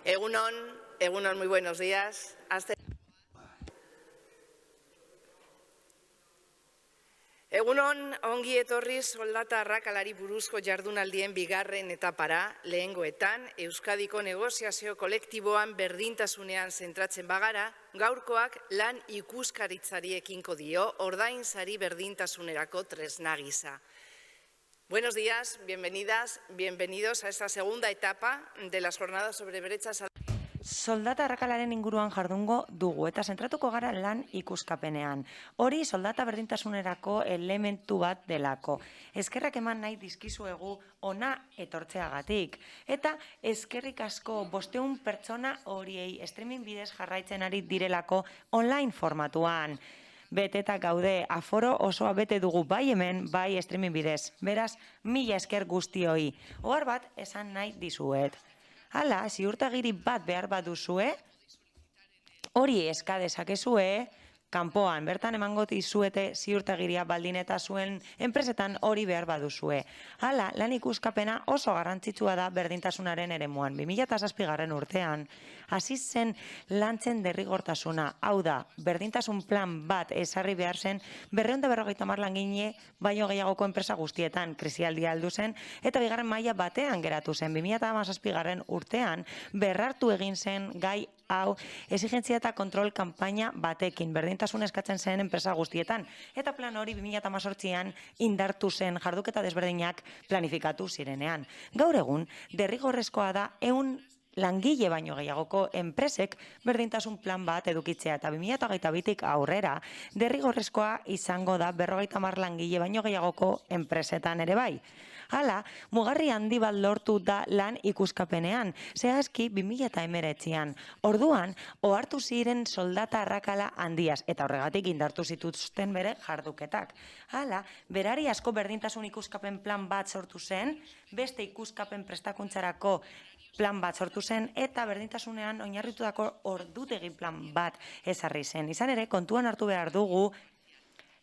Egunon, muy buenos días. Egunon, ongi etorri soldata arrakalari buruzko jardunaldien bigarren etapara, lehengoetan, Euskadiko negoziazio kolektiboan berdintasunean zentratzen bagara, gaurkoak lan ikuskaritzari ekingo dio, ordainsari berdintasunerako tresna gisa. Buenos días, bienvenidas, bienvenidos a esta segunda etapa de las jornadas sobre brecha salarial. Soldata arrakalaren inguruan jardungo dugu eta zentratuko gara lan ikuskapenean. Hori soldata berdintasunerako elementu bat delako. Eskerrak eman nahi dizkizuegu ona etortzeagatik. Eta eskerrik asko 500 pertsona horiei streaming bidez jarraitzen ari direlako online formatuan. Beteta gaude, aforo osoa bete dugu bai hemen, bai streaming bidez. Beraz, 1000 esker guztioi. Ohar bat esan nahi dizuet. Hala, ziurtagiri bat behar baduzue, hori eska dezakezue, kanpoan, bertan emango dizuete ziurtagiria baldin eta zuen enpresetan hori behar baduzue. Hala, lan ikuskapena oso garrantzitsua da berdintasunaren eremuan. 2007 urtean, hasi zen lantzen derrigortasuna. Hau da, berdintasun plan bat ezarri behar zen 250 langile baino gehiagoko enpresa guztietan krisialdia heldu zen eta bigarren maila batean geratu zen. 2007 urtean berrartu egin zen gai hau exigentzia eta kontrol kanpaina batekin berdintasun eskatzen zen enpresa guztietan. Eta plan hori 2018an indartu zen jarduketa desberdinak planifikatu zirenean. Gaur egun, derrigorrezkoa da 100 langile baino gehiagoko enpresek berdintasun plan bat edukitzea eta 2022tik aurrera derrigorrezkoa izango da 50 langile baino gehiagoko enpresetan ere bai. Hala, mugarri handi bat lortu da lan ikuskapenean, zehazki 2019an. Orduan, ohartu ziren soldata arrakala handiaz eta horregatik indartu zituzten bere jarduketak. Hala, berari asko berdintasun ikuskapen plan bat sortu zen, beste ikuskapen prestakuntzarako plan bat sortu zen eta berdintasunean oinarritutako ordutegi plan bat ezarri zen. Izan ere, kontuan hartu behar dugu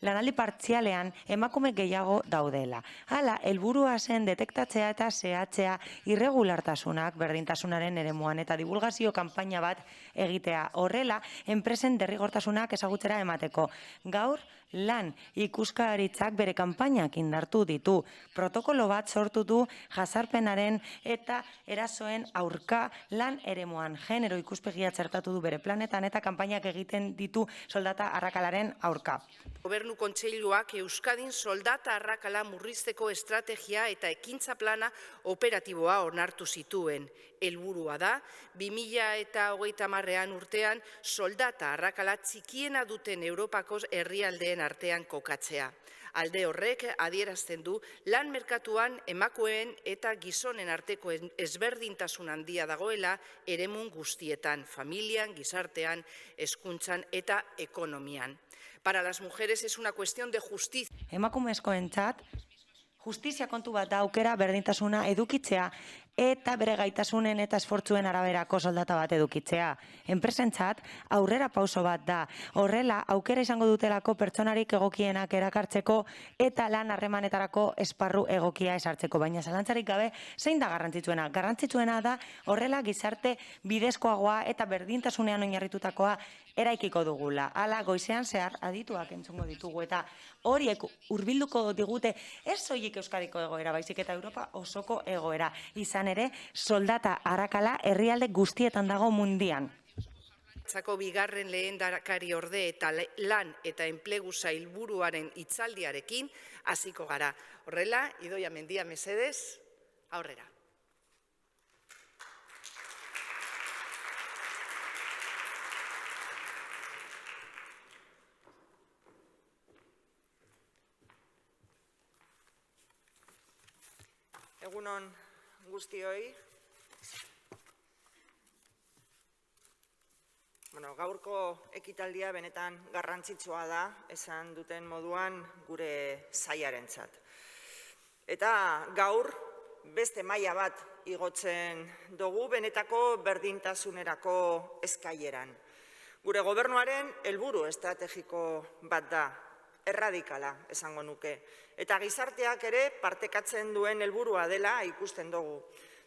lanaldi partzialean emakume gehiago daudela. Hala, helburua zen detektatzea eta zehatzea irregulartasunak berdintasunaren eremuan eta divulgazio kanpaina bat egitea. Horrela, enpresen derrigortasunak ezagutzera emateko. Gaur, lan ikuskaritzak bere kanpainak indartu ditu. Protokolo bat sortu du jazarpenaren eta erasoen aurka lan eremuan. Genero ikuspegia txertatu du bere planetan eta kanpainak egiten ditu soldata arrakalaren aurka. Gobernu Kontseiluak Euskadin soldata arrakala murrizteko estrategia eta ekintza plana operatiboa onartu zituen. Helburua da, 2030 urtean soldata arrakala txikiena duten Europako herrialdeen artean kokatzea. Alde horrek adierazten du lan merkatuan emakumeen eta gizonen arteko ezberdintasun handia dagoela eremun guztietan, familian, gizartean, hezkuntzan eta ekonomian. Para las mujeres es una cuestión de justicia. Emakumezkoentzat, justizia kontu bat da aukera berdintasuna edukitzea eta bere gaitasunen eta esfortzuen araberako soldata bat edukitzea. Enpresentzat aurrera pauso bat da. Horrela, aukera izango dutelako pertsonarik egokienak erakartzeko eta lan harremanetarako esparru egokia esartzeko. Baina zalantzarik gabe, zein da garrantzitsuena? Garrantzitsuena da horrela gizarte bidezkoagoa eta berdintasunean oinarritutakoa eraikiko dugula. Hala, goizean zehar adituak entzungo ditugu eta horiek hurbilduko digute ez soilik Euskadiko egoera, baizik eta Europa osoko egoera. Izan ere, soldata arrakala herrialde guztietan dago mundian. Bigarren lehendakari orde eta lan eta enplegu sailburuaren hitzaldiarekin hasiko gara. Horrela, Idoia Mendia mesedez, aurrera. Egunon guztioi. Gaurko ekitaldia benetan garrantzitsua da, esan duten moduan gure sailarentzat. Eta gaur beste maila bat igotzen dugu benetako berdintasunerako eskaileran. Gure gobernuaren helburu estrategiko bat da, erradikala esango nuke. Eta gizarteak ere partekatzen duen helburua dela ikusten dugu.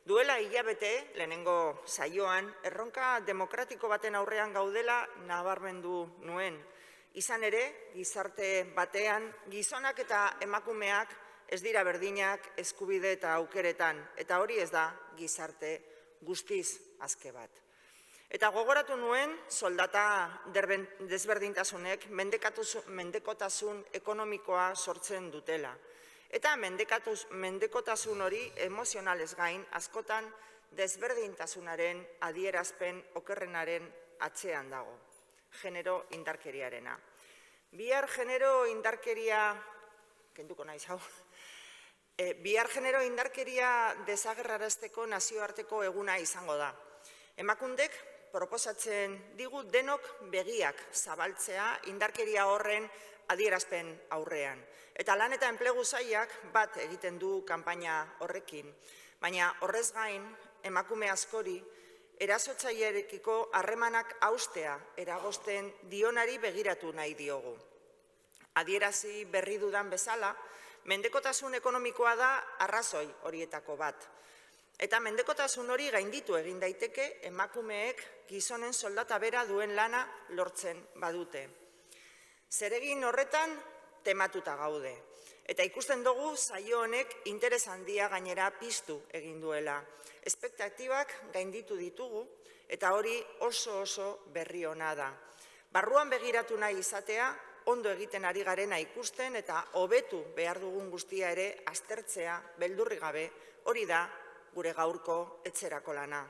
Duela hilabete, lehenengo saioan, erronka demokratiko baten aurrean gaudela nabarmendu nuen. Izan ere, gizarte batean, gizonak eta emakumeak ez dira berdinak eskubide eta aukeretan, eta hori ez da gizarte guztiz azke bat. Eta gogoratu nuen soldata desberdintasunek mendekotasun ekonomikoa sortzen dutela. Eta mendekotasun hori emozionalez gain askotan desberdintasunaren adierazpen okerrenaren atzean dago, genero indarkeriarena. Bihar genero indarkeria, kenduko naiz hau, bihar genero indarkeria desagerrarazteko nazioarteko eguna izango da. Emakundek proposatzen digu denok begiak zabaltzea indarkeria horren adierazpen aurrean. Eta lan eta enplegu sailak bat egiten du kanpaina horrekin. Baina horrez gain, emakume askori erasotzailearekiko harremanak haustea eragozten dionari begiratu nahi diogu. Adierazi berri dudan bezala, mendekotasun ekonomikoa da arrazoi horietako bat. Eta mendekotasun hori gainditu egin daiteke emakumeek gizonen soldata bera duen lana lortzen badute. Zeregin horretan tematuta gaude. Eta ikusten dugu saio honek interes handia gainera piztu egin duela. Espektatibak gainditu ditugu eta hori oso berri ona da. Barruan begiratu nahi izatea, ondo egiten ari garena ikusten eta hobetu behar dugun guztia ere aztertzea beldurrik gabe, hori da gure gaurko etxerako lana.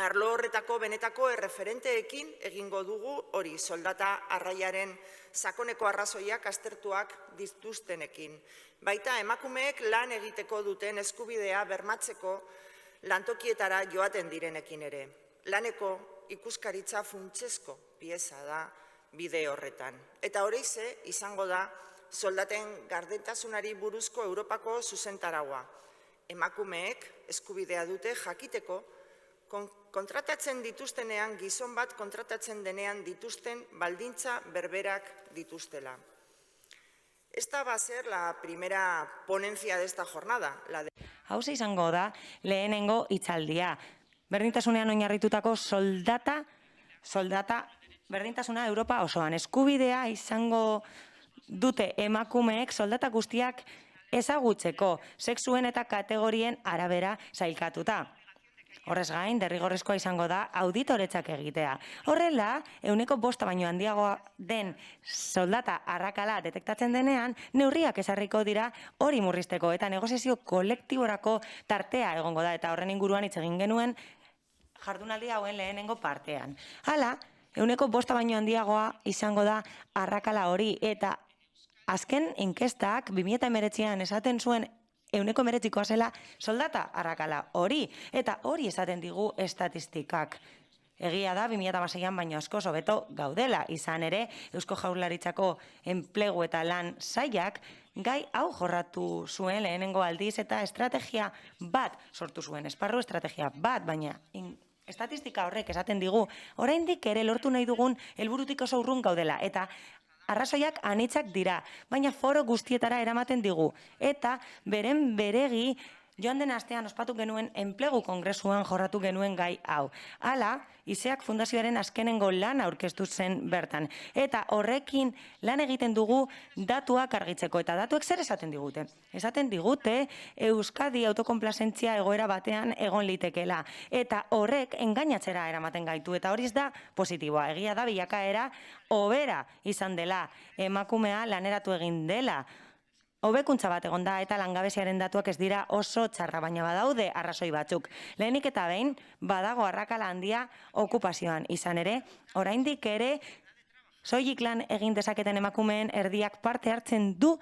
Arlo horretako benetako erreferenteekin egingo dugu hori soldata arraiaren sakoneko arrazoiak aztertuak dituztenekin. Baita emakumeek lan egiteko duten eskubidea bermatzeko lantokietara joaten direnekin ere. Laneko ikuskaritza funtsezko pieza da bide horretan. Eta horixe izango da soldaten gardentasunari buruzko Europako zuzentaraua. Emakumeek eskubidea dute jakiteko kontratatzen dituztenean, gizon bat kontratatzen denean dituzten baldintza berberak dituztela. Esta va a ser la primera ponencia de esta jornada. Hauze izango da lehenengo hitzaldia. Berdintasunean oinarritutako soldata berdintasuna Europa osoan. Eskubidea izango dute emakumeek soldata guztiak ezagutzeko, sexuen eta kategorien arabera sailkatuta. Horrez gain, derrigorrezkoa izango da auditoretzak egitea. Horrela, 5% baino handiagoa den soldata arrakala detektatzen denean, neurriak ezarriko dira hori murrizteko eta negoziazio kolektiborako tartea egongo da eta horren inguruan hitz egin genuen jardunaldi hauen lehenengo partean. Hala, 5% baino handiagoa izango da arrakala hori eta azken inkestak 2019an esaten zuen 19%koa zela soldata arrakala hori, eta hori esaten digu estatistikak. Egia da, 2016an baino askoz hobeto gaudela, izan ere, Eusko Jaurlaritzako enplegu eta lan sailak gai hau jorratu zuen lehenengo aldiz eta estrategia bat sortu zuen, esparru estrategia bat, baina estatistika horrek esaten digu, oraindik ere lortu nahi dugun helburutik oso urrun gaudela, eta arrazoiak anitzak dira, baina foro guztietara eramaten digu. Eta beren beregi joan den astean ospatu genuen enplegu kongresuan jorratu genuen gai hau. Hala, Iseak Fundazioaren azkenengo lan aurkeztu zen bertan. Eta horrekin lan egiten dugu datuak argitzeko. Eta datuek zer esaten digute? Esaten digute Euskadi autokonplazentzia egoera batean egon litekela. Eta horrek engainatzera eramaten gaitu. Eta hori ez da positiboa. Egia da bilakaera hobera izan dela. Emakumea laneratu egin dela. Hobekuntza bat egon da eta langabeziaren datuak ez dira oso txarra, baina badaude arrazoi batzuk. Lehenik eta behin, badago arrakala handia okupazioan izan ere, oraindik ere, soilik lan egin dezaketen emakumeen erdiak parte hartzen du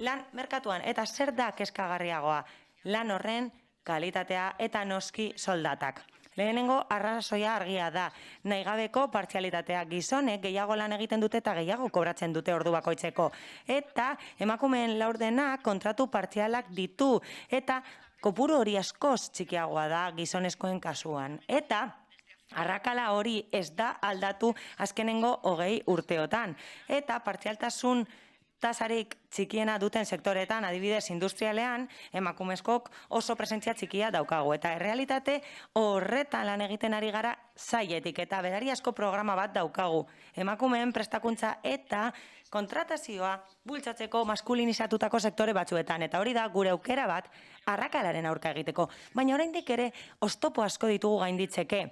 lan merkatuan. Eta zer da kezkagarriagoa? Lan horren kalitatea eta noski soldatak. Lehenengo arrazoia argia da, nahigabeko partzialitatea, gizonek gehiago lan egiten dute eta gehiago kobratzen dute ordu bakoitzeko. Eta emakumeen laurdenak kontratu partzialak ditu eta kopuru hori askoz txikiagoa da gizonezkoen kasuan. Eta arrakala hori ez da aldatu azkenengo 20 urteotan. Eta partzialtasun tasarik txikiena duten sektoretan, adibidez industrialean, emakumezkok oso presentzia txikia daukagu. Eta errealitate horretan lan egiten ari gara sailetik eta berariazko programa bat daukagu. Emakumeen prestakuntza eta kontratazioa bultzatzeko maskulinizatutako sektore batzuetan. Eta hori da gure aukera bat arrakalaren aurka egiteko. Baina oraindik ere oztopo asko ditugu gainditzeke.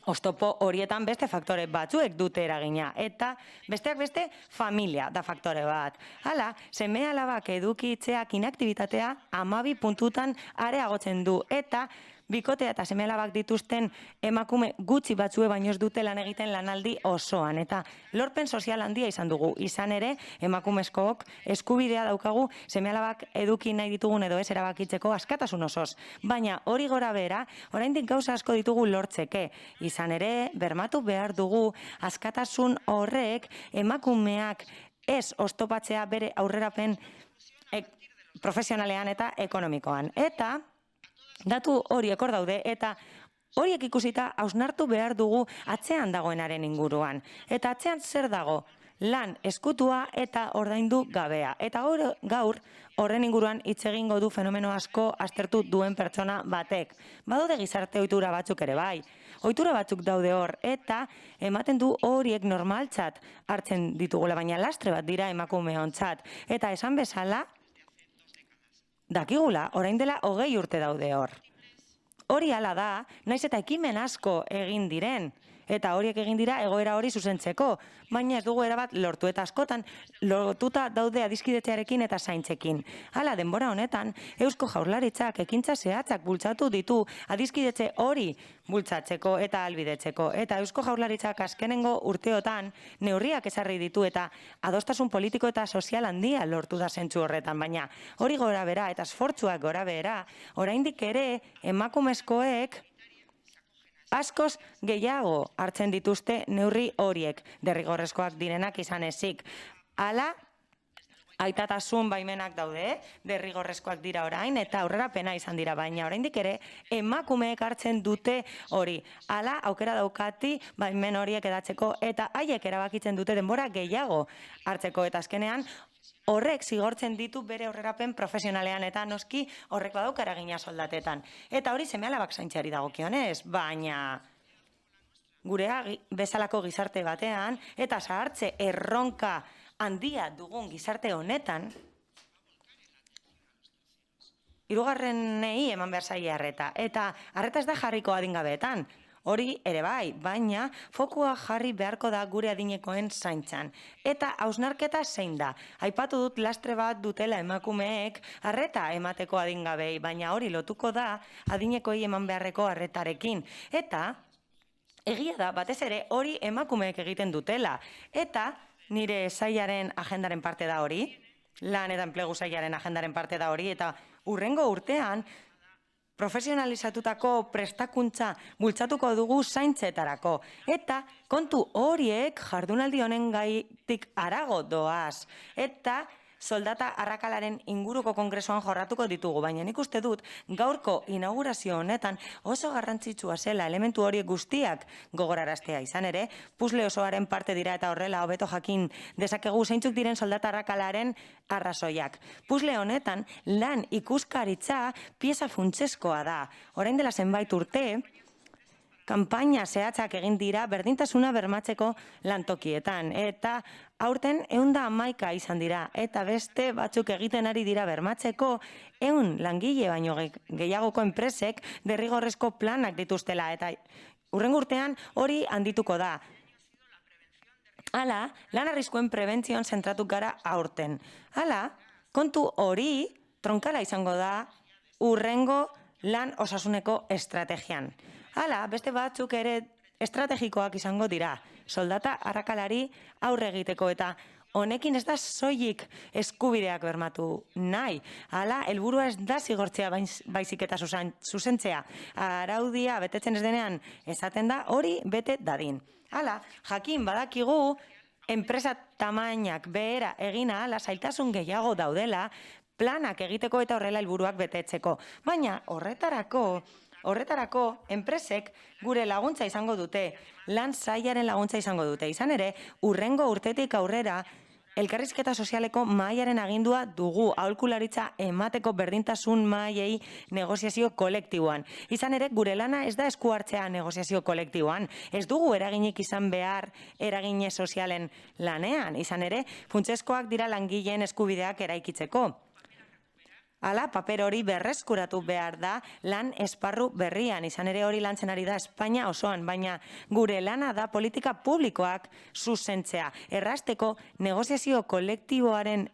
Oztopo horietan beste faktore batzuek dute eragina, eta besteak beste familia da faktore bat. Hala, seme-alabak edukitzeak inaktibitatea 12 puntutan areagotzen du, eta bikotea eta seme-alabak dituzten emakume gutxi batzue baino ez dute lan egiten lanaldi osoan, eta lorpen sozial handia izan dugu. Izan ere, emakumezkook eskubidea daukagu seme-alabak eduki nahi ditugun edo ez erabakitzeko askatasun osoz. Baina hori gora behera, oraindik gauza asko ditugu lortzeke. Izan ere, bermatu behar dugu askatasun horrek emakumeak ez oztopatzea bere aurrerapen profesionalean eta ekonomikoan. Eta datu horiek hor daude eta horiek ikusita hausnartu behar dugu atzean dagoenaren inguruan. Eta atzean zer dago? Lan eskutua eta ordaindu gabea. Eta gaur horren inguruan hitz egingo du fenomeno asko aztertu duen pertsona batek. Badaude gizarte ohitura batzuk ere bai. Ohitura batzuk daude hor eta ematen du horiek normaltzat hartzen ditugula, baina lastre bat dira emakumeontzat. Eta esan bezala, dakigula, orain dela 20 urte daude hor. Hori hala da, naiz eta ekimen asko egin diren, eta horiek egin dira egoera hori zuzentzeko, baina ez dugu erabat lortu eta askotan lotuta daude adiskidetzearekin eta zaintzekin. Hala, denbora honetan, Eusko Jaurlaritzak ekintza zehatzak bultzatu ditu adiskidetze hori bultzatzeko eta ahalbidetzeko. Eta Eusko Jaurlaritzak azkenengo urteotan neurriak ezarri ditu eta adostasun politiko eta sozial handia lortu da zentzu horretan, baina hori gora bera eta esfortzuak gora bera, oraindik ere emakumezkoek askoz gehiago hartzen dituzte neurri horiek, derrigorrezkoak direnak izan ezik. Hala, aitatasun baimenak daude, derrigorrezkoak dira orain, eta aurrerapena izan dira, baina oraindik ere emakumeek hartzen dute hori. Hala, aukera daukati baimen horiek edatzeko, eta haiek erabakitzen dute denbora gehiago hartzeko, eta azkenean, horrek zigortzen ditu bere aurrerapen profesionalean eta noski horrek badauka eragina soldatetan. Eta hori seme-alabak zaintzeari dagokionez, baina gurea bezalako gizarte batean eta zahartze erronka handia dugun gizarte honetan, hirugarrenei eman behar zaie arreta. Eta arreta ez da jarriko adingabeetan. Hori ere bai, baina fokua jarri beharko da gure adinekoen zaintzan. Eta hausnarketa zein da. Aipatu dut lastre bat dutela emakumeek arreta emateko adingabei, baina hori lotuko da adinekoi eman beharreko arretarekin. Eta egia da, batez ere, hori emakumeek egiten dutela. Eta nire sailaren agendaren parte da hori, lan eta enplegu sailaren agendaren parte da hori, eta hurrengo urtean, profesionalizatutako prestakuntza bultzatuko dugu zaintzetarako. Eta kontu horiek jardunaldi honen gaitik harago doaz. Eta soldata arrakalaren inguruko kongresuan jorratuko ditugu, baina nik uste dut gaurko inaugurazio honetan oso garrantzitsua zela elementu horiek guztiak gogoraraztea izan ere, puzle osoaren parte dira eta horrela hobeto jakin dezakegu zeintzuk diren soldata arrakalaren arrazoiak. Puzle honetan lan ikuskaritza pieza funtsezkoa da. Orain dela zenbait urte, kanpaina zehatzak egin dira berdintasuna bermatzeko lantokietan. Eta aurten 111 izan dira. Eta beste batzuk egiten ari dira bermatzeko 100 langile baino gehiagoko enpresek derrigorrezko planak dituztela. Eta hurrengo urtean hori handituko da. Hala, lan arriskuen prebentzioan zentratu gara aurten. Hala, kontu hori tronkala izango da hurrengo lan osasuneko estrategian. Hala, beste batzuk ere estrategikoak izango dira, soldata arrakalari aurre egiteko eta honekin ez da soilik eskubideak bermatu nahi. Hala, helburua ez da zigortzea baizik eta zuzentzea. Araudia betetzen ez denean esaten da hori bete dadin. Hala, jakin badakigu enpresa tamainak behera egina hala zailtasun gehiago daudela planak egiteko eta horrela helburuak betetzeko. Baina Horretarako, enpresek gure laguntza izango dute, lan sailaren laguntza izango dute. Izan ere, hurrengo urtetik aurrera, elkarrizketa sozialeko mahaiaren agindua dugu aholkularitza emateko berdintasun mahaiei negoziazio kolektiboan. Izan ere, gure lana ez da esku hartzea negoziazio kolektiboan. Ez dugu eraginik izan behar eragine sozialen lanean. Izan ere, funtsezkoak dira langileen eskubideak eraikitzeko. Hala, paper hori berreskuratu behar da lan esparru berrian. Izan ere hori lantzen ari da Espainia osoan, baina gure lana da politika publikoak zuzentzea. Errasteko negoziazio kolektiboaren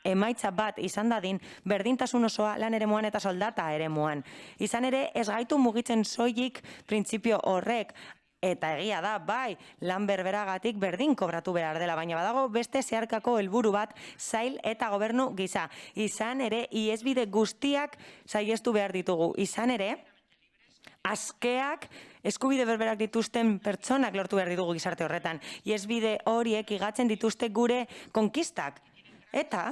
emaitza bat izan dadin berdintasun osoa lan eremuan eta soldata eremuan. Izan ere ez gaitu mugitzen soilik printzipio horrek. Eta egia da, bai, lan berberagatik berdin kobratu behar dela, baina badago beste zeharkako helburu bat sail eta gobernu gisa. Izan ere, ihesbide guztiak saihestu behar ditugu. Izan ere, askeak eskubide berberak dituzten pertsonak lortu behar ditugu gizarte horretan. Ihesbide horiek igatzen dituzte gure konkistak. Eta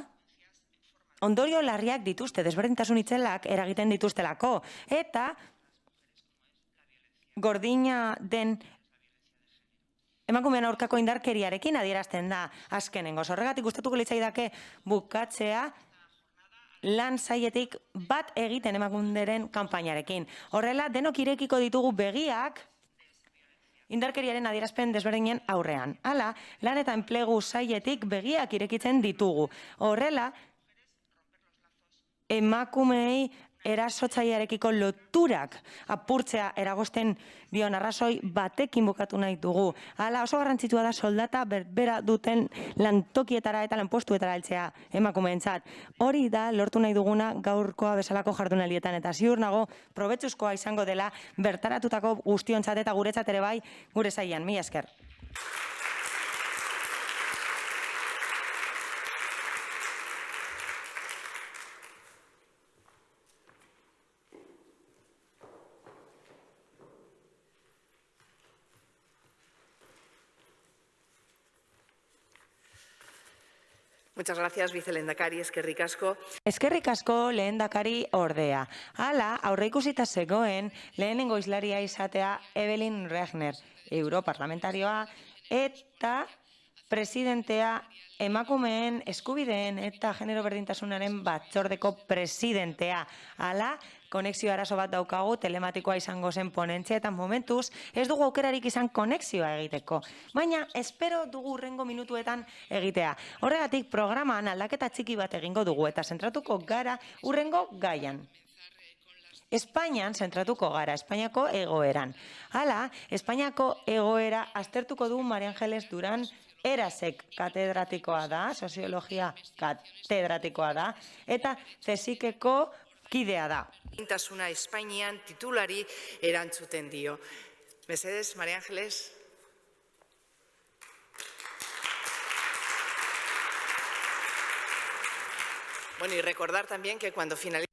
ondorio larriak dituzte, desberdintasun itzelak eragiten dituztelako. Eta gordina den emakumean aurkako indarkeriarekin adierazten da azkenengoz. Horregatik gustatuko litzaidake bukatzea lan sailetik bat egiten emakunderen kanpainarekin. Horrela, denok irekiko ditugu begiak indarkeriaren adierazpen desberdinen aurrean. Hala, lan eta enplegu sailetik begiak irekitzen ditugu. Horrela, emakumeei erasotzailearekiko loturak apurtzea eragozten dion arrazoi batekin bukatu nahi dugu. Hala, oso garrantzitsua da soldata berbera duten lantokietara eta lanpostuetara heltzea emakumeentzat. Hori da lortu nahi duguna gaurkoa bezalako jardunaldietan eta ziur nago probetxuzkoa izango dela bertaratutako guztiontzat eta guretzat ere bai gure sailean. Mila esker. Muchas gracias, vicelehendakari, eskerrik asko. Eskerrik asko lehendakari ordea. Hala, aurreikusita zegoen lehenengo hizlaria izatea Evelyn Regner, europarlamentarioa, eta presidentea emakumeen eskubideen eta genero berdintasunaren batzordeko presidentea. Hala, konexio arazo bat daukagu, telematikoa izango zen ponentzia eta momentuz ez dugu aukerarik izan konexioa egiteko. Baina espero dugu hurrengo minutuetan egitea. Horregatik programan aldaketa txiki bat egingo dugu eta zentratuko gara hurrengo gaian. Espainian zentratuko gara, Espainiako egoeran. Hala, Espainiako egoera aztertuko du María Ángeles Durán Erasek katedratikoa da, soziologia katedratikoa da, eta CSIC-eko kidea da. Berdintasuna Espainian titulari erantzuten dio. Mesedez, María Ángeles. Bueno, y recordar también que cuando finalice...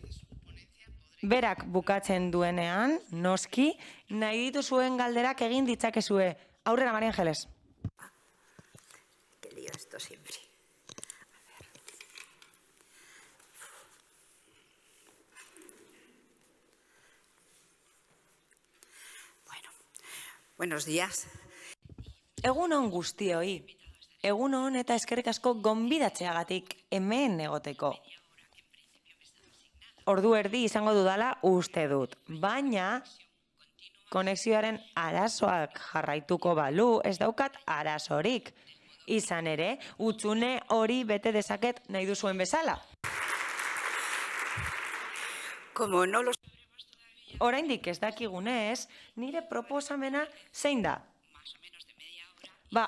Berak bukatzen duenean, noski, nahi dituzuen galderak egin ditzakezue. Aurrera, María Ángeles. Qué lío esto siempre. Bueno, buenos días. Egun on guztioi. Egun on eta eskerrik asko gonbidatzeagatik hemen egoteko. Ordu erdi izango dudala uste dut, baina konexioaren arazoak jarraituko balu ez daukat arazorik. Izan ere, hutsune hori bete dezaket nahi duzuen bezala. Como no los... Oraindik ez dakigunez, nire proposamena zein da?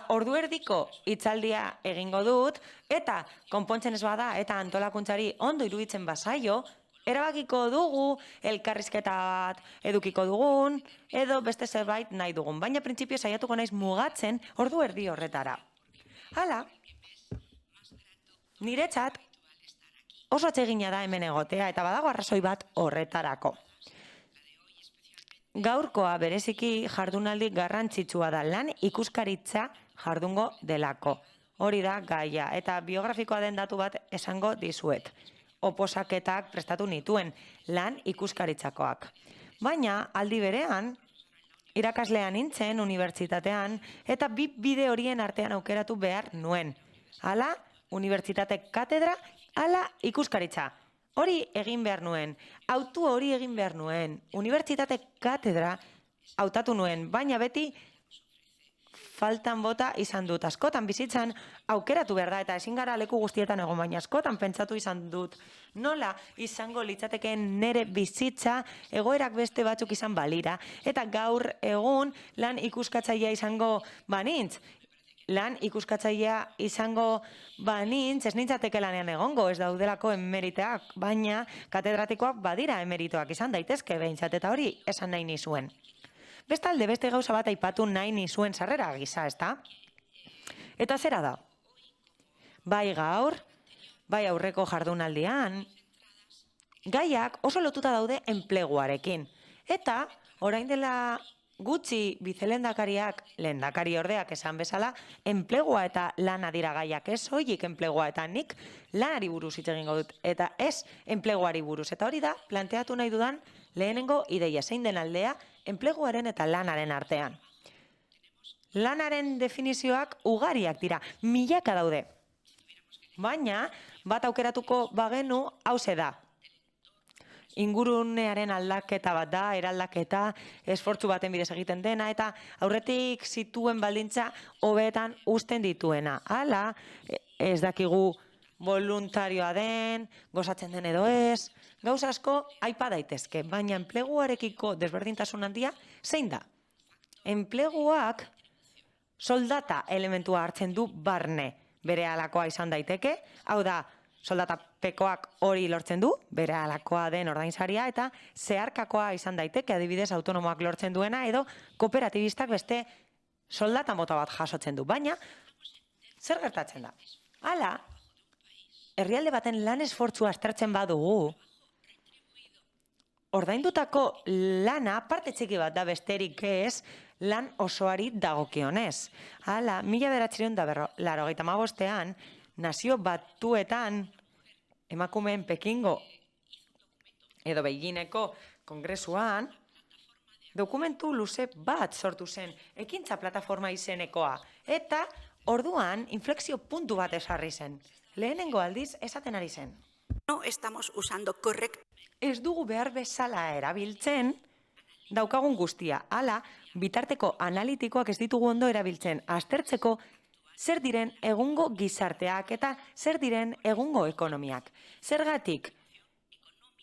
Ordu erdiko hitzaldia egingo dut, eta konpontzen ez bada eta antolakuntzari ondo iruditzen bazaio, erabakiko dugu, elkarrizketa bat edukiko dugun, edo beste zerbait nahi dugun. Baina printzipio saiatuko naiz mugatzen ordu erdi horretara. Hala, niretzat oso atsegina da hemen egotea eta badago arrazoi bat horretarako. Gaurkoa bereziki jardunaldi garrantzitsua da lan ikuskaritza jardungo delako. Hori da gaia eta biografikoa den datu bat esango dizuet. Oposaketak prestatu nituen lan ikuskaritzakoak. Baina aldi berean, irakaslean nintzen unibertsitatean eta bi bide horien artean aukeratu behar nuen. Hala, unibertsitate katedra, ala ikuskaritza. Hori egin behar nuen, autu hori egin behar nuen, unibertsitate katedra hautatu nuen, baina beti faltan bota izan dut. Askotan bizitzan aukeratu behar da, eta ezin gara leku guztietan egon, baina askotan pentsatu izan dut. Nola izango litzatekeen nere bizitza egoerak beste batzuk izan balira, eta gaur egun lan ikuskatzailea izango banintz. Lan ikuskatzailea izango banintz, ez nintzateke lanean egongo, ez daudelako emeriteak, baina katedratikoak badira emeritoak izan daitezke behintzat, eta hori esan nahi nizuen. Bestalde, beste gauza bat aipatu nahi nizuen sarrera gisa, ezta? Eta zera da? Bai gaur, bai aurreko jardunaldian, gaiak oso lotuta daude enpleguarekin. Eta, orain dela gutxi bizelendakariak, lehendakari ordeak esan bezala, enplegua eta lana dira gaiak, ez soilik enplegua, eta nik lanari buruz hitz egingo dut, eta ez enpleguari buruz. Eta hori da, planteatu nahi dudan lehenengo ideia, zein den aldea, enpleguaren eta lanaren artean. Lanaren definizioak ugariak dira, milaka daude. Baina, bat aukeratuko bagenu, hauze da. Ingurunearen aldaketa bat da, eraldaketa, esfortzu baten bidez egiten dena, eta aurretik zituen baldintza hobeetan uzten dituena. Hala, ez dakigu voluntarioa den, gozatzen den edo ez, gauza asko aipa daitezke, baina enpleguarekiko desberdintasun handia zein da? Enpleguak soldata elementua hartzen du barne, bere halakoa izan daiteke, hau da, soldatapekoak hori lortzen du, bere halakoa den ordainsaria, eta zeharkakoa izan daiteke, adibidez autonomoak lortzen duena, edo kooperatibistak beste soldata mota bat jasotzen du. Baina, zer gertatzen da? Hala, herrialde baten lan esfortzua aztertzen badugu, ordaindutako lana parte txiki bat da besterik ez lan osoari dagokionez. Hala, 1985ean, Nazio Batuetan emakumeen Pekingo edo Beijineko kongresuan dokumentu luze bat sortu zen, ekintza plataforma izenekoa, eta orduan inflexio puntu bat esarri zen. Lehenengo aldiz esaten ari zen. No estamos usando correcto. Ez dugu behar bezala erabiltzen daukagun guztia. Hala, bitarteko analitikoak ez ditugu ondo erabiltzen, aztertzeko zer diren egungo gizarteak eta zer diren egungo ekonomiak. Zergatik,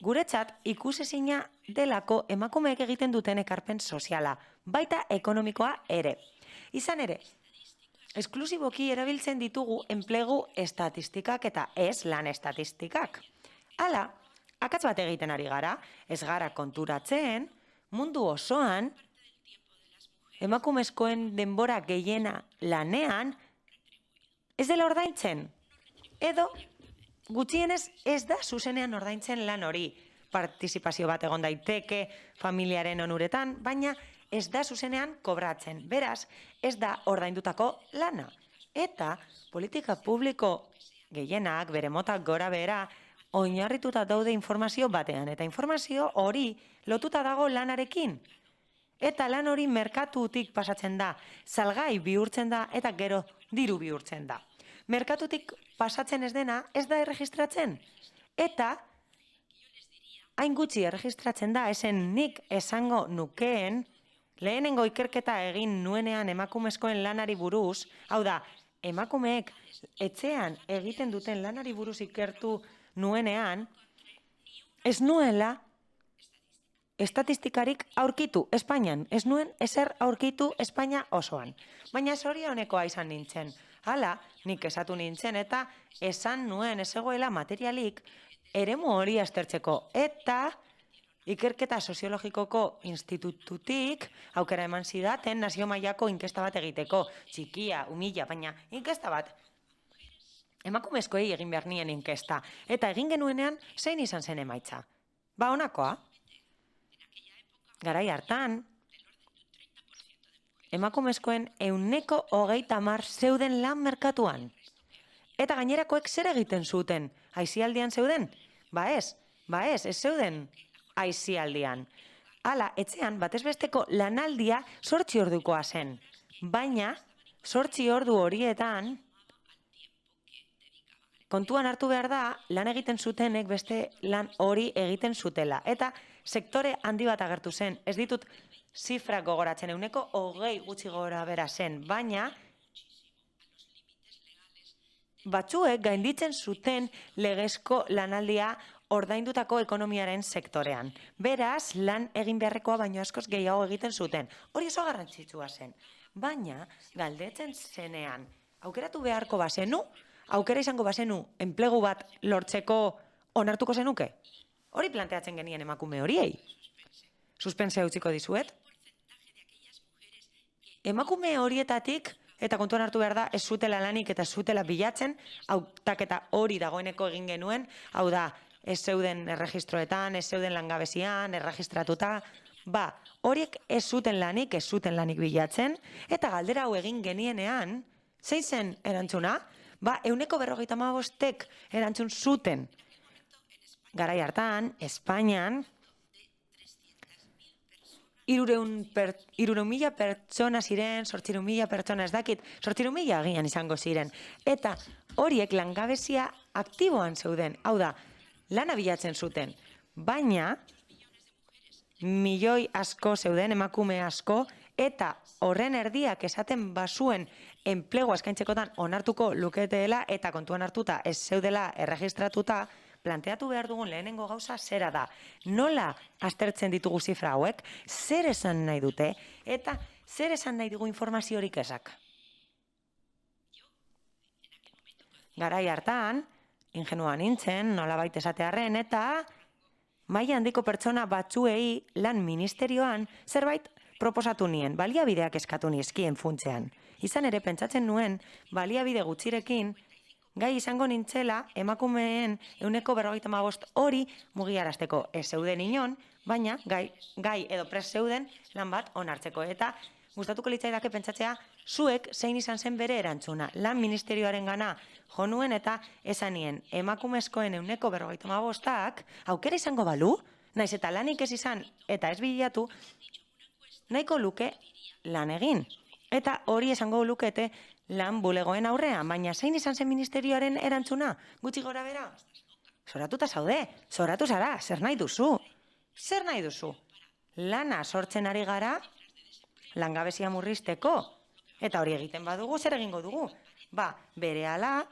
guretzat ikusezina delako emakumeek egiten duten ekarpen soziala, baita ekonomikoa ere. Izan ere, esklusiboki erabiltzen ditugu enplegu estatistikak eta ez lan estatistikak. Hala, akats bat egiten ari gara, ez gara konturatzen, mundu osoan, emakumezkoen denbora gehiena lanean, ez dela ordaintzen, edo gutxienez ez da zuzenean ordaintzen lan hori. Partizipazio bat egon daiteke familiaren onuretan, baina ez da zuzenean kobratzen. Beraz, ez da ordaindutako lana. Eta politika publiko gehienak, bere motak gora behera, oinarrituta daude informazio batean. Eta informazio hori lotuta dago lanarekin. Eta lan hori merkatutik pasatzen da, salgai bihurtzen da eta gero diru bihurtzen da. Merkatutik pasatzen ez dena ez da erregistratzen. Eta hain gutxi erregistratzen da, esen nik esango nukeen, lehenengo ikerketa egin nuenean emakumezkoen lanari buruz, hau da, emakumeek etxean egiten duten lanari buruz ikertu nuenean, ez nuela estatistikarik aurkitu Espainian, ez nuen ezer aurkitu Espainia osoan. Baina zorionekoa izan nintzen. Hala, nik esatu nintzen eta esan nuen ez egoela materialik eremu hori aztertzeko. Eta ikerketa soziologikoko institututik aukera eman zidaten nazio mailako inkesta bat egiteko. Txikia, humila, baina inkesta bat. Emakumezkoei egin behar nien inkesta. Eta egin genuenean zein izan zen emaitza. Ba honakoa. Garai hartan, emakumezkoen 30% zeuden lan merkatuan. Eta gainerakoek zer egiten zuten? Aisialdian zeuden? Ba ez zeuden aisialdian. Hala, etxean batezbesteko lanaldia 8 ordukoa zen. Baina, 8 ordu horietan, kontuan hartu behar da, lan egiten zutenek beste lan hori egiten zutela. Eta sektore handi bat agertu zen. Ez ditut zifrak gogoratzen, 20% gutxi gora bera zen, baina batzuek gainditzen zuten legezko lanaldia ordaindutako ekonomiaren sektorean. Beraz, lan egin beharrekoa baino askoz gehiago egiten zuten. Hori oso garrantzitsua zen. Baina, galdetzen zenean, aukeratu beharko bazenu, aukera izango bazenu, enplegu bat lortzeko onartuko zenuke? Hori planteatzen genien emakume horiei. Suspensea utziko dizuet. Emakume horietatik, eta kontuan hartu behar da, ez zutela lanik eta ez zutela bilatzen, hautaketa hori dagoeneko egin genuen, hau da, ez zeuden erregistroetan, ez zeuden langabezian, erregistratuta, horiek ez zuten lanik bilatzen, eta galdera hau egin genienean, zein zen erantzuna? 155ek erantzun zuten. Garai hartan, Espainian, 300.000 pertsona ziren, 800.000 pertsona ez dakit, 800.000 agian izango ziren. Eta horiek langabezia aktiboan zeuden, hau da, lana bilatzen zuten. Baina, milioi asko zeuden, emakume asko, eta horren erdiak esaten bazuen enplegu eskaintzekotan onartuko luketeela eta kontuan hartuta ez zeudela erregistratuta, planteatu behar dugun lehenengo gauza zera da. Nola aztertzen ditugu zifra hauek, zer esan nahi dute, eta zer esan nahi dugu informaziorik ezak. Garai hartan, ingenua nintzen, nolabait esatearren, eta maila handiko pertsona batzuei lan ministerioan zerbait proposatu nien, baliabideak eskatu nizkien funtzean. Izan ere, pentsatzen nuen, baliabide gutxirekin, gai izango nintzela, emakumeen 55% hori mugiarazteko ez zeuden inon, baina gai edo prest zeuden lan bat onartzeko. Eta gustatuko litzaidake pentsatzea, zuek zein izan zen bere erantzuna. Lan ministerioaren gana jo nuen eta esanien emakumezkoen 55%ak aukera izango balu, naiz eta lanik ez izan eta ez bilatu, nahiko luke lan egin. Eta hori esango lukete lan bulegoen aurrean, baina zein izan zen ministerioaren erantzuna? Gutxi gora bera? Zoratuta zaude, zoratu zara, zer nahi duzu? Zer nahi duzu? Lana sortzen ari gara, langabezia murrizteko. Eta hori egiten badugu, zer egingo dugu? Berehala,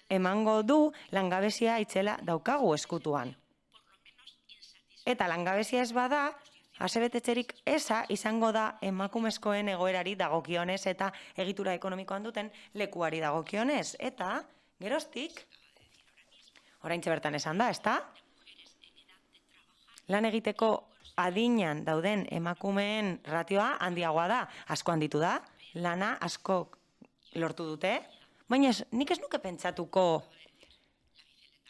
emango du langabezia itzela daukagu eskutuan. Eta langabezia ez bada, asebetetzerik eza izango da emakumezkoen egoerari dagokionez eta egitura ekonomikoan duten lekuari dagokionez. Eta, geroztik, oraintxe bertan esan da, ezta? Lan egiteko adinan dauden emakumeen ratioa handiagoa da, asko handitu da, lana asko lortu dute, baina nik ez nuke pentsatuko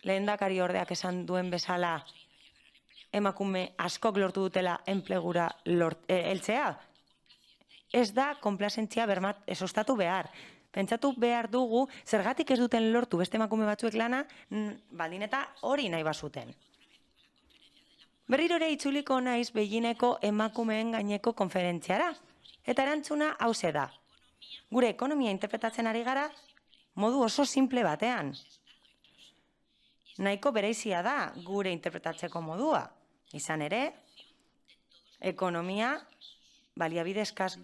lehendakari ordeak esan duen bezala emakume askok lortu dutela enplegura heltzea. Ez da konplazentzia ez ostatu behar. Pentsatu behar dugu, zergatik ez duten lortu beste emakume batzuek lana, baldin eta hori nahi bazuten. Berriro ere itzuliko naiz Beijingeko emakumeen gaineko konferentziara. Eta erantzuna hauze da. Gure ekonomia interpretatzen ari gara modu oso simple batean. Nahiko bereizia da gure interpretatzeko modua. Izan ere, ekonomia baliabide eskas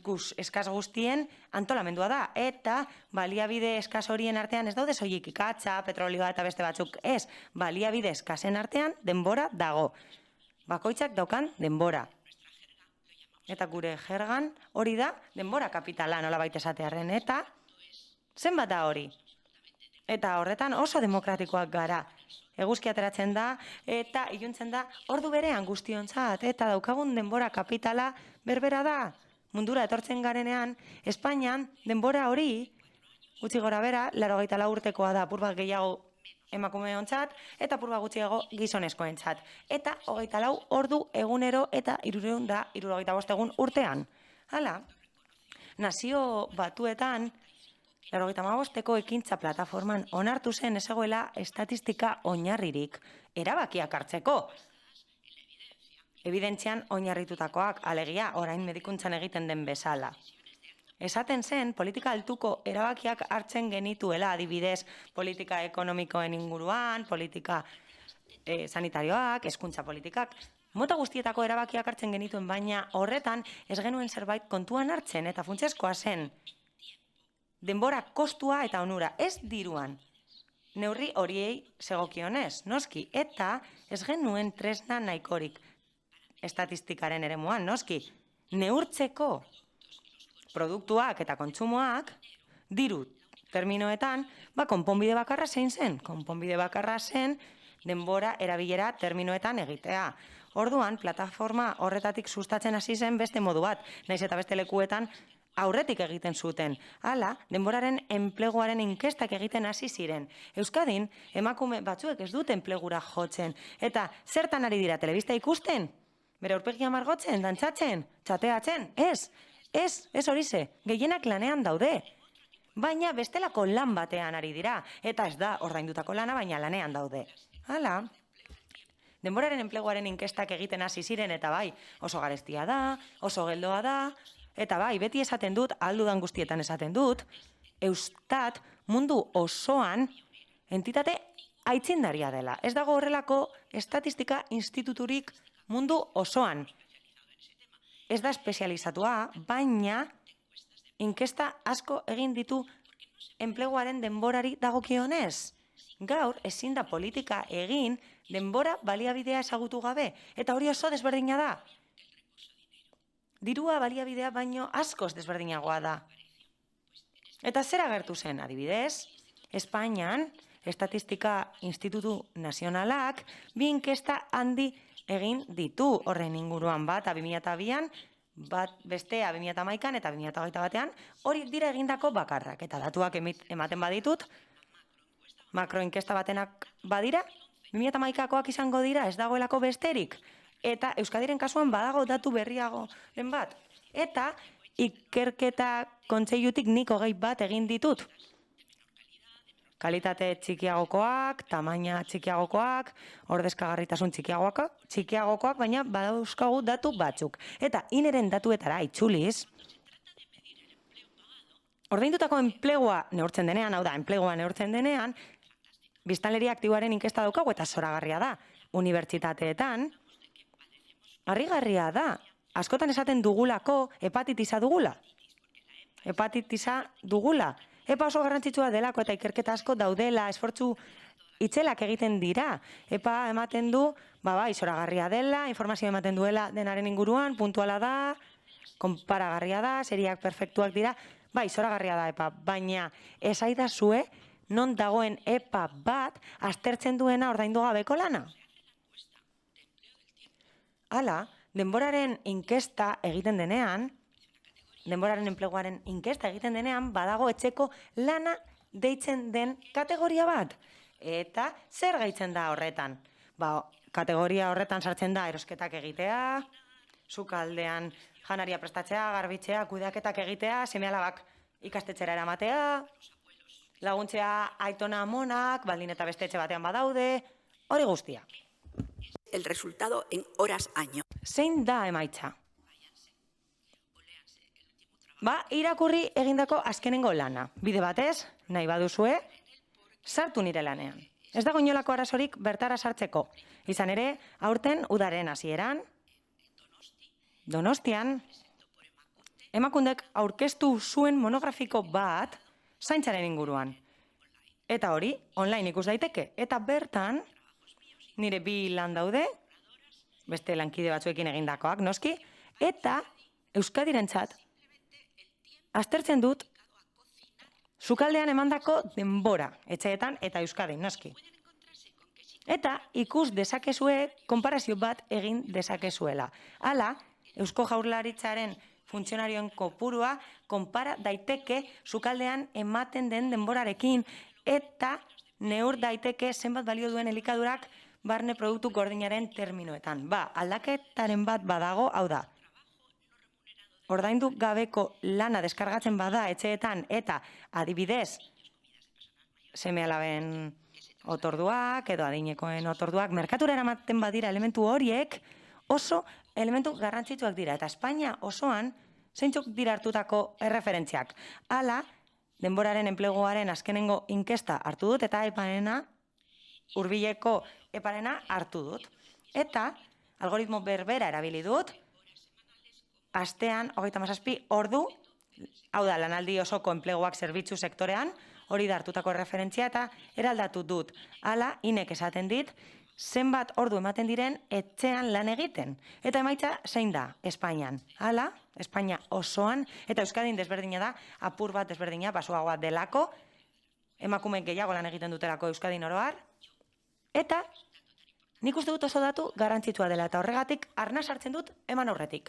guztien antolamendua da. Eta baliabide eskas horien artean ez daude soilik ikatza, petrolioa eta beste batzuk ez. Baliabide eskasen artean denbora dago. Bakoitzak daukan denbora. Eta gure jergan hori da denbora kapitala nolabait esatearren. Eta zenbat da hori? Eta horretan oso demokratikoak gara. Eguzki ateratzen da eta iluntzen da ordu berean guztiontzat. Eta daukagun denbora kapitala berbera da. Mundura etortzen garenean, Espainian denbora hori, gutxi gora bera, 84 urtekoa da, apur bat gehiago emakumeontzat eta apur bat gutxiago gizonezkoentzat. Eta 24 ordu egunero eta 365 egun urtean. Hala, Nazio Batuetan 95eko ekintza plataforman onartu zen ezegoela estatistika oinarririk erabakiak hartzeko. Ebidentzian oinarritutakoak, alegia orain medikuntzan egiten den bezala. esaten zen politika altuko erabakiak hartzen genituela, adibidez, politika ekonomikoen inguruan, politika sanitarioak, hezkuntza politikak, mota guztietako erabakiak hartzen genituen, baina horretan ez genuen zerbait kontuan hartzen, eta funtsezkoa zen denbora kostua eta onura, ez diruan. Neurri horiei zegokionez, noski, eta ez genuen tresna nahikorik estatistikaren eremuan, noski, neurtzeko produktuak eta kontsumoak diru terminoetan, konponbide bakarra zein zen, konponbide bakarra zen denbora erabilera terminoetan egitea. Orduan, plataforma horretatik sustatzen hasi zen beste modu bat, naiz eta beste lekuetan aurretik egiten zuten. Hala, denboraren enpleguaren inkestak egiten hasi ziren. Euskadin, emakume batzuek ez dute enplegura jotzen. Eta zertan ari dira, telebista ikusten? Bere aurpegia margotzen, dantzatzen, txateatzen? Ez horize, gehienak lanean daude. Baina bestelako lan batean ari dira. Eta ez da ordaindutako lana, baina lanean daude. Hala, denboraren enpleguaren inkestak egiten hasi ziren, eta bai, oso garestia da, oso geldoa da, eta bai, beti esaten dut, aldudan guztietan esaten dut, Eustat mundu osoan entitate aitzindaria dela. Ez dago horrelako estatistika instituturik mundu osoan. Ez da espezializatua, baina inkesta asko egin ditu enpleguaren denborari dagokionez. Gaur, ezin da politika egin denbora baliabidea ezagutu gabe, eta hori oso desberdina da. Dirua baliabidea baino askoz desberdinagoa da. Eta zer agertu zen, adibidez, Espainian, Estatistika Institutu Nazionalak, bi inkesta handi egin ditu horren inguruan, bat 2002an, bat bestea 2011an eta 2021an, horiek dira egindako bakarrak. Eta datuak ematen baditut, makroinkesta batenak badira, 2011akoak izango dira, ez dagoelako besterik. Eta Euskadiren kasuan badago datu berriagoren bat. Eta ikerketa kontseilutik nik 20 bat egin ditut. Kalitate txikiagokoak, tamaina txikiagokoak, ordezkagarritasun txikiagokoak, baina badauzkagu datu batzuk. Eta ineren datuetara itzuliz, ordaindutako enplegua neurtzen denean, hau da, enplegua neurtzen denean, biztanleria aktiboaren inkesta daukagu eta zoragarria da. Unibertsitateetan, harrigarria da, askotan esaten dugulako hepatitisa dugula. Hepatitisa dugula. Epa oso garrantzitsua delako eta ikerketa asko daudela, esfortzu itzelak egiten dira. Epa ematen du, bai, zoragarria dela, informazio ematen duela denaren inguruan, puntuala da, konparagarria da, seriak perfektuak dira, bai, zoragarria da epa, baina esaidazue non dagoen epa bat aztertzen duena ordaindu gabeko lana. Hala, denboraren inkesta egiten denean, denboraren enpleguaren inkesta egiten denean, badago etxeko lana deitzen den kategoria bat. Eta zer gaitzen da horretan? Kategoria horretan sartzen da erosketak egitea, sukaldean janaria prestatzea, garbitzea, kudeaketak egitea, seme-alabak ikastetxera eramatea, laguntzea aitona amonak, baldin eta beste etxe batean badaude, hori guztia. El resultado en horas año. Zein da emaitza? Irakurri egindako azkenengo lana. Bide batez, nahi baduzue, sartu nire lanean. Ez dago inolako arazorik bertara sartzeko. Izan ere, aurten udaren hasieran, Donostian, Emakundek aurkeztu zuen monografiko bat zaintzaren inguruan. Eta hori, online ikus daiteke. Eta bertan, nire bi lan daude, beste lankide batzuekin egindakoak, noski, eta Euskadirentzat aztertzen dut sukaldean emandako denbora, etxeetan eta Euskadin, noski. Eta ikus dezakezue konparazio bat egin dezakezuela. Hala, Eusko Jaurlaritzaren funtzionarioen kopurua konpara daiteke sukaldean ematen den denborarekin eta neur daiteke zenbat balio duen elikadurak barne produktu gordinaren terminoetan. Aldaketaren bat badago, hau da. Ordaindu gabeko lana deskargatzen bada etxeetan eta adibidez seme-alaben otorduak edo adinekoen otorduak merkatura eramaten badira elementu horiek oso elementu garrantzitsuak dira. Eta Espainia osoan Zeintzuk dira hartutako erreferentziak? Hala, denboraren enpleguaren azkenengo inkesta hartu dut eta eparena, hurbileko eparena hartu dut. Eta algoritmo berbera erabili dut, astean 37 ordu, hau da, lanaldi osoko enpleguak zerbitzu sektorean, hori da hartutako referentzia eta eraldatu dut. Hala, inek esaten dit, zenbat ordu ematen diren etxean lan egiten. Eta emaitza zein da Espainian. Hala, Espainia osoan, eta Euskadin desberdina da, apur bat desberdina, basuagoa delako, emakumeek gehiago lan egiten dutelako Euskadin oroar, eta nik uste dut oso datu garrantzitsua dela, eta horregatik arnaz hartzen dut eman aurretik.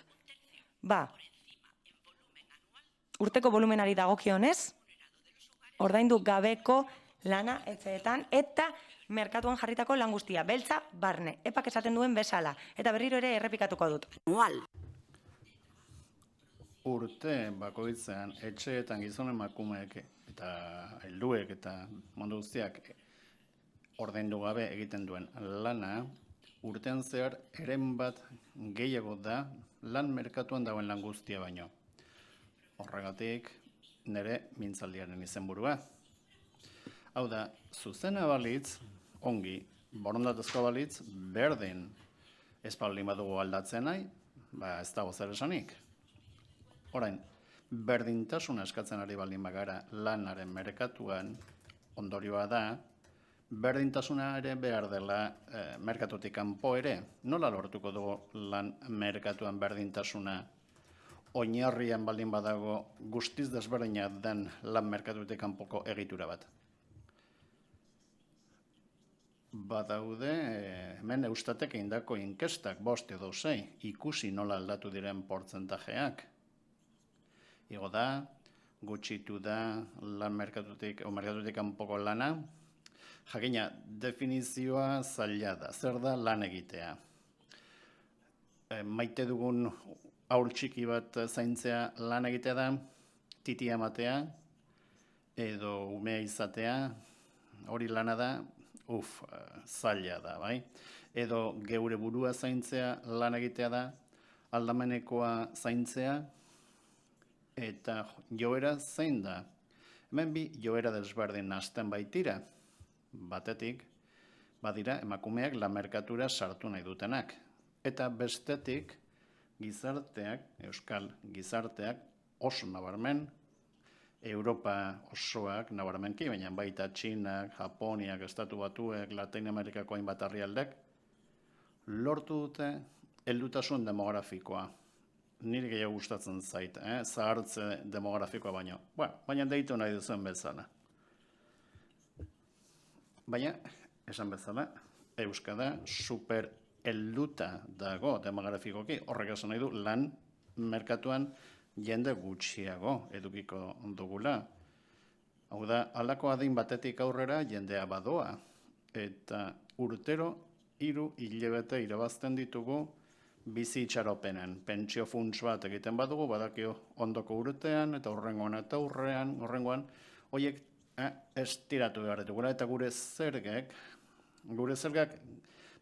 Urteko volumenari dagokionez, ordaindu gabeko lana etxeetan, eta merkatuan jarritako lan guztia, beltza barne, epak esaten duen bezala, eta berriro ere errepikatuko dut. Anual. Urte bakoitzean etxeetan gizon emakumeek eta helduek eta mundu guztiak ordaindu gabe egiten duen lana, urtean zehar eren bat gehiago da lan merkatuan dagoen lan guztia baino. Horregatik nire mintzaldiaren izenburua. Hau da, zuzena balitz, ongi, borondatezko balitz, berdin espaldin badugu aldatzen nahi, ez dago zer esanik. Orain, berdintasuna eskatzen ari baldin bagara lanaren merkatuan, ondorioa da, berdintasuna ere behar dela merkatutik kanpo ere. Nola lortuko dugu lan merkatuan berdintasuna oinarrian baldin badago guztiz desberdina den lan merkatutik kanpoko egitura bat? Badaude, hemen Eustatek egindako inkestak 5 edo 6, ikusi nola aldatu diren portzentajeak. Igo da, gutxitu da lan merkatutik kanpoko lana. Jakina, definizioa zaila da, zer da lan egitea. Maite dugun haur txiki bat zaintzea lan egitea da, titia ematea, edo umea izatea, hori lana da, zaila da, bai? Edo geure burua zaintzea lan egitea da, aldamenekoa zaintzea, eta joera zein da. Hemen bi joera desberdin hasten baitira. Batetik, badira emakumeak lan merkatura sartu nahi dutenak. Eta bestetik, gizarteak, euskal gizarteak, oso nabarmen, Europa osoak nabarmenki, baina baita Txinak, Japoniak, Estatu Batuek, Latin Amerikako hainbat herrialdek, lortu dute heldutasun demografikoa. Nire gehiago gustatzen zait, zahartze demografikoa baino. Baina deitu nahi duzuen bezala. Baina, esan bezala, Euskada super helduta dago demografikoki. Horrek esan nahi du lan merkatuan jende gutxiago edukiko dugula. Hau da, halako adin batetik aurrera jendea badoa. Eta urtero 3 hilabete irabazten ditugu bizi itxaropenen. Pentsio funts bat egiten badugu, badakio ondoko urtean, eta horrengoan eta horrengoan, horiek estiratu behar ditugula, eta gure zergek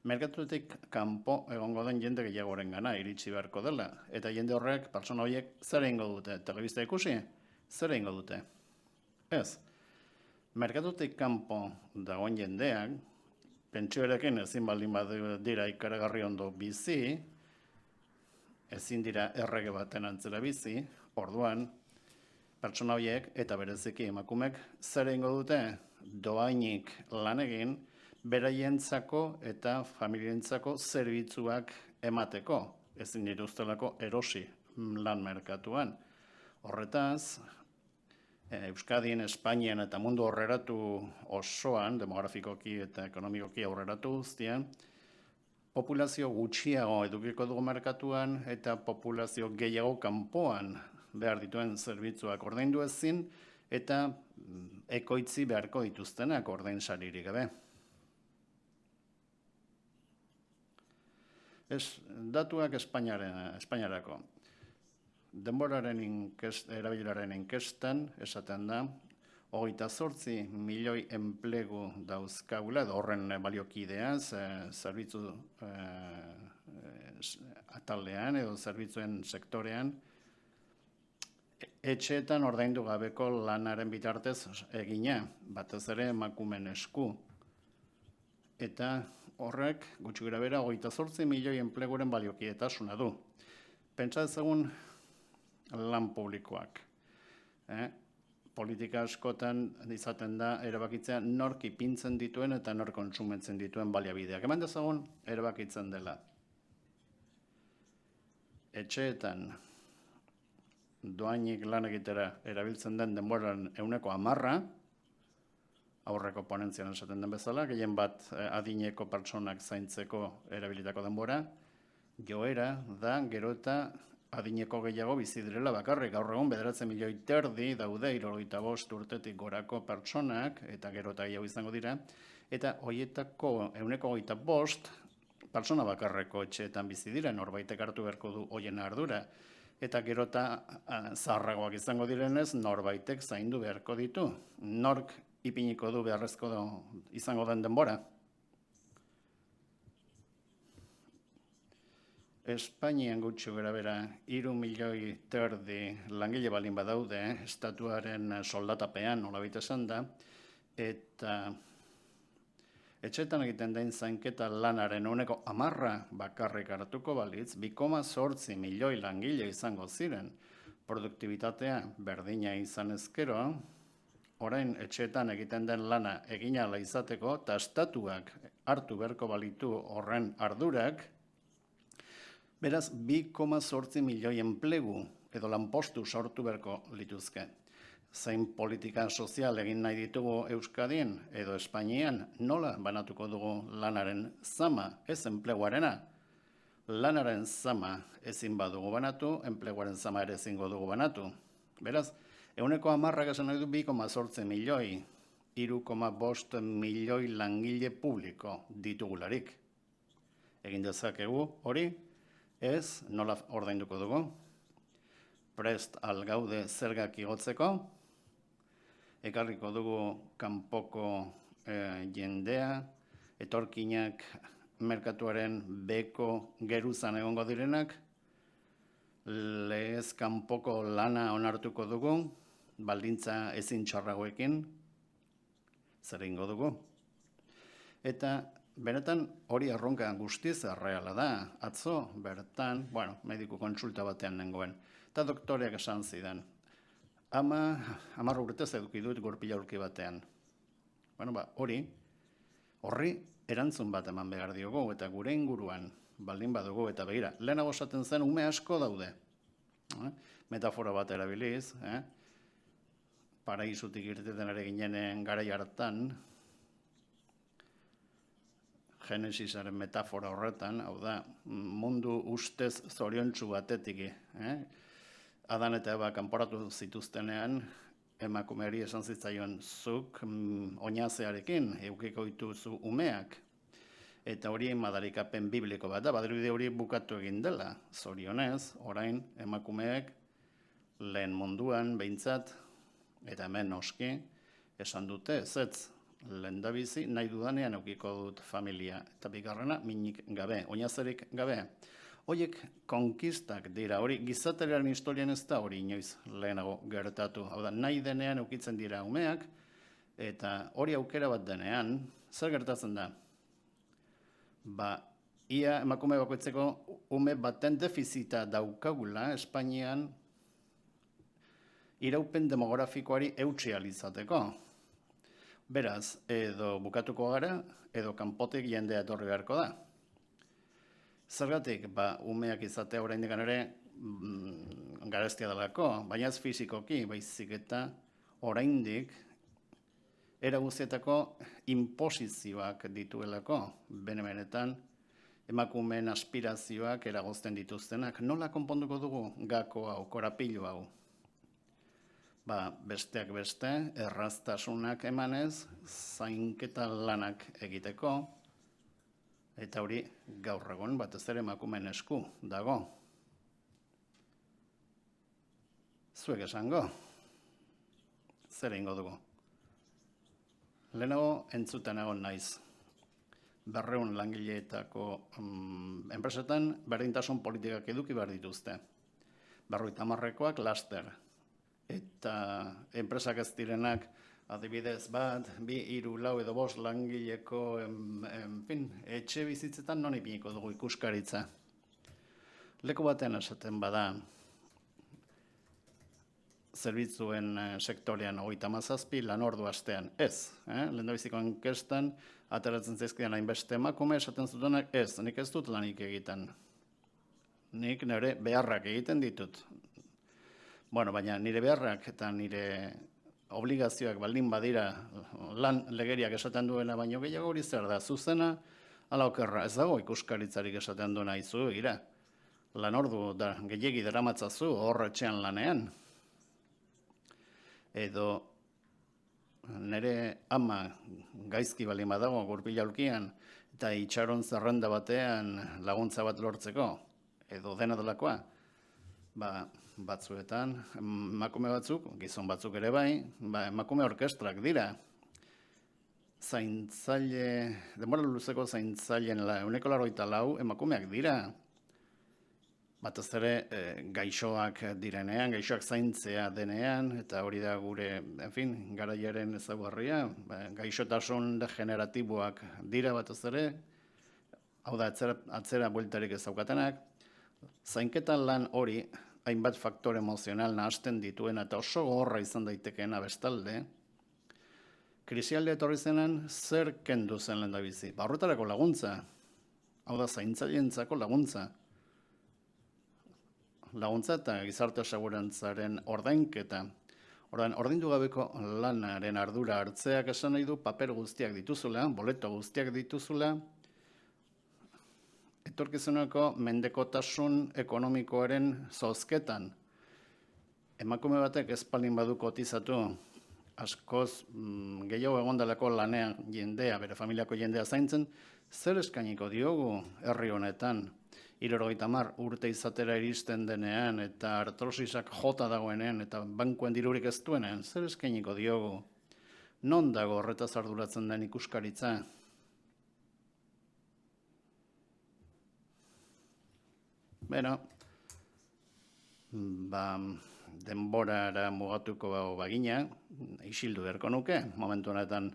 merkatutik kanpo egongo den jende gehiagoren gana iritsi beharko dela. Eta jende horrek, pertsona horiek, zer egingo dute? Telebista ikusi? Zer egingo dute? Ez. Merkatutik kanpo dagoen jendeak, pentsioerekin ezin baldin badira ikaragarri ondo bizi, ezin dira errege baten antzera bizi, orduan, pertsona horiek eta bereziki emakumek zer egingo dute doainik lan egin, beraientzako eta familientzako zerbitzuak emateko, ezin dituztelako erosi lan merkatuan. Horretaz, Euskadin, Espainian eta mundu aurreratu osoan, demografikoki eta ekonomikoki aurreratu guztian, populazio gutxiago edukiko dugu merkatuan eta populazio gehiago kanpoan behar dituen zerbitzuak ordaindu ezin eta ekoitzi beharko dituztenak ordainsaririk gabe. Datuak Espainiarako. Denboraren erabilaren inkestan esaten da, 28 milioi enplegu dauzkagula, edo horren baliokideaz, zerbitzu atalean edo zerbitzuen sektorean, etxeetan ordaindu gabeko lanaren bitartez egina, batez ere emakumeen esku. Eta horrek, gutxi grabera, 28 milioi enpleguren baliokietasuna du. Pentsa ezagun lan publikoak. Politika askotan izaten da erabakitzea nork ipintzen dituen eta nork kontsumentzen dituen baliabideak. Eman dezagun erabakitzen dela. Etxeetan doainik lan egitera erabiltzen den denboran 10%, aurreko ponentzian esaten den bezala, gehien bat adineko pertsonak zaintzeko erabilitako denbora, joera da gero eta adineko gehiago bizi direla bakarrik. Gaur egun 9 milioi terdi daude 75 urtetik gorako pertsonak, eta gero eta gehiago izango dira, eta horietako 25% pertsona bakarreko etxeetan bizi dira, norbaitek hartu beharko du hoien ardura. Eta gero eta zaharragoak izango direnez, norbaitek zaindu beharko ditu. Nork ipiniko du beharrezko izango den denbora. Espainian gutxi bera 3 milioi terdi langile balin badaude, estatuaren soldatapean, nolabait esan da, eta etxetan egiten den zainketa lanaren 10% bakarrik hartuko balitz, 2,8 milioi langile izango ziren. Produktibitatea berdina izan ezkero, orain etxeetan egiten den lana egin ahala izateko, eta estatuak hartu beharko balitu horren ardurak, beraz 2,8 milioi enplegu edo lanpostu sortu beharko lituzke. Zein politika sozial egin nahi ditugu Euskadin edo Espainian, nola banatuko dugu lanaren zama, ez enpleguarena. Lanaren zama ezin badugu banatu, enpleguaren zama ere ezingo dugu banatu. Beraz, 10% esan nahi du 2,8 milioi, 3,5 milioi langile publiko ditugularik. Egin dezakegu hori, ez nola ordainduko dugu. Prest algaude zergak igotzeko, ekarriko dugu kanpoko jendea, etorkinak merkatuaren beko geruzan egongo direnak, lehez kanpoko lana onartuko dugu, baldintza ezin txarragoekin, zer egingo dugu. Eta benetan hori erronka guztiz erreala da, atzo bertan, mediku kontsulta batean nengoen, eta doktoreak esan zidan, 10 urtez eduki dut gurpila aurki batean. Horri erantzun bat eman behar diogu, eta gure inguruan baldin badugu, eta begira, lehenago esaten zen ume asko daude. Metafora bat erabiliz, paraisutik irteten ere ginenen garai hartan, Genesisaren metafora horretan, hau da, mundu ustez zoriontsu batetik, Adan eta Eba kanporatu zituztenean, emakumeari esan zitzaion zuk oinazearekin eukiko dituzu umeak. Eta hori madarikapen bibliko bat da, badirudi hori bukatu egin dela. Zorionez, orain emakumeek lehen munduan behintzat, eta hemen noski, esan dute ezetz. Lehendabizi nahi dudanean eukiko dut familia. Eta bigarrena, minik gabe, oinazerik gabe. Horiek konkistak dira, hori gizateriaren historian ez da hori inoiz lehenago gertatu. Hau da, nahi denean eukitzen dira umeak, eta hori aukera bat denean, zer gertatzen da? Ia emakume bakoitzeko ume baten defizita daukagula Espainian iraupen demografikoari eutsi alizateko. Beraz, edo bukatuko gara, edo kanpotik jendea etorri beharko da. Zergatik, umeak izatea oraindik ere garestia delako, baina ez fizikoki, baizik eta oraindik era guztietako inposizioak dituelako, benetan emakumeen aspirazioak eragozten dituztenak. Nola konponduko dugu gako hau, korapilu hau? Besteak beste, erraztasunak emanez, zainketa lanak egiteko, eta hori gaur egun batez ere emakumeen esku dago. Zuek esango, zer egingo dugu? Lehenago entzuten egon naiz. 200 langileetako enpresetan berdintasun politikak eduki behar dituzte. 50-koak laster. eta enpresak ez direnak, adibidez bat, 2, 3, 4 edo 5 langileko etxe bizitzetan non ipiniko dugu ikuskaritza. Leku batean esaten bada, zerbitzuen sektorean 37 lan ordu astean, ez. Lehendabiziko inkestan, ateratzen zaizkidan hainbeste emakume esaten zutenak, ez, nik ez dut lanik egiten. Nik nire beharrak egiten ditut. Bueno, baina nire beharrak eta nire obligazioak baldin badira lan legeriak esaten duena, baino gehiago hori zer da, zuzena, ala okerra, ez dago ikuskaritzarik esaten duena izu, gira. Lan ordu da, gehiegi daramatzazu hor etxean lanean. Edo nire ama gaizki baldin badago gurpila aulkian eta itxaron zerrenda batean laguntza bat lortzeko, edo dena delakoa, batzuetan, emakume batzuk, gizon batzuk ere bai, emakume orkestrak dira. Zaintzaile, denbora luzeko zaintzaileen 184 emakumeak dira. Batez ere gaixoak direnean, gaixoak zaintzea denean, eta hori da gure, garaiaren ezaugarria, gaixotasun degeneratiboak dira batez ere, hau da atzera bueltarik ez daukatenak. Zainketan lan hori, hainbat faktore emozional nahasten dituena eta oso gogorra izan daitekeena bestalde, krisialde etorri zenan zer kendu zen lehendabizi? Horretarako laguntza, hau da zaintzaileentzako laguntza. Laguntza eta gizarte segurantzaren ordainketa. Ordaindu gabeko lanaren ardura hartzeak esan nahi du paper guztiak dituzula, boleto guztiak dituzula, etorkizuneko mendekotasun ekonomikoaren zozketan. Emakume batek ez palin badu kotizatu, askoz gehiago egondalako lanean jendea, bere familiako jendea zaintzen, zer eskainiko diogu herri honetan? 70 urte izatera iristen denean eta artrosisak jota dagoenean eta bankuen dirurik ez duenean, zer eskainiko diogu? Non dago horretaz arduratzen den ikuskaritza? Beno, denborara mugatuko bagina, isildu berko nuke, momentu honetan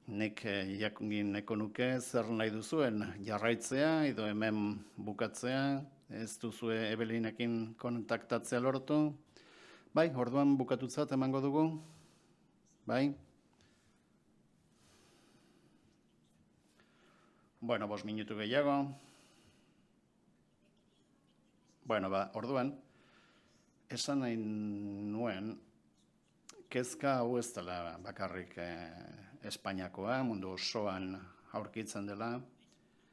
nik jakungin nahiko nuke zer nahi duzuen jarraitzea edo hemen bukatzea, ez duzue Ebelinekin kontaktatzea lortu. Bai, orduan bukatutzat emango dugu. Bai. Bueno, 5 minutu gehiago. Bueno, orduan, esan nahi nuen, kezka hau ez dela bakarrik Espainiakoa, mundu osoan aurkitzen dela,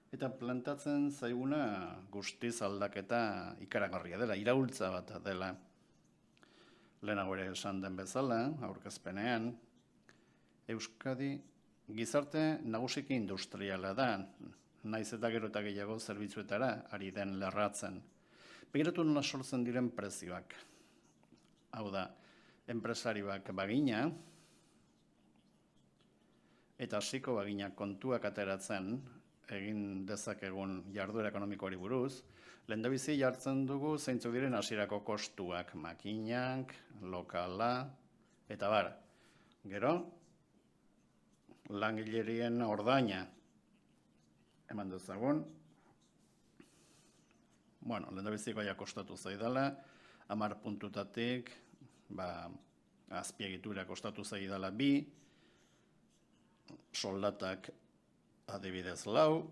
eta plantatzen zaiguna guztiz aldaketa ikaragarria dela, iraultza bat dela. Lehenago ere esan den bezala, aurkezpenean, Euskadi gizarte nagusiki industriala da, naiz eta gero eta gehiago zerbitzuetara ari den lerratzen. Begiratu nola sortzen diren prezioak. Hau da, enpresarioak bagina, eta hasiko bagina kontuak ateratzen, egin dezakegun jarduera ekonomikoari buruz, lehendabizi jartzen dugu zeintzuk diren hasierako kostuak, makinak, lokala, eta bar. Gero, langilerien ordaina, eman dezagun, bueno, lehendabiziko kostatu zaidala, 10 puntutatik, azpiegitura kostatu zaidala 2, soldatak adibidez 4,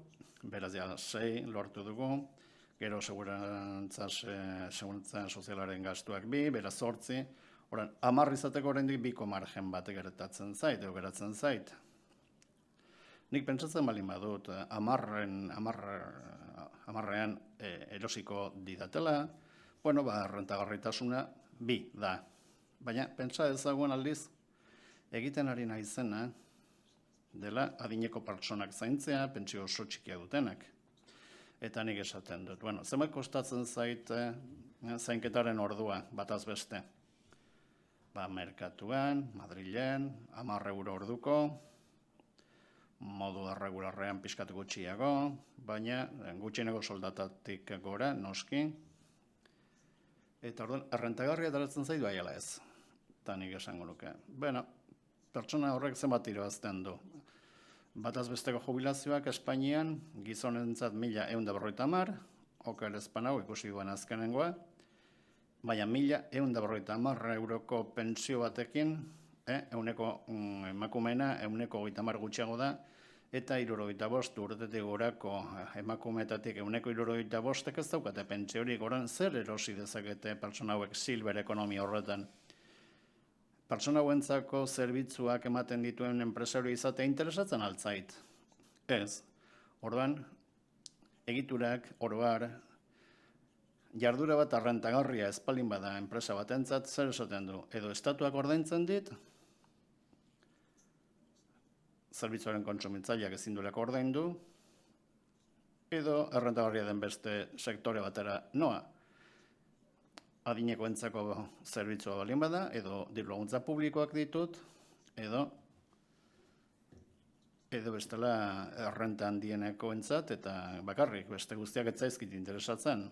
beraz 6 lortu dugu, gero segurantza sozialaren gastuak 2, beraz 8, 10 izateko oraindik 2 margen bat gertatzen zait, edo geratzen zait. Nik pentsatzen baldin badut, 10ean erosiko didatela, bueno, rentagarritasuna 2 da. Baina, pentsa ezagun aldiz, egiten ari naizena, dela adineko pertsonak zaintzea, pentsio oso txikia dutenak. Eta nik esaten dut, bueno, zenbat kostatzen zait zainketaren ordua, bataz beste. Merkatuan, Madrilen, 10 euro orduko, modu erregularrean pixkat gutxiago, baina gutxieneko soldatatik gora, noski. Eta orduan, errentagarria daratzen zaitu aiala ez. Eta nik esango nuke. Bueno, pertsona horrek zenbat irabazten du. Bataz besteko jubilazioak Espainian, gizonentzat 1.150, oker ezpanau ikusi duen azkenengoa, baina 1.150 euroko pentsio batekin, emakumeena 130 gutxiago da, eta 75 urtetik gorako emakumeetatik 175 ez daukate pentsio hori, goran zer erosi dezakete pertsona hauek silber ekonomia horretan. Pertsona hauentzako zerbitzuak ematen dituen enpresario izatea interesatzen altzait. Ez. Orduan, egiturak, oroar, jardura bat arrentagarria espalin bada enpresa batentzat zer esaten du. Edo estatuak ordaintzen dit, zerbitzuaren kontsumitzaileak ezin duelako ordaindu, edo errentagarria den beste sektore batera noa. Adinekoentzako zerbitzua balin bada, edo diru-laguntza publikoak ditut, edo bestela errenta handienekoentzat, eta bakarrik, beste guztiak ez zaizkit interesatzen.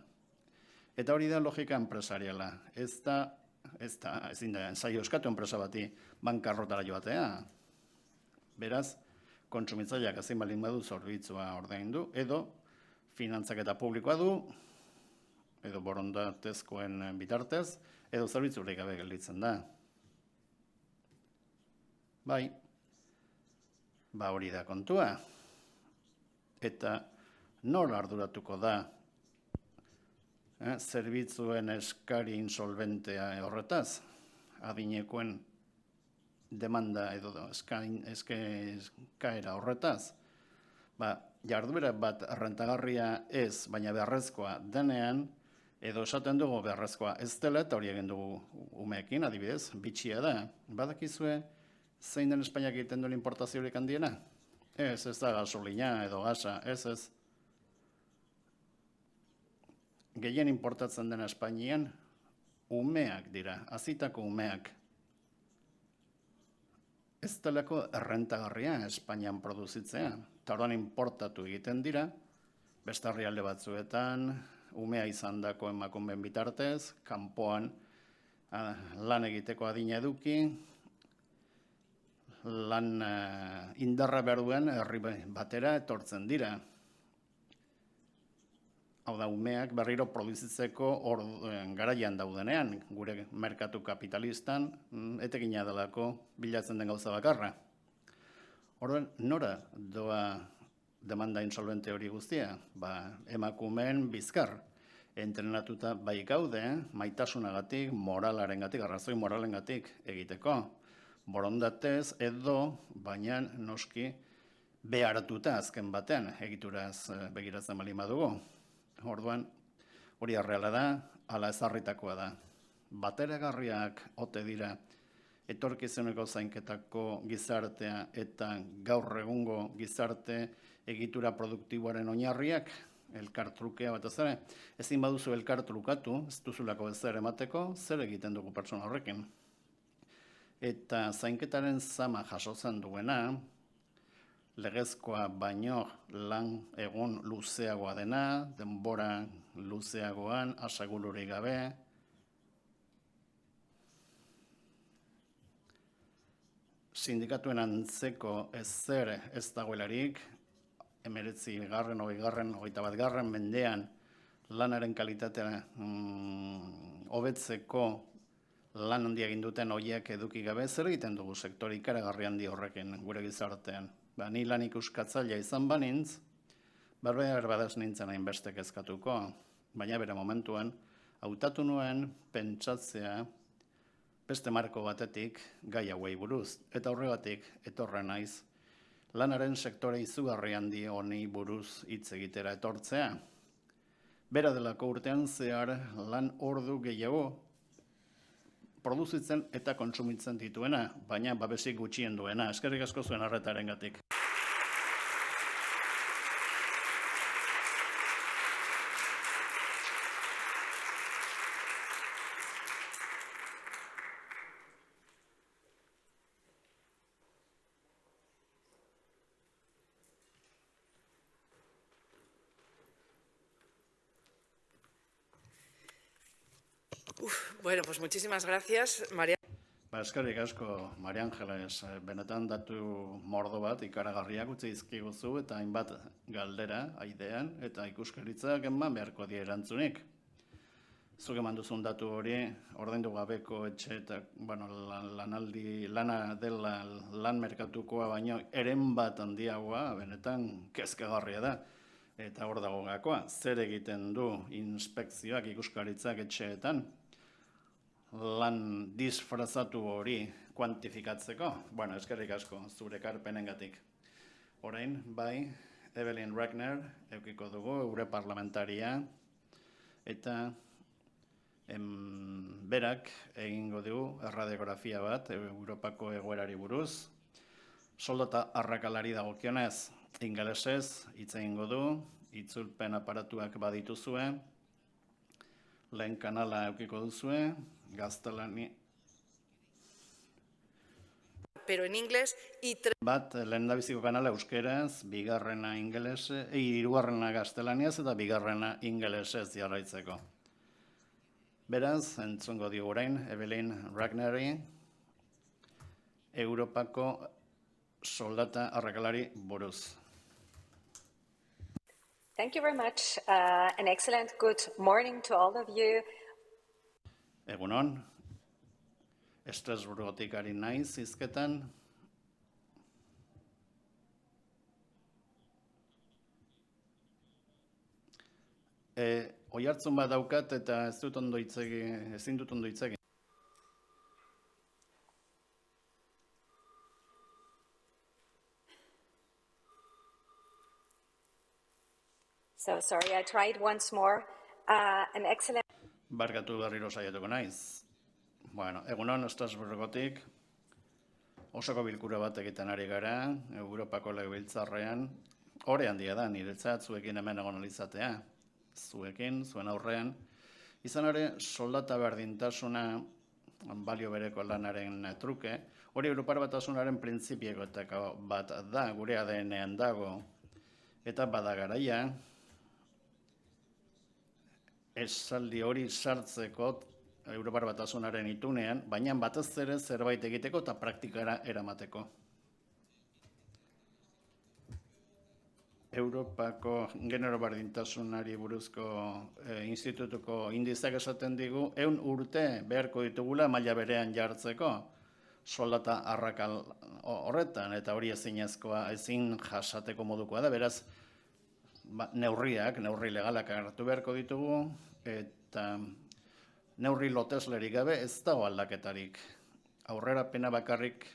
Eta hori da logika enpresariala. Ezin da, zaio eskatu enpresa bati bankarrotara joatea. Beraz, kontsumitzaileak ezin balin badu zerbitzua ordaindu, edo finantzaketa publikoa du, edo borondatezkoen bitartez, edo zerbitzurik gabe gelditzen da. Bai, hori da kontua. Eta nor arduratuko da zerbitzuen eskari insolventea horretaz, adinekoen demanda edo eskaera horretaz. Jarduera bat rentagarria ez, baina beharrezkoa denean, edo esaten dugu beharrezkoa ez dela, eta hori egin dugu umeekin, adibidez, bitxia da. Badakizue, zein den Espainiak egiten duen importaziorik handiena? Ez da gasolina edo gasa, ez. Gehien importatzen dena Espainian, umeak dira, azitako umeak. Ez delako errentagarria Espainian produzitzea. Eta orduan importatu egiten dira, beste herrialde batzuetan, umea izan dako emakumeen bitartez, kanpoan lan egiteko adina eduki, lan indarra behar duen herri batera etortzen dira. Hau da, umeak berriro produzitzeko garaian daudenean, gure merkatu kapitalistan, etekina delako bilatzen den gauza bakarra. Orduan, nora doa demanda insolvente hori guztia? Emakumeen bizkar. Entrenatuta bai gaude, maitasunagatik, moralarengatik, arrazoi moralengatik egiteko. Borondatez edo, baina noski behartuta azken batean egituraz begiratzen bali badugu. Orduan, hori arreala da, ala ezarritakoa da. Bateragarriak ote dira etorkizuneko zainketako gizartea eta gaur egungo gizarte egitura produktiboaren oinarriak, elkartrukea bat ezare, ezin baduzu elkartrukatu, ez duzulako ezer emateko, zer egiten dugu pertsona horrekin. Eta zainketaren zama jasotzen duena, legezkoa baino lan egun luzeagoa dena, denbora luzeagoan, asegururik gabe, sindikatuen antzeko ezer ez dagoelarik, 19., 20., 21. mendean lanaren kalitatea hobetzeko lan handia egin duten horiek eduki gabe, zer egiten dugu sektore ikaragarri handi horrekin gure gizartean. Ni lan ikuskatzailea izan banintz, behar badaz nintzen hainbeste kezkatuko, baina bere momentuan, hautatu nuen pentsatzea beste marko batetik gai hauei buruz, eta horregatik etorren naiz lanaren sektore izugarri handi honi buruz hitz egitera etortzea. Bera delako urtean zehar lan ordu gehiago produzitzen eta kontsumitzen dituena, baina babesik gutxien duena. Eskerrik asko zuen arretarengatik. Bueno, pues muchísimas gracias, María. Eskerrik asko, Maria Angeles, benetan datu mordo bat ikaragarriak utzi dizkiguzu eta hainbat galdera aidean eta ikuskaritzak eman beharko die erantzunik. Zuk eman duzun datu hori, ordaindu gabeko etxe eta lana dela lan merkatukoa baino eren bat handiagoa, benetan kezkagarria da. Eta hor dago gakoa, zer egiten du inspekzioak ikuskaritzak etxeetan, lan disfrazatu hori kuantifikatzeko. Bueno, eskerrik asko, zure ekarpenengatik. Orain, bai, Evelyn Regner, eukiko dugu, eure parlamentaria, eta berak egingo dugu erradiografia bat, Europako egoerari buruz. Soldata arrakalari dagokionez, ingelesez hitz egingo du, itzulpen aparatuak badituzue, lehen kanala eukiko duzue, gaztelani. Pero en inglés y Bat, lehendabiziko kanala euskeraz, bigarrena ingelesez, hirugarrena gaztelaniaz eta bigarrena ingelesez jarraitzeko. Beraz, entzungo diogu orain, Evelyn Ragneri, Europako soldata arrakalari buruz. Thank you very much. An excellent good morning to all of you. Egunon, Estrasburgotik ari naiz hizketan. Oihartzun bat daukat eta ezin dut ondo hitz egin. So sorry, I tried once more. An excellent. Barkatu berriro saiatuko naiz. Bueno, egunon Estrasburgotik osoko bilkura bat egiten ari gara, Europako Legebiltzarrean. Hore handia da, niretzat zuekin hemen egon alizatea. Zuekin, zuen aurrean. Izan ere, soldata berdintasuna balio bereko lanaren truke. Hori Europar Batasunaren printzipietako bat da, gure ADN-ean dago. Eta bada garaia, esaldi hori sartzeko Europar Batasunaren itunean, baina batez ere zerbait egiteko eta praktikara eramateko. Europako genero berdintasunari buruzko institutuko indizak esaten digu, 100 urte beharko ditugula maila berean jartzeko soldata arrakal horretan, eta hori ezin jasateko modukoa da, beraz, neurri legalak hartu beharko ditugu, eta neurri loteslerik gabe ez dago aldaketarik. Aurrerapena bakarrik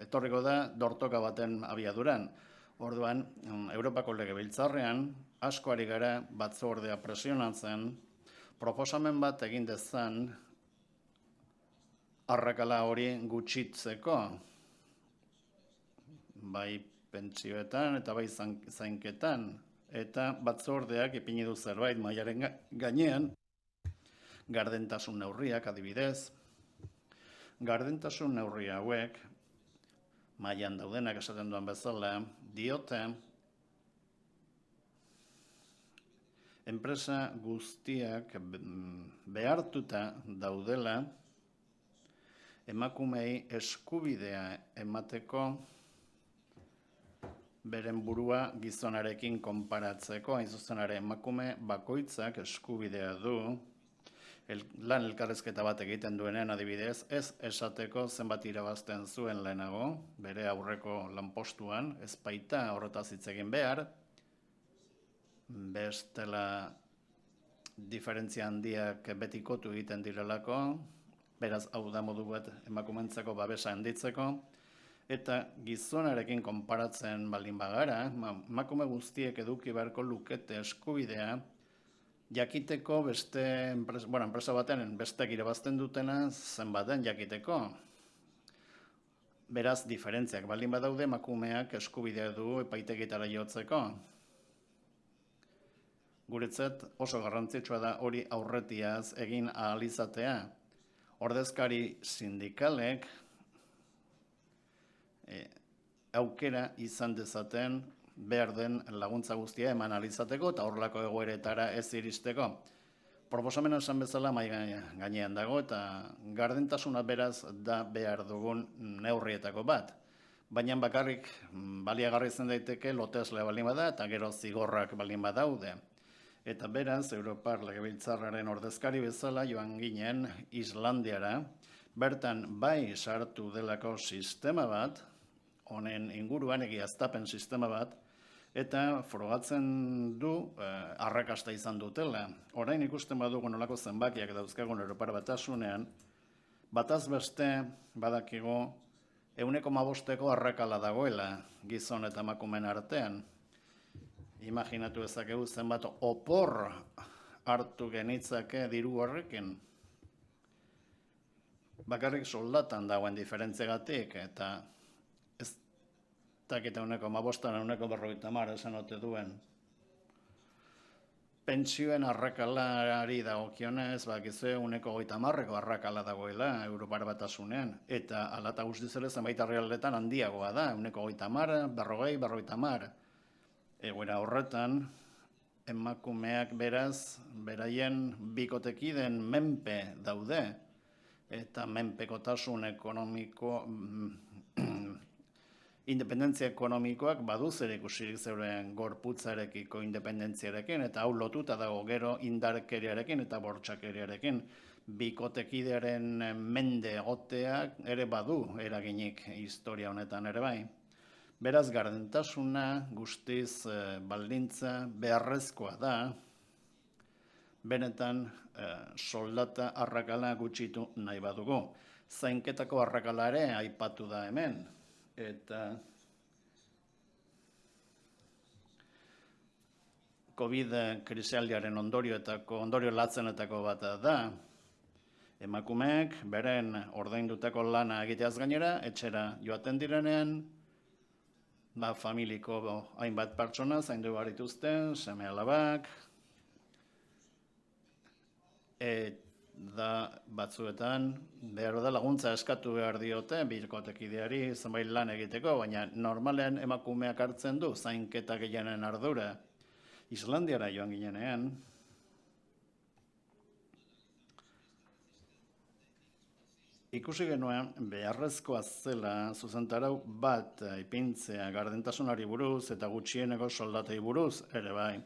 etorriko da dortoka baten abiaduran. Orduan, Europako Legebiltzarrean, asko ari gara batzordea presionatzen, proposamen bat egin dezan arrakala hori gutxitzeko, bai pentsioetan eta bai zainketan, eta batzordeak ipini du zerbait mailaren gainean, gardentasun neurriak adibidez. Gardentasun neurri hauek, mailan daudenak esaten duen bezala, diote enpresa guztiak behartuta daudela emakumei eskubidea emateko beren burua gizonarekin konparatzeko, hain zuzen ere emakume bakoitzak eskubidea du lan elkarrezketa bat egiten duenean adibidez, ez esateko zenbat irabazten zuen lehenago, bere aurreko lanpostuan, ez baita horretaz hitz egin behar, bestela diferentzia handiak betikotu egiten direlako, beraz hau da modu bat emakumentzako babesa handitzeko, eta gizonarekin konparatzen baldin bagara, emakume guztiek eduki beharko lukete eskubidea, jakiteko beste enpresa baten bestek irabazten dutena zenbat den jakiteko. Beraz, diferentziak baldin badaude emakumeak eskubidea du epaitegitara jotzeko. Guretzat oso garrantzitsua da hori aurretiaz egin ahal izatea. Ordezkari sindikalek aukera izan dezaten behar den laguntza guztia eman ahal izateko eta horrelako egoeretara ez iristeko. Proposamena esan bezala mai gainean dago eta gardentasuna beraz da behar dugun neurrietako bat. Baina bakarrik baliagarri izan daiteke loteslea baldin bada eta gero zigorrak baldin badaude. Eta beraz, Europar Legebiltzarraren ordezkari bezala joan ginen Islandiara, bertan bai sartu delako sistema bat, honen inguruan egiaztapen sistema bat, eta frogatzen du arrakasta izan dutela. Orain ikusten badugu nolako zenbakiak dauzkagun Europar Batasunean, bataz beste badakigu 1,5% arrakala dagoela gizon eta emakumeen artean. Imaginatu ezakegu zenbat opor hartu genitzake diru horrekin. Bakarrik soldatan dagoen diferentziagatik eta ez dakita 1,5 1,50 esan ote duen. Pentsioen arrakalari dagokionez, bakizue 1,30 arrakala dagoela Europar Batasunean. Eta hala eta guztiz ere zenbait herrialdetan handiagoa da, 1,30, 40, 50. Egoera horretan, emakumeak beraz, beraien bikotekiden menpe daude, eta menpekotasun ekonomiko, independentzia ekonomikoak badu zer ikusirik zeuren gorputzarekiko independentziarekin, eta hau lotuta dago gero indarkeriarekin eta bortxakeriarekin. Bikotekidearen mende egoteak ere badu eraginik historia honetan ere bai. Beraz, gardentasuna guztiz baldintza beharrezkoa da, benetan soldata arrakala gutxitu nahi badugu. Zainketako arrakala ere aipatu da hemen, eta COVID krisialdiaren ondorio latzenetako bat da, emakumeek beren ordaindutako lana egiteaz gainera, etxera joaten direnean, familiko hainbat pertsona zaindu behar dituzten, seme-alabak, eta batzuetan behar da laguntza eskatu behar diote bikotekideari zenbait lan egiteko, baina normalean emakumeak hartzen du zainketa gehienen ardura. Islandiara joan ginenean, ikusi genuen beharrezkoa zela zuzentarau bat ipintzea gardentasunari buruz eta gutxieneko soldatei buruz ere bai.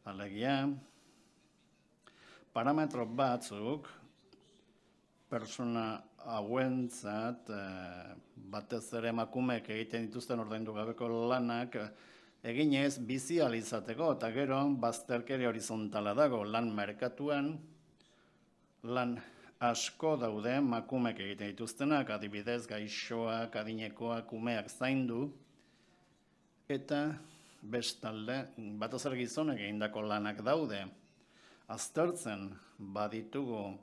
Alegia, parametro batzuk pertsona hauentzat batez ere emakumeek egiten dituzten ordaindu gabeko lanak eginez bizi ahal izateko eta gero bazterkeria horizontala dago lan merkatuan, lan asko daude emakumeek egiten dituztenak, adibidez gaixoak, adinekoak, umeak zaindu, eta bestalde batez ere gizonek egindako lanak daude. Aztertzen baditugu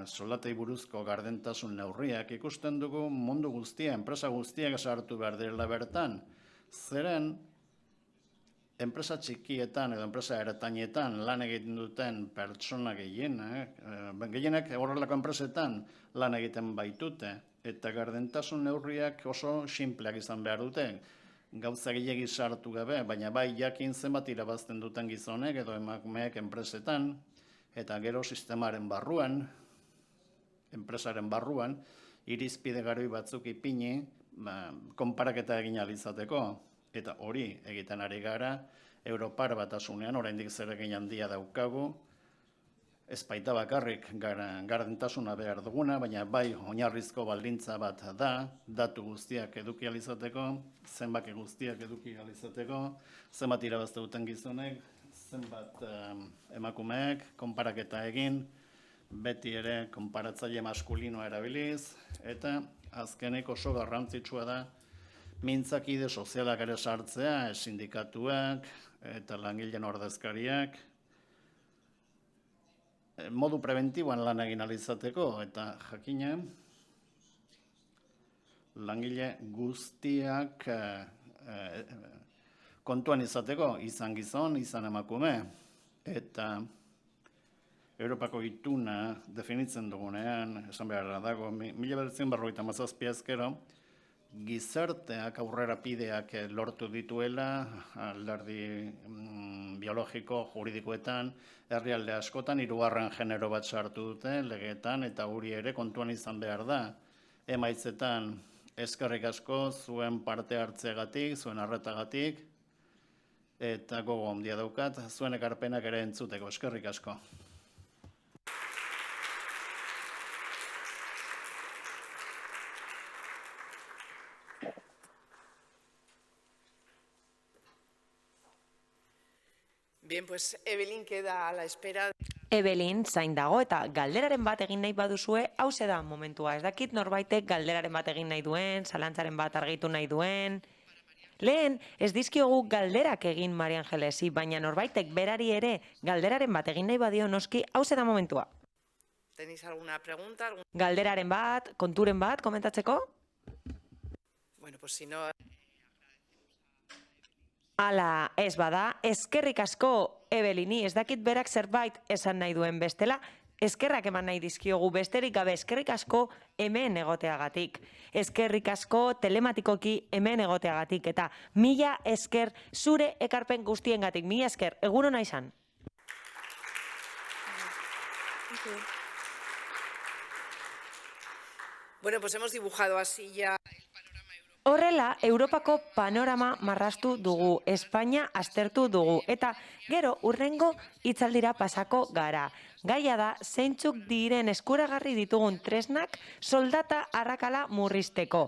soldatei buruzko gardentasun neurriak, ikusten dugu mundu guztia, enpresa guztiak sartu behar direla bertan. Zeren, enpresa txikietan edo enpresa eratainetan lan egiten duten pertsona gehienak horrelako enpresetan lan egiten baitute, eta gardentasun neurriak oso sinpleak izan behar dute. Gauza gehiegi sartu gabe, baina bai jakin zenbat irabazten duten gizonek edo emakumeek enpresetan, eta gero sistemaren barruan, enpresaren barruan, irizpide garoi batzuk ipini, konparaketa egin ahal izateko, eta hori egiten ari gara, Europar Batasunean, oraindik zeregin handia daukagu, ez baita bakarrik gardentasuna behar duguna, baina bai oinarrizko baldintza bat da, datu guztiak eduki ahal izateko, zenbaki guztiak eduki ahal izateko, zenbat irabazte duten gizonek, zenbat emakumeek, konparaketa egin, beti ere konparatzaile maskulinoa erabiliz, eta azkenik oso garrantzitsua da mintzakide sozialak ere sartzea, sindikatuak eta langileen ordezkariak, modu preventiboan lan egin ahal izateko, eta jakina langile guztiak kontuan izateko, izan gizon, izan emakume, eta Europako ituna definitzen dugunean, esan beharra dago, 1957 ezkero, gizarteak aurrerapideak lortu dituela, alderdi biologiko, juridikoetan, herrialde askotan, 3. genero bat sartu dute, legeetan, eta hori ere kontuan izan behar da. Emaitzetan, eskerrik asko zuen parte hartzeagatik, zuen arretagatik, eta gogo handia daukat, zuen ekarpenak ere entzuteko, eskerrik asko. Bien, pues Evelyn queda a la espera. Evelyn zain dago eta galderaren bat egin nahi baduzue, hauze da momentua. Ez dakit norbaitek galderaren bat egin nahi duen, zalantzaren bat argitu nahi duen. Lehen, ez dizkiogu galderak egin Maria Angelesi, baina norbaitek berari ere galderaren bat egin nahi badio noski, hauze da momentua. ¿Tenéis alguna pregunta? Galderaren bat, konturen bat, komentatzeko? Bueno, pues si no... Ala, ez bada, eskerrik asko Evelini, ez dakit berak zerbait esan nahi duen bestela, eskerrak eman nahi dizkiogu besterik gabe, eskerrik asko hemen egoteagatik. Eskerrik asko telematikoki hemen egoteagatik, eta 1000 esker zure ekarpen guztiengatik, 1000 esker, egun ona izan. Bueno, pues hemos dibujado así ya... Horrela, Europako panorama marraztu dugu, Espainia aztertu dugu, eta gero urrengo hitzaldira pasako gara. Gaia da, zeintzuk diren eskuragarri ditugun tresnak soldata arrakala murrizteko.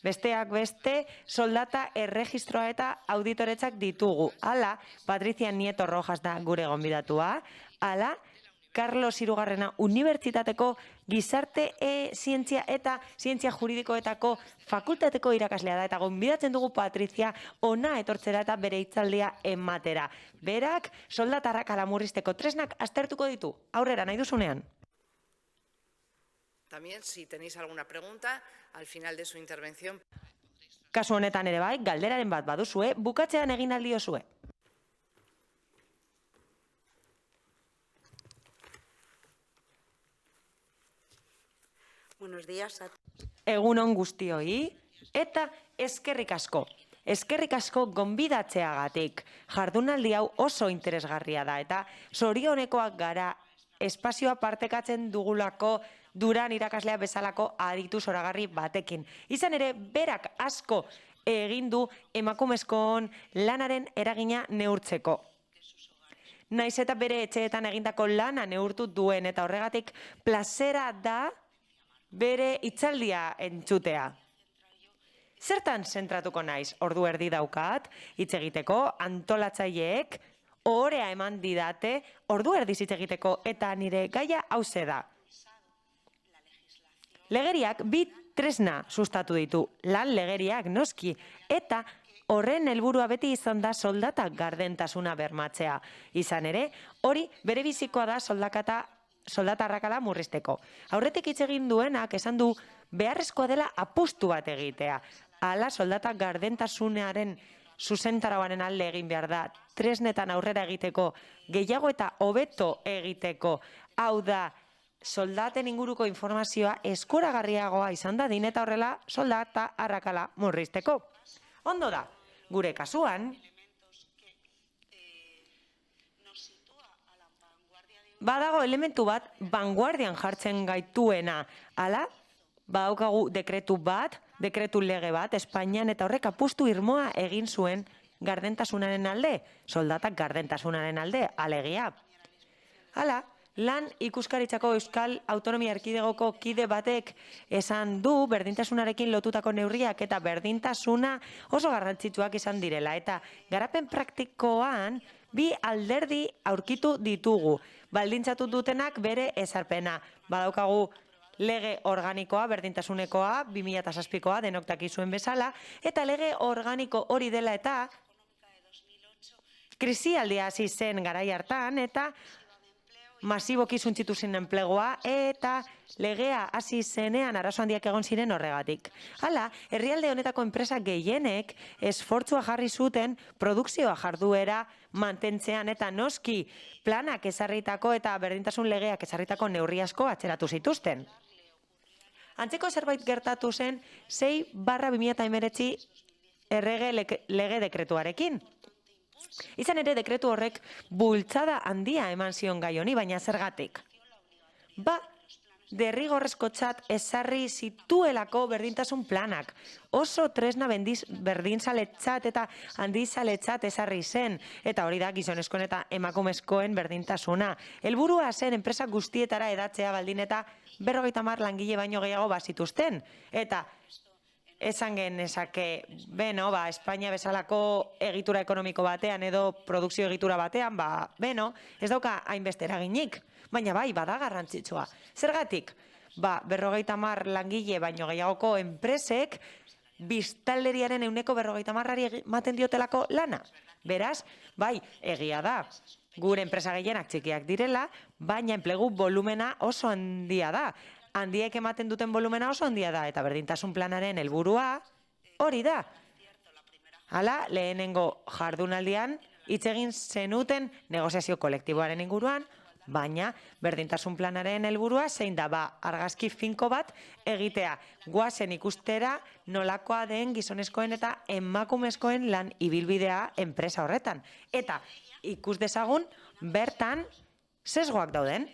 Besteak beste, soldata erregistroa eta auditoretzak ditugu. Hala, Patricia Nieto Rojas da gure gonbidatua, hala, Carlos Hirugarrena Unibertsitateko Gizarte Zientzia eta Zientzia Juridikoetako fakultateko irakaslea da, eta gonbidatzen dugu Patricia ona etortzera eta bere hitzaldia ematera. Berak soldata arrakala murrizteko tresnak aztertuko ditu. Aurrera nahi duzunean. También, si tenéis alguna pregunta, al final de su intervención... Kasu honetan ere bai, galderaren bat baduzue, bukatzean egin aldiozue. Buenos días a Egunon guztioi, eta eskerrik asko. Eskerrik asko gonbidatzeagatik. Jardunaldi hau oso interesgarria da, eta zorionekoak gara espazioa partekatzen dugulako Duran irakaslea bezalako aditu zoragarri batekin. Izan ere, berak asko egin du emakumezkoon lanaren eragina neurtzeko. Naiz eta bere etxeetan egindako lana neurtu duen, eta horregatik plazera da bere hitzaldia entzutea. Zertan zentratuko naiz? Ordu erdi daukat, hitz egiteko, antolatzaileek ohorea eman didate, ordu erdi hitz egiteko, eta nire gaia hauze da. Legeriak 2 tresna sustatu ditu, lan legeriak noski, eta horren helburua beti izan da soldata gardentasuna bermatzea. Izan ere, hori bere bizikoa da soldata arrakala murrizteko. Aurretik hitz egin duenak esan du beharrezkoa dela apustu bat egitea. Hala soldata gardentasunaren zuzentarauaren alde egin behar da, tresnetan aurrera egiteko, gehiago eta hobeto egiteko. Hau da, soldaten inguruko informazioa eskuragarriagoa izan da din, eta horrela soldata arrakala murrizteko. Ondo da, gure kasuan, badago elementu bat vanguardian jartzen gaituena. Hala, badaukagu dekretu bat, dekretu lege bat, Espainian, eta horrek apustu irmoa egin zuen gardentasunaren alde, soldatak gardentasunaren alde, alegia. Hala, lan ikuskaritzako Euskal Autonomia Erkidegoko kide batek esan du berdintasunarekin lotutako neurriak eta berdintasuna oso garrantzitsuak izan direla, eta garapen praktikoan 2 alderdi aurkitu ditugu. Baldintzatu dutenak bere ezarpena. Badaukagu lege organikoa, berdintasunekoa, 2007koa, denok dakizuen bezala, eta lege organiko hori dela eta krisialdia hasi zen garai hartan, eta masiboki suntzitu zen enplegua, eta legea hasi zenean arazo handiak egon ziren horregatik. Hala, herrialde honetako enpresa gehienek esfortzua jarri zuten produkzioa jarduera mantentzean, eta noski planak ezarritako eta berdintasun legeak ezarritako neurri asko atzeratu zituzten. Antzeko zerbait gertatu zen 6/2019 errege lege dekretuarekin. Izan ere dekretu horrek bultzada handia eman zion gai honi, baina zergatik. Derrigorrezkotzat ezarri zituelako berdintasun planak. Oso tresna berdinzaletzat eta handizaletzat ezarri zen. Eta hori da gizonezkoen eta emakumezkoen berdintasuna. Helburua zen enpresa guztietara edatzea baldin eta 50 langile baino gehiago bazituzten. Eta esan genezake, Espainia bezalako egitura ekonomiko batean edo produkzio egitura batean, ez dauka hainbeste eraginik. Baina bada garrantzitsua. Zergatik? 50 langile baino gehiagoko enpresek biztanleriaren 50%-ari ematen diotelako lana. Beraz, egia da. Gure enpresa gehienak txikiak direla, baina enplegu volumena oso handia da. Handiek ematen duten volumena oso handia da, eta berdintasun planaren helburua hori da. Hala, lehenengo jardunaldian, hitz egin zenuten negoziazio kolektiboaren inguruan, baina berdintasun planaren helburua zein da, argazki finko bat egitea, goazen ikustera nolakoa den gizonezkoen eta emakumezkoen lan ibilbidea enpresa horretan. Eta ikus dezagun bertan sesgoak dauden,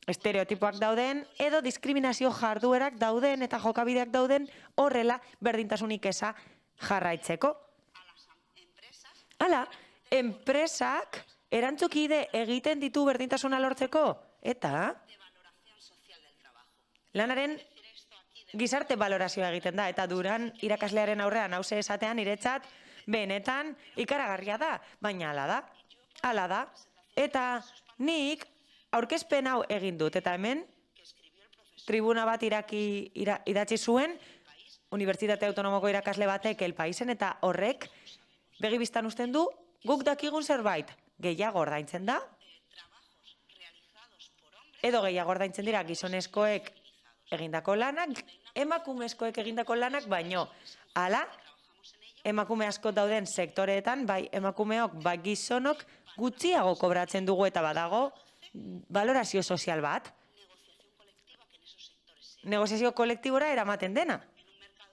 estereotipoak dauden, edo diskriminazio jarduerak dauden eta jokabideak dauden horrela berdintasunik eza jarraitzeko. Hala, enpresak erantzukide egiten ditu berdintasuna lortzeko, eta lanaren gizarte balorazioa egiten da, eta Duran irakaslearen aurrean hause esatean niretzat benetan ikaragarria da, baina hala da, eta nik aurkezpen hau egin dut, eta hemen tribuna bat idatzi zuen Unibertsitate Autonomoko irakasle batek El Paisen, eta horrek begibistan uzten du guk dakigun zerbait, gehiago ordaintzen da, edo gehiago ordaintzen dira gizonezkoek egindako lanak, emakumezkoek egindako lanak, baino, hala, emakume asko dauden sektoreetan, emakumeok, gizonok gutxiago kobratzen dugu eta badago valorazio sozial bat. Negoziazio kolektibora eramaten dena.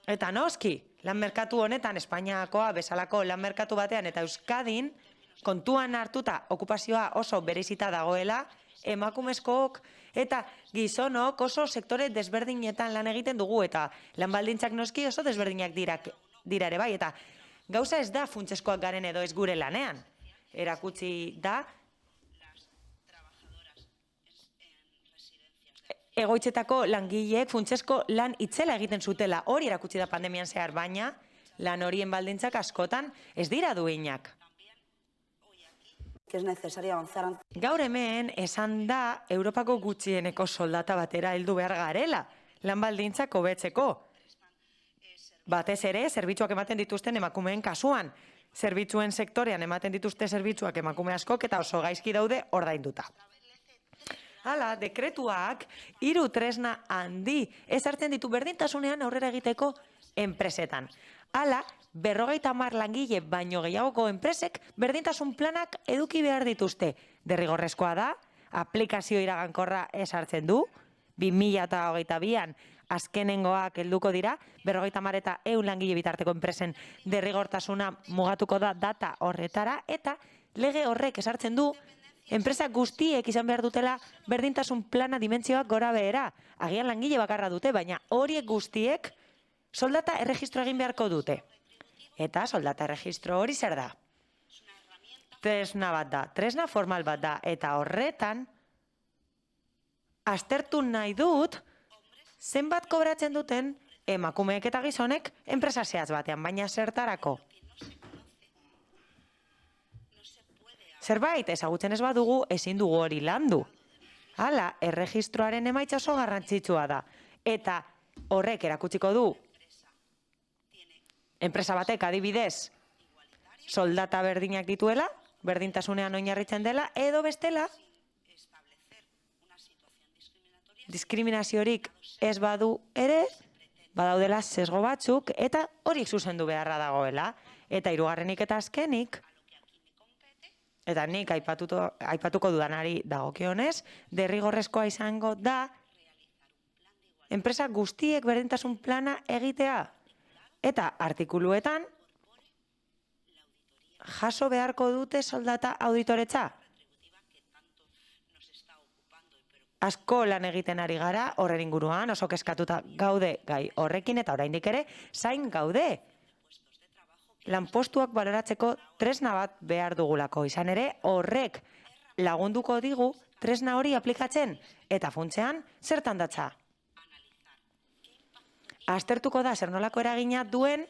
Eta noski, lan merkatu honetan, Espainiakoa bezalako lan merkatu batean eta Euskadin, kontuan hartuta okupazioa oso berezita dagoela, emakumezkook eta gizonok oso sektore desberdinetan lan egiten dugu, eta lan baldintzak noski oso desberdinak dira ere bai, eta gauza ez da funtseskoak garen edo ez gure lanean. Erakutsi da egoitzetako langileek funtsesko lan itzela egiten zutela, hori erakutsi da pandemian zehar, baina lan horien baldintzak askotan ez dira duinak. Gaur hemen esan da Europako gutxieneko soldata batera heldu behar garela, lan baldintzak hobetzeko. Batez ere, zerbitzuak ematen dituzten emakumeen kasuan, zerbitzuen sektorean ematen dituzte zerbitzuak emakume askok eta oso gaizki daude ordainduta. Hala, dekretuak 3 tresna handi ezartzen ditu berdintasunean aurrera egiteko enpresetan. Hala, 50 langile baino gehiagoko enpresek berdintasun planak eduki behar dituzte. Derrigorrezkoa da, aplikazio iragankorra ezartzen du, 2022an azkenengoak helduko dira, 50 eta 100 langile bitarteko enpresen derrigortasuna mugatuko da data horretara, eta lege horrek ezartzen du enpresa guztiek izan behar dutela berdintasun plana dimentsioak gora behera. Agian langile bakarra dute, baina horiek guztiek soldata erregistro egin beharko dute. Eta soldata erregistro hori zer da? Tresna bat da, tresna formal bat da, eta horretan aztertu nahi dut zenbat kobratzen duten emakumeek eta gizonek enpresa zehatz batean, baina zertarako. Zerbait ezagutzen ez badugu ezin dugu hori landu. Hala, erregistroaren emaitza oso garrantzitsua da. Eta horrek erakutsiko du enpresa batek adibidez soldata berdinak dituela, berdintasunean oinarritzen dela, edo bestela diskriminaziorik ez badu ere, badaudela sesgo batzuk, eta horiek zuzendu beharra dagoela. Eta hirugarrenik eta azkenik, eta nik aipatuko dudanari dagokionez, derrigorrezkoa izango da enpresa guztiek berdintasun plana egitea. Eta artikuluetan jaso beharko dute soldata auditoretza. Asko lan egiten ari gara, horren inguruan, oso kezkatuta gaude gai horrekin eta oraindik ere zain gaude. Lanpostuak baloratzeko tresna bat behar dugulako, izan ere horrek lagunduko digu tresna hori aplikatzen eta funtsean zertan datza. Aztertuko da zer nolako eragina duen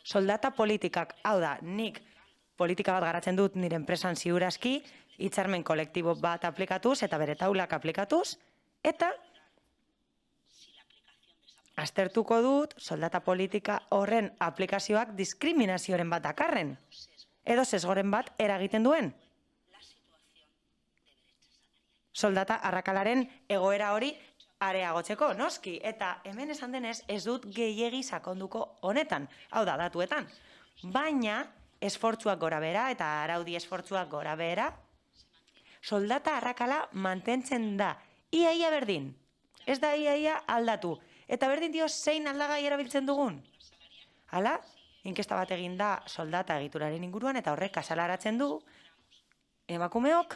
soldata politikak. Hau da, nik politika bat garatzen dut nire enpresan ziurazki, hitzarmen kolektibo bat aplikatuz eta bere taulak aplikatuz, eta aztertuko dut soldata politika horren aplikazioak diskriminazioaren bat dakarren, edo sesgoren bat eragiten duen. Soldata arrakalaren egoera hori areagotzeko, noski, eta hemen esan denez ez dut gehiegi sakonduko honetan, hau da, datuetan. Baina, esfortzuak gora behera eta araudi esfortzuak gora behera, soldata arrakala mantentzen da. Ia berdin. Ez da ia aldatu. Eta berdin dio zein aldagai erabiltzen dugun. Hala, inkesta bat egin da soldata egituraren inguruan eta horrek azalaratzen du emakumeok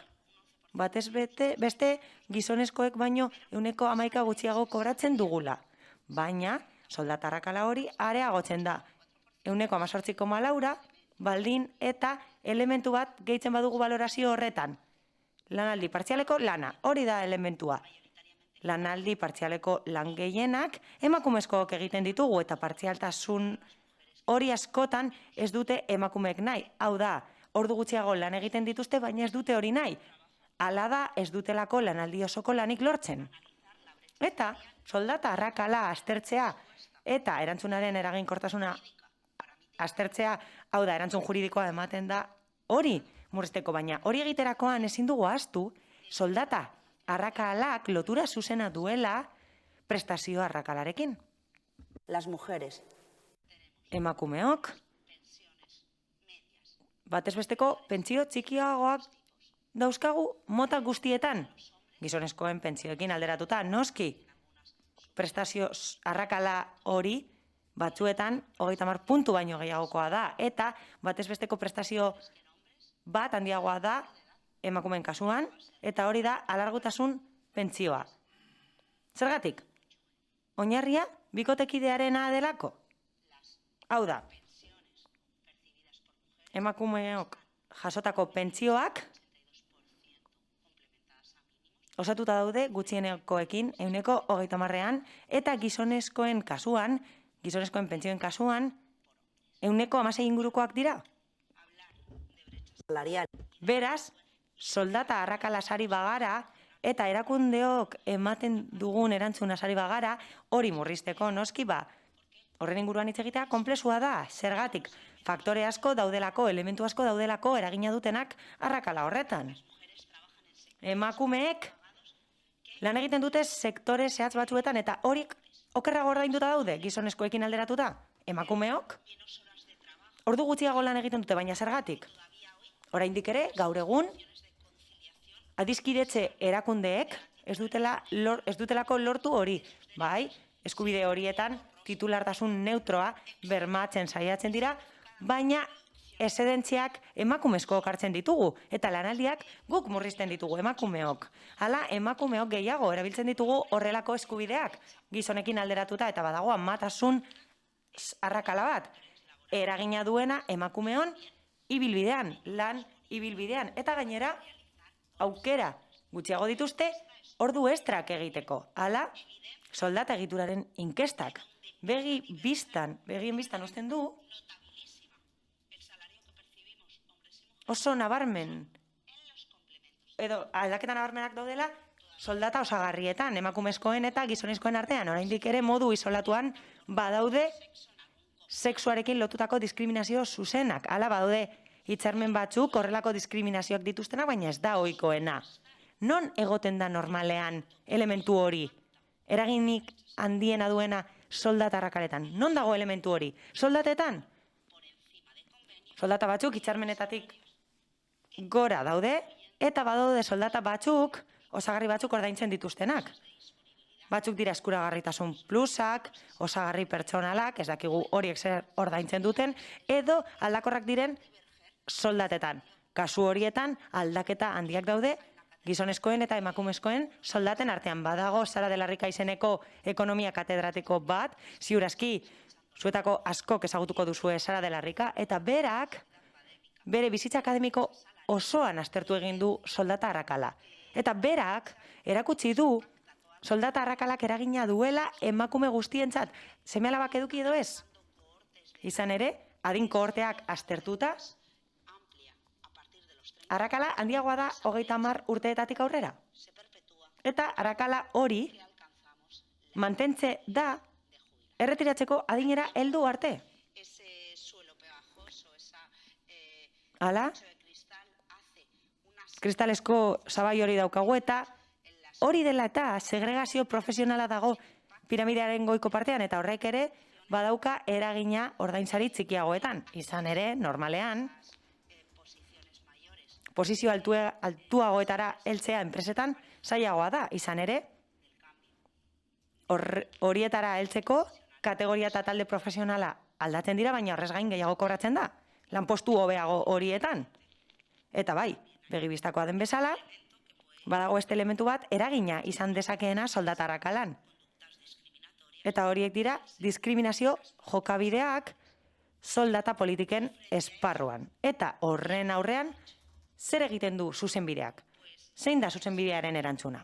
batez beste gizonezkoek baino 11% gutxiago kobratzen dugula. Baina soldata arrakala hori areagotzen da. 18,4 baldin eta elementu bat gehitzen badugu balorazio horretan. Lanaldi partzialeko lana, hori da elementua. Lanaldi partzialeko lan gehienak emakumezkook egiten ditugu eta partzialtasun hori askotan ez dute emakumeek nahi. Hau da, ordu gutxiago lan egiten dituzte, baina ez dute hori nahi. Hala da, ez dutelako lanaldi osoko lanik lortzen. Eta soldata arrakala aztertzea eta erantzunaren eraginkortasuna aztertzea, hau da, erantzun juridikoa ematen da hori murrizteko, baina hori egiterakoan ezin dugu ahaztu soldata arrakalak lotura zuzena duela prestazio arrakalarekin. Las mujeres. Emakumeok, batez besteko pentsio txikiagoak dauzkagu mota guztietan, gizonezkoen pentsioekin alderatuta, noski, prestazio arrakala hori batzuetan 30 puntu baino gehiagokoa da, eta batez besteko prestazio bat handiagoa da emakumeen kasuan, eta hori da alargutasun pentsioa. Zergatik? Oinarria bikotekidearena delako? Hau da, emakumeok jasotako pentsioak osatuta daude gutxienekoekin 30%, eta gizonezkoen pentsioen kasuan 16% ingurukoak dira. Beraz, soldata arrakala sari bagara eta erakundeok ematen dugun erantzuna sari bagara, hori murrizteko noski horren inguruan hitz egitea konplexua da, zergatik faktore asko daudelako, elementu asko daudelako eragina dutenak arrakala horretan. Emakumeek lan egiten dute sektore zehatz batzuetan eta horik okerrago ordainduta daude gizonezkoekin alderatuta. Emakumeok ordu gutxiago lan egiten dute, baina zergatik? Oraindik ere, gaur egun, adiskidetze erakundeek ez dutelako lortu hori. Bai, eskubide horietan titulartasun neutroa bermatzen saiatzen dira, baina eszedentziak emakumezkook hartzen ditugu, eta lanaldiak guk murrizten ditugu emakumeok. Hala, emakumeok gehiago erabiltzen ditugu horrelako eskubideak, gizonekin alderatuta eta badago amatasun arrakala bat. Eragina duena emakumeon ibilbidean, lan ibilbidean, eta gainera aukera gutxiago dituzte ordu estrak egiteko. Hala, soldata egituraren inkestak begien biztan uzten du oso nabarmen, edo aldaketa nabarmenak daudela soldata osagarrietan, emakumezkoen eta gizonezkoen artean, oraindik ere modu isolatuan badaude sexuarekin lotutako diskriminazio zuzenak. Hala badaude hitzarmen batzuk horrelako diskriminazioak dituztenak, baina ez da ohikoena. Non egoten da normalean elementu hori? Eraginik handiena duena soldata arrakaletan. Non dago elementu hori? Soldatetan? Soldata batzuk hitzarmenetatik gora daude, eta badaude soldata batzuk, osagarri batzuk ordaintzen dituztenak. Batzuk dira eskuragarritasun plusak, osagarri pertsonalak, ez dakigu horiek zer ordaintzen duten, edo aldakorrak diren soldatetan. Kasu horietan aldaketa handiak daude, gizonezkoen eta emakumezkoen soldaten artean. Badago Sara de la Rica izeneko ekonomia katedratiko bat, ziurazki zuetako askok ezagutuko duzue Sara de la Rica, eta berak bere bizitza akademiko osoan aztertu egin du soldata arrakala. Eta berak erakutsi du soldata arrakalak eragina duela emakume guztientzat, seme-alabak eduki edo ez. Izan ere, adin kohorteak aztertuta, arrakala handiagoa da 30 urteetatik aurrera. Eta arrakala hori mantentze da erretiratzeko adinera heldu arte. Hala, kristalesko sabai hori daukagu eta hori dela eta segregazio profesionala dago piramidearen goiko partean eta horrek ere badauka eragina ordainsari txikiagoetan. Izan ere, normalean, posizio altuagoetara heltzea enpresetan zailagoa da. Izan ere, horietara heltzeko kategoria eta talde profesionala aldatzen dira, baina horrez gain gehiago kobratzen da. Lanpostu hobeago horietan. Eta bai, begibistakoa den bezala, badago este elementu bat eragina izan dezakeena soldata arrakalan. Eta horiek dira diskriminazio jokabideak soldata politiken esparruan. Eta horren aurrean, zer egiten du zuzenbideak? Zein da zuzenbidearen erantzuna?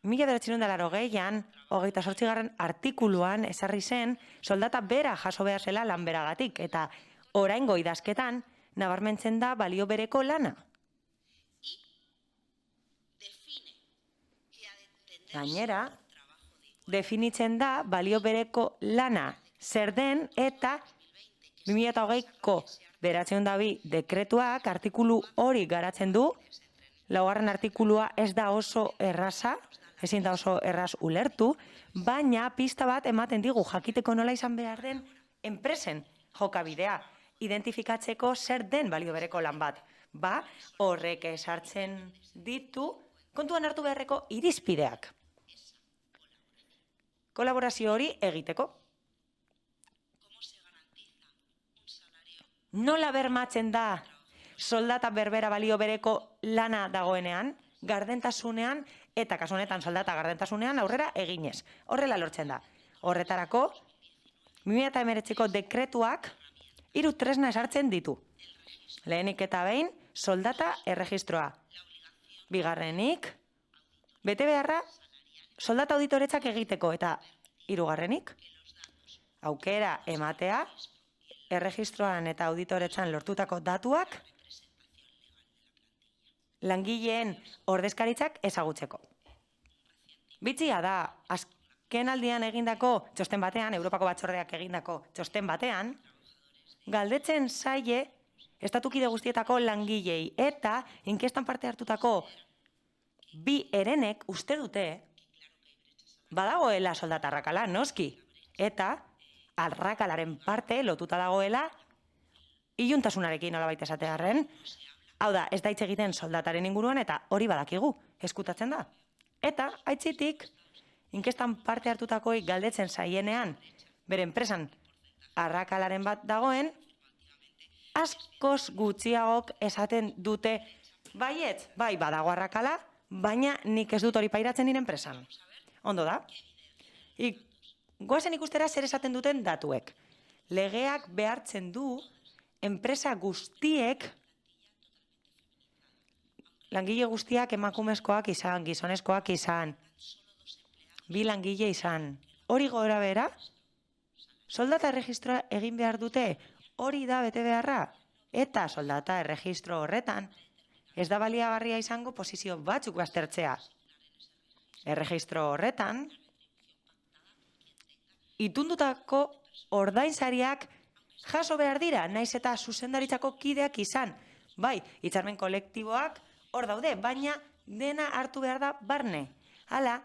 1980an, 28. artikuluan ezarri zen soldata bera jaso behar zela lanberagatik eta oraingo idazketan nabarmentzen da balio bereko lana. Gainera, definitzen da balio bereko lana zer den eta 2020ko 902 dekretuak artikulu hori garatzen du, 4. artikulua ez da oso erraza, ezin da oso erraz ulertu, baina pista bat ematen digu jakiteko nola izan behar den enpresen jokabidea, identifikatzeko zer den balio bereko lan bat. Ba, horrek esartzen ditu kontuan hartu beharreko irizpideak. Kolaborazio hori egiteko. Nola bermatzen da soldata berbera balio bereko lana dagoenean, gardentasunean eta kasu honetan soldata gardentasunean aurrera eginez. Horrela lortzen da. Horretarako, 2019ko dekretuak 3 tresna esartzen ditu. Lehenik eta behin, soldata erregistroa. Bigarrenik, bete beharra soldata auditoretzak egiteko eta 3. aukera ematea, erregistroan eta auditoretzan lortutako datuak langileen ordezkaritzak ezagutzeko. Bitzia da, azken aldian egindako txosten batean, Europako Batzordeak egindako txosten batean, galdetzen zaie estatukide guztietako langilei eta inkestan parte hartutako 2 herenek uste dute badagoela soldata arrakala, noski, eta arrakalaren parte lotuta dagoela iluntasunarekin nolabait esatearren. Hau da, ez da hitz egiten soldataren inguruan eta hori badakigu, eskutatzen da. Eta, aitzitik, inkestan parte hartutakoei galdetzen zaienean, bere enpresan arrakalaren bat dagoen, askoz gutxiagok esaten dute, baietz, bai badago arrakala, baina nik ez dut hori pairatzen nire enpresan. Ondo da? Goazen ikustera zer esaten duten datuek. Legeak behartzen du enpresa guztiek, langile guztiak emakumezkoak izan, gizonezkoak izan, 2 langile izan. Hori gora bera, soldata erregistroa egin behar dute, hori da bete beharra, eta soldata erregistro horretan, ez da baliagarria izango posizio batzuk baztertzea. Erregistro horretan, itundutako ordainsariak jaso behar dira, naiz eta zuzendaritzako kideak izan. Bai, hitzarmen kolektiboak hor daude, baina dena hartu behar da barne. Hala,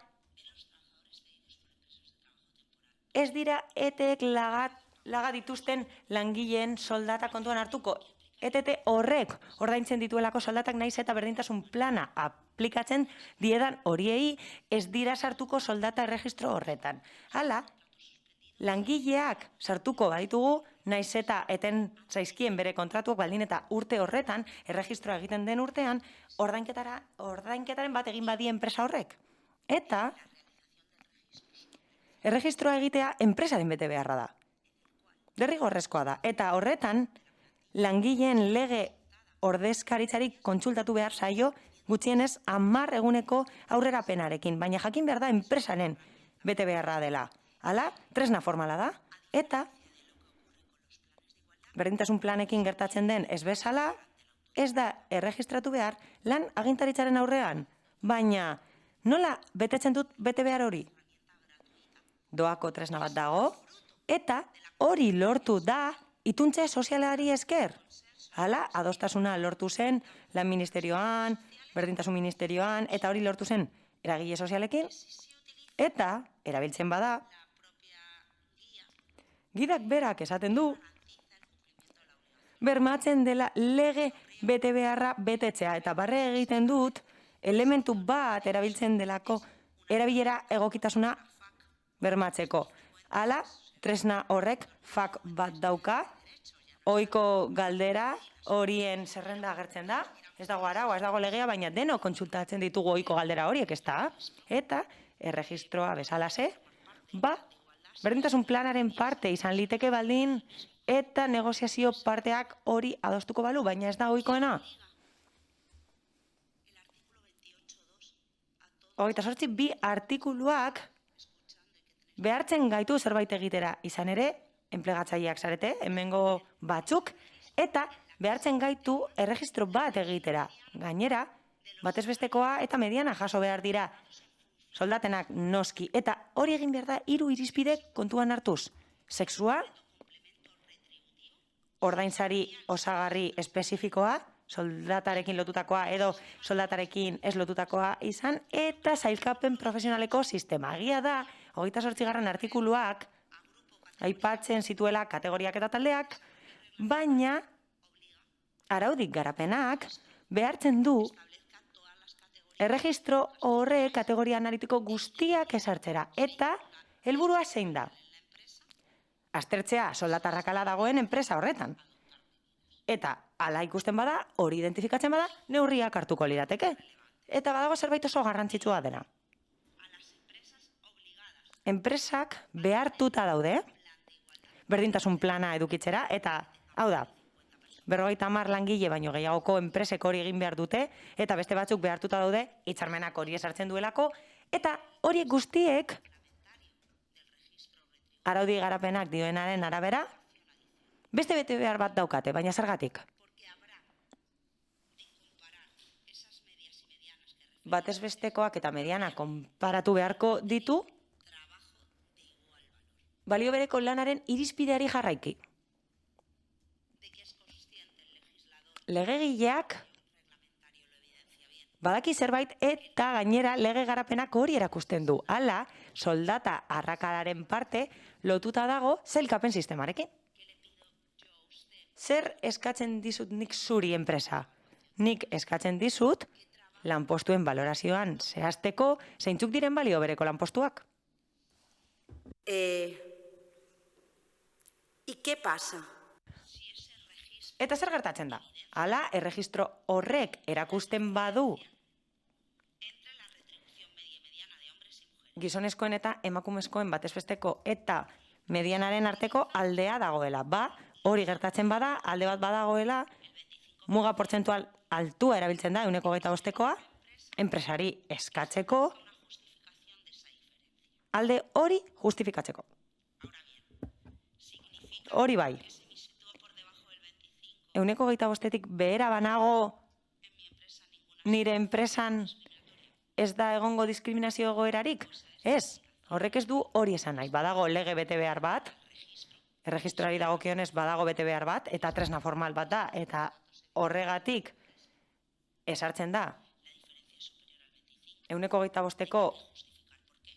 ez dira eteek laga dituzten langileen soldata kontuan hartuko. ETT horrek ordaintzen dituelako soldatak naiz eta berdintasun plana aplikatzen diedan horiei ez dira sartuko soldata erregistro horretan. Hala, langileak sartuko baditugu, naiz eta eten zaizkien bere kontratuak baldin eta urte horretan, erregistroa egiten den urtean, ordainketaren bat egin badie enpresa horrek. Eta erregistroa egitea enpresaren bete beharra da. Derrigorrezkoa da. Eta horretan, langileen lege ordezkaritzari kontsultatu behar zaio gutxienez 10 eguneko aurrerapenarekin, baina jakin behar da enpresaren bete beharra dela. Hala, tresna formala da, eta berdintasun planekin gertatzen den ez bezala, ez da erregistratu behar lan agintaritzaren aurrean, baina nola betetzen dut bete behar hori? Doako tresna bat dago, eta hori lortu da ituntze sozialari esker. Hala, adostasuna lortu zen lan ministerioan, berdintasun ministerioan, eta hori lortu zen eragile sozialekin, eta erabiltzen bada, gidak berak esaten du, bermatzen dela lege bete beharra betetzea, eta barre egiten dut, elementu bat erabiltzen delako erabilera egokitasuna bermatzeko. Hala, tresna horrek fak bat dauka, ohiko galdera horien zerrenda agertzen da, ez dago araua, ez dago legea, baina deno kontsultatzen ditugu ohiko galdera horiek, ez da? Eta erregistroa bezalase, berdintasun planaren parte izan liteke baldin, eta negoziazio parteak hori adostuko balu, baina ez da ohikoena. 28 bi artikuluak behartzen gaitu zerbait egitera, izan ere, enplegatzaileak zarete, hemengo batzuk, eta behartzen gaitu erregistro bat egitera. Gainera, batez bestekoa eta mediana jaso behar dira soldatenak noski, eta hori egin behar da 3 irizpide kontuan hartuz. Sexua, ordainsari osagarri espezifikoa, soldatarekin lotutakoa edo soldatarekin ez lotutakoa izan, eta sailkapen profesionaleko sistema. Egia da, 28. artikuluak aipatzen zituela kategoriak eta taldeak, baina araudik garapenak behartzen du erregistro horre kategoria analitiko guztiak esartzera. Eta helburua zein da? Aztertzea soldatarrakala dagoen enpresa horretan. Eta hala ikusten bada, hori identifikatzen bada, neurriak hartuko lirateke. Eta badago zerbait oso garrantzitsua dena. Enpresak behartuta daude, berdintasun plana edukitzera, eta hau da, 50 langile baino gehiagoko enpresek hori egin behar dute, eta beste batzuk behartuta daude, hitzarmenak hori esartzen duelako, eta horiek guztiek, araudi garapenak dioenaren arabera, beste bete behar bat daukate, baina zergatik? Batez bestekoak eta mediana konparatu beharko ditu, balio bereko lanaren irizpideari jarraiki. Legegileak badaki zerbait eta gainera lege garapenak hori erakusten du. Hala, soldata arrakalaren parte lotuta dago sailkapen sistemarekin. Zer eskatzen dizut nik zuri enpresa? Nik eskatzen dizut lanpostuen valorazioan zehazteko zeintzuk diren balio bereko lanpostuak. ¿Y qué pasa? Eta zer gertatzen da? Hala, erregistro horrek erakusten badu gizonezkoen eta emakumezkoen batezbesteko eta medianaren arteko aldea dagoela. Hori gertatzen bada, alde bat badagoela, muga portzentual altua erabiltzen da, 1,25koa, enpresari eskatzeko, alde hori justifikatzeko. Hori bai. 1,25tik behera banago nire enpresan ez da egongo diskriminazio egoerarik? Ez, horrek ez du hori esan nahi. Badago lege bete behar bat, erregistrari dagokionez badago bete behar bat, eta tresna formal bat da, eta horregatik esartzen da. 1,25ko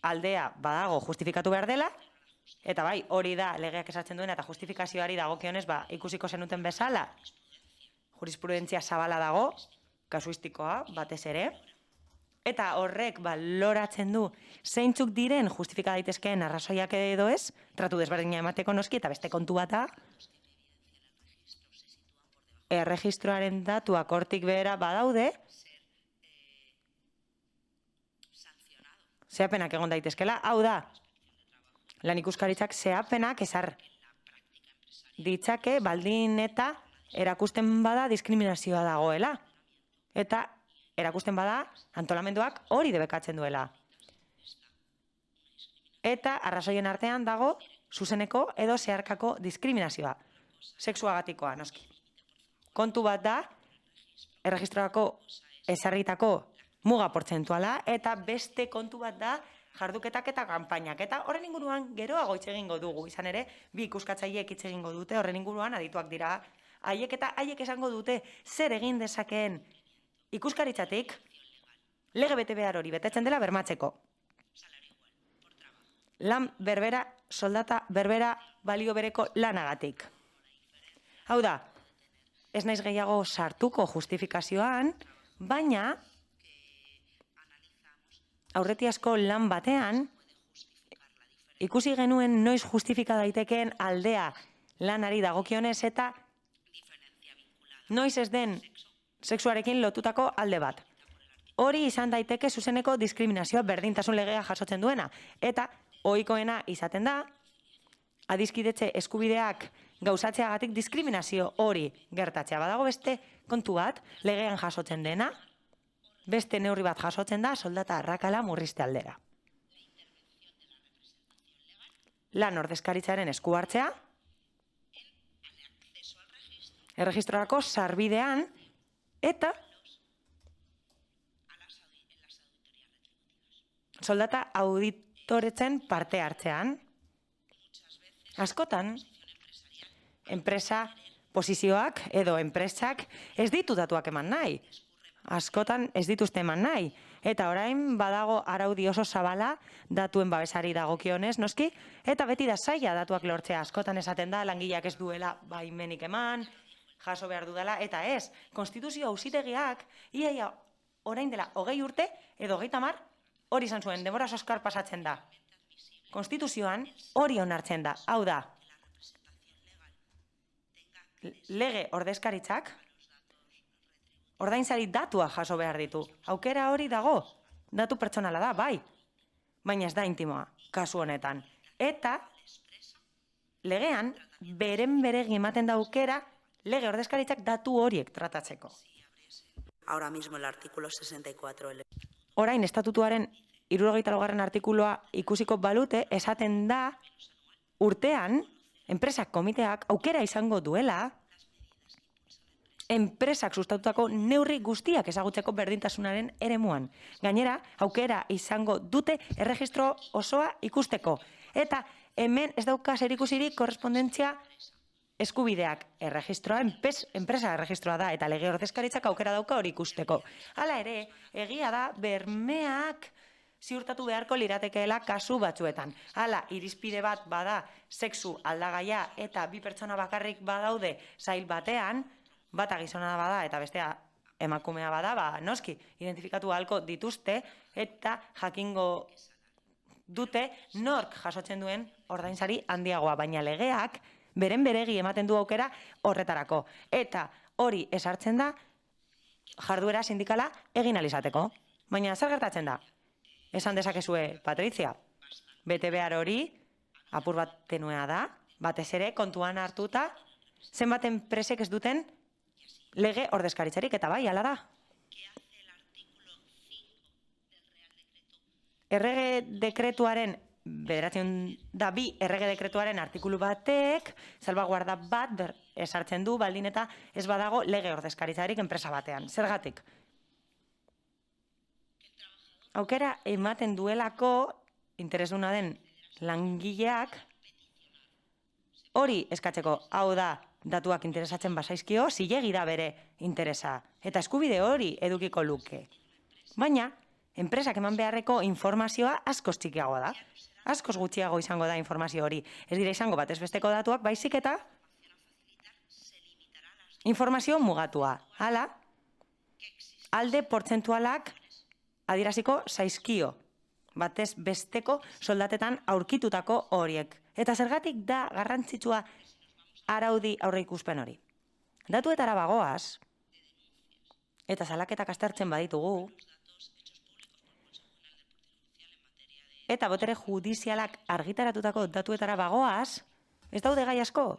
aldea badago justifikatu behar dela, eta bai, hori da legeak esartzen duena eta justifikazioari dagokionez ikusiko zenuten bezala. jurisprudentzia zabala dago, kasuistikoa batez ere, eta horrek baloratzen du zeintzuk diren justifika daitezkeen arrazoiak edo ez, tratu desberdina emateko noski, eta beste kontu bat da, erregistroaren datuak hortik behera badaude, zehapenak egon daitezkela, hau da, lan ikuskaritzak zehapenak ezar ditzake baldin eta erakusten bada diskriminazioa dagoela. Eta erakusten bada antolamenduak hori debekatzen duela. Eta arrazoien artean dago zuzeneko edo zeharkako diskriminazioa. Sexuagatikoa, noski. Kontu bat da, erregistrorako ezarritako muga portzentuala, eta beste kontu bat da, jarduketak eta kanpainak. Eta horren inguruan geroago hitz egingo dugu. Izan ere, bi ikuskatzaileek hitz egingo dute, horren inguruan adituak dira. Haiek esango dute zer egin dezakeen ikuskaritzatik lege bete behar hori betetzen dela bermatzeko. Lan berbera, soldata berbera, balio bereko lanagatik. Hau da, ez naiz gehiago sartuko justifikazioan, baina aurretiazko lan batean ikusi genuen noiz justifika daitekeen aldea lanari dagokionez eta noiz ez den sexuarekin lotutako alde bat. Hori izan daiteke zuzeneko diskriminazioa berdintasun legea jasotzen duena. Eta ohikoena izaten da, adiskidetze eskubideak gauzatzeagatik diskriminazio hori gertatzea. Badago beste kontu bat, legean jasotzen dena, beste neurri bat jasotzen da, soldata arrakala murrizte aldera. Lan ordezkaritzaren esku hartzea, erregistrorako sarbidean, eta soldata auditoretzen parte hartzean. Askotan, enpresa posizioak edo enpresak ez ditu datuak eman nahi. Askotan ez dituzte eman nahi. Eta orain badago araudi oso zabala datuen babesari dagokionez, noski, eta beti da zaila datuak lortzea. Askotan esaten da, langileak ez duela baimenik eman, jaso behar dudala, eta ez, konstituzio auzitegiak, iaia orain dela 20 urte, edo 30, hori izan zuen, denbora soskar pasatzen da. Konstituzioan hori onartzen da, hau da, lege ordezkaritzak, ordainsari datua jaso behar ditu. Aukera hori dago, datu pertsonala da, bai, baina ez da intimoa, kasu honetan. Eta legean, beren beregi ematen da aukera, lege ordezkaritzak datu horiek tratatzeko. Ahora mismo el artículo 64. Orain, estatutuaren 72. artikulua ikusiko balute, esaten da urtean, enpresak komiteak aukera izango duela, enpresak sustatutako neurri guztiak ezagutzeko berdintasunaren eremuan. Gainera, aukera izango dute erregistro osoa ikusteko. Eta hemen ez dauka zerikusirik korrespondentzia eskubideak. Erregistroa, enpresa erregistroa da, eta lege ordezkaritzak aukera dauka hori ikusteko. Hala ere, egia da, bermeak ziurtatu beharko liratekeela kasu batzuetan. Hala, irizpide bat bada sexu aldagaia eta bi pertsona bakarrik badaude zail batean, bata gizona bada eta bestea emakumea bada, noski, identifikatu ahalko dituzte eta jakingo dute nork jasotzen duen ordainsari handiagoa, baina legeak beren beregi ematen du aukera horretarako. Eta hori esartzen da jarduera sindikala egin alizateko. Baina zer gertatzen da? Esan dezakezue, Patrizia, bete behar hori apur bat tenuea da, batez ere kontuan hartuta, zenbat enpresek ez duten lege ordezkaritzarik, eta bai, hala da. Errege dekretuaren, bederatzen da bi errege dekretuaren artikulu batek, salbaguarda bat esartzen du, baldin eta ez badago lege ordezkaritzarik enpresa batean. Zergatik? Aukera ematen duelako, interesduna den langileak, hori eskatzeko, hau da, datuak interesatzen bazaizkio, zilegi da bere interesa, eta eskubide hori edukiko luke. Baina, enpresak eman beharreko informazioa askoz txikiagoa da. Askoz gutxiago izango da informazio hori. Ez dira izango batez besteko datuak, baizik eta informazio mugatua. Hala, alde portzentualak adieraziko zaizkio, batez besteko soldatetan aurkitutako horiek. Eta zergatik da garrantzitsua araudi aurreikuspen hori. Datuetara bagoaz, eta salaketak aztertzen baditugu, eta botere judizialak argitaratutako datuetara bagoaz, ez daude gai asko.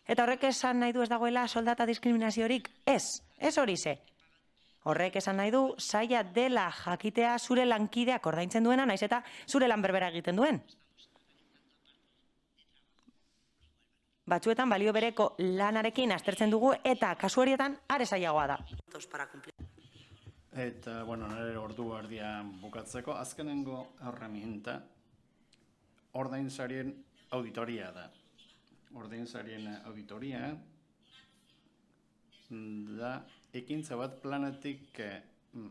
Eta horrek esan nahi du ez dagoela soldata diskriminaziorik? Ez hori ze. Horrek esan nahi du zaila dela jakitea zure lankideak ordaintzen duena, naiz eta zure lan berbera egiten duen. Batzuetan balio bereko lanarekin aztertzen dugu eta kasu horietan are zailagoa da. Para cumplir. Eta, nire ordu erdian bukatzeko, azkenengo herramienta ordainsarien auditoria da. Ordainsarien auditoria da ekintza bat planetik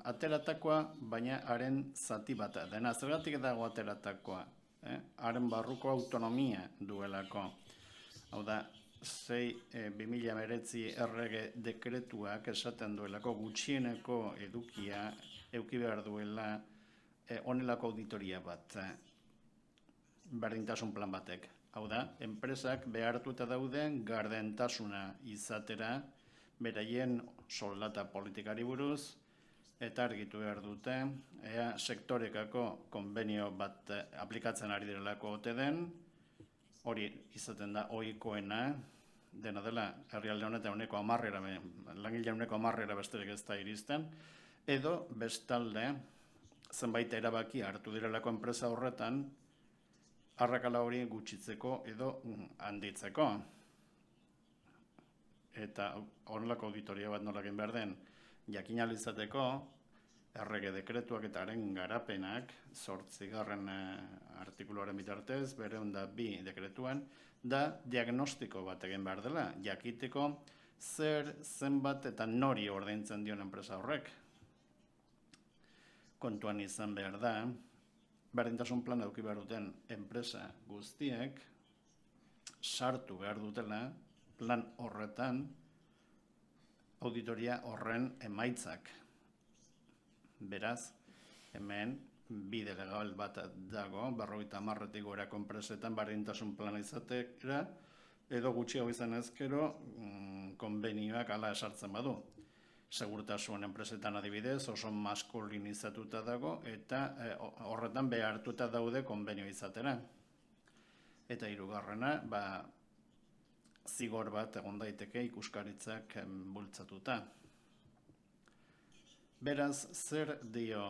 ateratakoa, baina haren zati bat. Dena, zergatik dago ateratakoa? Haren barruko autonomia duelako. Hau da, 2009 errege dekretuak esaten duelako gutxieneko edukia eduki behar duela honelako auditoria bat, berdintasun plan batek. Hau da, enpresak behartuta dauden gardentasuna izatera beraien soldata politikari buruz eta argitu behar dute ea sektorekako konbenio bat aplikatzen ari direlako ote den, hori izaten da ohikoena, dena dela herrialde honetan langile 10% besterik ez da iristen, edo bestalde zenbait erabaki hartu direlako enpresa horretan arrakala hori gutxitzeko edo handitzeko. Eta honelako auditoria bat nola egin behar den jakin ahal izateko, errege dekretuak eta haren garapenak 8. Artikuluaren bitartez, 202 dekretuan, da diagnostiko bat egin behar dela, jakiteko zer, zenbat eta nori ordaintzen dion enpresa horrek. Kontuan izan behar da, berdintasun plan eduki behar duten enpresa guztiek sartu behar dutela plan horretan auditoria horren emaitzak. Beraz, hemen bide legal bat dago, 50-tik gorako enpresetan berdintasun plana izatera, edo gutxiago izan ezkero konbenioak hala esartzen badu. Segurtasun enpresetan adibidez oso maskulinizatuta dago eta horretan behartuta daude konbenio izatera. Eta hirugarrena, zigor bat egon daiteke ikuskaritzak bultzatuta. Beraz, zer dio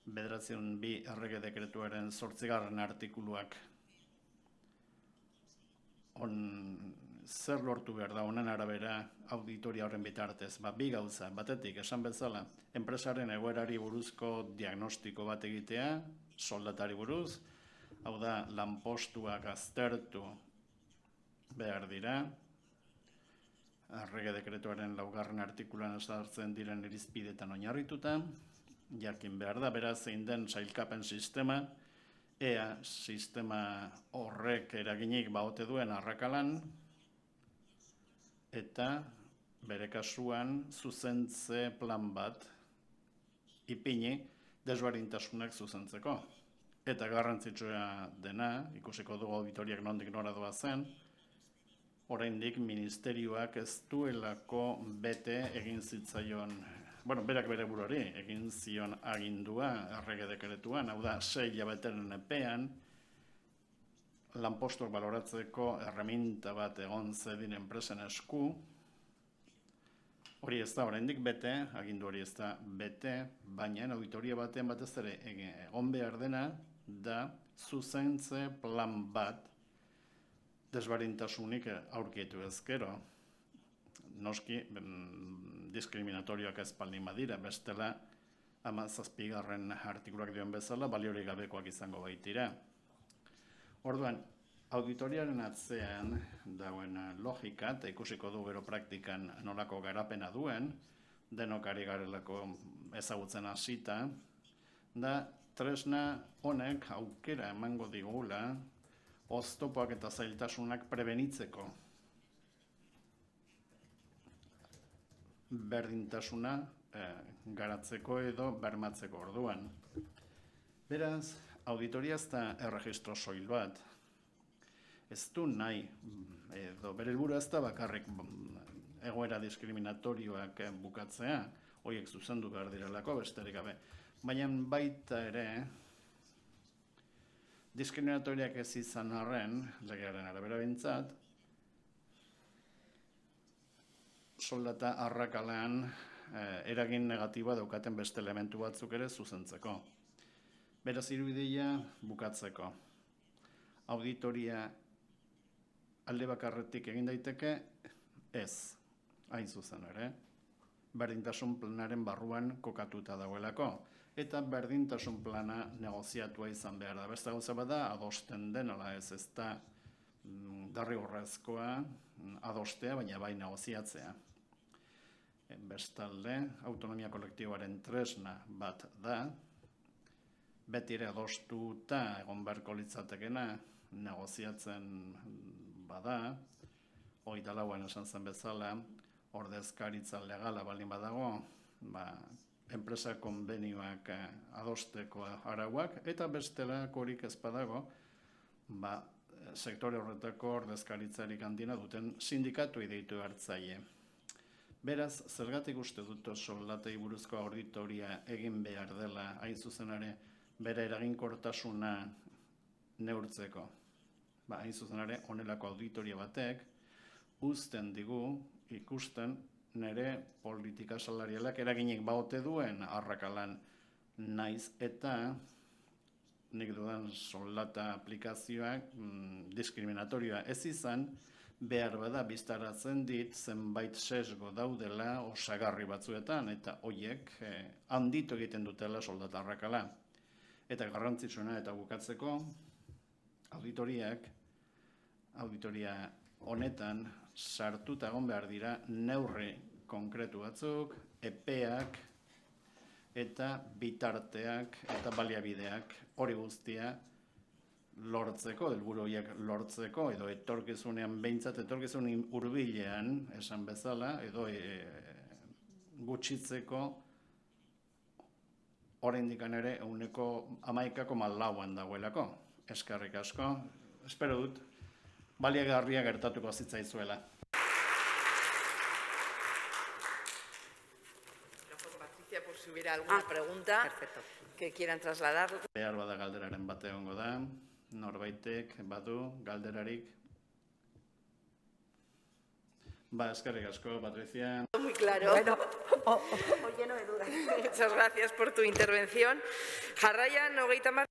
902 errege dekretuaren 8. artikuluak? Zer lortu behar da honen arabera auditoria horren bitartez? Bi gauza, batetik, esan bezala, enpresaren egoerari buruzko diagnostiko bat egitea, soldatari buruz, hau da, lanpostuak aztertu behar dira, errege dekretuaren 4. artikuluan ezartzen diren irizpidetan oinarrituta, jakin behar da, beraz zein den sailkapen sistema, ea sistema horrek eraginik baote duen arrakalan, eta bere kasuan zuzentze plan bat ipini desberdintasunak zuzentzeko. Eta garrantzitsua dena, ikusiko dugu auditoriak nondik nora doa zen, oraindik ministerioak ez duelako bete egin zitzaion, berak bere buruari egin zion agindua errege dekretuan, hau da 6 hilabeteren epean, lanpostuak baloratzeko erreminta bat egon zedin enpresen esku, hori ez da oraindik bete, agindu hori ez da bete, baina auditoria batean batez ere egon behar dena da zuzentze plan bat desberdintasunik aurkitu ezkero. Noski, diskriminatorioak ez baldin badira, bestela 17. artikuluak dioen bezala, baliorik gabekoak izango baitira. Orduan, auditoriaren atzean dauen logika, eta ikusiko du gero praktikan nolako garapena duen, denok ari garelako ezagutzen hasita, da tresna honek aukera emango digula oztopoak eta zailtasunak prebenitzeko. berdintasuna garatzeko edo bermatzeko orduan. Beraz, auditoria ez da erregistro soil bat. Ez du nahi, edo bere helburua ez da bakarrik egoera diskriminatorioak bukatzea, horiek zuzendu behar direlako, besterik gabe. Baina baita ere, diskriminatoriak ez izan arren, legearen arabera behintzat, soldata arrakalean eragin negatiboa daukaten beste elementu batzuk ere zuzentzeko. Beraz, irudia bukatzeko. Auditoria alde bakarretik egin daiteke, ez, hain zuzen ere. Berdintasun planaren barruan kokatuta dagoelako. Eta berdintasun plana negoziatua izan behar da. Beste gauza bada, adosten den, ala ez da derrigorrezkoa adostea, baina bai negoziatzea. Bestalde, autonomia kolektiboaren tresna bat da, beti ere adostuta egon beharko litzatekena negoziatzen bada, 24an esan zen bezala, ordezkaritza legala baldin badago, enpresa konbenioak adosteko arauak, eta bestelakorik ez badago, sektore horretako ordezkaritzarik handiena duten sindikatuei deitu hartzaile. Beraz, zergatik uste dut soldatei buruzko auditoria egin behar dela, hain zuzen ere, bere eraginkortasuna neurtzeko. Hain zuzen ere, honelako auditoria batek, uzten digu ikusten nire politika salarialak eraginik baote duen arrakalan naiz eta nik dudan soldata aplikazioak diskriminatorioa ez izan, behar bada biztaratzen dit zenbait sesgo daudela osagarri batzuetan eta horiek handitu egiten dutela soldata arrakala. Eta garrantzitsuena eta bukatzeko, auditoria honetan sartuta egon behar dira neurri konkretu batzuk, epeak eta bitarteak eta baliabideak hori guztia lortzeko, helburu horiek lortzeko, edo etorkizunean behintzat, etorkizunean hurbilean esan bezala, edo gutxitzeko oraindik ere 11,4 dagoelako. Eskerrik asko, espero dut, baliagarria gertatuko zitzaizuela. Patricia, por si hubiera alguna pregunta que quieran trasladar. Behar bada galderaren bate egongo da, norbaitek badu galderarik. Eskerrik asko, Patricia. Muy claro. Bueno, lleno de dudas. Muchas gracias por tu intervención. Jarraian, 30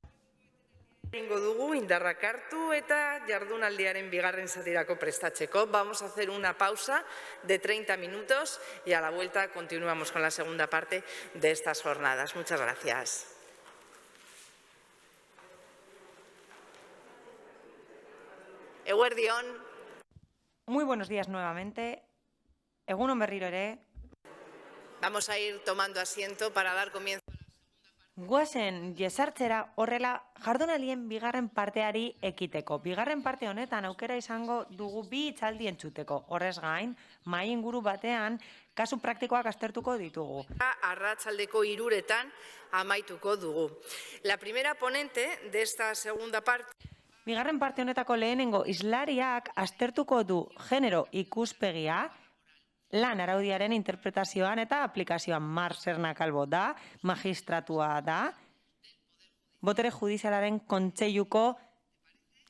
egingo dugu indarrak hartu eta jardunaldiaren bigarren zatirako prestatzeko. Vamos a hacer una pausa de 30 minutos y a la vuelta continuamos con la segunda parte de estas jornadas. Muchas gracias. Eguerdion. Muy buenos días nuevamente. Egunon berriro ere. Vamos a ir tomando asiento para dar comienzo. Guazen jesartzera horrela jardunaldien bigarren parteari ekiteko. Bigarren parte honetan aukera izango dugu bi hitzaldi entzuteko. Horrez gain, mahai inguru batean kasu praktikoak aztertuko ditugu. Arratsaldeko 3:00 amaituko dugu. La primera ponente de esta segunda parte. Bigarren parte honetako lehenengo islariak aztertuko du genero ikuspegia, lan araudiaren interpretazioan eta aplikazioan. Mar Serna Calvo da, magistratua da, botere judizialaren kontseiluko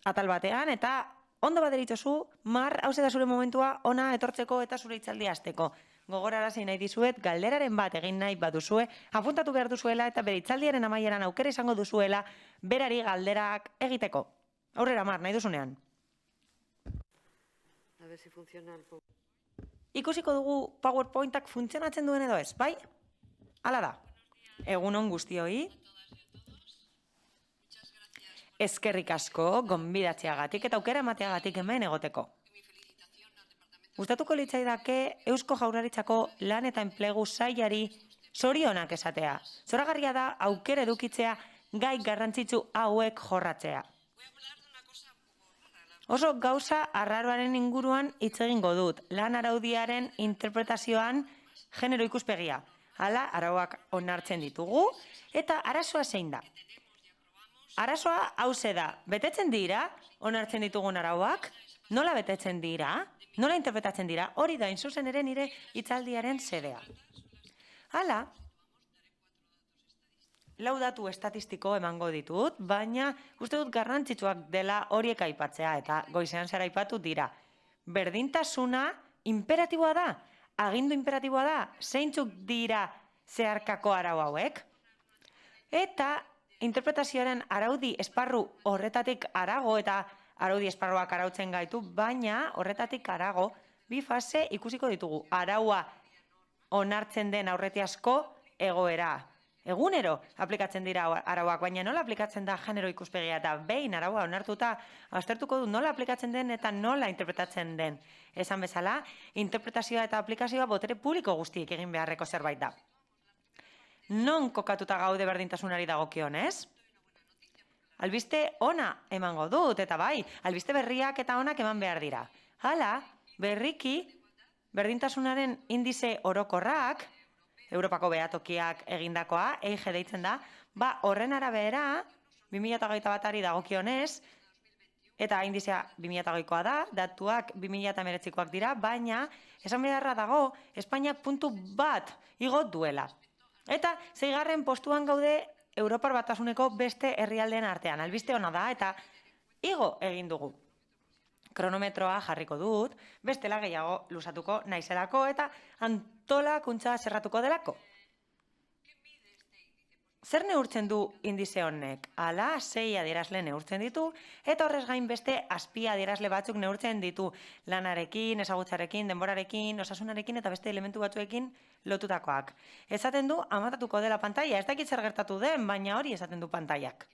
atal batean, eta ondo baderitzozu, Mar, hauze da zure momentua ona etortzeko eta zure hitzaldia hasteko. Gogorarazi nahi dizuet, galderaren bat egin nahi baduzue, apuntatu behar duzuela eta bere hitzaldiaren amaieran aukera izango duzuela berari galderak egiteko. Aurrera, Mar, nahi duzunean. A ver si funciona el... Ikusiko dugu PowerPointak funtzionatzen duen edo ez, bai? Hala da. Egunon guztioi. Eskerrik asko, gonbidatzeagatik eta aukera emateagatik hemen egoteko. Gustatuko litzaidake Eusko Jaurlaritzako lan eta enplegu sailari zorionak esatea. Zoragarria da aukera edukitzea gai garrantzitsu hauek jorratzea. Oso gauza arraroaren inguruan hitz egingo dut. Lan araudiaren interpretazioan genero ikuspegia. Hala, arauak onartzen ditugu, eta arazoa zein da. Arazoa hauze da, betetzen dira, onartzen ditugun arauak, nola betetzen dira, nola interpretatzen dira, hori da, inzuzen ere nire hitzaldiaren xedea. Hala, lau datu estatistiko emango ditut, baina uste dut garrantzitsuak dela horiek aipatzea, eta goizean zera aipatu dira. Berdintasuna imperatiboa da, agindu imperatiboa da, zeintzuk dira zeharkako arau hauek. Eta interpretazioaren araudi esparru horretatik arago, eta araudi esparruak arautzen gaitu, baina horretatik arago bi fase ikusiko ditugu. Araua onartzen den aurretiazko egoera. Egunero aplikatzen dira arauak, baina nola aplikatzen da genero ikuspegia, eta behin araua onartuta aztertuko du nola aplikatzen den eta nola interpretatzen den. Esan bezala, interpretazioa eta aplikazioa botere publiko guztiek egin beharreko zerbait da. Non kokatuta gaude berdintasunari dagokionez? Albiste ona emango dut, eta bai, albiste berriak eta onak eman behar dira. Hala, berriki, berdintasunaren indize orokorrak, Europako behatokiak egindakoa, EIGE deitzen da, horren arabera, 2021ari dagokionez, eta indizea 2020koa da, datuak 2019koak dira, baina, esan beharra dago, Espainiak puntu bat igo duela. Eta, 6. postuan gaude Europar Batasuneko beste herrialdeen artean. Albiste ona da, eta igo egin dugu. Kronometroa jarriko dut, bestela gehiago luzatuko naizelako eta antolakuntza zerratuko delako. Zer neurtzen du indize honek? Hala, 6 adierazle neurtzen ditu, eta horrez gain beste azpi adierazle batzuk neurtzen ditu lanarekin, ezagutzarekin, denborarekin, osasunarekin eta beste elementu batzuekin lotutakoak. Esaten du, amatatuko dela pantaila, ez dakit zer gertatu den, baina hori esaten du pantailak.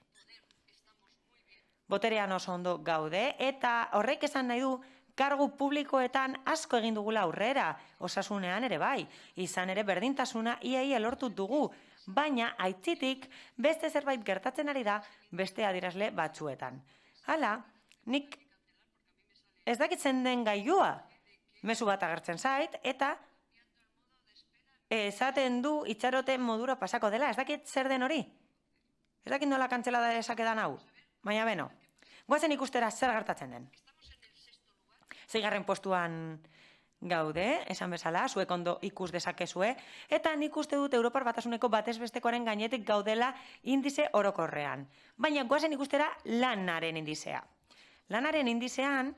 Boterean oso ondo gaude, eta horrek esan nahi du, kargu publikoetan asko egin dugula aurrera, osasunean ere bai, izan ere berdintasuna iaia lortu dugu, baina aitzitik beste zerbait gertatzen ari da beste adierazle batzuetan. Hala, nik ez dakitzen den gailua, mezu bat agertzen zait, eta esaten du itxarote modura pasako dela, ez dakit zer den hori? Ez dakit nola kantzelada desakedan hau? Baina beno, goazen ikustera zer gertatzen den. 6. postuan gaude, esan bezala, zuek ondo ikus dezakezue, eta nik uste dut Europar Batasuneko batez bestekoaren gainetik gaudela indize orokorrean. Baina goazen ikustera lanaren indizea. Lanaren indizean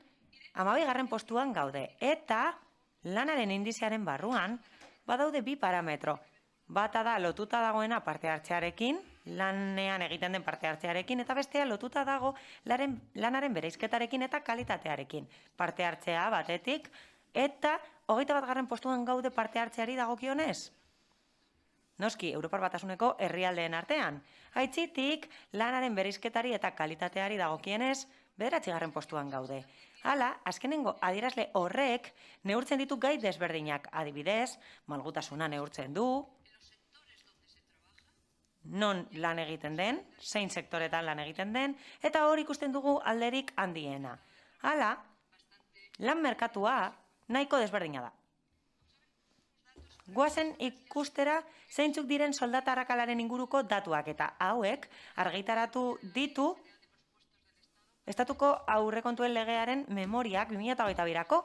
12. postuan gaude, eta lanaren indizearen barruan badaude bi parametro. Bata da lotuta dagoena parte hartzearekin, lanean egiten den parte hartzearekin, eta bestea lotuta dago lanaren bereizketarekin eta kalitatearekin. Parte hartzea batetik, eta 21. postuan gaude parte hartzeari dagokionez. Noski, Europar Batasuneko herrialdeen artean. Aitzitik, lanaren bereizketari eta kalitateari dagokienez, 9. postuan gaude. Hala, azkenengo adierazle horrek neurtzen ditu gai desberdinak, adibidez, malgutasuna neurtzen du, non lan egiten den, zein sektoretan lan egiten den, eta hor ikusten dugu alderik handiena. Hala, lan merkatua nahiko desberdina da. Goazen ikustera zeintzuk diren soldata arrakalaren inguruko datuak, eta hauek argitaratu ditu Estatuko aurrekontuen legearen memoriak 2022ko.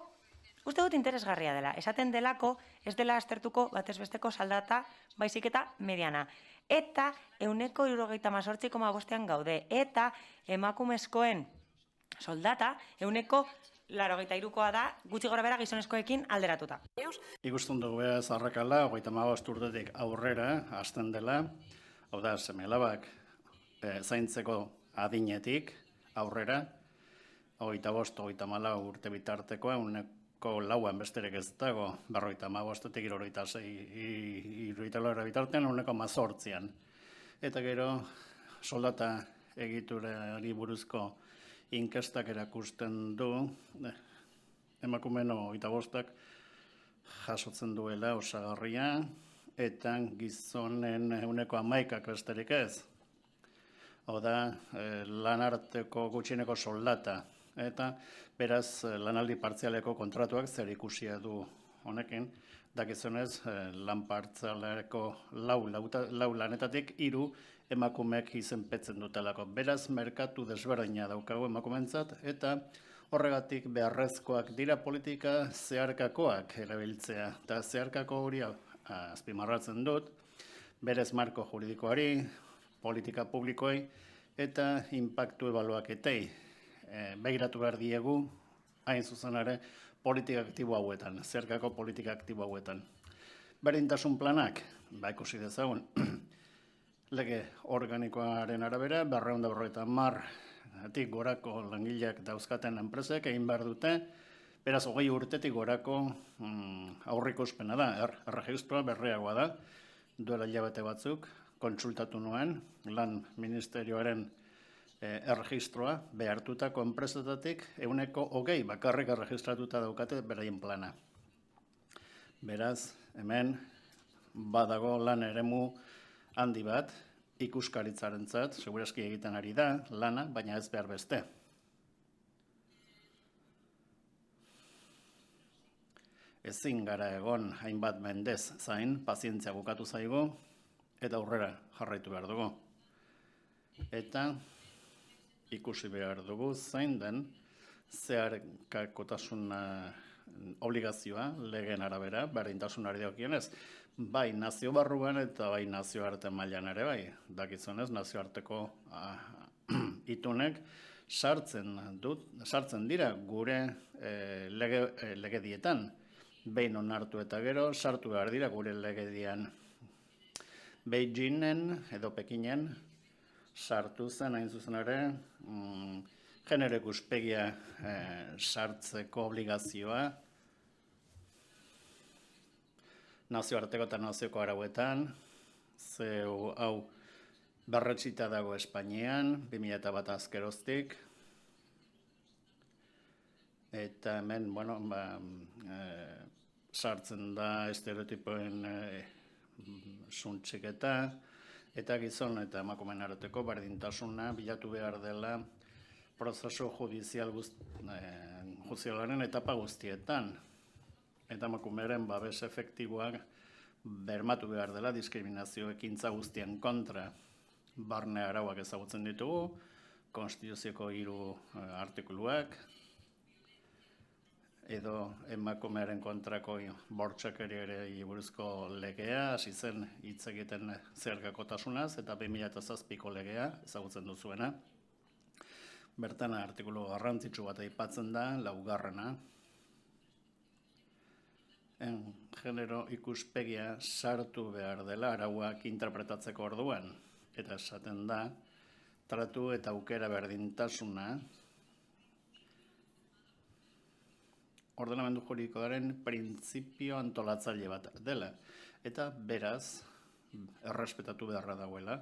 Uste dut interesgarria dela, esaten delako ez dela aztertuko batez besteko soldata baizik eta mediana. Eta 178,5 gaude, eta emakumezkoen soldata 183koa da, gutxi gora bera gizonezkoekin alderatuta. Ikusten dugu behaz arrakala, 35 urtetik aurrera, hasten dela, hau da, seme-alabak zaintzeko adinetik aurrera, 25-34 urte bitartekoa, 1,4 besterik ez dago, 55-etik 76 bitartean, 1,8. Eta gero, soldata egiturari buruzko inkestak erakusten du, emakumeen 25ak jasotzen duela osagarria, eta gizonen 11,11 besterik ez. Hau da, lanarteko gutxieneko soldata, eta beraz lanaldi partzialeko kontratuak zer ikusia du honekin, Dakizunez, lan partzialeko lau lanetatik 3 emakumeek izenpetzen dutelako. Beraz, merkatu desberdina daukagu emakumentzat, eta horregatik beharrezkoak dira politika zeharkakoak erabiltzea. Eta zeharkako hori azpimarratzen dut, berez marko juridikoari, politika publikoei eta inpaktu ebaluaketei. Begiratu behar diegu, hain zuzen ere, politika aktibo hauetan, zeharkako politika aktibo hauetan. Berdintasun planak, ikusi dezagun, lege organikoaren arabera, 250.000 gorako langileak dauzkaten enpresek egin behar dute, beraz 20 urtetik gorako aurrikuspena da, erregistroa berriagoa da, duela hilabete batzuk, kontsultatu nuen, lan ministerioaren erregistroa behartutako enpresetatik 20% bakarrik erregistratuta daukate beraien plana. Beraz, hemen badago lan eremu handi bat, ikuskaritzarentzat, segurazki egiten ari da, lana, baina ez behar beste. Ezin gara egon hainbat mendez zain, pazientzia bukatu zaigu, eta aurrera jarraitu behar dugu. Eta ikusi behar dugu zein den zeharkakotasun obligazioa legeen arabera, berdintasunari dagokionez, bai nazio barruan eta bai nazioarte mailan ere bai. Dakizunez, nazioarteko itunek sartzen dira gure legedietan. Behin onartu eta gero, sartu behar dira gure legedian. Beijingen edo Pekinen sartu zen, hain zuzen ere, genero ikuspegia sartzeko obligazioa, nazioarteko eta nazioko arauetan, hau berretxita dago Espainian, 2001 azkeroztik, eta hemen, sartzen da estereotipoen suntxiketa, eta gizon eta emakumeen arteko berdintasuna bilatu behar dela prozesu judizialaren etapa guztietan. Eta emakumearen babes efektiboak bermatu behar dela diskriminazio ekintza guztien kontra. Barne arauak ezagutzen ditugu, Konstituzioko 3 artikuluak, edo emakumearen kontrako bortxakeriari buruzko legea, hasi zen hitz egiten zeharkakotasunaz, eta 2007ko legea ezagutzen duzuena. Bertan artikulu garrantzitsu bat aipatzen da, 4. Genero ikuspegia sartu behar dela arauak interpretatzeko orduan, eta esaten da, tratu eta aukera berdintasuna ordenamendu juridikoaren printzipio antolatzaile bat dela, eta beraz, errespetatu beharra dagoela,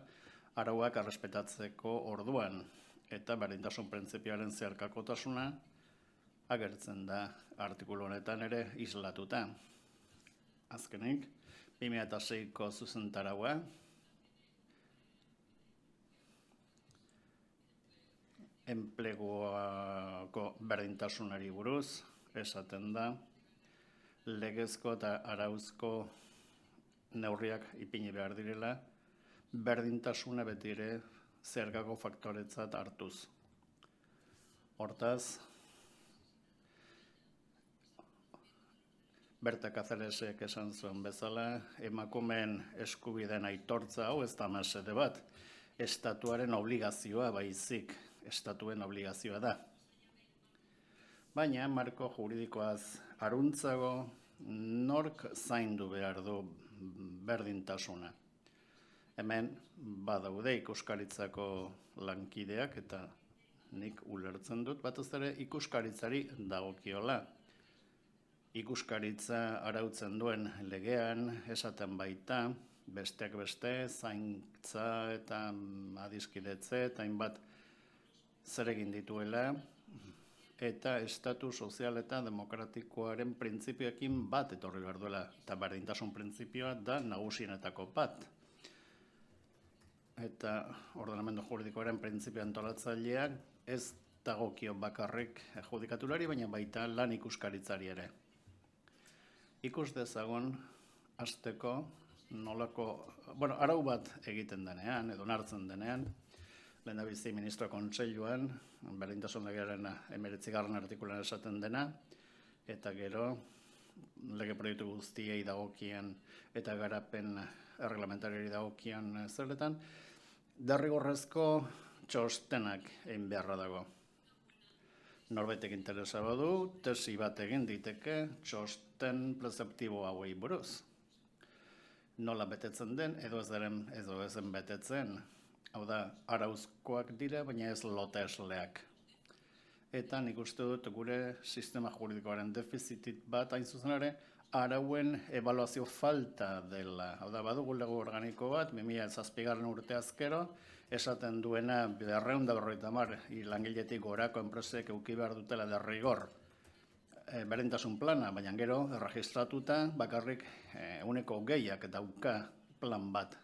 arauak errespetatzeko orduan, eta berdintasun printzipioaren zeharkakotasuna agertzen da artikulu honetan ere islatuta. Azkenik, 2006ko zuzentaraua, enpleguako berdintasunari buruz, esaten da, legezko eta arauzko neurriak ipini behar direla, berdintasuna beti ere zeharkako faktoretzat hartuz. Hortaz, Berta Cáceresek esan zuen bezala, emakumeen eskubideen aitortza hau ez da mesede bat, estatuaren obligazioa baizik, estatuen obligazioa da. Baina, marko juridikoaz aruntzago, nork zaindu behar du berdintasuna. Hemen, badaude ikuskaritzako lankideak, eta nik ulertzen dut, batez ere ikuskaritzari dagokiola. Ikuskaritza arautzen duen legean, esaten baita, besteak beste, zaintza eta adiskidetze, eta hainbat zer egin dituela, eta estatu sozial eta demokratikoaren printzipioekin bat etorri behar duela, eta berdintasun printzipioa da nagusienetako bat. Eta ordenamendu juridikoaren printzipio antolatzaileak ez dagokio bakarrik judikaturari, baina baita lan ikuskaritzari ere. ikus dezagun hasteko nolako, arau bat egiten denean, edo onartzen denean, lehendabizi ministro kontseiluan, berdintasun legearen 19. artikuluan esaten dena, eta gero lege proiektu guztiei dagokien eta garapen erreglamentariari dagokien zerretan, derrigorrezko txostenak egin beharra dago. Norbaitek interesa badu, tesi bat egin diteke txosten prezeptibo hauei buruz. Nola betetzen den, edo ezen betetzen. Hau da, arauzkoak dira, baina ez lotesleak. Eta nik uste dut gure sistema juridikoaren defizitit bat hain zuzen ere, arauen ebaluazio falta dela. Hau da, badugu lege organiko bat, 2007. urte azkero, esaten duena 250 langiletik gorako enpresek eduki behar dutela derrigor berdintasun plana, baina gero erregistratuta bakarrik 100% dauka plan bat.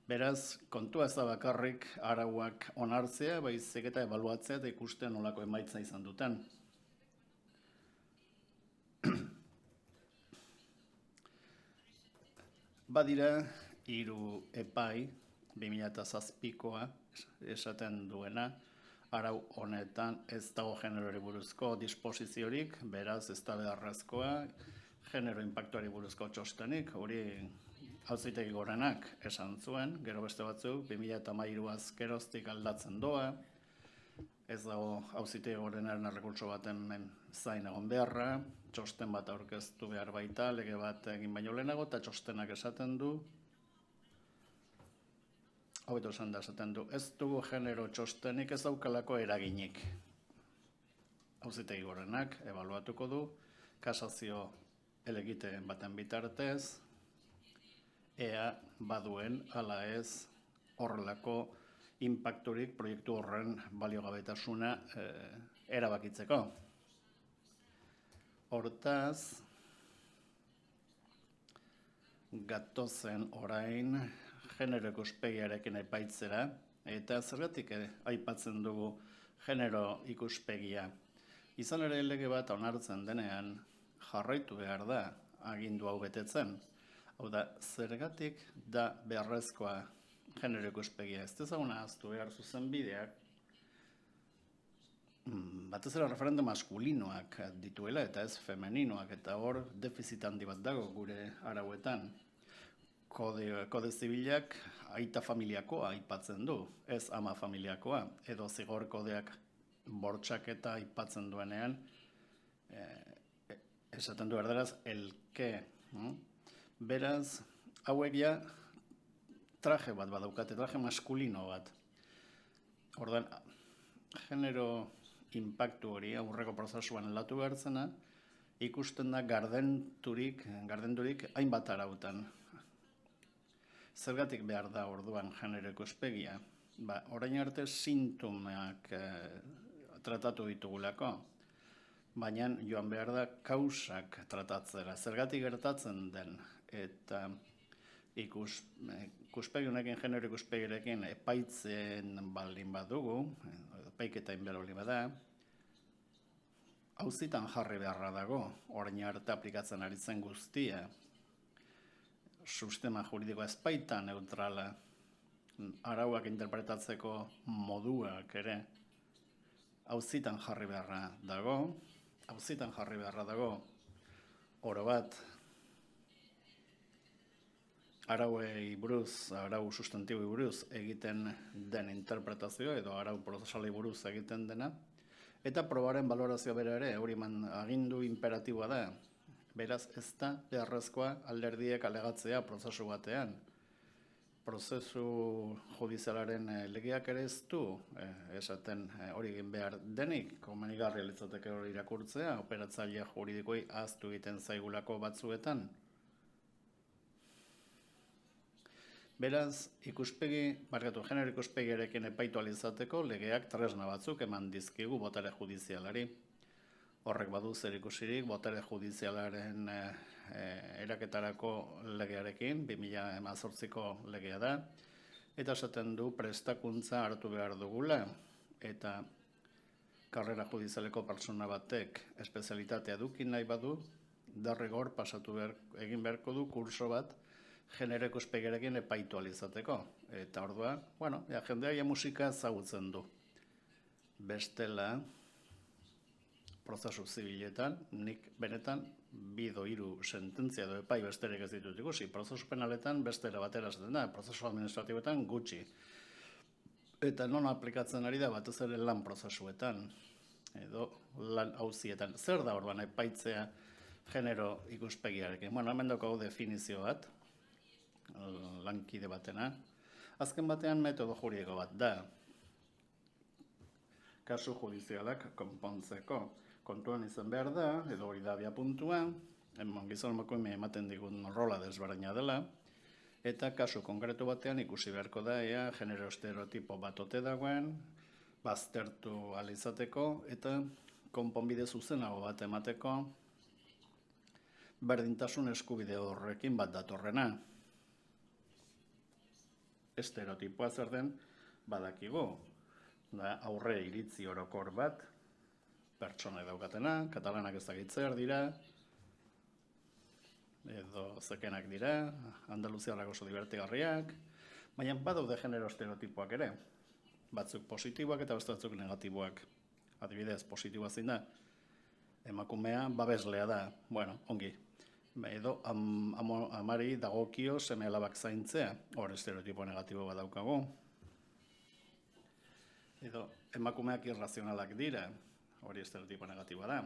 Beraz, kontua ez da bakarrik arauak onartzea, baizik eta ebaluatzea eta ikusten nolako emaitza izan duten. Badira, 3 epai, 2007koa esaten duena, arau honetan ez dago generori buruzko disposiziorik, beraz ez da beharrezkoa, genero impactuari buruzko txostenik, hori Auzitegi Gorenak esan zuen, gero beste batzuk, 2013 azkeroztik aldatzen doa, ez dago Auzitegi Gorenaren errekurtso baten zain egon beharra, txosten bat aurkeztu behar baita, lege bat egin baino lehenago, eta txostenak esaten du, esaten du, ez dugu genero txostenik ez daukalako eraginik. Auzitegi Gorenak ebaluatuko du, kasazio helegite baten bitartez, ea baduen ala ez horrelako inpakturik proiektu horren baliogabetasuna erabakitzeko. Hortaz, gatozen orain genero ikuspegiarekin epaitzera, eta zergatik aipatzen dugu genero ikuspegia. Izan ere lege bat onartzen denean jarraitu behar da agindu hau betetzen. Hau da, zergatik da beharrezkoa genero ikuspegia. Ez dezaguna ahaztu behar zuzen bideak, batez ere referente maskulinoak dituela eta ez femeninoak, eta hor defizit handi bat dago gure arauetan. Kode zibilak aita familiakoa aipatzen du, ez ama familiakoa, edo zigor kodeak bortxaketa aipatzen duenean, esaten du erdaraz, elke. Beraz, hauek ja traje bat badaukate, traje maskulino bat. Ordan, genero impactu hori aurreko prozesuan latu behartzena, ikusten da gardenturik hainbat arautan. Zergatik behar da orduan genero ikuspegia? Orain arte sintomak tratatu ditugulako, baina joan behar da kausak tratatzera. Zergatik gertatzen den, eta ikuspegi honekin, genero ikuspegirekin epaitzen baldin badugu, epaiketa inbera baldin bada, auzitan jarri beharra dago, orain arte aplikatzen ari zen guztia, sistema juridikoa ez baita neutrala, arauak interpretatzeko moduak ere, auzitan jarri beharra dago, oro bat, arauei buruz, arau sustantiboei buruz egiten den interpretazio edo arau prozesalei buruz egiten dena, eta probaren balorazio bera ere, hori agindu imperatiboa da, beraz ez da beharrezkoa alderdiek alegatzea prozesu batean. Prozesu judizialaren legeak ere ez du, esaten hori egin behar denik, komenigarria litzateke hori irakurtzea, operatzaile juridikoi ahaztu egiten zaigulako batzuetan. Beraz, genero ikuspegiarekin epaitu alizateko legeak tresna batzuk eman dizkigu botere judizialari. Horrek badu zer ikusirik botere judizialaren eraketarako legearekin, 2018ko legea da, eta esaten du prestakuntza hartu behar dugula, eta karrera judizialeko pertsona batek espezialitatea eduki nahi badu, derrigor pasatu egin beharko du kurso bat genero ikuspegiarekin epaitu ahal izateko. Eta orduan, bueno, jendeak musika ezagutzen du. Bestela, prozesu zibiletan, nik benetan 2 edo 3 sententzia edo epai besterik ez ditut ikusi. Prozesu penaletan bestera batera zaten da, prozesu administratiboetan gutxi. Eta non aplikatzen ari da batez ere lan prozesuetan, edo lan auzietan. Zer da orduan epaitzea genero ikuspegiarekin? Bueno, hemen daukagu definizio bat, lankide batena. Azken batean metodo juridiko bat da. Kasu judizialak konpontzeko kontuan izan behar da, edo hori da abiapuntua, gizon emakume ematen digun rola desberdina dela, eta kasu konkretu batean ikusi beharko da, ea genero estereotipo bat ote dagoen, baztertu ahal izateko, eta konponbide zuzenago bat emateko, berdintasun eskubide horrekin bat datorrena. Estereotipoa zer den badakigu, da aurre iritzi orokor bat, pertsona daukatena, katalanak ez dakitzer dira, edo zekenak dira, andaluziarrak oso divertigarriak, baina badaude genero estereotipoak ere, batzuk positiboak eta beste batzuk negatiboak. Adibidez, positiboa zein da, emakumea babeslea da, bueno, ongi, edo amari dagokio seme alabak zaintzea, hor estereotipo negatibo bat daukagu. Edo emakumeak irrazionalak dira, hori estereotipo negatiboa da.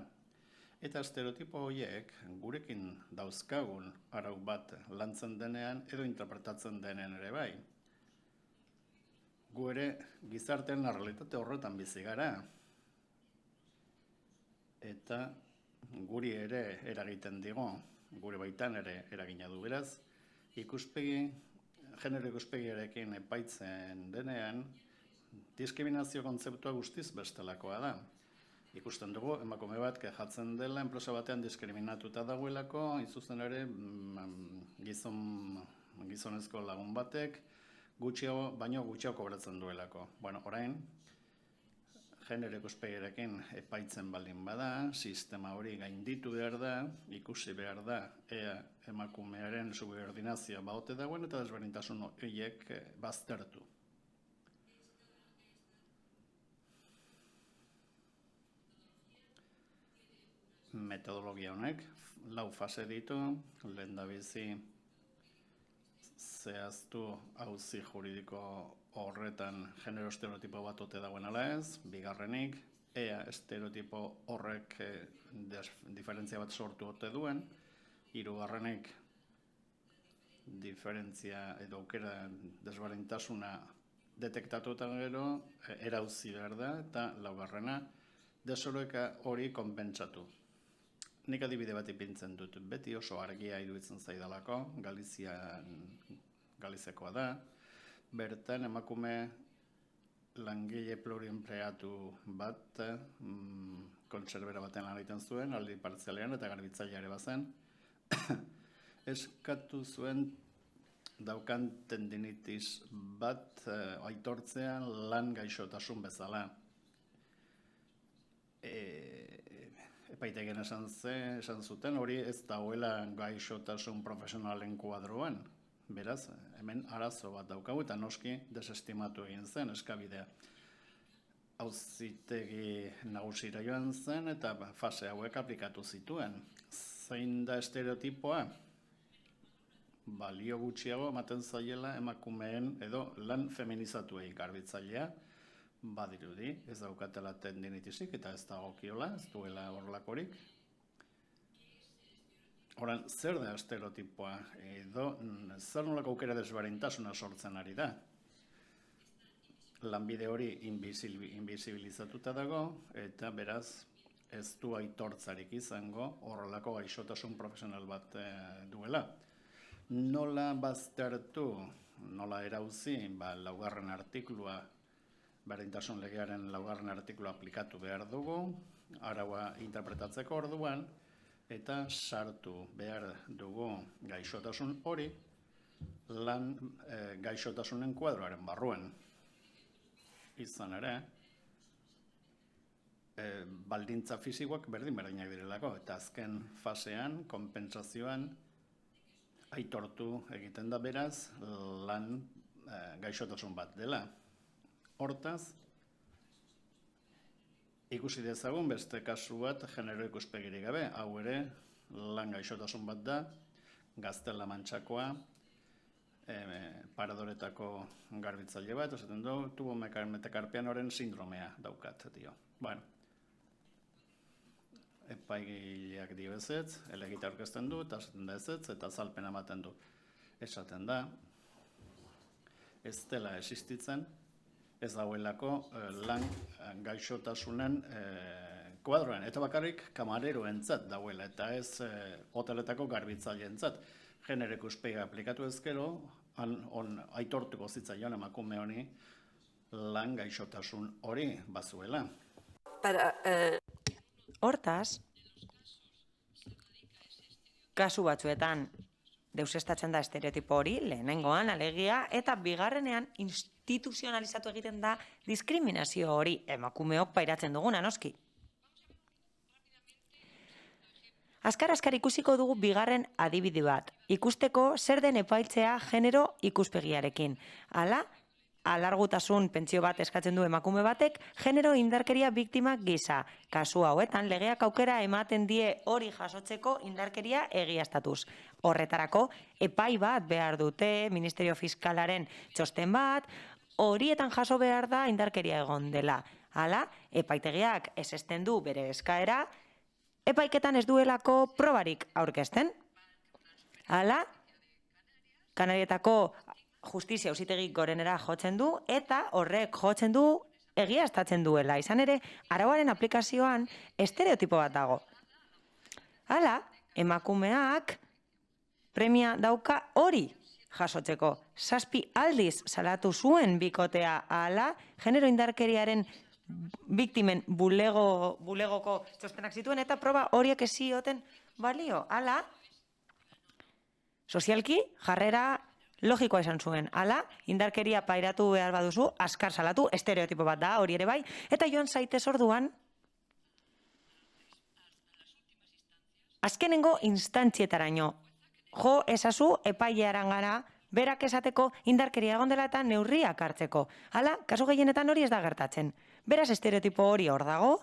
Eta estereotipo horiek gurekin dauzkagun arau bat lantzen denean edo interpretatzen denean ere bai. Gu ere gizartean errealitate horretan bizi gara. Eta guri ere eragiten digo, gure baitan ere eragina du beraz, genero ikuspegiarekin epaitzen denean, diskriminazio kontzeptua guztiz bestelakoa da. Ikusten dugu, emakume bat kejatzen dela, enpresa batean diskriminatuta dagoelako, izuzen ere gizonezko lagun batek, baino gutxiago kobratzen duelako. Bueno, orain, genero ikuspegiarekin epaitzen baldin bada, sistema hori gainditu behar da, ikusi behar da, ea emakumearen subordinazioa baote dagoen eta desberdintasun horiek baztertu. Metodologia honek 4 fase ditu, lehendabizi zehaztu auzi juridiko horretan genero estereotipo bat ote dagoen ala ez, bigarrenik, ea estereotipo horrek diferentzia bat sortu ote duen, hirugarrenik diferentzia edo aukera desberdintasuna detektatu eta gero erauzi behar da, eta laugarrena desoreka hori konpentsatu. Nik adibide bat ipintzen dut, beti oso argia iruditzen zaidalako, Galiziakoa da, bertan emakume langile pluriempleatu bat, kontserbera baten lan egiten zuen, aldi partzialean eta garbitzailea ere bazen, eskatu zuen daukan tendinitis bat aitortzean lan gaixotasun bezala. Epaitegien esan zuten, hori ez dagoela gaixotasun profesionalen kuadroan. Beraz, hemen arazo bat daukagu eta noski desestimatu egin zen eskabidea. Auzitegi nagusira joan zen eta fase hauek aplikatu zituen. Zein da estereotipoa? Balio gutxiago ematen zaiela emakumeen edo lan feminizatuei garbitzailea, badirudi, ez daukatela tendinitisik eta ez dagokiola, ez duela horrelakorik. Horan, zer da estereotipoa edo zer nolako aukera desberdintasuna sortzen ari da? Lanbide hori invisibilizatuta dago eta beraz ez du aitortzarik izango horrelako gaixotasun profesional bat duela. Nola baztertu, nola erauzi, laugarren artiklua, berdintasun legearen laugarren artiklua aplikatu behar dugu, araua interpretatzeko orduan, eta sartu behar dugu gaixotasun hori lan gaixotasunen kuadroaren barruan. Izan ere, baldintza fisikoak berdin-berdinak direlako, eta azken fasean, konpentsazioan, aitortu egiten da beraz, lan gaixotasun bat dela. Hortaz, ikusi dezagun beste kasu bat genero ikuspegirik gabe, hau ere lan gaixotasun bat da, Gaztela Mantxakoa, paradoretako garbitzaile bat, esaten du, tubo metakarpianoren sindromea daukat, dio. Bueno, epaigileak dio ezetz, elegita aurkezten du, eta esaten da ezetz, eta azalpena ematen du. Esaten da, ez dela existitzen, ez dauelako lan gaixotasunen kuadroan. Eta bakarrik kamareroentzat dauela, eta ez hoteletako garbitzaileentzat. Genero ikuspegi aplikatu ezkero, aitortuko zitzaion emakume honi lan gaixotasun hori bazuela. Hortaz, kasu batzuetan deusestatzen da estereotipo hori, lehenengoan, alegia, eta bigarrenean instituzionalizatu egiten da diskriminazio hori, emakumeok pairatzen duguna, noski. Azkar ikusiko dugu bigarren adibide bat, ikusteko zer den epaitzea genero ikuspegiarekin. Hala, alargutasun pentsio bat eskatzen du emakume batek, genero indarkeria biktima gisa. Kasu hauetan, legeak aukera ematen die hori jasotzeko indarkeria egiaztatuz. Horretarako, epai bat behar dute, Ministerio Fiskalaren txosten bat, horietan jaso behar da indarkeria egon dela. Hala, epaitegiak esesten du bere eskaera, epaiketan ez duelako probarik aurkezten. Hala, Kanarietako Justizia Auzitegi Gorenera jotzen du, eta horrek jotzen du egiaztatzen duela. Izan ere, arauaren aplikazioan estereotipo bat dago. Hala, emakumeak premia dauka hori jasotzeko. 7 aldiz salatu zuen bikotea. Hala, genero indarkeriaren biktimen bulegoko txostenak zituen, eta proba horiek ez zioten balio. Hala, sozialki jarrera logikoa izan zuen. Hala, indarkeria pairatu behar baduzu, azkar salatu, estereotipo bat da, hori ere bai, eta joan zaitez orduan, azkenengo instantzietaraino, jo ezazu epailearan gara, berak esateko indarkeria egon dela eta neurriak hartzeko. Hala, kasu gehienetan hori ez da gertatzen. Beraz, estereotipo hori hor dago,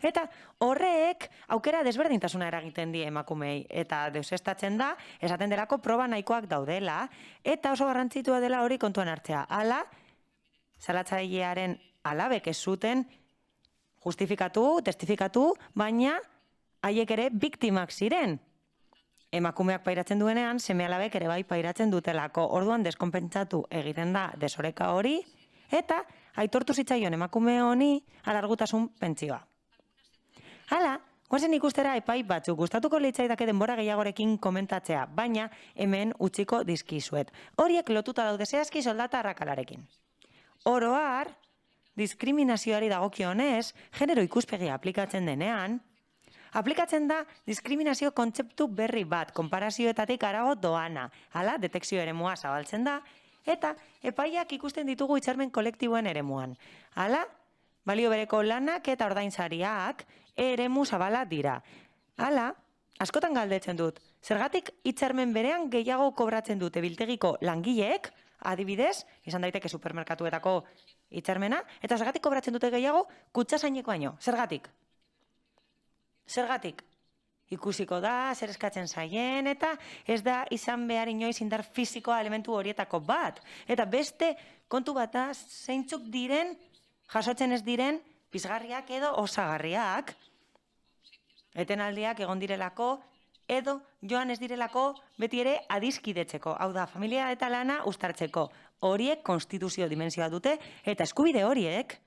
eta horrek aukera desberdintasuna eragiten die emakumei. Eta deusestatzen da, esaten delako proba nahikoak daudela, eta oso garrantzitua dela hori kontuan hartzea. Hala, salatzailearen alabek ez zuten justifikatu, testifikatu, baina haiek ere biktimak ziren. Emakumeak pairatzen duenean, seme-alabek ere bai pairatzen dutelako. Orduan deskonpentsatu egiten da desoreka hori, eta aitortu zitzaion emakume honi alargutasun pentsioa. Hala, goazen ikustera epai batzuk, gustatuko litzaidake denbora gehiagorekin komentatzea, baina hemen utziko dizkizuet. Horiek lotuta daude zehazki soldata arrakalarekin. Oro har, diskriminazioari dagokionez, genero ikuspegia aplikatzen denean, aplikatzen da diskriminazio kontzeptu berri bat, konparazioetatik harago doana. Hala, detekzio eremua zabaltzen da, eta epaiak ikusten ditugu hitzarmen kolektiboen eremuan. Hala, balio bereko lanak eta ordainsariak eremu zabala dira. Hala, askotan galdetzen dut, zergatik hitzarmen berean gehiago kobratzen dute biltegiko langileek, adibidez, izan daiteke supermerkatuetako hitzarmena, eta zergatik kobratzen dute gehiago kutxasaineko baino. Zergatik? Zergatik? Ikusiko da, zer eskatzen zaien, eta ez da izan behar inoiz indar fisikoa elementu horietako bat. Eta beste kontu bat da, zeintzuk diren, jasotzen ez diren, pizgarriak edo osagarriak, etenaldiak egon direlako, edo joan ez direlako beti ere adiskidetzeko. Hau da, familia eta lana uztartzeko. Horiek konstituzio dimensioa dute, eta eskubide horiek,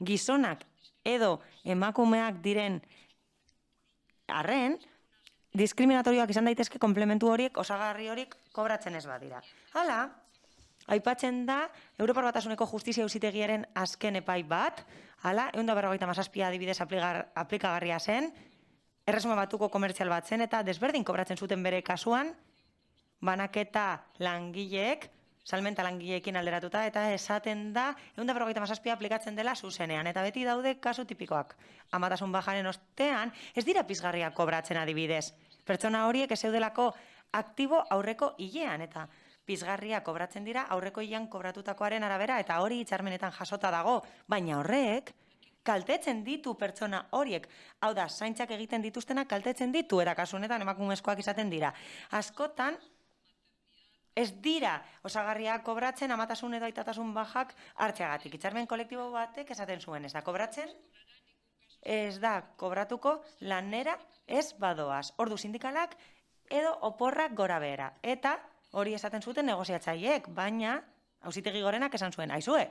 gizonak edo emakumeak diren arren, diskriminatorioak izan daitezke komplementu horiek, osagarri horiek kobratzen ez badira. Hala, aipatzen da, Europar Batasuneko Justizia Auzitegiaren azken epai bat, hala, 157 adibidez aplikagarria zen, erresuma batuko komertzial bat zen, eta desberdin kobratzen zuten bere kasuan, banaketa langileek salmenta langileekin alderatuta, eta esaten da 157 aplikatzen dela zuzenean, eta beti daude kasu tipikoak. Amatasun bajaren ostean, ez dira pizgarriak kobratzen adibidez. Pertsona horiek ez zeudelako aktibo aurreko hilean, eta pizgarriak kobratzen dira aurreko hilean kobratutakoaren arabera, eta hori hitzarmenetan jasota dago, baina horrek kaltetzen ditu pertsona horiek. Hau da, zaintzak egiten dituztenak kaltetzen ditu, eta kasu honetan emakumezkoak izaten dira. Askotan, ez dira osagarriak kobratzen amatasun edo aitatasun bajak hartzeagatik. Hitzarmen kolektibo batek esaten zuen, ez da kobratzen, ez da kobratuko lanera ez badoaz. Ordu sindikalak edo oporrak gora behera. Eta hori esaten zuten negoziatzaileek, baina Auzitegi Gorenak esan zuen, aizue.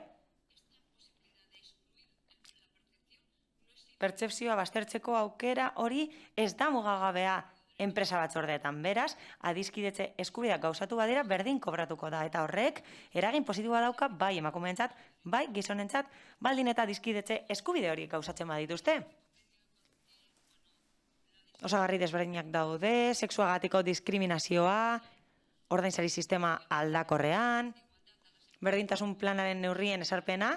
Pertzepzioa baztertzeko aukera hori ez da mugagabea enpresa batzordeetan. Beraz, adiskidetze eskubideak gauzatu badira berdin kobratuko da. Eta horrek, eragin positiboa dauka bai emakumeentzat, bai gizonentzat, baldin eta adiskidetze eskubide horiek gauzatzen badituzte. Osagarri desberdinak daude, sexuagatiko diskriminazioa, ordainsari sistema aldakorrean, berdintasun planaren neurrien esarpena,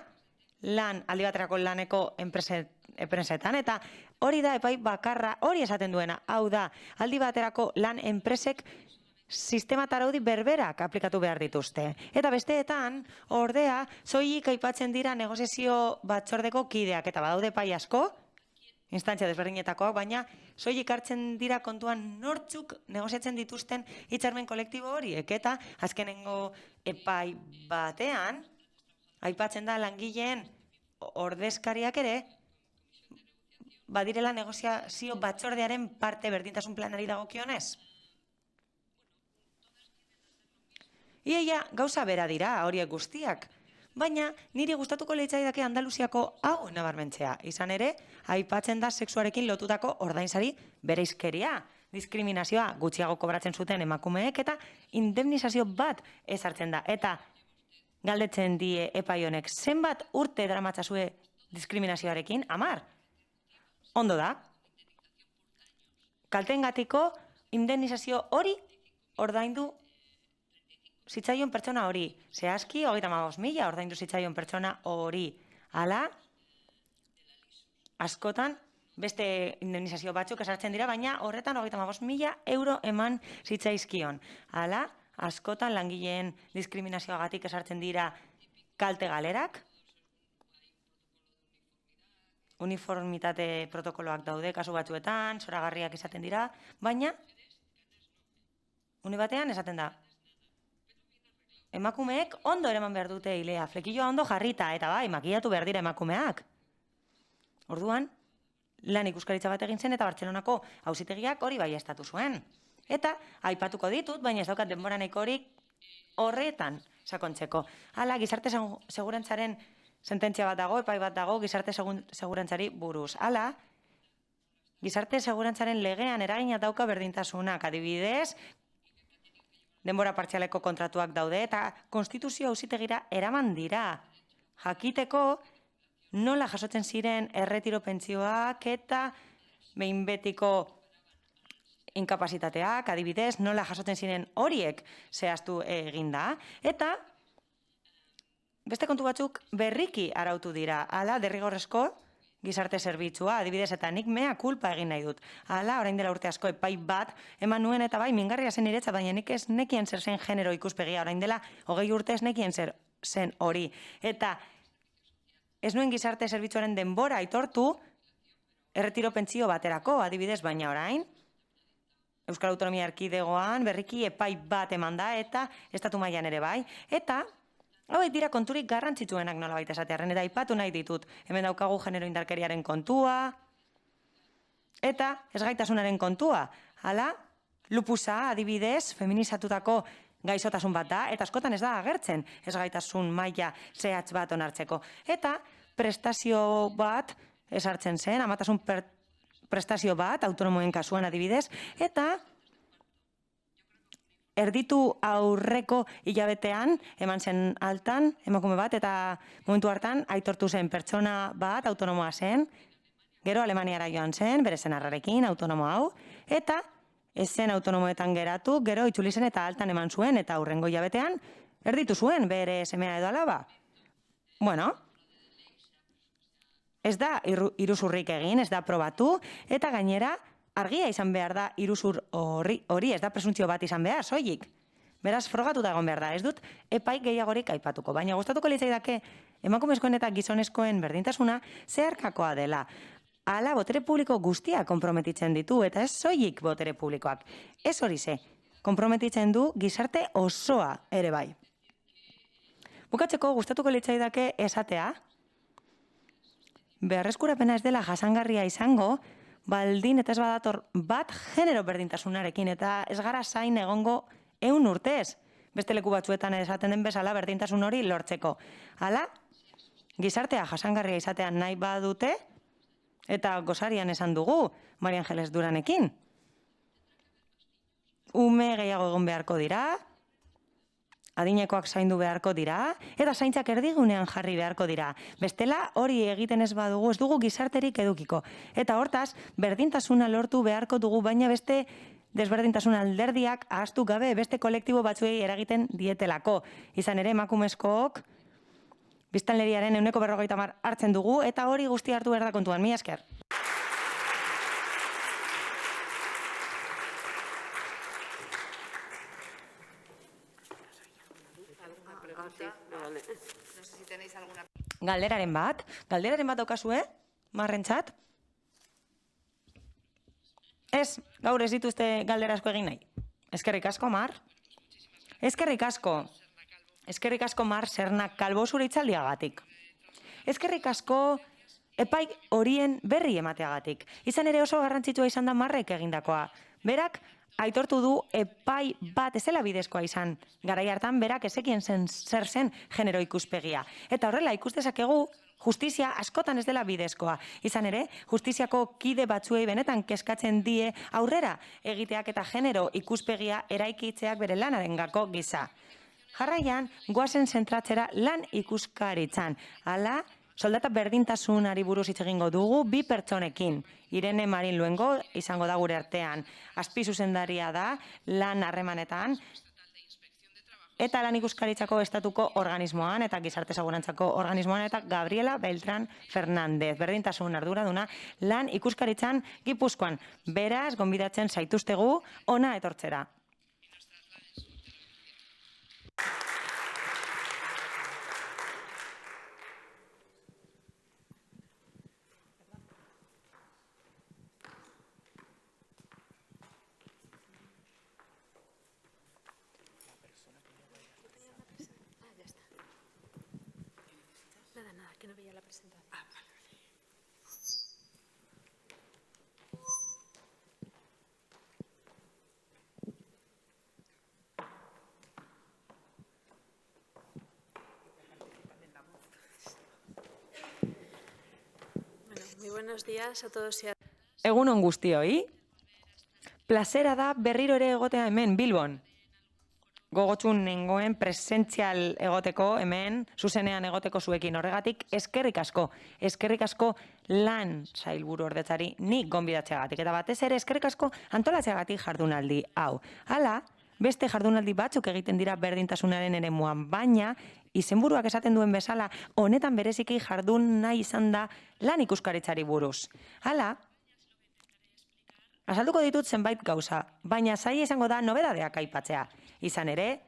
lan aldi baterako laneko enpresetan, eta hori da epai bakarra hori esaten duena. Hau da, aldi baterako lan enpresek sistema taraudi berberak aplikatu behar dituzte. Eta besteetan, ordea, soilik aipatzen dira negoziazio batzordeko kideak, eta badaude epai asko, instantzia desberdinetakoak, baina soilik hartzen dira kontuan nortzuk negoziatzen dituzten hitzarmen kolektibo horiek, eta azkenengo epai batean, aipatzen da langileen ordezkariak ere, badirela negoziazio batzordearen parte berdintasun planari dagokionez. Iaia gauza bera dira horiek guztiak, baina niri gustatuko litzaidake Andaluziako hau nabarmentzea. Izan ere, aipatzen da sexuarekin lotutako ordainsari bereizkeria, diskriminazioa gutxiago kobratzen zuten emakumeek eta indemnizazio bat ezartzen da. Eta galdetzen die epai honek, zenbat urte daramatzazue diskriminazioarekin? 10. Ondo da. Kalteengatiko indemnizazio hori ordaindu zitzaion pertsona hori. Zehazki, 35.000 ordaindu zitzaion pertsona hori. Hala, askotan, beste indemnizazio batzuk esartzen dira, baina horretan 35.000 euro eman zitzaizkion. Hala, askotan langileen diskriminazioagatik esartzen dira kalte galerak, uniformitate protokoloak daude kasu batzuetan, zoragarriak izaten dira, baina unibatean esaten da, emakumeek ondo eraman behar dute hilea, flekilloa ondo jarrita, eta bai, makillatu behar dira emakumeak. Orduan, lan ikuskaritza bat egin zen eta Bartzelonako auzitegiak hori baieztatu zuen. Eta aipatuko ditut, baina ez daukat denbora nahikorik horretan sakontzeko. Hala, gizarte segurantzaren sententzia bat dago, epai bat dago, gizarte segurantzari buruz. Hala, gizarte segurantzaren legean eragina dauka berdintasunak, adibidez, denbora partzialeko kontratuak daude eta konstituzio auzitegira eraman dira. Jakiteko nola jasotzen ziren erretiro pentsioak eta behin betiko inkapazitateak, adibidez, nola jasotzen ziren horiek zehaztu eginda. Eta beste kontu batzuk berriki arautu dira. Hala, derrigorrezko gizarte zerbitzua, adibidez, eta nik mea kulpa egin nahi dut. Hala, orain dela urte asko epai bat, eman nuen eta bai, mingarria zen niretza, baina nik ez nekien zer zen genero ikuspegia, orain dela 20 urte ez nekien zer zen hori. Eta ez nuen gizarte zerbitzuaren denbora aitortu erretiro pentsio baterako, adibidez, baina orain, Euskal Autonomia Erkidegoan berriki epai bat eman da eta estatu mailan ere bai. Eta hauek dira konturik garrantzitsuenak nolabait esatearren, eta aipatu nahi ditut. Hemen daukagu genero indarkeriaren kontua, eta ezgaitasunaren kontua. Hala, lupusa, adibidez, feminizatutako gaixotasun bat da, eta askotan ez da agertzen ezgaitasun maila zehatz bat onartzeko. Eta prestazio bat ezartzen zen, amatasun prestazio bat, autonomoen kasuan adibidez, eta erditu aurreko hilabetean, eman zen altan, emakume bat, eta momentu hartan aitortu zen pertsona bat, autonomoa zen, gero Alemaniara joan zen, bere senarrarekin, autonomo hau, eta ez zen autonomoetan geratu, gero itzuli zen eta altan eman zuen, eta aurrengo hilabetean Erditu zuen bere semea edo alaba. Bueno, ez da iruzurrik egin, ez da probatu, eta gainera argia izan behar da iruzur hori, ez da presuntzio bat izan behar, soilik. Beraz, frogatuta egon behar da, ez dut epaik gehiagorik aipatuko, baina gustatuko litzaidake emakumezkoen eta gizonezkoen berdintasuna zeharkakoa dela. Hala, botere publiko guztia konprometitzen ditu, eta ez soilik botere publikoak. Ez hori ze, konprometitzen du gizarte osoa ere bai. Bukatzeko gustatuko litzaidake esatea, beharrezkurapena ez dela jasangarria izango, baldin eta ez badator bat genero berdintasunarekin, eta ez gara zain egongo 100 urtez. Beste leku batzuetan esaten den bezala berdintasun hori lortzeko. Hala, gizartea jasangarria izatean nahi badute, eta gozarian esan dugu, Maria Angeles Duranekin. Ume gehiago egon beharko dira, adinekoak zaindu beharko dira, eta zaintzak erdigunean jarri beharko dira. Bestela hori egiten ez badugu, ez dugu gizarterik edukiko. Eta hortaz, berdintasuna lortu beharko dugu, baina beste desberdintasun alderdiak ahaztu gabe beste kolektibo batzuei eragiten dietelako. Izan ere, emakumezkook biztanleriaren 150 hartzen dugu, eta hori guzti hartu behar da kontuan. Mila esker. Galderaren bat daukazue, marrentzat? Ez, gaur ez dituzte galderasko egin nahi. Eskerrik asko, Mar. Eskerrik asko, Mar, Sernak Kalbo zure hitzaldiagatik. Eskerrik asko, epaik horien berri emateagatik. Izan ere oso garrantzitsua izan da Marrek egindakoa. Berak aitortu du epai bat ez zela bidezkoa izan. Garai hartan berak ezekien zer zen genero ikuspegia. Eta horrela ikus dezakegu justizia askotan ez dela bidezkoa. Izan ere, justiziako kide batzuei benetan kezkatzen die aurrera egiteak eta genero ikuspegia eraikitzeak bere lanarengako gisa. Jarraian, goazen zentratzera lan ikuskaritzan. Hala, soldata berdintasunari buruz hitz egingo dugu 2 pertsonekin. Irene Marin Luengo izango da gure artean. Azpi zuzendaria da lan harremanetan eta lan ikuskaritzako estatuko organismoan eta gizarte segurantzako organismoan eta Gabriela Beltrán Fernández. Berdintasun arduraduna lan ikuskaritzan Gipuzkoan. Beraz, gonbidatzen zaituztegu ona etortzera. Muy buenos días a todos y a todas. Egunon guztioi, plazera da berriro ere egotea hemen Bilbon. Gogotxun nengoen presentzial egoteko hemen, zuzenean egoteko zuekin horregatik, eskerrik asko lan sailburu ordetzari nik gonbidatzeagatik. Eta batez ere eskerrik asko antolatzeagatik jardunaldi hau. Hala, beste jardunaldi batzuk egiten dira berdintasunaren eremuan, baina izenburuak esaten duen bezala, honetan bereziki jardun nahi izan da lan ikuskaritzari buruz. Hala, azalduko ditut zenbait gauza, baina zaila izango da nobedadeak aipatzea. Izan ere,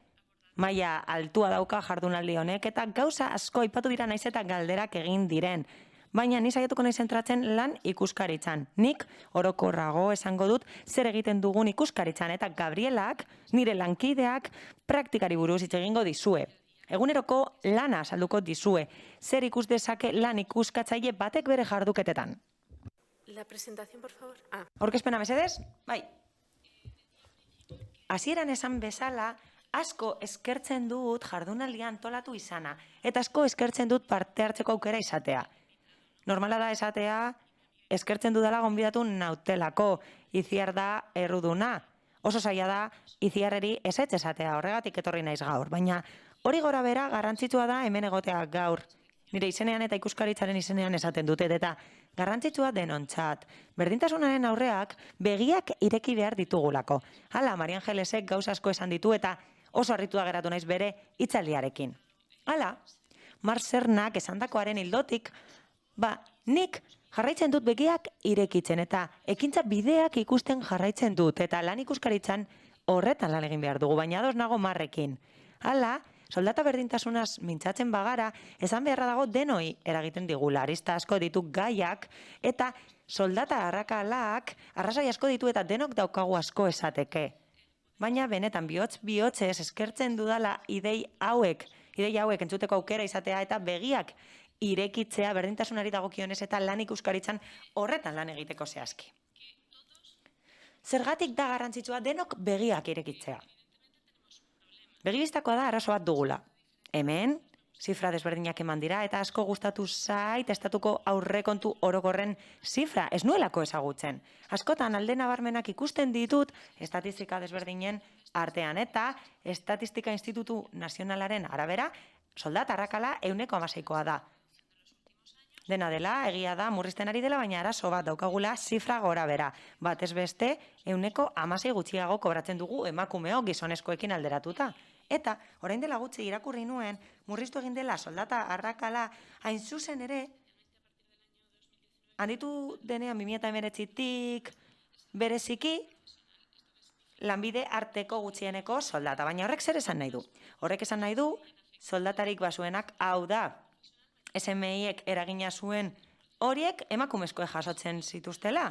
maila altua dauka jardunaldi honek eta gauza asko aipatu dira naiz eta galderak egin diren. Baina ni saiatuko naiz zentratzen lan ikuskaritzan. Nik orokorrago esango dut zer egiten dugun ikuskaritzan eta Gabrielak, nire lankideak, praktikari buruz hitz egingo dizue. Eguneroko lana salduko dizue. Zer ikus dezake lan ikuskatzaile batek bere jarduketetan? La presentación, por favor. Aurkezpena mesedez? Bai. Hasieran esan bezala, asko eskertzen dut jardunaldia antolatu izana, eta asko eskertzen dut parte hartzeko aukera izatea. Normala da esatea, eskertzen dudala gonbidatu nautelako, Itziar da erruduna. Oso zaila da, Itziarreri ezetz esatea, horregatik etorri naiz gaur, baina hori gora bera garrantzitsua da hemen egotea gaur. Nire izenean eta ikuskaritzaren izenean esaten dute, eta garrantzitsua denontzat. Berdintasunaren aurreak begiak ireki behar ditugulako. Hala, Maria Angelesek gauza asko esan ditu, eta Oso harrituta geratu naiz bere hitzaldiarekin. Hala, Marsernak esandakoaren ildotik, nik jarraitzen dut begiak irekitzen eta ekintza bideak ikusten jarraitzen dut eta lan ikuskaritzan horretan lan egin behar dugu, baina ados nago Marrekin. Hala, soldata berdintasunaz mintzatzen bagara, esan beharra dago denoi eragiten digula, arista asko ditu gaiak eta soldata arrakalak arrazoi asko ditu eta denok daukagu asko esateke. Baina benetan bihotzez eskertzen dudala idei hauek entzuteko aukera izatea eta begiak irekitzea berdintasunari dagokionez eta lan ikuskaritzan horretan lan egiteko zehazki. Zergatik da garrantzitsua denok begiak irekitzea? Begibistakoa da arazo bat dugula. Hemen, zifra desberdinak eman dira eta asko gustatu zait estatuko aurrekontu orokorren zifra ez nuelako ezagutzen. Askotan alde nabarmenak ikusten ditut estatistika desberdinen artean eta Estatistika Institutu Nazionalaren arabera soldata arrakala 1,6koa da. Dena dela, egia da, murrizten ari dela, baina arazo bat daukagula zifra gora bera. Batez beste, 1,6 gutxiago kobratzen dugu emakumeo gizonezkoekin alderatuta. Eta, orain dela gutxi irakurri nuen, murriztu egin dela soldata arrakala, hain zuzen ere, handitu denean 2019tik bereziki, lanbide arteko gutxieneko soldata. Baina horrek zer esan nahi du? Horrek esan nahi du, soldatarik basuenak hau da. SMIek eragina zuen horiek emakumezkoek jasotzen zituztela.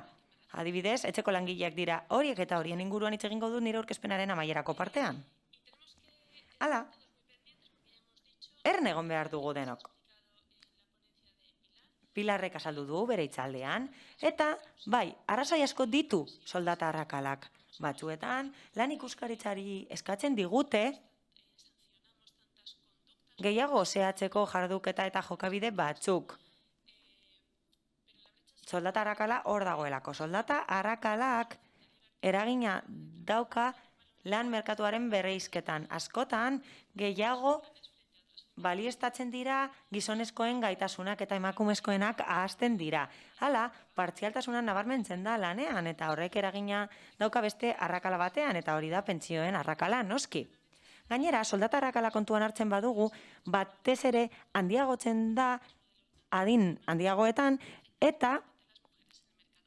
Adibidez, etxeko langileak dira horiek eta horien inguruan hitz egingo dut nire aurkezpenaren amaierako partean. Hala, erne egon behar dugu denok. Pilarrek azaldu du bere hitzaldean, eta arrazoi asko ditu soldata arrakalak. Batzuetan, lan ikuskaritzari eskatzen digute, gehiago zehatzeko jarduketa eta jokabide batzuk. Soldata arrakala hor dagoelako. Soldata arrakalak eragina dauka lan merkatuaren bereizketan. Askotan gehiago baliestatzen dira gizonezkoen gaitasunak eta emakumezkoenak ahazten dira. Hala, partzialtasuna nabarmentzen da lanean eta horrek eragina dauka beste arrakala batean eta hori da pentsioen arrakala noski. Gainera, soldata arrakala kontuan hartzen badugu, batez ere handiagotzen da adin handiagoetan eta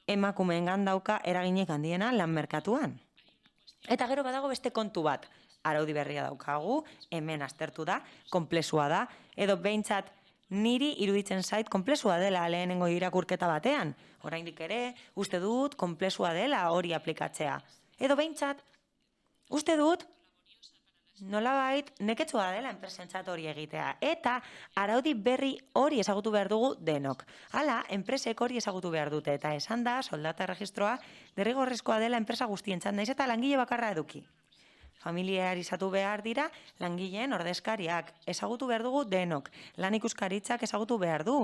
emakumeengan dauka eraginik handiena lan merkatuan. Eta gero badago beste kontu bat, araudi berria daukagu, hemen aztertu da, konplexua da, edo behintzat niri iruditzen zait konplexua dela lehenengo irakurketa batean. Oraindik ere, uste dut konplexua dela hori aplikatzea. Edo behintzat, uste dut nolabait neketsua dela enpresentzat hori egitea. Eta araudi berri hori ezagutu behar dugu denok. Hala, enpresek hori ezagutu behar dute. Eta esan da, soldata erregistroa derrigorrezkoa dela enpresa guztientzat, naiz eta langile bakarra eduki. Familiarizatu behar dira langileen ordezkariak. Ezagutu behar dugu denok. Lan ikuskaritzak ezagutu behar du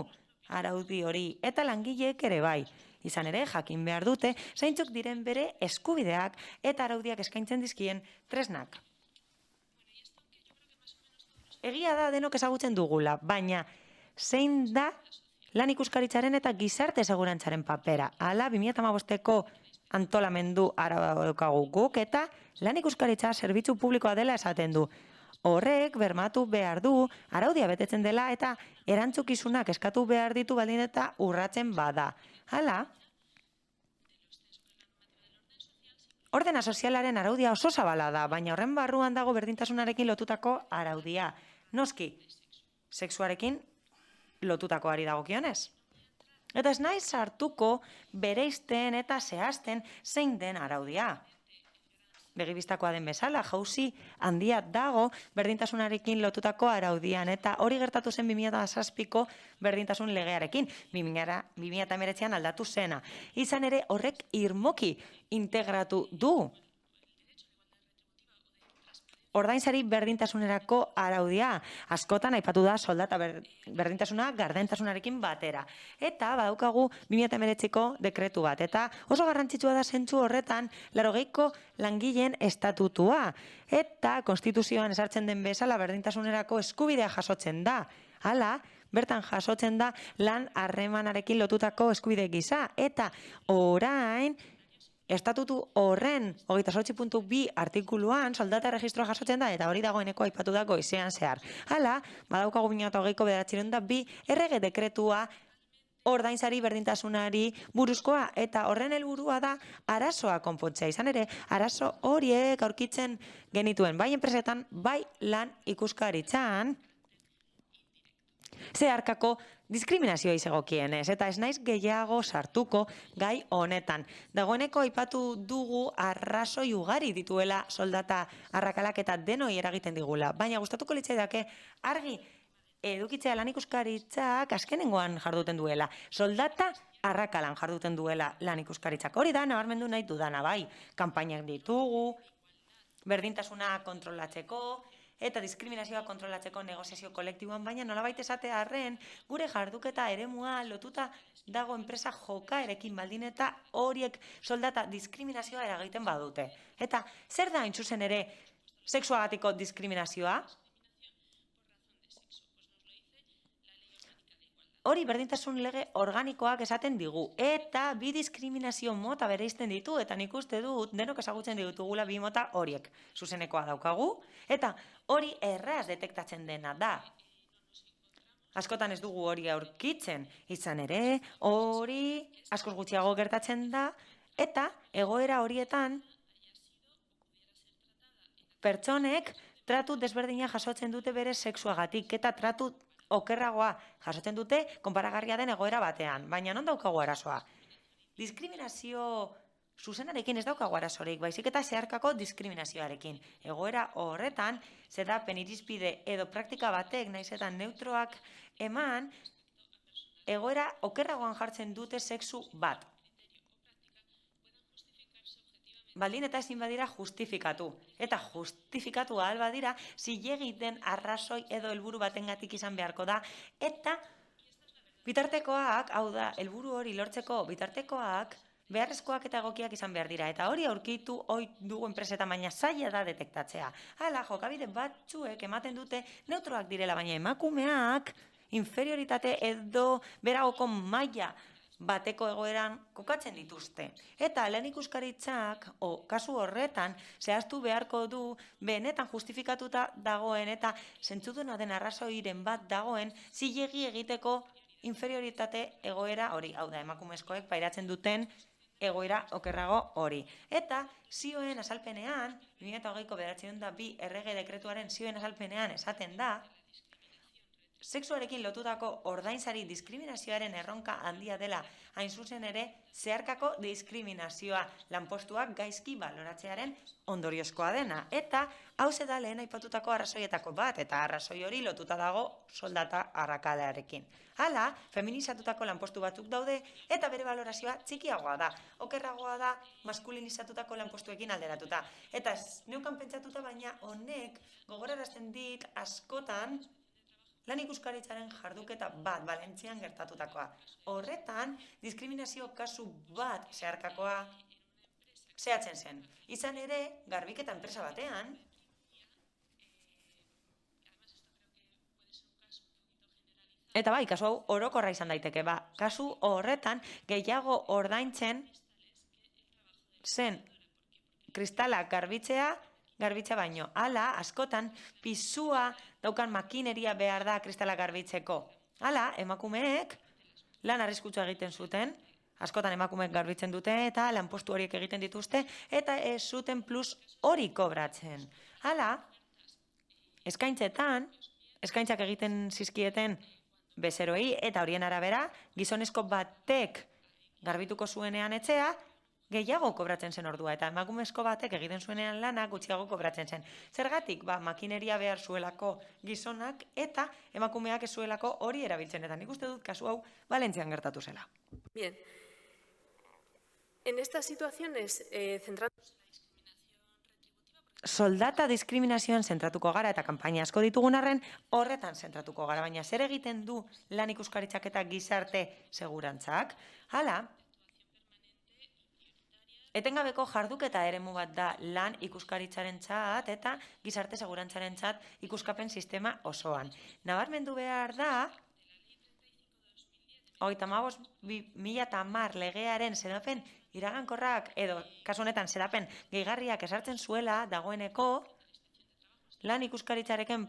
araudi hori. Eta langileek ere bai. Izan ere, jakin behar dute, zeintzuk diren bere eskubideak eta araudiak eskaintzen dizkien tresnak. Egia da denok ezagutzen dugula, baina zein da lan ikuskaritzaren eta gizarte segurantzaren papera. Hala, 2015ko antolamendu araukagu guk eta lan ikuskaritza zerbitzu publikoa dela esaten du. Horrek bermatu behar du, araudia betetzen dela eta erantzukizunak eskatu behar ditu baldin eta urratzen bada. Hala, ordena sozialaren araudia oso zabala da, baina horren barruan dago berdintasunarekin lotutako araudia. Noski, sexuarekin lotutakoari dagokionez. Eta ez naiz sartuko bereizten eta zehazten zein den araudia. Begibistakoa den bezala, jauzi handia dago berdintasunarekin lotutako araudian eta hori gertatu zen 2007ko berdintasun legearekin, 2019an aldatu zena. Izan ere horrek irmoki integratu du ordainsari berdintasunerako araudia. Askotan aipatu da soldata berdintasuna gardentasunarekin batera. Eta badaukagu 2019ko dekretu bat. Eta oso garrantzitsua da zentzu horretan 80ko langileen estatutua. Eta konstituzioan esartzen den bezala berdintasunerako eskubidea jasotzen da. Hala, bertan jasotzen da lan harremanarekin lotutako eskubide gisa. Eta orain Estatutu horren 28.2 artikuluan soldata erregistroa jasotzen da eta hori dagoeneko aipatu da goizean zehar. Hala, badaukagu 2008-902 errege dekretua ordainsari berdintasunari buruzkoa eta horren helburua da arazoa konpontzea. Izan ere, arazo horiek aurkitzen genituen bai enpresetan, bai lan ikuskaritzan, zeharkako diskriminazioa izegokienez, eta ez naiz gehiago sartuko gai honetan. Dagoeneko aipatu dugu arrazoi ugari dituela soldata arrakalak eta denoi eragiten digula, baina gustatuko litzaidake argi edukitzea lan ikuskaritzak azkenengoan jarduten duela. Soldata arrakalan jarduten duela lan ikuskaritzak. Hori da, nabarmendu nahi dudana, bai. Kanpainak ditugu, berdintasuna kontrolatzeko, eta diskriminazioa kontrolatzeko negoziazio kolektiboan, baina nolabait esate arren, gure jarduketa eremua lotuta dago enpresa jokaerekin baldin eta horiek soldata diskriminazioa eragiten badute. Eta zer da hain zuzen ere sexuagatiko diskriminazioa? Hori berdintasun lege organikoak esaten digu, eta bi diskriminazio mota bereizten ditu, eta nik uste dut denok ezagutzen ditugula bi mota horiek. Zuzenekoa daukagu, eta hori erraz detektatzen dena da. Askotan ez dugu hori aurkitzen, izan ere, hori askoz gutxiago gertatzen da, eta egoera horietan pertsonek tratu desberdina jasotzen dute bere sexuagatik, eta tratu okerragoa jasotzen dute konparagarria den egoera batean, baina non daukagu arazoa? Diskriminazio zuzenarekin ez daukagu arazorik, baizik eta zeharkako diskriminazioarekin. Egoera horretan, zedapen irizpide edo praktika batek naiz eta neutroak eman, egoera okerragoan jartzen dute sexu bat. Baldin eta ezin badira justifikatu. Eta justifikatu ahal badira, zilegi den arrazoi edo helburu batengatik izan beharko da. Eta bitartekoak, hau da, helburu hori lortzeko bitartekoak, beharrezkoak eta egokiak izan behar dira. Eta hori aurkitu hori dugu enpresetan, baina zaila da detektatzea. Hala, jokabide batzuek ematen dute neutroak direla, baina emakumeak inferioritate edo beragoko maila bateko egoeran kokatzen dituzte. Eta lan ikuskaritzak, kasu horretan, zehaztu beharko du benetan justifikatuta dagoen eta zentzuduna den arrazoiren bat dagoen zilegi egiteko inferioritate egoera hori. Hau da, emakumezkoek pairatzen duten egoera okerrago hori. Eta zioen azalpenean, 2008-902 errege dekretuaren zioen azalpenean esaten da, sexuarekin lotutako ordainsari diskriminazioaren erronka handia dela, hain zuzen ere zeharkako diskriminazioa lanpostuak gaizki baloratzearen ondoriozkoa dena. Eta hau da lehen aipatutako arrazoietako bat, eta arrazoi hori lotuta dago soldata arrakalarekin. Hala, feminizatutako lanpostu batzuk daude eta bere balorazioa txikiagoa da. Okerragoa da maskulinizatutako lanpostuekin alderatuta. Eta ez neukan pentsatuta, baina honek gogorarazten dit askotan lan ikuskaritzaren jarduketa bat Valentzian gertatutakoa. Horretan, diskriminazio kasu bat zeharkakoa zehatzen zen. Izan ere, garbiketa enpresa batean, eta bai, kasu hau orokorra izan daiteke, kasu horretan gehiago ordaintzen zen kristalak garbitza baino. Hala, askotan, pisua daukan makineria behar da kristala garbitzeko. Hala, emakumeek lan arriskutsua egiten zuten, askotan emakumeek garbitzen dute eta lanpostu horiek egiten dituzte, eta ez zuten plus hori kobratzen. Hala, eskaintzak egiten zizkieten bezeroei, eta horien arabera, gizonezko batek garbituko zuenean etxea, gehiago kobratzen zen ordua, eta emakumezko batek egiten zuenean lana gutxiago kobratzen zen. Zergatik, makineria behar zuelako gizonak eta emakumeak ez zuelako hori erabiltzen. Eta nik uste dut kasu hau Valentzian gertatu zela. Bien. En estas situaciones, Soldata diskriminazioan zentratuko gara eta kanpaina asko ditugun arren horretan zentratuko gara, baina zer egiten du lan ikuskaritzak eta gizarte segurantzak? Hala, etengabeko jarduketa eremu bat da lan ikuskaritzarentzat eta gizarte segurantzarentzat ikuskapen sistema osoan. Nabarmendu behar da, 35/2010 legearen xedapen iragankorrak edo kasu honetan xedapen gehigarriak esartzen zuela dagoeneko lan ikuskaritzaren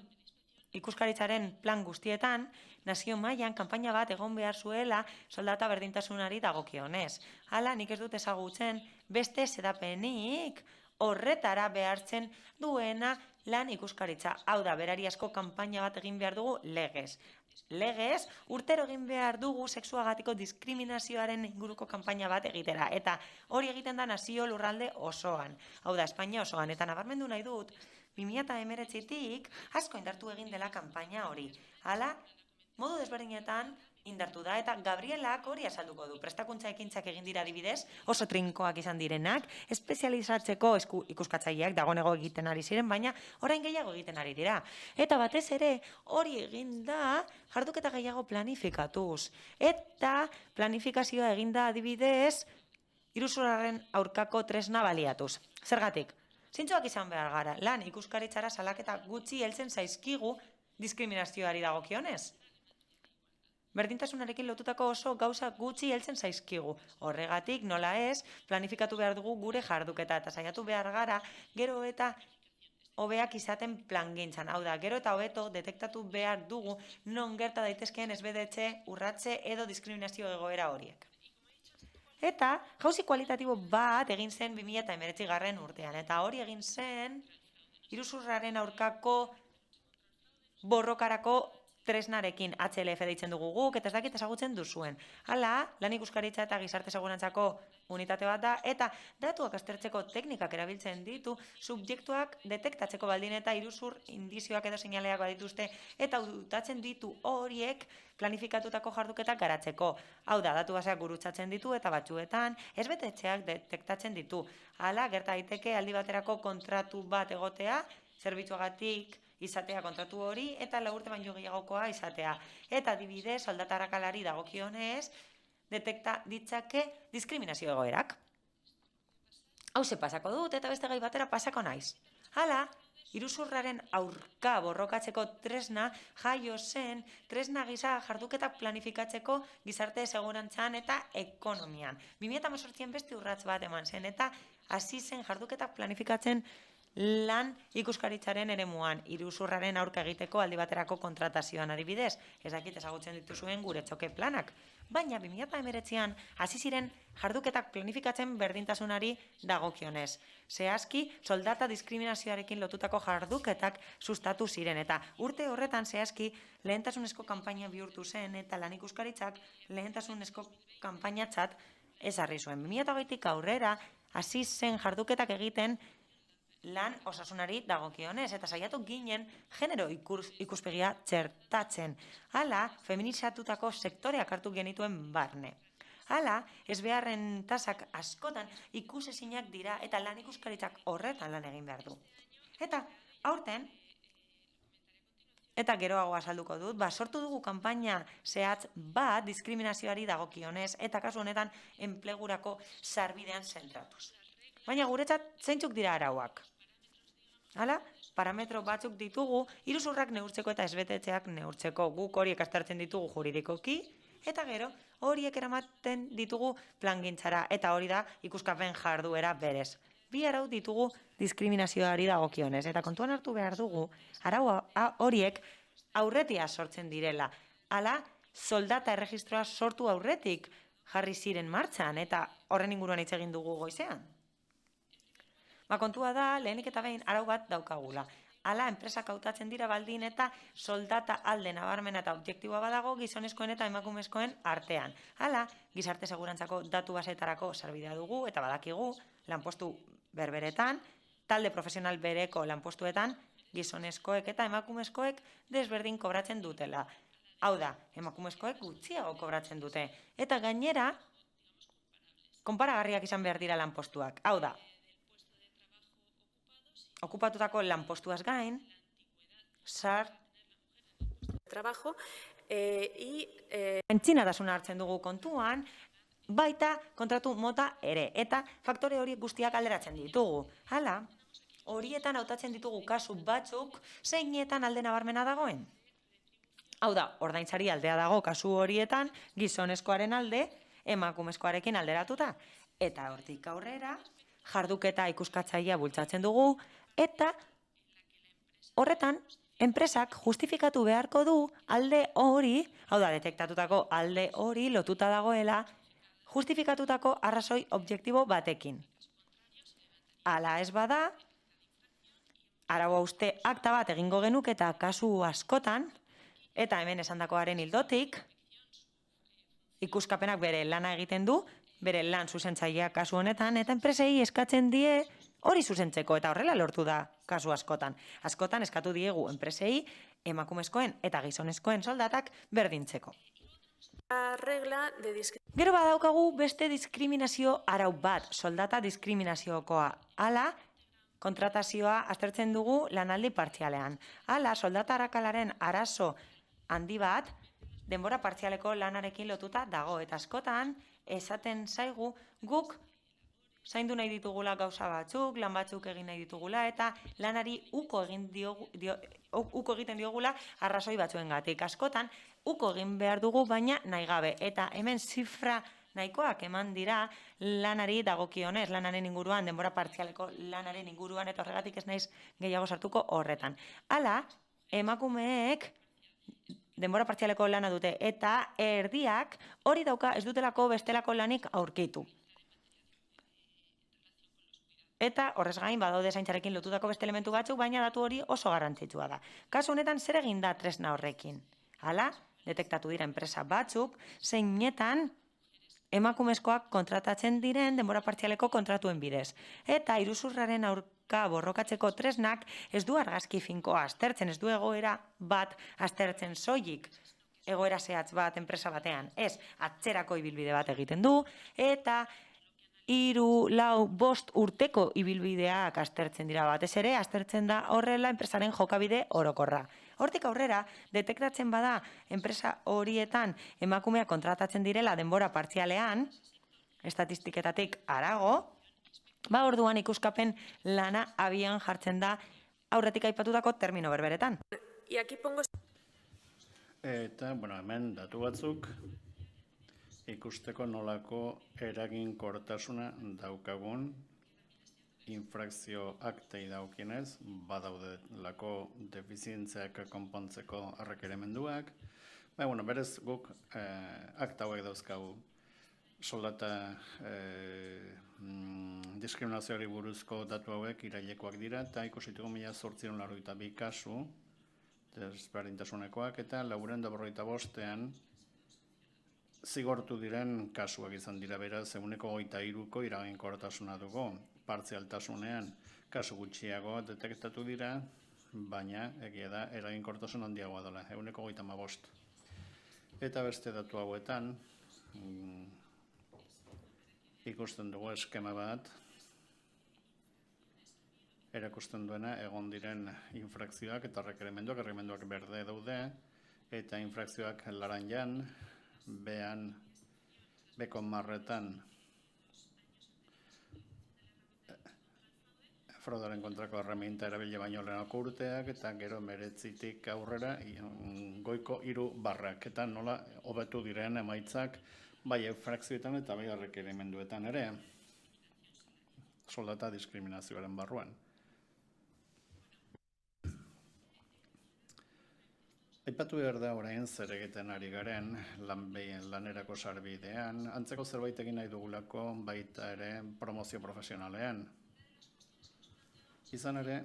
plan guztietan nazio mailan kanpaina bat egon behar zuela soldata berdintasunari dagokionez. Hala, nik ez dut ezagutzen beste xedapenik horretara behartzen duena lan ikuskaritza. Hau da, berariazko kanpaina bat egin behar dugu legez. Legez, urtero egin behar dugu sexuagatiko diskriminazioaren inguruko kanpaina bat egitera. Eta hori egiten da nazio lurralde osoan. Hau da, Espainia osoan. Eta nabarmendu nahi dut, 2019tik asko indartu egin dela kanpaina hori. Hala, modu desberdinetan indartu da, eta Gabrielak hori azalduko du. Prestakuntza ekintzak egin dira adibidez, oso trinkoak izan direnak, espezializatzeko ikuskatzaileak dagonego egiten ari ziren, baina orain gehiago egiten ari dira. Eta batez ere, hori egin da jarduketa gehiago planifikatuz. Eta planifikazioa egin da adibidez, iruzurraren aurkako tresna baliatuz. Zergatik? Zintzoak izan behar gara, lan ikuskaritzara salaketa gutxi heltzen zaizkigu diskriminazioari dagokionez. Berdintasunarekin lotutako oso gauza gutxi heltzen zaizkigu. Horregatik, nola ez, planifikatu behar dugu gure jarduketa eta saiatu behar gara, gero eta hobeak izaten plangintzan. Hau da, gero eta hobeto detektatu behar dugu non gerta daitezkeen ezbedetze, urratze edo diskriminazio egoera horiek. Eta jauzi kualitatibo bat egin zen 2019 urtean. Eta hori egin zen iruzurraren aurkako borrokarako tresnarekin HLF deitzen dugu guk, eta ez dakit ezagutzen duzuen. Hala, lan ikuskaritza eta gizarte segurantzako unitate bat da, eta datuak aztertzeko teknikak erabiltzen ditu, subjektuak detektatzeko baldin eta iruzur indizioak edo seinaleak badituzte, eta hautatzen ditu horiek planifikatutako jarduketak garatzeko. Hau da, datu baseak gurutzatzen ditu eta batzuetan ezbetetxeak detektatzen ditu. Hala, gerta daiteke aldi baterako kontratu bat egotea, zerbitzuagatik izatea kontratu hori, eta 4 urte baino gehiagokoa izatea. Eta adibidez, soldata arrakalari dagokionez, detekta ditzake diskriminazio egoerak. Hauze pasako dut, eta beste gai batera pasako naiz. Hala, iruzurraren aurka borrokatzeko tresna jaio zen, tresna gisa jarduketak planifikatzeko gizarte segurantzan eta ekonomian. 2018 beste urrats bat eman zen, eta hasi zen jarduketak planifikatzen lan ikuskaritzaren eremuan, iruzurraren aurka egiteko aldi baterako kontratazioan adibidez. Ez dakit ezagutzen dituzuen gure txoke planak. Baina 2019an hasi ziren jarduketak planifikatzen berdintasunari dagokionez. Zehazki, soldata diskriminazioarekin lotutako jarduketak sustatu ziren, eta urte horretan zehazki lehentasunezko kanpaina bihurtu zen, eta lan ikuskaritzak lehentasunezko kanpainatzat ezarri zuen. 2020tik aurrera hasi zen jarduketak egiten lan osasunari dagokionez, eta saiatu ginen genero ikuspegia txertatzen. Hala, feminizatutako sektoreak hartu genituen barne. Hala, ezbeharren tasak askotan ikusezinak dira eta lan ikuskaritzak horretan lan egin behar du. Eta aurten, eta geroago azalduko dut, sortu dugu kanpaina zehatz bat diskriminazioari dagokionez eta kasu honetan enplegurako sarbidean zentratuz. Baina guretzat zeintzuk dira arauak. Hala, parametro batzuk ditugu, iruzurrak neurtzeko eta ezbetetzeak neurtzeko. Guk horiek aztertzen ditugu juridikoki, eta gero horiek eramaten ditugu plangintzara, eta hori da ikuskapen jarduera berez. 2 arau ditugu diskriminazioari dagokionez, eta kontuan hartu behar dugu, arau horiek aurretia sortzen direla. Hala, soldata erregistroa sortu aurretik jarri ziren martxan, eta horren inguruan hitz egin dugu goizean. Kontua da, lehenik eta behin arau bat daukagula. Hala, enpresak hautatzen dira baldin eta soldata alde nabarmena eta objektiboa badago gizonezkoen eta emakumezkoen artean. Hala, gizarte segurantzako datu basetarako sarbidea dugu eta badakigu lanpostu berberetan, talde profesional bereko lanpostuetan, gizonezkoek eta emakumezkoek desberdin kobratzen dutela. Hau da, emakumezkoek gutxiago kobratzen dute. Eta gainera, konparagarriak izan behar dira lanpostuak. Hau da, okupatutako lanpostuaz gain, trabajo entzinadasuna hartzen dugu kontuan, baita kontratu mota ere, eta faktore hori guztiak alderatzen ditugu. Hala, horietan hautatzen ditugu kasu batzuk, zeinetan alde nabarmena dagoen. Hau da, ordaintzari aldea dago kasu horietan, gizonezkoaren alde, emakumezkoarekin alderatuta. Eta hortik aurrera, jarduketa ikuskatzailea bultzatzen dugu, eta horretan, enpresak justifikatu beharko du alde hori, hau da, detektatutako alde hori lotuta dagoela, justifikatutako arrazoi objektibo batekin. Hala ez bada, arau hauste akta bat egingo genuk eta kasu askotan, eta hemen esandakoaren ildotik, ikuskapenak bere lana egiten du, bere lan zuzentzailea kasu honetan, eta enpresei eskatzen die hori zuzentzeko, eta horrela lortu da kasu askotan. Askotan eskatu diegu enpresei emakumezkoen eta gizonezkoen soldatak berdintzeko. La regla de Gero badaukagu beste diskriminazio arau bat, soldata diskriminaziokoa. Hala, kontratazioa aztertzen dugu lanaldi partzialean. Hala, soldata arrakalaren arazo handi bat, denbora partzialeko lanarekin lotuta dago. Eta askotan, esaten zaigu guk zaindu nahi ditugula gauza batzuk, lan batzuk egin nahi ditugula, eta lanari uko egiten diogula arrazoi batzuengatik. Askotan, uko egin behar dugu, baina nahi gabe. Eta hemen zifra nahikoak eman dira lanari dagokionez, lanaren inguruan, denbora partzialeko lanaren inguruan, eta horregatik ez naiz gehiago sartuko horretan. Hala, emakumeek denbora partzialeko lana dute, eta erdiak hori dauka ez dutelako bestelako lanik aurkitu. Eta horrez gain badaude zaintzarekin lotutako beste elementu batzuk, baina datu hori oso garrantzitsua da. Kasu honetan zer egin da tresna horrekin? Hala, detektatu dira enpresa batzuk, zeinetan emakumezkoak kontratatzen diren denbora partzialeko kontratuen bidez. Eta iruzurraren aurka borrokatzeko tresnak ez du argazki finkoa aztertzen, ez du egoera bat aztertzen soilik. Egoera zehatz bat enpresa batean. Ez, atzerako ibilbide bat egiten du, eta 3, 4, 5 urteko ibilbideak aztertzen dira batez ere, aztertzen da horrela enpresaren jokabide orokorra. Hortik aurrera, detektatzen bada enpresa horietan emakumeak kontratatzen direla denbora partzialean, estatistiketatik harago, orduan ikuskapen lana abian jartzen da aurretik aipatutako termino berberetan. Y aquí pongo... Eta, hemen datu batzuk, ikusteko nolako eraginkortasuna daukagun infrakzio aktei daukinez, badaudelako defizientziak konpontzeko errekerimenduak. Berez guk akta hauek dauzkagu soldata diskriminazioari buruzko datu hauek irailekoak dira, eta ikusitugu 1882 kasu desberdintasunekoak, eta 445 zigortu diren kasuak izan dira, beraz, 23ko eraginkortasuna dugu. Partzialtasunean kasu gutxiago detektatu dira, baina egia da eraginkortasun handiagoa dela, 135. Eta beste datu hauetan, ikusten dugu eskema bat, erakusten duena egon diren infrakzioak eta errekerimenduak berde daude, eta infrakzioak laranjan, behan, beko marretan, fraudaren kontrako erreminta erabile baino lehenako urteak, eta gero 19tik aurrera, goiko 3 barrak, eta nola hobetu diren emaitzak, bai infrakzioetan eta bai errekerimenduetan ere, soldata diskriminazioaren barruan. Aipatu behar da orain zer egiten ari garen lanerako sarbidean, antzeko zerbait egin nahi dugulako baita ere promozio profesionalean. Izan ere,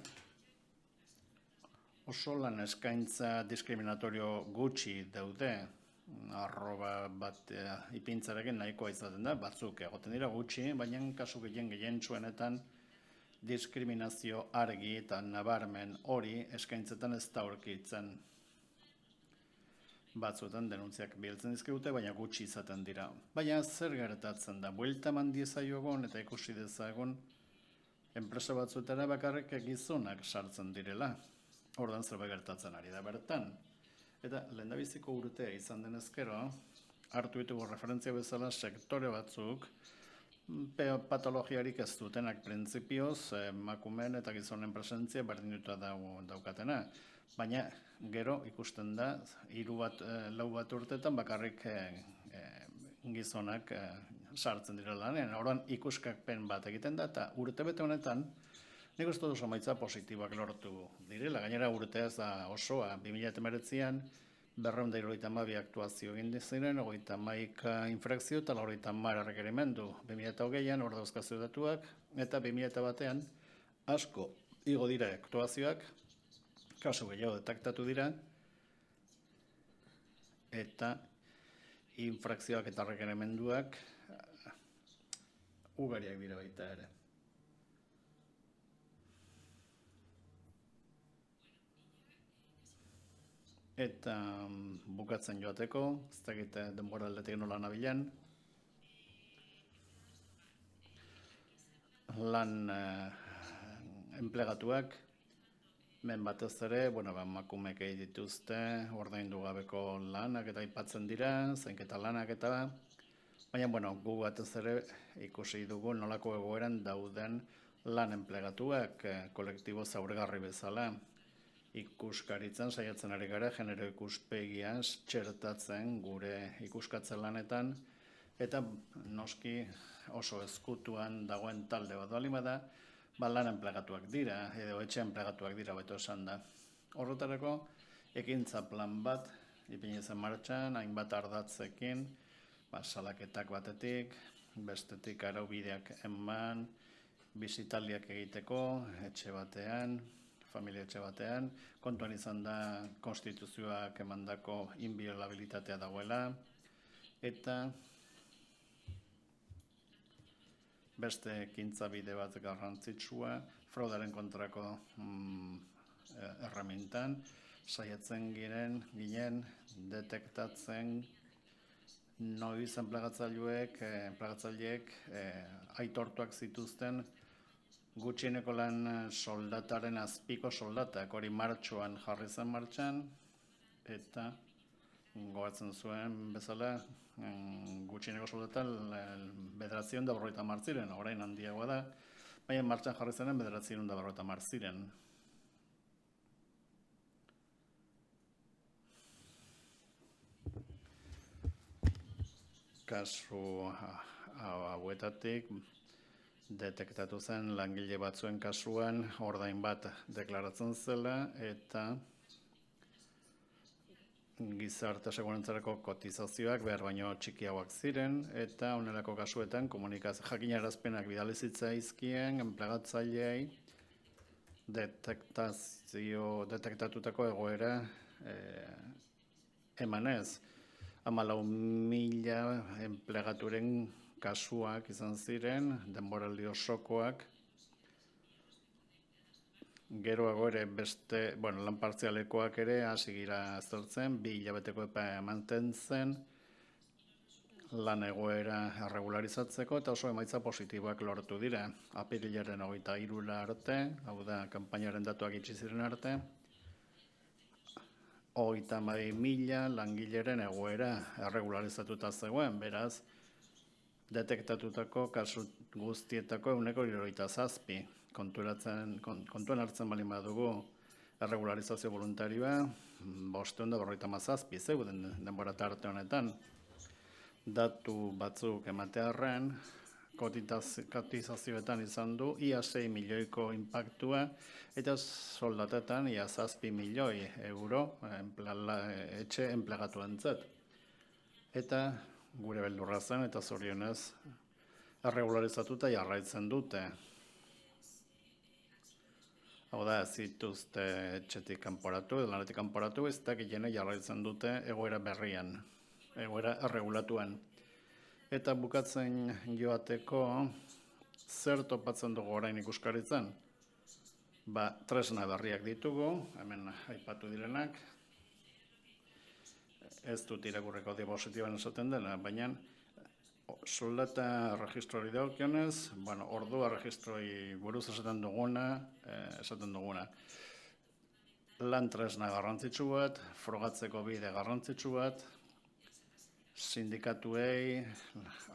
oso lan eskaintza diskriminatorio gutxi daude, arroba bat ipintzarekin nahikoa izaten da, batzuk egoten dira gutxi, baina kasu gehien txuenetan diskriminazio argi eta nabarmen hori eskaintzetan ez da aurkitzen. Batzuetan denuntziak biltzen dizkigute, baina gutxi izaten dira. Baina zer gertatzen da, buelta eman diezaiogun eta ikusi dezagun enpresa batzuetara bakarrik gizonak sartzen direla. Ordan zerbait gertatzen ari da bertan. Eta lehendabiziko urtea izan denezkero, hartu ditugu referentzia bezala sektore batzuk, patologiarik ez dutenak printzipioz, emakumeen eta gizonen presentzia berdinduta daukatena. Baina gero ikusten da, 3-4 urteetan bakarrik gizonak sartzen dira lanean. Orduan ikuskapen bat egiten da, eta urtebete honetan, nik uste dut emaitza positiboak lortu direla. Gainera urtea ez da osoa, 2019an, 272 aktuazio egin ziren, 31 infrakzio eta 30 errekerimendu. 2020an hor dauzkazio datuak, eta 2001an asko igo dira aktuazioak, kasu gehiago detektatu dira, eta infrakzioak eta errekerimenduak ugariak dira baita ere. Eta bukatzen joateko, ez dakit denbora aldetik nola nabilen, lan enplegatuak, men batez ere, emakumeek egin dituzte, ordaindu gabeko lanak eta aipatzen dira, zainketa lanak eta, baina gu batez ere ikusi dugu nolako egoeran dauden lan enplegatuak, kolektibo zaurgarri bezala, ikuskaritzen saiatzen ari gara, genero ikuspegian txertatzen gure ikuskatzen lanetan, eta noski oso ezkutuan dagoen talde bat baldin bada, lan enplegatuak dira, edo etxe enplegatuak dira, beto esan da. Horretarako, ekintza plan bat, ipini zen martxan, hainbat ardatzekin, salaketak batetik, bestetik araubideak eman, bizitaldiak egiteko, etxe batean, familia etxe batean, kontuan izan da konstituzioak emandako inviolabilitatea dagoela, eta beste ekintza bide bat garrantzitsua, fraudaren kontrako erremintan, saiatzen ginen detektatzen noiz enplegatzaileek aitortuak zituzten gutxieneko lan soldataren azpiko soldatak, hori martxoan jarri zen martxan, eta gogatzen zuen bezala gutxieneko soldatan 950 ziren, orain handiagoa da, baina martxan jarri zenen 950 ziren. Kasu hauetatik, detektatu zen langile batzuen kasuan ordain bat deklaratzen zela eta gizarte segurantzarako kotizazioak behar baino txikiagoak ziren eta honelako kasuetan jakinarazpenak bidali zitzaizkien enplegatzaileei detektatutako egoera emanez. 14.000 enplegaturen kasuak izan ziren, denboraldi osokoak, geroago ere beste, lan partzialekoak ere hasi gira aztertzen, 2 hilabeteko epea mantentzen, lan egoera erregularizatzeko eta oso emaitza positiboak lortu dira. Apirilaren 23 arte, hau da, kanpainaren datuak itxi ziren arte, 32.000 langileren egoera erregularizatuta zegoen, beraz, detektatutako kasu guztietako 77, kontuan hartzen baldin badugu erregularizazio voluntarioa, 557 zeuden denbora tarte honetan. Datu batzuk ematearren, kotizazioetan izan du, ia 6 milioiko impactua, eta soldatetan ia 7 milioi euro etxe enplegatuentzat. Eta gure beldurra zen eta zorionez erregularizatuta jarraitzen dute. Hau da, ez dituzte etxetik kanporatu, edo lanetik kanporatu, ez dakitene jarraitzen dute egoera berrian, egoera erregulatuan. Eta bukatzen joateko zer topatzen dugu orain ikuskaritzen? Tresna berriak ditugu, hemen aipatu direnak, ez dut irakurreko diapositiban esaten dena, baina soldata registrori dagokionez, ordua registroi buruz esaten duguna. Lan tresna garrantzitsu bat, frogatzeko bide garrantzitsu bat, sindikatuei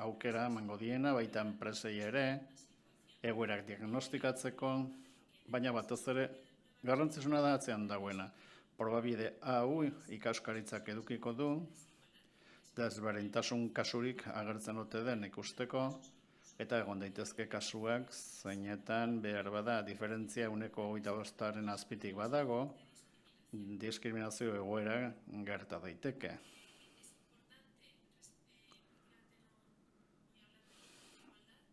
aukera emango diena, baita enpresei ere, egoerak diagnostikatzeko, baina batez ere garrantzitsuna da atzean dagoena. Probabide hau ikaskaritzak edukiko du, desberdintasun kasurik agertzen ote den ikusteko, eta egon daitezke kasuak zeinetan behar bada diferentzia 25% azpitik badago, diskriminazio egoera gerta daiteke.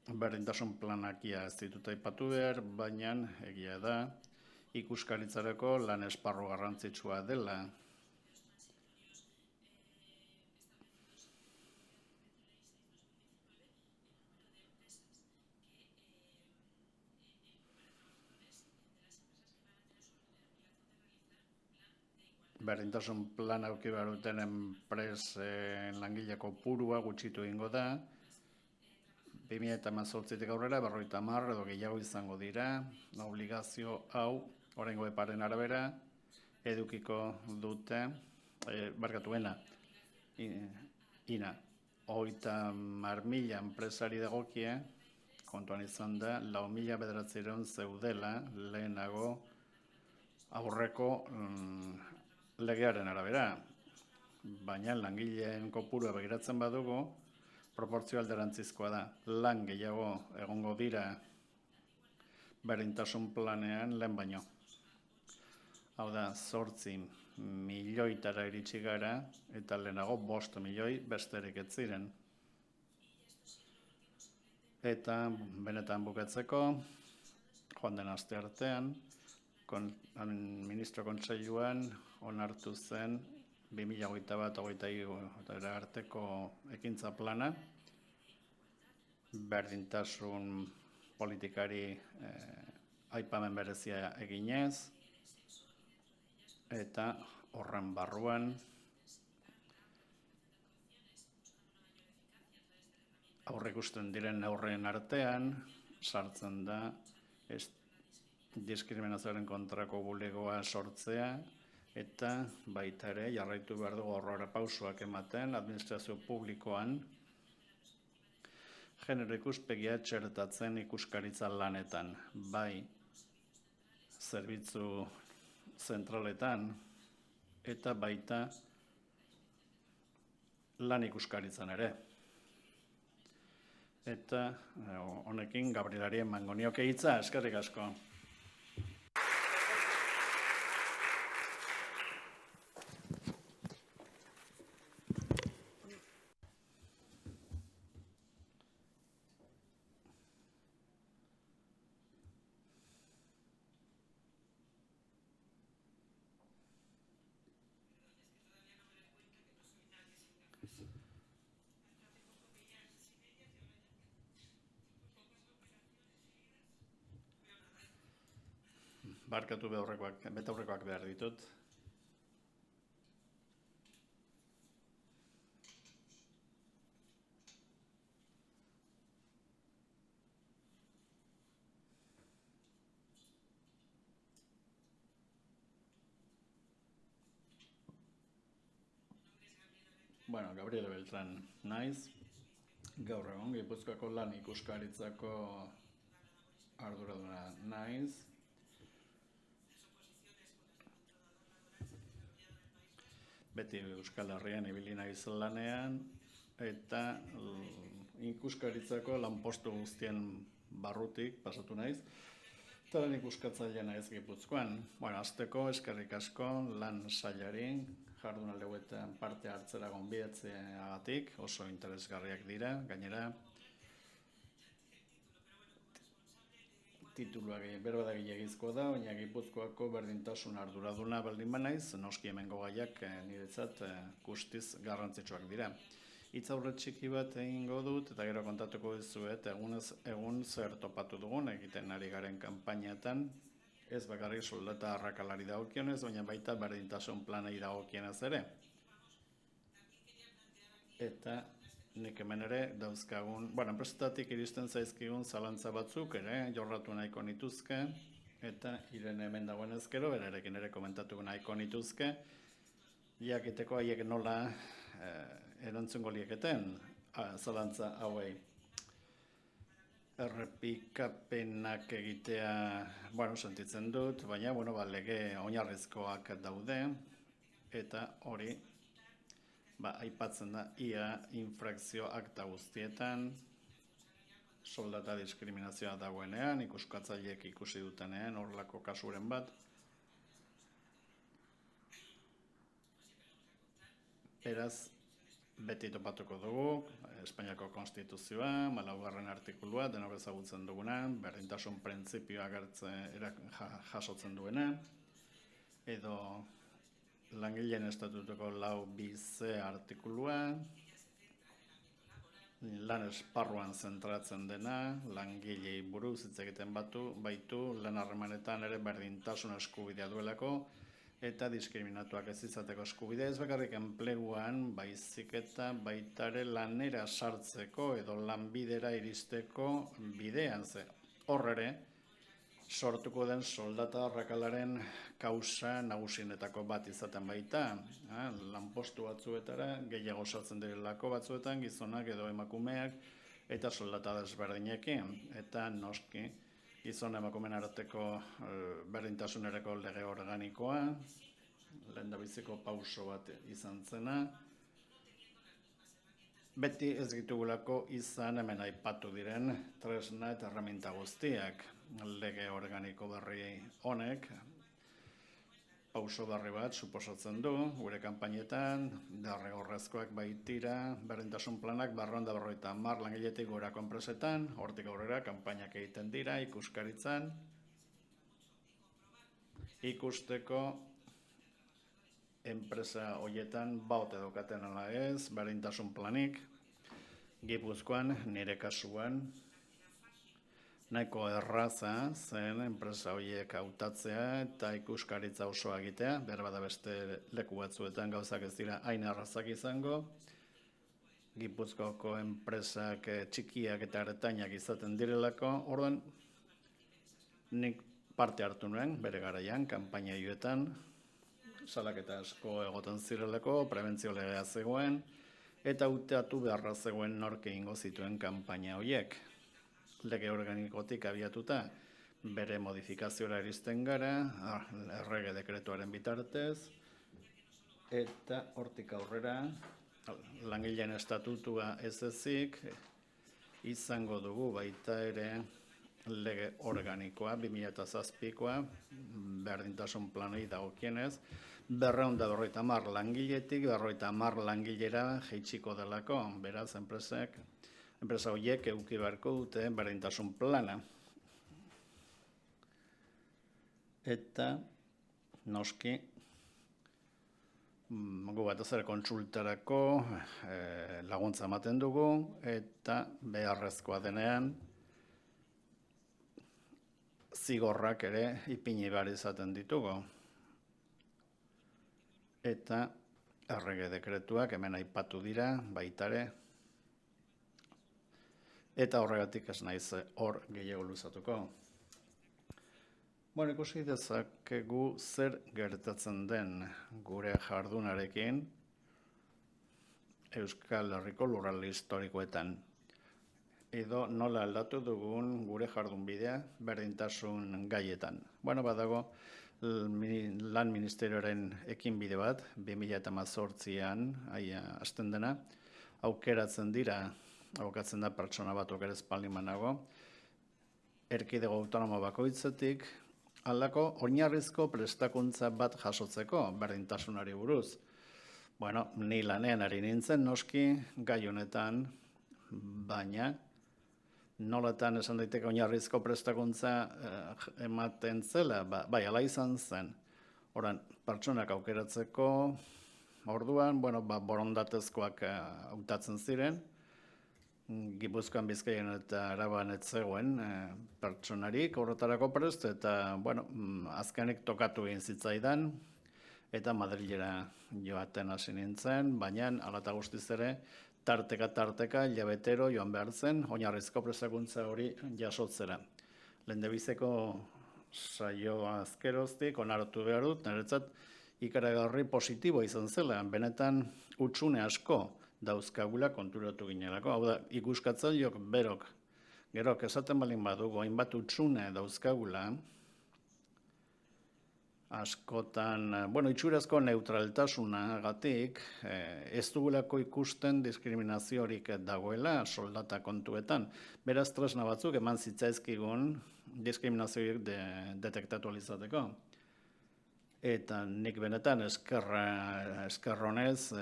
Berdintasun planakia ez ditut aipatu behar, baina egia da ikuskaritzarako lan esparru garrantzitsua dela. Berdintasun plan auki behar duten enpresen langile kopurua gutxitu egingo da. 2018tik aurrera 50 edo gehiago izango dira. Obligazio hau, oraingo eparen arabera, edukiko dute, barkatuena, ina, 30.000 enpresari dagokie, kontuan izan da, 4.900 zeudela lehenago aurreko legearen arabera. Baina langileen kopurua begiratzen badugu, proportzio alderantzizkoa da. Lan gehiago egongo dira berdintasun planean lehen baino. Hau da, 8 milioitara iritsi gara, eta lehenago 5 milioi besterik ez ziren. Eta benetan bukatzeko, joan den aste artean, ministro kontseiluan onartu zen 2021-2023 arteko ekintza plana, berdintasun politikari aipamen berezia eginez, eta horren barruan aurreikusten diren neurrien artean sartzen da diskriminazioaren kontrako bulegoa sortzea, eta baita ere jarraitu behar dugu aurrerapausoak ematen administrazio publikoan genero ikuspegia txertatzen ikuskaritza lanetan, bai zerbitzu zentraletan eta baita lan ikuskaritzan ere. Eta honekin Gabrielari emango nioke hitza, eskerrik asko. Barkatu betaurrekoak behar ditut. Bueno, Gabriel Beltrán naiz. Gaur egun Gipuzkoako lan ikuskaritzako arduraduna naiz. Beti Euskal Herrian ibili naiz lanean, eta ikuskaritzako lanpostu guztien barrutik pasatu naiz, eta lan ikuskatzailea naiz Gipuzkoan. Hasteko eskerrik asko lan sailari, jardunaldi hauetan parte hartzera gonbidatzeagatik, oso interesgarriak dira, gainera tituluak berbada gehiagizkoa da, baina Gipuzkoako berdintasun arduraduna baldin banaiz, noski hemengo gaiak niretzat guztiz garrantzitsuak dira. Hitz aurre txiki bat egingo dut, eta gero kontatuko dizuet egun zer topatu dugun egiten ari garen kanpainatan, ez bakarrik soldata arrakalari dagokionez, baina baita berdintasun planei dagokionez ere. Eta nik hemen ere dauzkagun, enpresetatik iristen zaizkigun zalantza batzuk ere, jorratu nahiko nituzke, eta Irene hemen dagoen ezkero, berarekin ere komentatuko nahiko nituzke, jakiteko haiek nola erantzungo lieketen zalantza hauei. Errepikapenak egitea, sentitzen dut, baina, lege oinarrizkoak daude, eta hori aipatzen da ia infrakzio akta guztietan, soldata diskriminazioa dagoenean, ikuskatzaileek ikusi dutenean, horrelako kasuren bat. Beraz, beti topatuko dugu, Espainiako Konstituzioa, 4. artikulua, denok ezagutzen duguna, berdintasun printzipioa jasotzen duena, edo langileen estatutuko 4.2c artikulua, lan esparruan zentratzen dena, langilei buruz hitz egiten baitu, lan harremanetan ere berdintasun eskubidea duelako, eta diskriminatuak ez izateko eskubidea, ez bakarrik enpleguan, baizik eta baita ere lanera sartzeko edo lanbidera iristeko bidean ze. Hor ere, sortuko den soldata arrakalaren kausa nagusienetako bat izaten baita. Lanpostu batzuetara, gehiago sartzen direlako batzuetan, gizonak edo emakumeak, eta soldata desberdinekin, eta noski, gizon emakumeen arteko berdintasunerako lege organikoa, lehendabiziko pauso bat izan zena. Beti ez ditugulako izan hemen aipatu diren tresna eta erreminta guztiak. Lege organiko berri honek, pauso berri bat suposatzen du, gure kanpainetan, derrigorrezkoak baitira, berdintasun planak 450 langiletik gorako enpresetan, hortik aurrera kanpainak egiten dira, ikuskaritzan, ikusteko enpresa horietan baute daukaten ala ez, berdintasun planik, Gipuzkoan, nire kasuan, nahiko erraza zen enpresa horiek hautatzea eta ikuskaritza osoa egitea, behar bada beste leku batzuetan gauzak ez dira hain errazak izango. Gipuzkoako enpresak txikiak eta ertainak izaten direlako, orduan nik parte hartu nuen bere garaian, kanpaina joetan, salaketa asko egoten zirelako, prebentzio legea zegoen, eta uteatu beharra zegoen nork egingo zituen kanpaina horiek. Lege organikotik abiatuta bere modifikaziora iristen gara, errege dekretuaren bitartez, eta hortik aurrera, langileen estatutua ez ezik, izango dugu baita ere lege organikoa, 2007koa, berdintasun planei dagokienez, 250 langiletik, 250 langilera jaitsiko delako, beraz enpresa horiek eduki beharko dute berdintasun plana. Eta, noski, gu bat ez ere kontsultarako laguntza ematen dugu, eta beharrezkoa denean, zigorrak ere ipini behar izaten ditugu. Eta errege dekretuak hemen aipatu dira, baitare, eta horregatik ez naiz hor gehiago luzatuko. Bueno, ikusi dezakegu zer gertatzen den gure jardunarekin Euskal Herriko lurralde historikoetan. Edo nola aldatu dugun gure jardunbidea berdintasun gaietan. Bueno, badago lan ministerioaren ekinbide bat, 2018an, hasten dena, aukeratzen da pertsona bat okerez palimanago, erkidego autonomo bakoitzetik, aldako oinarrizko prestakuntza bat jasotzeko berdintasunari buruz. Bueno, ni lanean ari nintzen noski gai honetan, baina nolatan esan daiteke oinarrizko prestakuntza ematen zela, bai, ala izan zen. Horan, pertsonak aukeratzeko, orduan, borondatezkoak hautatzen ziren, Gipuzkoan, Bizkaian eta Araban ez zegoen pertsonarik horretarako prest, eta, azkenik tokatu egin zitzaidan, eta Madrilera joaten hasi nintzen, baina hala eta guztiz ere, tarteka, hilabetero joan behar zen, oinarrizko prestakuntza hori jasotzera. Lehendabiziko saioa azkeroztik, onartu behar dut, niretzat ikaragarri positibo izan zela, benetan hutsune asko dauzkagula konturatu ginelako. Hau da, ikuskatzaileok gerok esaten balin badugu, hainbat hutsune dauzkagula, askotan, itxurazko neutraltasunagatik ez dugulako ikusten diskriminaziorik dagoela soldata kontuetan. Beraz, tresna batzuk eman zitzaizkigun diskriminaziorik detektatu alizateko. Eta nik benetan eskerronez,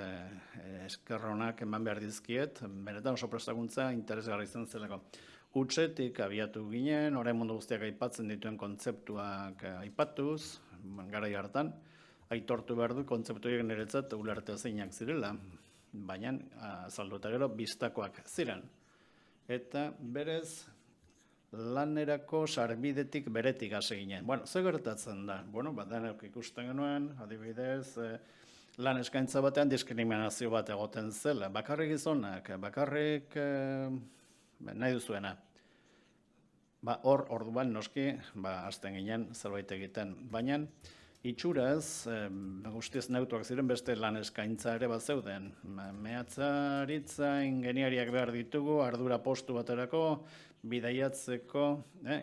eskerronak eman behar dizkiet, benetan oso prestakuntza interesgarri izan zelako. Utsetik abiatu ginen, orain mundu guztiak aipatzen dituen kontzeptuak aipatuz, garai hartan, aitortu behar du kontzeptuak niretzat ulertezinak zirela, baina azalduta gero bistakoak ziren. Eta berez, lanerako sarbidetik beretik hasi ginen. Ze gertatzen da? Denak ikusten genuen, adibidez, lan eskaintza batean diskriminazio bat egoten zela. Bakarrik gizonak, bakarrik nahi duzuena. Hor, orduan noski, hasten ginen zerbait egiten. Baina, itxuraz, guztiz neutuak ziren beste lan eskaintza ere bat zeuden. Mehatzaritza, ingeniariak behar ditugu, ardura postu baterako, bidaiatzeko,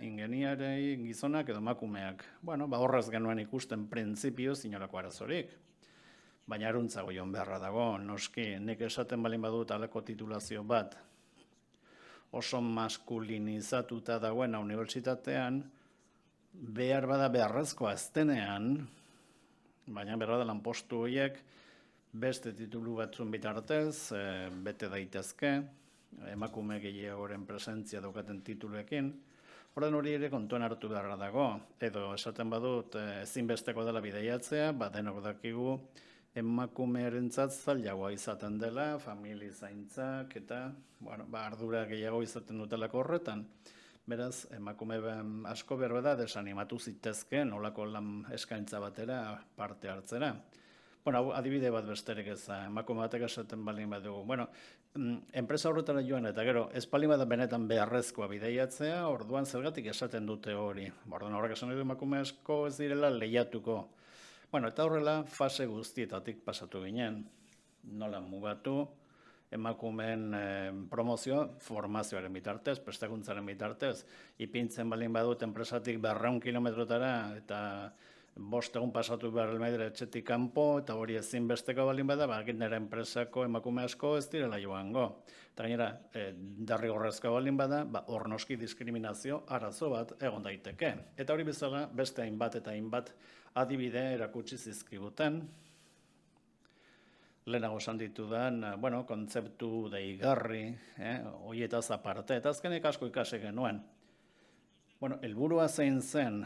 ingeniarei gizonak edo emakumeak. Horrez genuen ikusten printzipioz inolako arazorik. Baina aruntzago joan beharra dago, noski, nik esaten balin badut alako titulazio bat, oso maskulinizatuta dagoena unibertsitatean, behar bada beharrezkoa aztenean, baina behar da lanpostu horiek beste titulu batzun bitartez, bete daitezke, emakume gehiagoren presentzia daukaten tituluekin, horren hori ere kontuan hartu beharra dago, edo esaten badut ezinbesteko dela bidaiatzea, denok dakigu emakumearentzat zailagoa izaten dela, famili zaintzak eta ardura gehiago izaten dutelako horretan. Beraz, emakume asko behar da desanimatu zitezke nolako lan eskaintza batera parte hartzera. Adibide bat besterik ez da, emakume batek esaten balin badugu. Enpresa horretara joan eta gero, ez balin bada benetan beharrezkoa bidaiatzea, orduan zergatik esaten dute hori. Orduan horrek esan edo emakume asko ez direla lehiatuko. Eta horrela fase guztietatik pasatu ginen. Nola mugatu, emakumeen promozioa formazioaren bitartez, prestakuntzaren bitartez, ipintzen balin badut enpresatik 200 kilometrotara eta 5 egun pasatu behar elmaidera etxetik kanpo, eta hori ezinbesteko balin bada, nire enpresako emakume asko ez direla joango. Eta gainera, derrigorrezkoa balin bada, hor noski diskriminazio arazo bat egon daiteke. Eta hori bezala beste hainbat eta hainbat adibide erakutsi zizkiguten. Lehenago esan ditudan, kontzeptu deigarri, horietaz aparte, eta azkenik asko ikasi genuen. Helburua zein zen,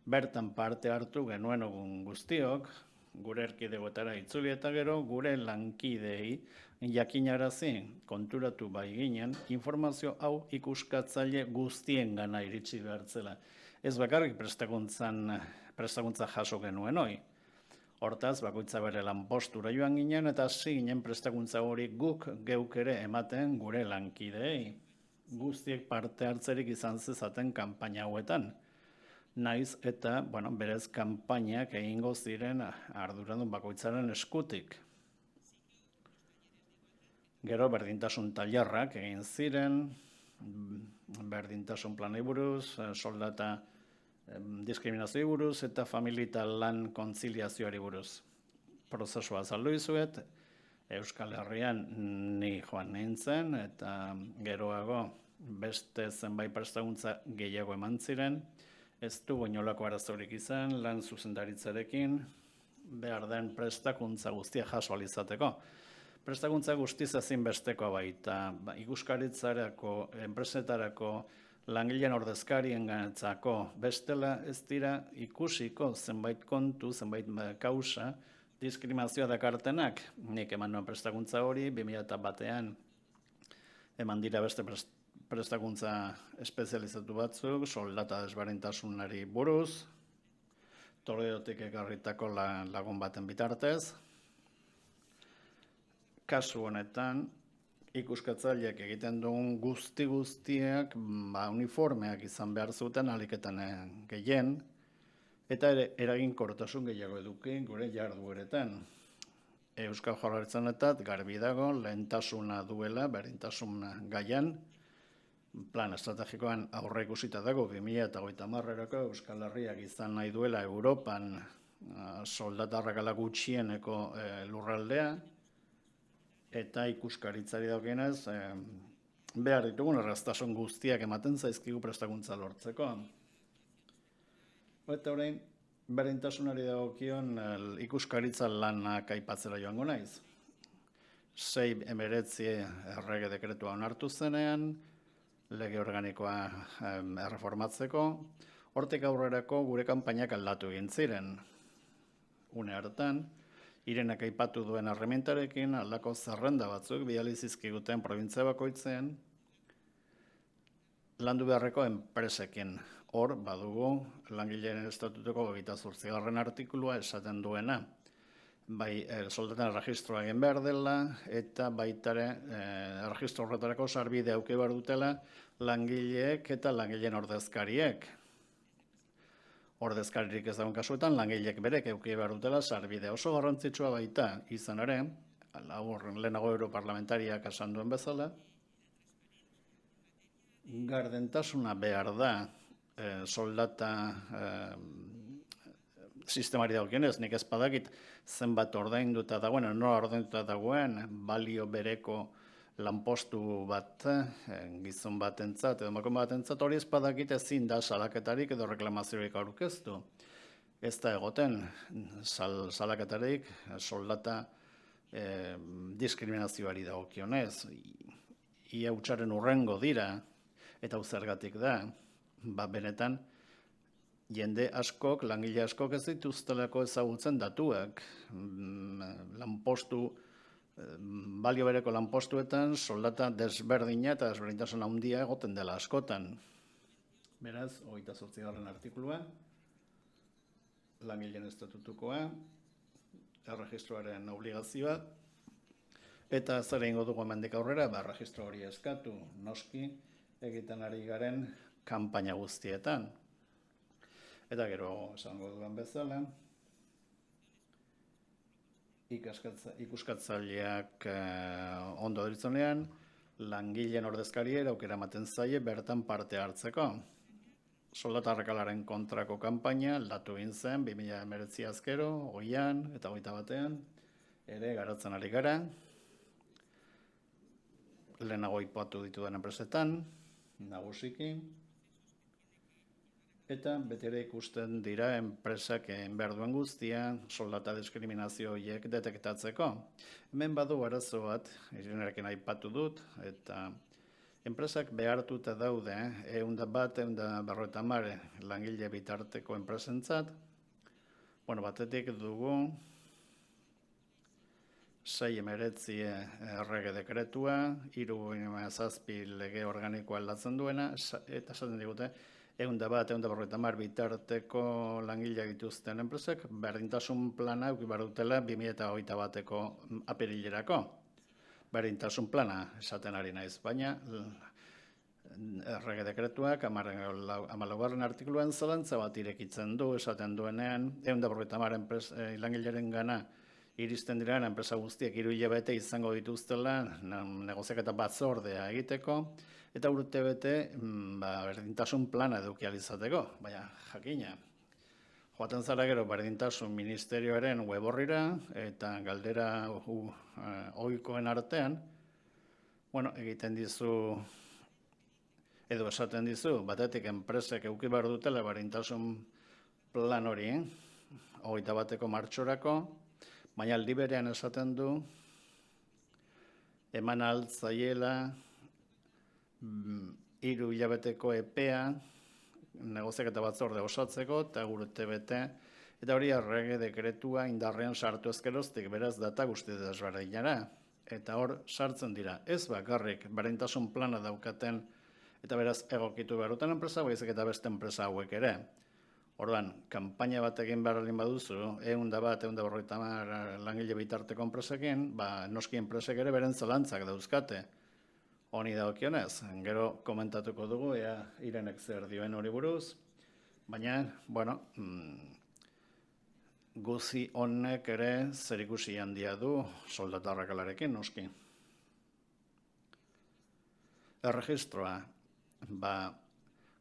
bertan parte hartu genuen egun guztiok, gure erkidegoetara itzuli eta gero gure lankidei jakinarazi konturatu bai ginen, informazio hau ikuskatzaile guztien gana iritsi behartzela. Ez bakarrik prestakuntza jaso genuen hoi. Hortaz, bakoitza bere lanpostura joan ginen eta hasi ginen prestakuntza hori guk geuk ere ematen gure lankideei. Guztiek parte hartzerik izan zezaten kanpaina hauetan. Naiz eta, berez kanpainak egingo ziren arduradun bakoitzaren eskutik. Gero berdintasun tailerrak egin ziren, berdintasun planei buruz, soldata diskriminazioi buruz eta familia eta lan kontziliazioari buruz. Prozesua azaldu izuet, Euskal Herrian ni joan nintzen eta geroago beste zenbait prestakuntza gehiago eman ziren. Ez du inolako arazorik izan, lan zuzendaritzarekin, behar den prestakuntza guztia jaso alizateko. Prestakuntza guztiz ezinbestekoa baita, ikuskaritzarako, enpresetarako, langileen ordezkarien ganetzako, bestela ez dira ikusiko zenbait kontu, zenbait kausa, diskriminazioa dakartenak. Nik eman nuen prestakuntza hori, 2001an eman dira beste prestakuntza espezializatu batzuk, soldata desberdintasunari buruz, Toledotik ekarritako lagun baten bitartez. Kasu honetan, ikuskatzaileak egiten dugun guztiak uniformeak izan behar zuten aliketan gehien, eta eraginkortasun gehiago eduki gure jardueretan. Euskal Jaurlaritzanetat garbi dago lehentasuna duela berdintasun gaian, plan estrategikoan aurre ikusita dago 2030erako Euskal Herriak izan nahi duela Europan soldata arrakala gutxieneko lurraldea, eta ikuskaritzari dagokienez behar ditugun erraztasun guztiak ematen zaizkigu prestakuntza lortzeko. Eta orain, berdintasunari dagokion ikuskaritza lanak aipatzera joango naiz. 6/19 errege dekretua onartu zenean, lege organikoa erreformatzeko, hortik aurrerako gure kanpainak aldatu egin ziren. Une hartan, Irenak aipatu duen erremintarekin aldako zerrenda batzuk bidali zizkiguten provintzia bakoitzean landu beharreko enpresekin. Hor, badugu, langileen estatutuko 28. artikulua esaten duena. Bai, soldaten erregistroa egin behar dela, eta baitare erregistro horretarako sarbide auki behar dutela langileek eta langileen ordezkariek. Ordezkaririk ez dagoen kasuetan, langileek berek eduki behar dutela sarbide oso garrantzitsua baita izan ere, lehenago europarlamentariak esan duen bezala, gardentasuna behar da soldata sistemari dagokienez, nik ez badakit zenbat ordainduta dagoen, nola ordainduta dagoen, balio bereko lanpostu bat, gizon batentzat edo emakume batentzat, hori ez badakit ezin da salaketarik edo reklamaziorik aurkeztu. Ez da egoten salaketarik soldata diskriminazioari dagokionez. Ia hutsaren hurrengo dira, eta zergatik da, benetan, jende askok, langile askok ez dituztelako ezagutzen datuak. Lanpostu balio bereko lanpostuetan soldata desberdina eta desberdintasun handia egoten dela askotan. Beraz, 28. artikulua, langileen estatutukoa, erregistroaren obligazioa, eta zer egingo dugu hemendik aurrera, erregistro hori eskatu, noski, egiten ari garen kanpaina guztietan. Eta gero, esango duan bezala, ikuskatzaileak ondo deritzonean, langileen ordezkariera aukera ematen zaie bertan parte hartzeko. Soldata arrakalaren kontrako kanpaina aldatu egin zen 2019 azkero, 20an eta 21ean, ere garatzen ari gara, lehenago aipatu ditudan enpresetan, nagusiki, eta beti ere ikusten dira enpresak egin behar duen guztia soldata diskriminazio horiek detektatzeko. Hemen badu arazo bat, Irenerekin aipatu dut, eta enpresak behartuta daude, 150 langile bitarteko enpresentzat, batetik dugu 6/19 errege dekretua, 3/7 lege organikoa aldatzen duena, eta esaten digute, 150 bitarteko langileak dituzten enpresak berdintasun plana eduki behar dutela 2021ko apirilerako. Berdintasun plana esaten ari naiz, baina errege dekretuak 14. artikuluan zalantza bat irekitzen du, esaten duenean, 150 langileren gana iristen diren enpresa guztiek 3 hilabete izango dituztela negoziaketa batzordea egiteko, eta urtebete berdintasun plana eduki ahal izateko, baina jakina. Joaten zara gero berdintasun ministerioaren web orrira eta galdera ohikoen artean, egiten dizu, edo esaten dizu, batetik enpresek eduki behar dutela berdintasun plan hori, 21ko martxorako, baina aldi berean esaten du, eman altzaiela 3 hilabeteko epea negoziaketa batzorde osatzeko eta urtebete, eta hori errege dekretua indarrean sartu ezkeroztik, beraz data guzti desberdinara. Eta hor sartzen dira, ez bakarrik berdintasun plana daukaten eta beraz egokitu behar duten enpresa, baizik eta beste enpresa hauek ere. Orduan, kanpaina bat egin behar alin baduzu, 150 langile bitarteko enpresekin, noski enpresek ere beren zalantzak dauzkate. Honi dagokionez, gero komentatuko dugu, Irenek zer dioen hori buruz, baina, guzi honek ere zerikusi handia du soldata arrakalarekin, noski. Erregistroa,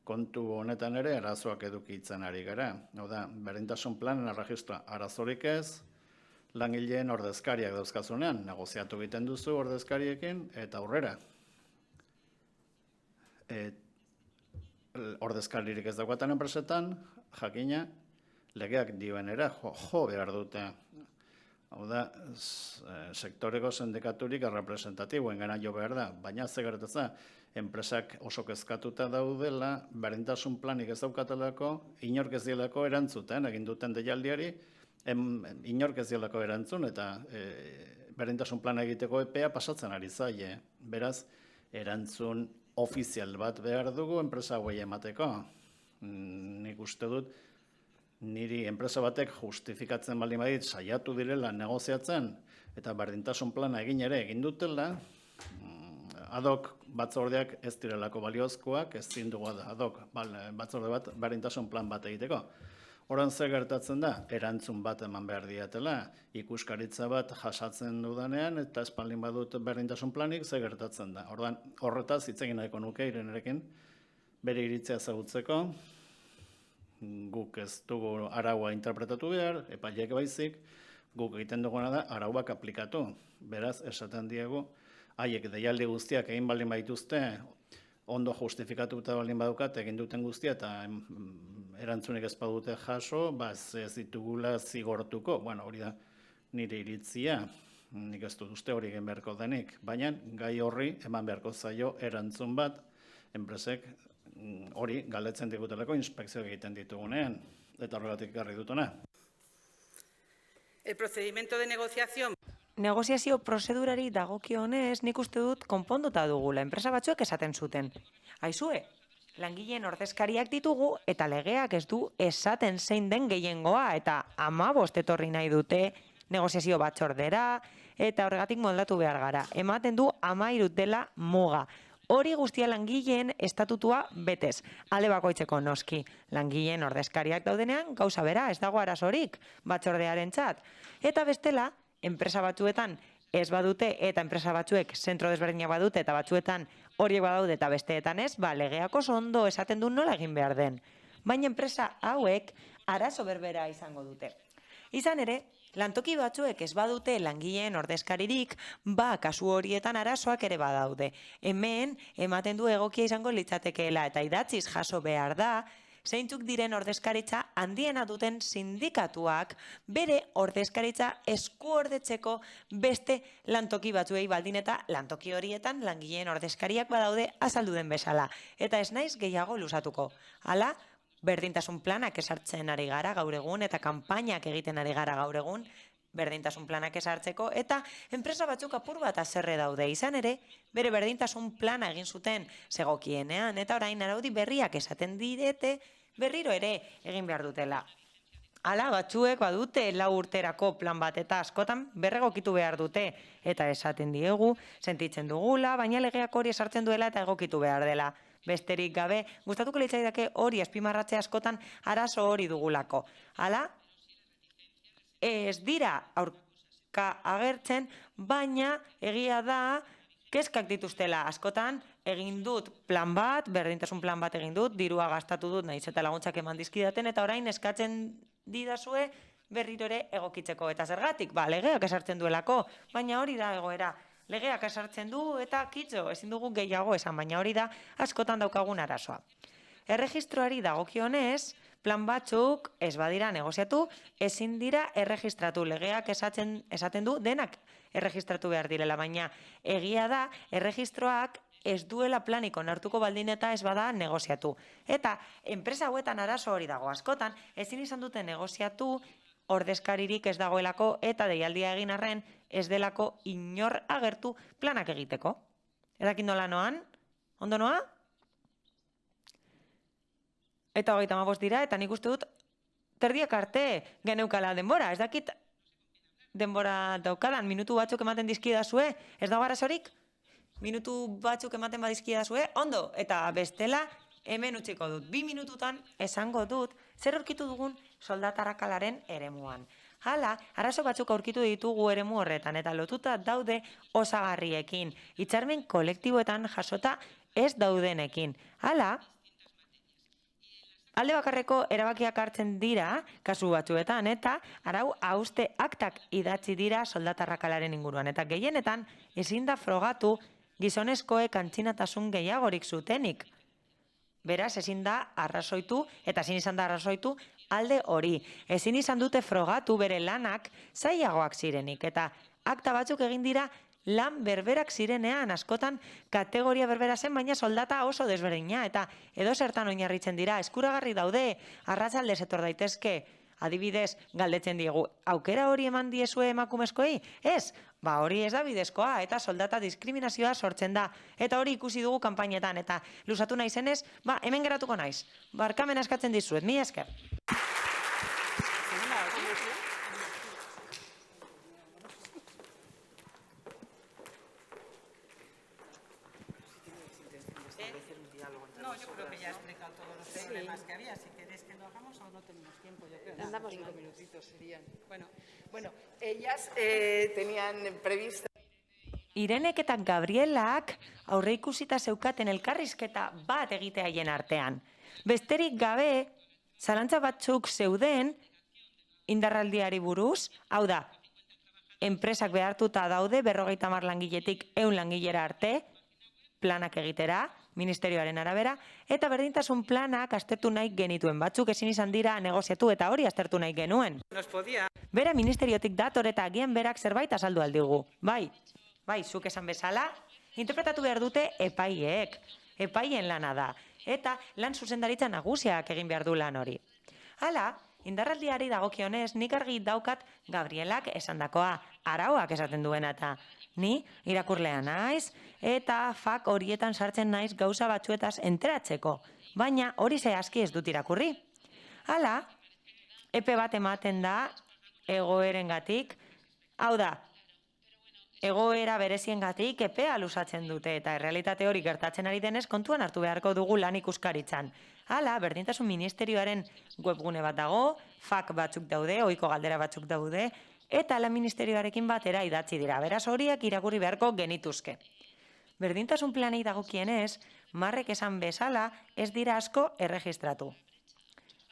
kontu honetan ere arazoak edukitzen ari gara. Hau da, berdintasun planen erregistroa arazorik ez, langileen ordezkariak dauzkazunean, negoziatu egiten duzu ordezkariekin eta aurrera. Ordezkaririk ez daukatan enpresetan, jakina, legeak dioenera jo behar dute. Hau da, sektoreko sindikaturik representatiboen gana jo behar da, baina ze gertatzen, enpresak oso kezkatuta daudela, berdintasun planik ez daukatelako, inork ez dielako erantzuten, egin duten deialdiari, inork ez dielako erantzun, eta berdintasun plana egiteko epea pasatzen ari zaie. Beraz, erantzun ofizial bat behar dugu enpresa hauei emateko. Nik uste dut, niri enpresa batek justifikatzen baldin badit saiatu direla negoziatzen eta berdintasun plana egin ere egin dutela, adok batzordeak ez direlako baliozkoak, ez zindugu adok batzorde bat berdintasun plan bat egiteko. Horan ze gertatzen da, erantzun bat eman behar diatela, ikuskaritza bat jasatzen dudanean eta espaldin badut berdintasun planik ze gertatzen da. Horretaz hitz egin nahiko nuke Irenerekin, bere iritzia ezagutzeko, guk ez dugu araua interpretatu behar, epaileek baizik, guk egiten duguna da arauak aplikatu. Beraz, esaten diegu, haiek deialdi guztiak egin baldin baituzte, ondo justifikatuta baldin badukat, egin duten guztia, eta erantzunik ez badute jaso, ez ditugula zigortuko. Bueno, hori da nire iritzia, nik ez dut uste hori egin beharko denik, baina gai horri eman beharko zaio erantzun bat, enpresek hori galdetzen digutelako inspekzioak egiten ditugunean, eta horregatik garri dutuna. El procedimiento de negociación. Negoziazio prozedurari dagokionez, nik uste dut konponduta dugula, enpresa batzuek esaten zuten. Aizue, langileen ordezkariak ditugu eta legeak ez du esaten zein den gehiengoa eta 15 etorri nahi dute negoziazio batzordera eta horregatik moldatu behar gara. Ematen du 13 dela muga. Hori guztia langileen estatutua betez, alde bakoitzeko noski. Langileen ordezkariak daudenean gauza bera, ez dago arazorik batzordearentzat. Eta bestela, enpresa batzuetan ez badute eta enpresa batzuek zentro desberdinak badute eta batzuetan horiek badaude eta besteetan ez, legeak oso ondo esaten du nola egin behar den. Baina enpresa hauek arazo berbera izango dute. Izan ere, lantoki batzuek ez badute langileen ordezkaririk, kasu horietan arazoak ere badaude. Hemen, ematen du egokia izango litzatekeela eta idatziz jaso behar da, zeintzuk diren ordezkaritza handiena duten sindikatuak bere ordezkaritza eskuordetzeko beste lantoki batzuei baldin eta lantoki horietan langileen ordezkariak badaude azaldu den bezala. Eta ez naiz gehiago luzatuko. Hala, berdintasun planak esartzen ari gara gaur egun eta kanpainak egiten ari gara gaur egun berdintasun planak esartzeko eta enpresa batzuk apur bat haserre daude. Izan ere, bere berdintasun plana egin zuten zegokienean eta orain araudi berriak esaten direte berriro ere egin behar dutela. Hala, batzuek badute 4 urterako plan bat eta askotan berregokitu behar dute eta esaten diegu, sentitzen dugula, baina legeak hori esartzen duela eta egokitu behar dela. Besterik gabe, gustatuko litzaidake hori azpimarratzea askotan arazo hori dugulako. Hala, ez dira aurka agertzen, baina egia da kezkak dituztela. Askotan egin dut plan bat, berdintasun plan bat egin dut, dirua gastatu dut, nahiz eta laguntzak eman dizkidaten, eta orain eskatzen didazue berriro ere egokitzeko. Eta zergatik, legeak esartzen duelako, baina hori da egoera. Legeak esartzen du eta kitzo, ezin dugu gehiago esan, baina hori da askotan daukagun arazoa. Erregistroari dagokionez, plan batzuk ez badira negoziatu, ezin dira erregistratu. Legeak esaten du denak erregistratu behar direla, baina egia da erregistroak ez duela planik onartuko baldin eta ez bada negoziatu. Eta enpresa hauetan arazo hori dago askotan, ezin izan dute negoziatu ordezkaririk ez dagoelako eta deialdia egin arren ez delako inor agertu planak egiteko. Edakin nola noan? Ondo noa? Eta 35 dira, eta nik uste dut terdiak arte geneukala denbora. Ez dakit denbora daukadan, minutu batzuk ematen dizkidazue, ez dago arazorik? Minutu batzuk ematen badizkidazue, ondo, eta bestela hemen utziko dut. 2 minututan esango dut zer aurkitu dugun soldata Arrakalaren eremuan. Hala, arazo batzuk aurkitu ditugu eremu horretan eta lotuta daude osagarriekin. Hitzarmen kolektiboetan jasota ez daudenekin. Hala, alde bakarreko erabakiak hartzen dira, kasu batzuetan, eta arau hauste aktak idatzi dira soldata arrakalaren inguruan. Eta gehienetan, ezin da frogatu gizonezkoek antzinatasun gehiagorik zutenik. Beraz, ezin da arrazoitu, eta ezin izan da arrazoitu alde hori. Ezin izan dute frogatu bere lanak zailagoak zirenik, eta akta batzuk egin dira lan berberak zirenean, askotan kategoria berbera zen, baina soldata oso desberdina, eta edo zertan oinarritzen dira, eskuragarri daude, arratsaldez etor daitezke, adibidez, galdetzen diegu, aukera hori eman diezue emakumezkoei? Ez, hori ez da bidezkoa, eta soldata diskriminazioa sortzen da, eta hori ikusi dugu kanpainetan, eta luzatu naizenez, hemen geratuko naiz. Barkamena eskatzen dizuet, mila esker. No, yo creo que ya he explicado todos los problemas que había. Si queréis que lo hagamos o no tenemos tiempo, yo creo. Andamos 5 minutitos serían. Bueno, ellas tenían previsto. Irenek eta Gabrielak aurreikusita zeukaten elkarrizketa bat egitea haien artean. Besterik gabe, zalantza batzuk zeuden indarraldiari buruz, hau da, enpresak behartuta daude 50 langiletik 100 langilera arte, planak egitera, ministerioaren arabera, eta berdintasun planak aztertu nahi genituen. Batzuk ezin izan dira negoziatu eta hori aztertu nahi genuen. Nos podía. Bera ministeriotik dator eta agian berak zerbait azaldu aldigu. Bai, zuk esan bezala, interpretatu behar dute epaileek. Epaien lana da. Eta lan zuzendaritza nagusiak egin behar du lan hori. Hala, indarraldiari dagokionez, nik argi daukat Gabrielak esandakoa, arauak esaten duena eta ni irakurlea naiz, eta fak horietan sartzen naiz gauza batzuetaz enteratzeko, baina hori zehazki ez dut irakurri. Hala, epe bat ematen da egoerengatik, hau da, egoera bereziengatik epea luzatzen dute, eta errealitate hori gertatzen ari denez kontuan hartu beharko dugu lan ikuskaritzan. Hala, berdintasun ministerioaren webgune bat dago, fak batzuk daude, ohiko galdera batzuk daude, eta lan ministerioarekin batera idatzi dira. Beraz horiek irakurri beharko genituzke. Berdintasun planei dagokienez, Marrek esan bezala ez dira asko erregistratu.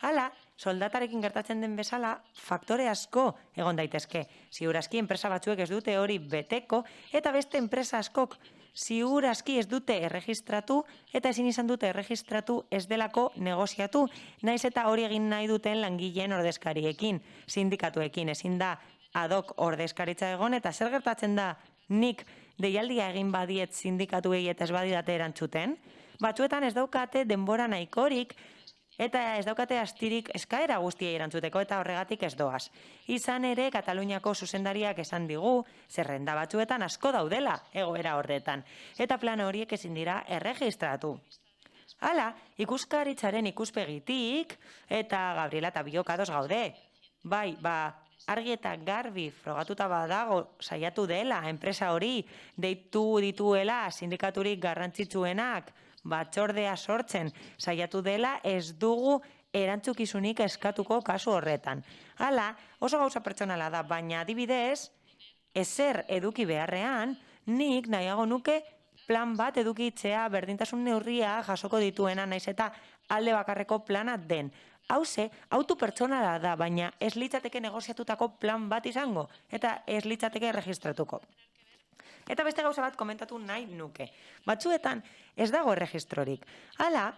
Hala, soldatarekin gertatzen den bezala, faktore asko egon daitezke. Ziurazki enpresa batzuek ez dute hori beteko, eta beste enpresa askok ziurazki ez dute erregistratu, eta ezin izan dute erregistratu ez delako negoziatu, naiz eta hori egin nahi duten langileen ordezkariekin, sindikatuekin, ezin da ad hoc ordezkaritza egon, eta zer gertatzen da nik deialdia egin badiet sindikatuei eta ez badidate erantzuten, batzuetan ez daukate denbora nahikorik, eta ez daukate astirik eskaera guztiei erantzuteko eta horregatik ez doaz. Izan ere, Kataluniako zuzendariak esan digu, zerrenda batzuetan asko daudela egoera horretan, eta plan horiek ezin dira erregistratu. Hala, ikuskaritzaren ikuspegitik, eta Gabriela eta biok ados gaude. Bai, argi eta garbi frogatuta badago saiatu dela, enpresa hori deitu dituela sindikaturik garrantzitsuenak, batzordea sortzen saiatu dela, ez dugu erantzukizunik eskatuko kasu horretan. Hala, oso gauza pertsonala da, baina adibidez, ezer eduki beharrean, nik nahiago nuke plan bat edukitzea berdintasun neurria jasoko dituena, naiz eta alde bakarreko plana den. Hauze, autu pertsonala da, baina ez litzateke negoziatutako plan bat izango, eta ez litzateke erregistratuko. Eta beste gauza bat komentatu nahi nuke. Batzuetan ez dago erregistrorik. Hala,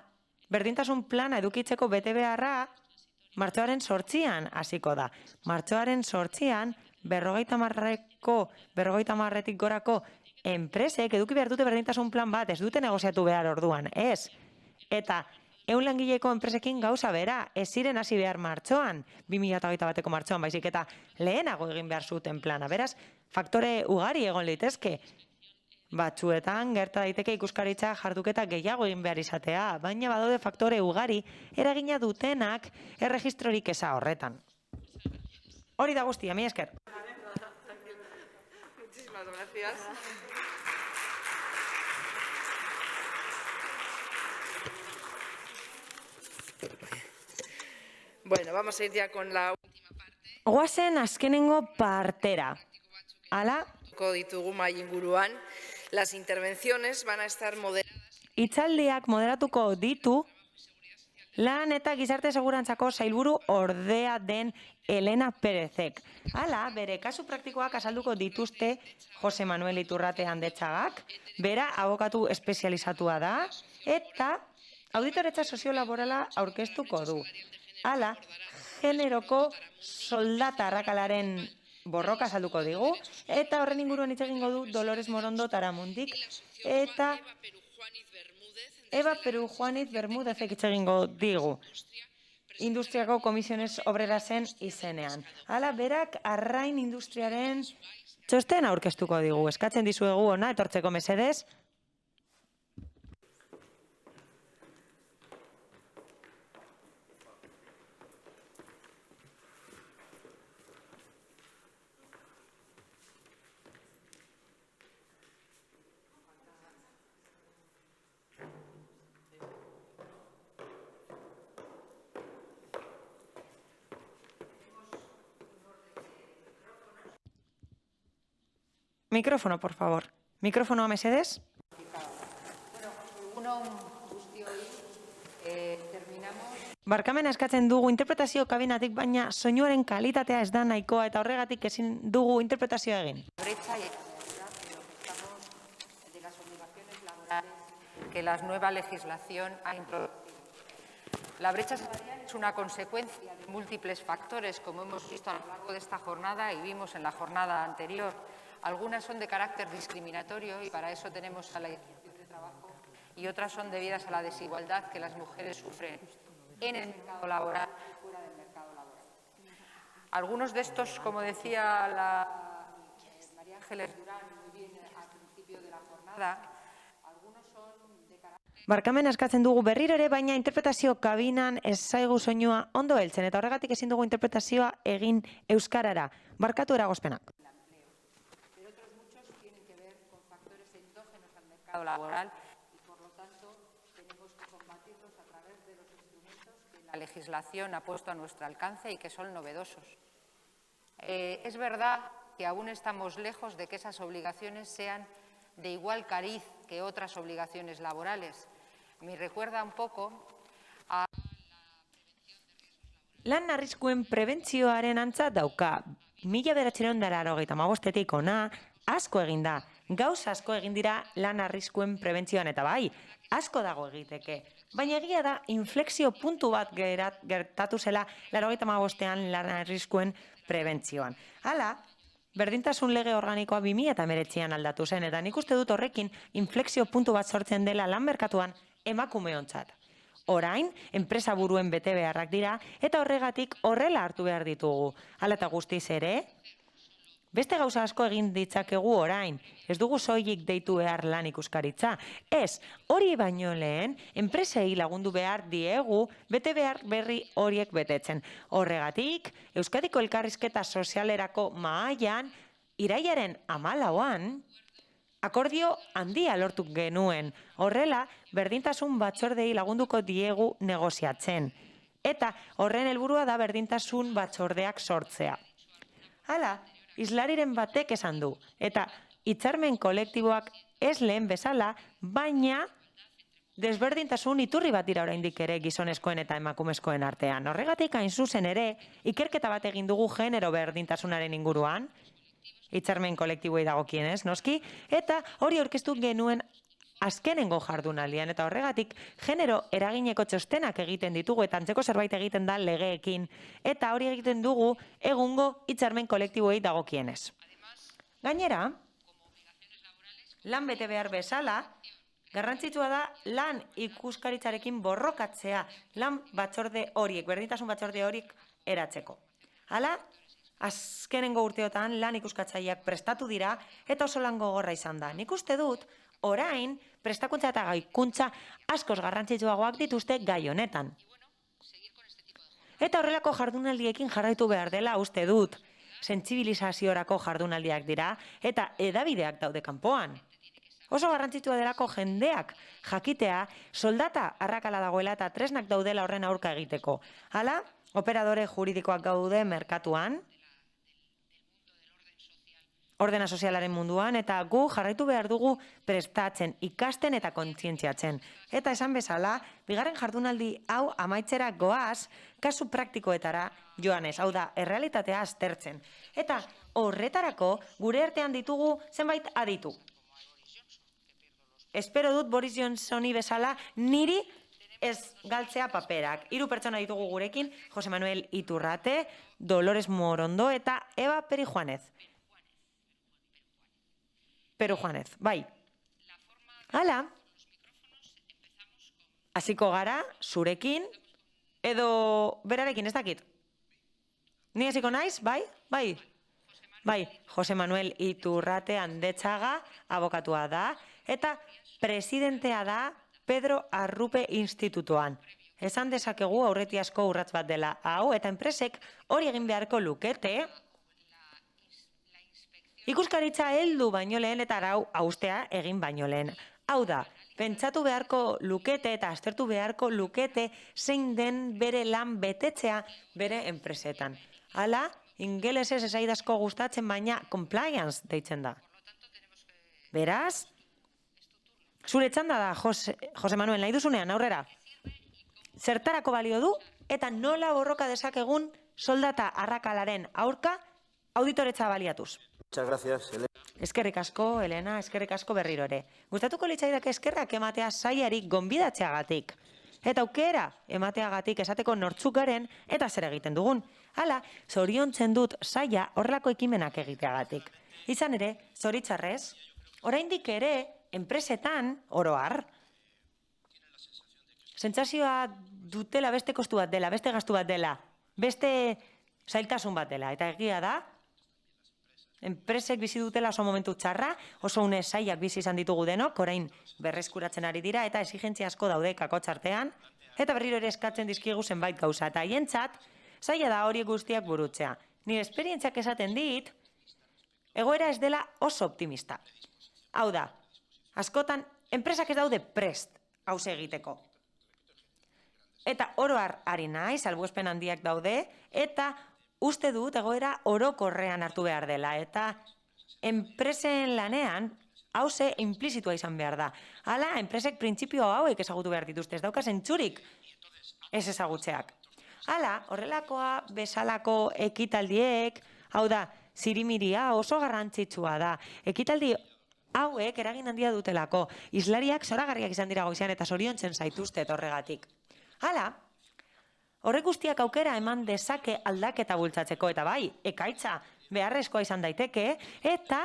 berdintasun plana edukitzeko bete beharra martxoaren 8an hasiko da. Martxoaren 8an 50-tik gorako enpresek eduki behar dute berdintasun plan bat, ez dute negoziatu behar orduan, ez. Eta 100 langileko enpresekin gauza bera, ez ziren hasi behar martxoan, 2021ko martxoan baizik, eta lehenago egin behar zuten plana. Beraz, faktore ugari egon litezke. Batzuetan, gerta daiteke ikuskaritza jarduketa gehiago egin behar izatea, baina badaude faktore ugari eragina dutenak erregistrorik eza horretan. Hori da guztia, mila esker. Muchísimas gracias. Bueno, vamos a ir ya con la última parte. Goazen azkenengo partera. Hala, Ditugu mahai inguruan. Las intervenciones van a estar moderadas. Hitzaldiak moderatuko ditu Lan eta Gizarte Segurantzako sailburu ordea den Elena Perezek. Hala, bere kasu praktikoak azalduko dituzte Jose Manuel Iturrate Handetxagak, bera abokatu espezializatua da, eta auditoretza soziolaborala aurkeztuko du. Hala, generoko soldata arrakalaren borroka azalduko digu, eta horren inguruan hitz egingo du Dolores Morondo Taramundik, eta Eva Peru Juaniz Bermúdezek hitz egingo digu. Industriako Komisiones Obrerasen izenean. Hala, berak arrain industriaren txosten aurkeztuko digu. Eskatzen dizuegu ona, etortzeko mesedez. Mikrofono, por favor. Mikrofonoa mesedez. Barkamena eskatzen dugu interpretazio kabinatik, baina soinuaren kalitatea ez da nahikoa eta horregatik ezin dugu interpretazioa egin. Que la nueva legislación ha introducido. La brecha salarial es una consecuencia de múltiples factores, como hemos visto a lo largo de esta jornada y vimos en la jornada anterior. Algunas son de carácter discriminatorio y para eso tenemos a la inspección de trabajo y otras son debidas a la desigualdad que las mujeres sufren en el mercado laboral y fuera del mercado laboral. Algunos de estos, como decía la María Ángeles Durán muy bien al principio de la jornada, Barkamena eskatzen dugu berriro ere, baina interpretazio kabinan ez zaigu soinua ondo heltzen eta horregatik ezin dugu interpretazioa egin euskarara. Barkatu eragozpenak. Pero otros muchos tienen que ver con factores endógenos al mercado laboral y por lo tanto tenemos que combatirlos a través de los instrumentos que la legislación ha puesto a nuestro alcance y que son novedosos. Es verdad que aún estamos lejos de que esas obligaciones sean de igual cariz que otras obligaciones laborales. Me recuerda un poco a... Lan arriskuen prebentzioaren antza dauka. 1985etik ona asko egin da. Gauza asko egin dira lan arriskuen prebentzioan eta bai, asko dago egiteke. Baina egia da, inflexio puntu bat gertatu zela 85ean lan arriskuen prebentzioan. Hala, berdintasun lege organikoa 2019an aldatu zen, eta nik uste dut horrekin inflexio puntu bat sortzen dela lan merkatuan emakumeontzat. Orain, enpresa buruen bete beharrak dira, eta horregatik horrela hartu behar ditugu. Hala eta guztiz ere, beste gauza asko egin ditzakegu orain, ez dugu soilik deitu behar lan ikuskaritza. Ez, hori baino lehen, enpresei lagundu behar diegu, bete behar berri horiek betetzen. Horregatik, Euskadiko Elkarrizketa Sozialerako mahaian, irailaren 14an, akordio handia lortu genuen. Horrela, berdintasun batzordei lagunduko diegu negoziatzen. Eta horren helburua da berdintasun batzordeak sortzea. Hala, islariren batek esan du, eta hitzarmen kolektiboak ez lehen bezala, baina desberdintasun iturri bat dira oraindik ere gizonezkoen eta emakumezkoen artean. Horregatik hain zuzen ere, ikerketa bat egin dugu genero berdintasunaren inguruan, hitzarmen kolektiboei dagokienez, noski, eta hori aurkeztu genuen azkenengo jardunaldian, eta horregatik genero eragineko txostenak egiten ditugu, eta antzeko zerbait egiten da legeekin, eta hori egiten dugu egungo hitzarmen kolektiboei dagokienez. Gainera, lan bete behar bezala, garrantzitsua da lan ikuskaritzarekin borrokatzea, lan batzorde horiek, berdintasun batzorde horiek eratzeko. Hala, azkenengo urteotan lan ikuskatzaileak prestatu dira eta oso lan gogorra izan da. Nik uste dut, orain, prestakuntza eta gaikuntza askoz garrantzitsuagoak dituzte gai honetan. Eta horrelako jardunaldiekin jarraitu behar dela uste dut. Sentsibilizaziorako jardunaldiak dira eta hedabideak daude kanpoan. Oso garrantzitsua delako jendeak jakitea soldata arrakala dagoela eta tresnak daudela horren aurka egiteko. Hala, operadore juridikoak gaude merkatuan, ordena sozialaren munduan, eta gu jarraitu behar dugu prestatzen, ikasten eta kontzientziatzen. Eta esan bezala, bigarren jardunaldi hau amaitzera goaz, kasu praktikoetara joanez, hau da, errealitatea aztertzen. Eta horretarako gure artean ditugu zenbait aditu. Espero dut Boris Johnsoni bezala niri ez galtzea paperak. 3 pertsona ditugu gurekin, Jose Manuel Iturrate, Dolores Morondo eta Eva Perijuanez. Perujuanez, bai. Hala, hasiko gara zurekin edo berarekin, ez dakit. Ni hasiko naiz, bai? Bai. Bai, Jose Manuel Iturrate Handetxaga abokatua da eta presidentea da Pedro Arrupe Institutuan. Esan dezakegu aurretiazko urratz bat dela hau, eta enpresek hori egin beharko lukete, ikuskaritza heldu baino lehen eta arau haustea egin baino lehen. Hau da, pentsatu beharko lukete eta aztertu beharko lukete zein den bere lan betetzea bere enpresetan. Hala, ingelesez esaidazko gustatzen baina compliance deitzen da. Beraz, zure txanda da, Jose Manuel, nahi duzunean, aurrera. Zertarako balio du eta nola borroka dezakegun soldata arrakalaren aurka auditoretza baliatuz. Muchas gracias, Elena. Eskerrik asko, Elena, eskerrik asko berriro ere. Gustatuko litzaidak eskerrak ematea saiari gonbidatzeagatik. Eta aukera emateagatik esateko nortzuk garen eta zer egiten dugun. Hala, zoriontzen dut saia horrelako ekimenak egiteagatik. Izan ere, zoritxarrez, oraindik ere, enpresetan, oro har, sentsazioa dutela beste kostu bat dela, beste gastu bat dela, beste zailtasun bat dela. Eta egia da, enpresek bizi dutela oso momentu txarra, oso une zailak bizi izan ditugu denok, orain berreskuratzen ari dira, eta exigentzia asko daude kakotxartean, eta berriro ere eskatzen dizkigu zenbait gauza. Eta hientzat, zaila da hori guztiak burutzea. Nire esperientziak esaten dit, egoera ez dela oso optimista. Hau da, askotan, enpresak ez daude prest hauze egiteko. Eta oro har ari nahi, salbuespen handiak daude, eta uste dut egoera orokorrean hartu behar dela. Eta enpresen lanean, hauze implizitua izan behar da. Hala, enpresek printzipio hauek ezagutu behar dituzte, ez dauka zentzurik ez ezagutzeak. Hala, horrelakoa bezalako ekitaldiek, hau da, zirimiria oso garrantzitsua da. Ekitaldi hauek eragin handia dutelako. Islariak zoragarriak izan dira goizean eta zoriontzen zaituzte horregatik. Hala, horrek guztiak aukera eman dezake aldaketa bultzatzeko, eta bai, ekaitza beharrezkoa izan daiteke, eta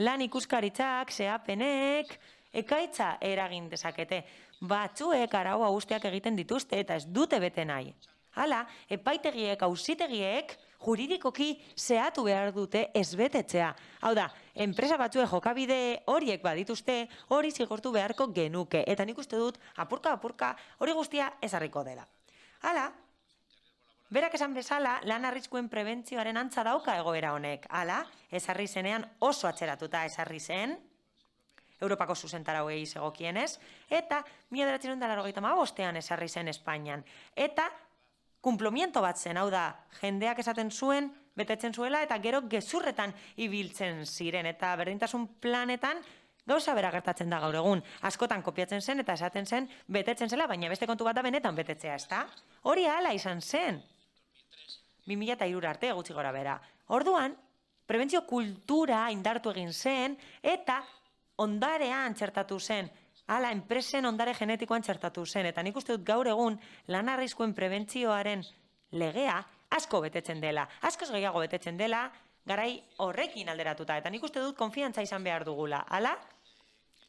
lan ikuskaritzak, zehapenek, ekaitza eragin dezakete. Batzuek arau hausteak egiten dituzte eta ez dute bete nahi. Hala, epaitegiek, auzitegiek, juridikoki zehatu behar dute ezbetetzea. Hau da, enpresa batzuek jokabide horiek badituzte, hori zigortu beharko genuke. Eta nik uste dut, apurka, hori guztia ezarriko dela. Hala, berak esan bezala, lan arriskuen prebentzioaren antza dauka egoera honek. Hala, ezarri zenean oso atzeratuta ezarri zen, Europako zuzentarauei zegokienez, eta 1985ean ezarri zen Espainian. Eta kunplomiento bat zen, hau da, jendeak esaten zuen, betetzen zuela, eta gero gezurretan ibiltzen ziren, eta berdintasun planetan gauza bera gertatzen da gaur egun. Askotan kopiatzen zen eta esaten zen, betetzen zela, baina beste kontu bat da benetan betetzea, ezta? Hori hala izan zen. 2003 arte gutxi gora bera. Orduan, prebentzio kultura indartu egin zen, eta ondarean txertatu zen, hala, enpresen ondare genetikoan txertatu zen, eta nik uste dut gaur egun lan arriskuen prebentzioaren legea asko betetzen dela, askoz gehiago betetzen dela, garai horrekin alderatuta, eta nik uste dut konfiantza izan behar dugula. Hala,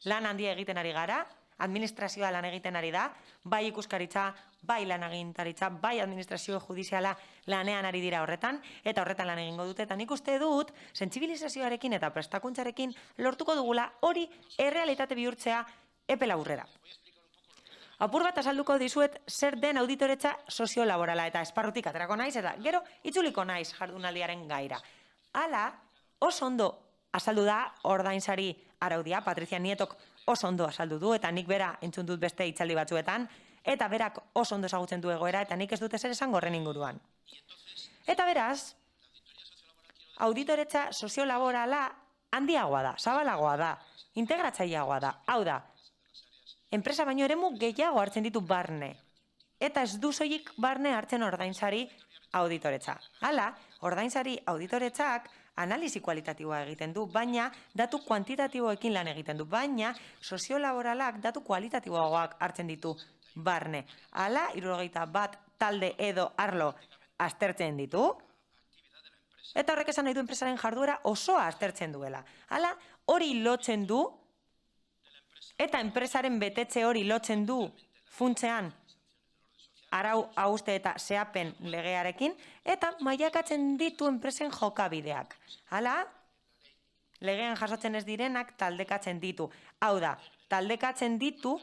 lan handia egiten ari gara, administrazioa lan egiten ari da, bai ikuskaritza, bai lan agintaritza, bai administrazio judiziala lanean ari dira horretan, eta horretan lan egingo dute, eta nik uste dut, sentsibilizazioarekin eta prestakuntzarekin lortuko dugula hori errealitate bihurtzea epe laburrera. Apur bat azalduko dizuet zer den auditoretza soziolaborala, eta esparrutik aterako naiz, eta gero itzuliko naiz jardunaldiaren gaira. Hala, oso ondo azaldu da ordainsari araudia, Patricia Nietok oso ondo azaldu du, eta nik bera entzun dut beste hitzaldi batzuetan, eta berak oso ondo ezagutzen du egoera, eta nik ez dut ezer esango horren inguruan. Eta beraz, auditoretza soziolaborala handiagoa da, zabalagoa da, integratzaileagoa da. Hau da, enpresa baino eremu gehiago hartzen ditu barne. Eta ez du soilik barne hartzen ordainsari auditoretza. Hala, ordainsari auditoretzak analisi kualitatiboa egiten du, baina datu kuantitatiboekin lan egiten du, baina soziolaboralak datu kualitatiboagoak hartzen ditu barne. Hala, 71 talde edo arlo aztertzen ditu, eta horrek esan nahi du enpresaren jarduera osoa aztertzen duela. Hala, hori lotzen du, eta enpresaren betetze hori lotzen du funtsean arau hauste eta zehapen legearekin, eta mailakatzen ditu enpresen jokabideak. Hala, legean jasotzen ez direnak taldekatzen ditu. Hau da, taldekatzen ditu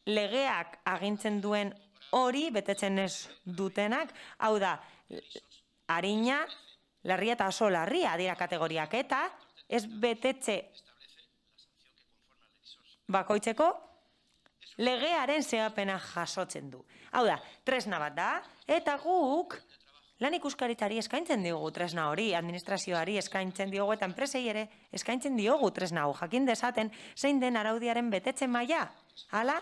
legeak agintzen duen hori betetzen ez dutenak, hau da, arina, larria eta oso larria dira kategoriak, eta ez betetze bakoitzeko legearen zehapena jasotzen du. Hau da, tresna bat da, eta guk lan ikuskaritzari eskaintzen diogu tresna hori, administrazioari eskaintzen diogu, eta enpresei ere eskaintzen diogu tresna hau, jakin dezaten zein den araudiaren betetze maila. Hala,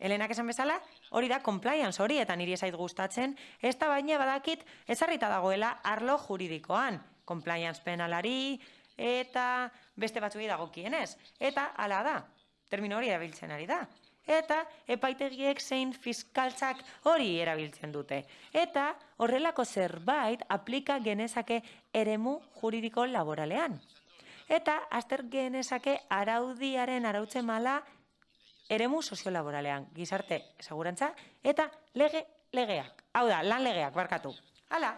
Helenak esan bezala, hori da compliance hori, eta niri ezait gustatzen, ez da baina badakit ezarrita dagoela arlo juridikoan, compliance penalari eta beste batzuei dagokienez. Eta hala da, termino hori erabiltzen ari da. Eta epaitegiek zein fiskaltzak hori erabiltzen dute. Eta horrelako zerbait aplika genezake eremu juridiko laboralean. Eta azter genezake araudiaren arautze mala eremu soziolaboralean, gizarte segurantza eta legeak. Hau da, lan legeak, barkatu. Hala,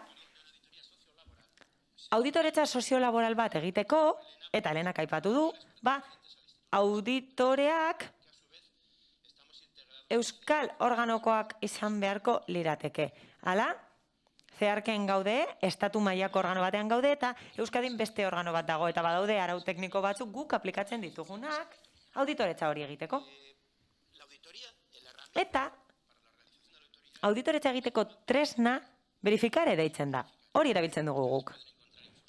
auditoretza soziolaboral bat egiteko, eta Helenak aipatu du, auditoreak euskal organokoak izan beharko lirateke. Hala, zeharken gaude, estatu mailako organo batean gaude, eta Euskadin beste organo bat dago, eta badaude arau tekniko batzuk guk aplikatzen ditugunak auditoretza hori egiteko. Eta auditoretza egiteko tresna verifikare deitzen da. Hori erabiltzen dugu guk.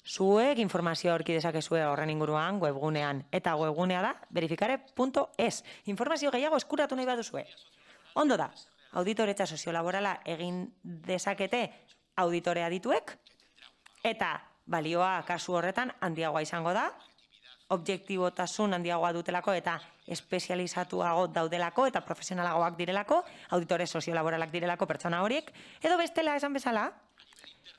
Zuek informazioa aurki dezakezue horren inguruan webgunean, eta webgunea da verifikare.es. Informazio gehiago eskuratu nahi baduzue. Ondo da, auditoretza soziolaborala egin dezakete auditorea dituek, eta balioa kasu horretan handiagoa izango da, objektibotasun handiagoa dutelako eta espezializatuago daudelako eta profesionalagoak direlako, auditore soziolaboralak direlako pertsona horiek, edo bestela esan bezala,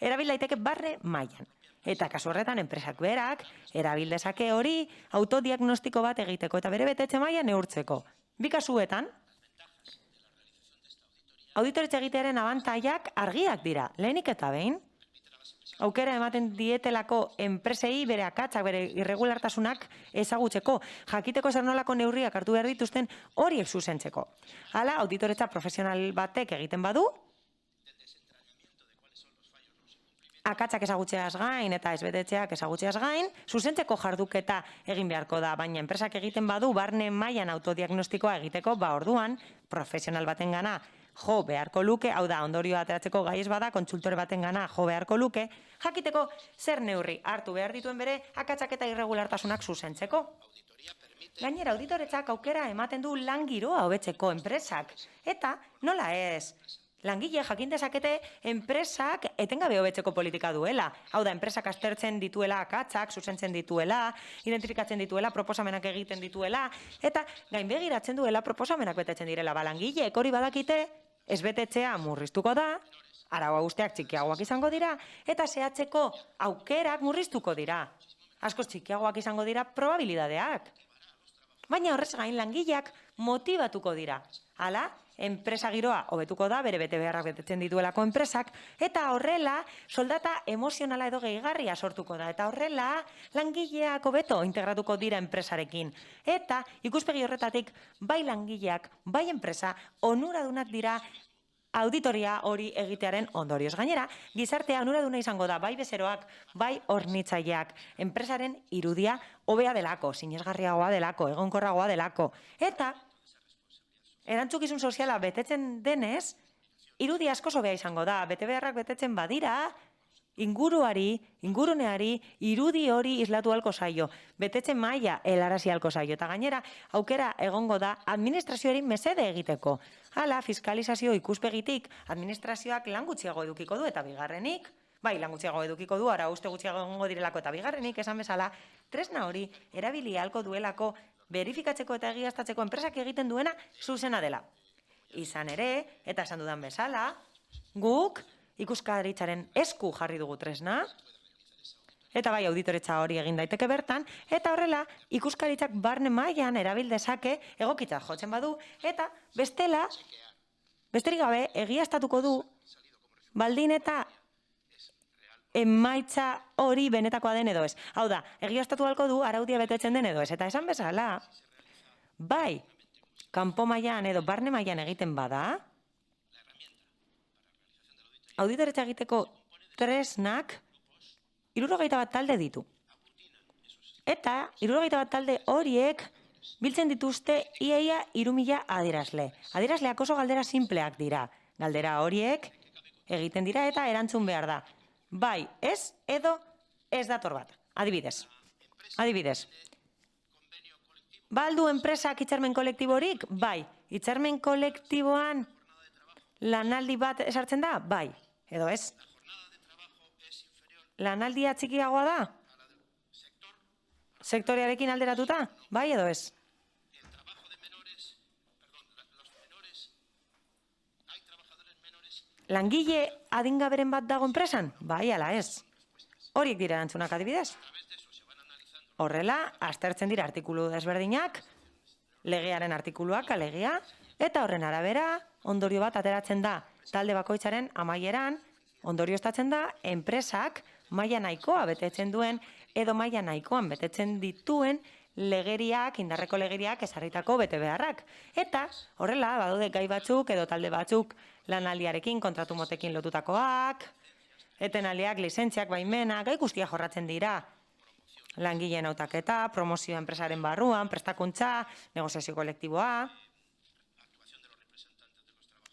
erabil daiteke barre mailan. Eta kasu horretan enpresak berak, erabil dezake hori autodiagnostiko bat egiteko eta bere betetze maila neurtzeko. Bi kasuetan, auditoretza egitearen abantailak argiak dira, lehenik eta behin, aukera ematen dietelako enpresei bere akatsak, bere irregulartasunak ezagutzeko, jakiteko zer nolako neurriak hartu behar dituzten horiek zuzentzeko. Hala, auditoretza profesional batek egiten badu, akatsak ezagutzeaz gain eta ezbetetzeak ezagutzeaz gain, zuzentzeko jarduketa egin beharko da, baina enpresak egiten badu, barne mailan autodiagnostikoa egiteko, orduan, profesional baten gana jo beharko luke, hau da, ondorioa ateratzeko gai ez bada, kontsultore baten gana jo beharko luke, jakiteko zer neurri hartu behar dituen bere akatsak eta irregulartasunak zuzentzeko. Gainera, auditoretzak aukera ematen du lan giroa hobetzeko enpresak, eta nola ez? Langile jakin dezakete enpresak etengabe hobetzeko politika duela. Hau da, enpresak aztertzen dituela akatsak, zuzentzen dituela, identifikatzen dituela, proposamenak egiten dituela, eta gainbegiratzen duela proposamenak betetzen direla. Langileek hori badakite, ez betetzea murriztuko da, araua guztiak txikiagoak izango dira, eta zehatzeko aukerak murriztuko dira. Askoz txikiagoak izango dira probabilidadeak. Baina horrez gain langileak motibatuko dira. Hala, enpresa giroa hobetuko da, bere bete beharrak betetzen dituelako enpresak, eta horrela soldata emozionala edo gehigarria sortuko da, eta horrela langileak hobeto integratuko dira enpresarekin. Eta ikuspegi horretatik, bai langileak, bai enpresa, onuradunak dira auditoria hori egitearen ondorioz. Gainera, gizartea onuraduna izango da, bai bezeroak, bai hornitzaileak, enpresaren irudia hobea delako, sinesgarriagoa delako, egonkorragoa delako. Eta erantzukizun soziala betetzen denez, irudi asko hobea izango da, bete beharrak betetzen badira, inguruneari, irudi hori islatu halko zaio, betetze maila helarazi halko zaio, eta gainera aukera egongo da administrazioari mesede egiteko. Hala, fiskalizazio ikuspegitik administrazioak lan gutxiago edukiko du, eta bigarrenik, lan gutxiago edukiko du, ara uste gutxiago egongo direlako, eta bigarrenik, esan bezala, tresna hori erabili halko duelako verifikatzeko eta egiaztatzeko enpresak egiten duena zuzena dela. Izan ere, eta esan dudan bezala, guk ikuskaritzaren esku jarri dugu tresna, eta bai auditoretza hori egin daiteke bertan, eta horrela ikuskaritzak barne mailan erabil dezake egokitza jotzen badu, eta besterik gabe egiaztatuko du baldin eta emaitza hori benetakoa den edo ez. Hau da, egiaztatu halko du araudia betetzen den edo ez. Eta esan bezala, bai, kanpo mailan edo barne mailan egiten bada, auditoretza egiteko tresnak 71 talde ditu. Eta 71 talde horiek biltzen dituzte iaia 3.000 adierazle. Adierazleak oso galdera simpleak dira. Galdera horiek egiten dira eta erantzun behar da. Bai, ez edo ez dator bat. Adibidez. Ba aldu enpresak hitzarmen kolektiborik? Bai. Hitzarmen kolektiboan lanaldi bat esartzen da? Bai. Edo ez? Lanaldia txikiagoa da? Sektorearekin alderatuta? Bai edo ez? Langile adingaberen bat dago enpresan? Bai, ala ez. Horiek dira erantzunak adibidez. Horrela, aztertzen dira artikulu desberdinak, legearen artikuluak, alegia, eta horren arabera, ondorio bat ateratzen da talde bakoitzaren amaieran, ondorioztatzen da enpresak maila nahikoa betetzen duen edo maila nahikoan betetzen dituen legeriak, indarreko legeriak ezarritako bete beharrak. Eta horrela, badaude gai batzuk edo talde batzuk lanaldiarekin, kontratu motekin lotutakoak, etenaldiak, lizentziak, baimenak, gai guztia jorratzen dira. Langileen hautaketa, promozioa enpresaren barruan, prestakuntza, negoziazio kolektiboa,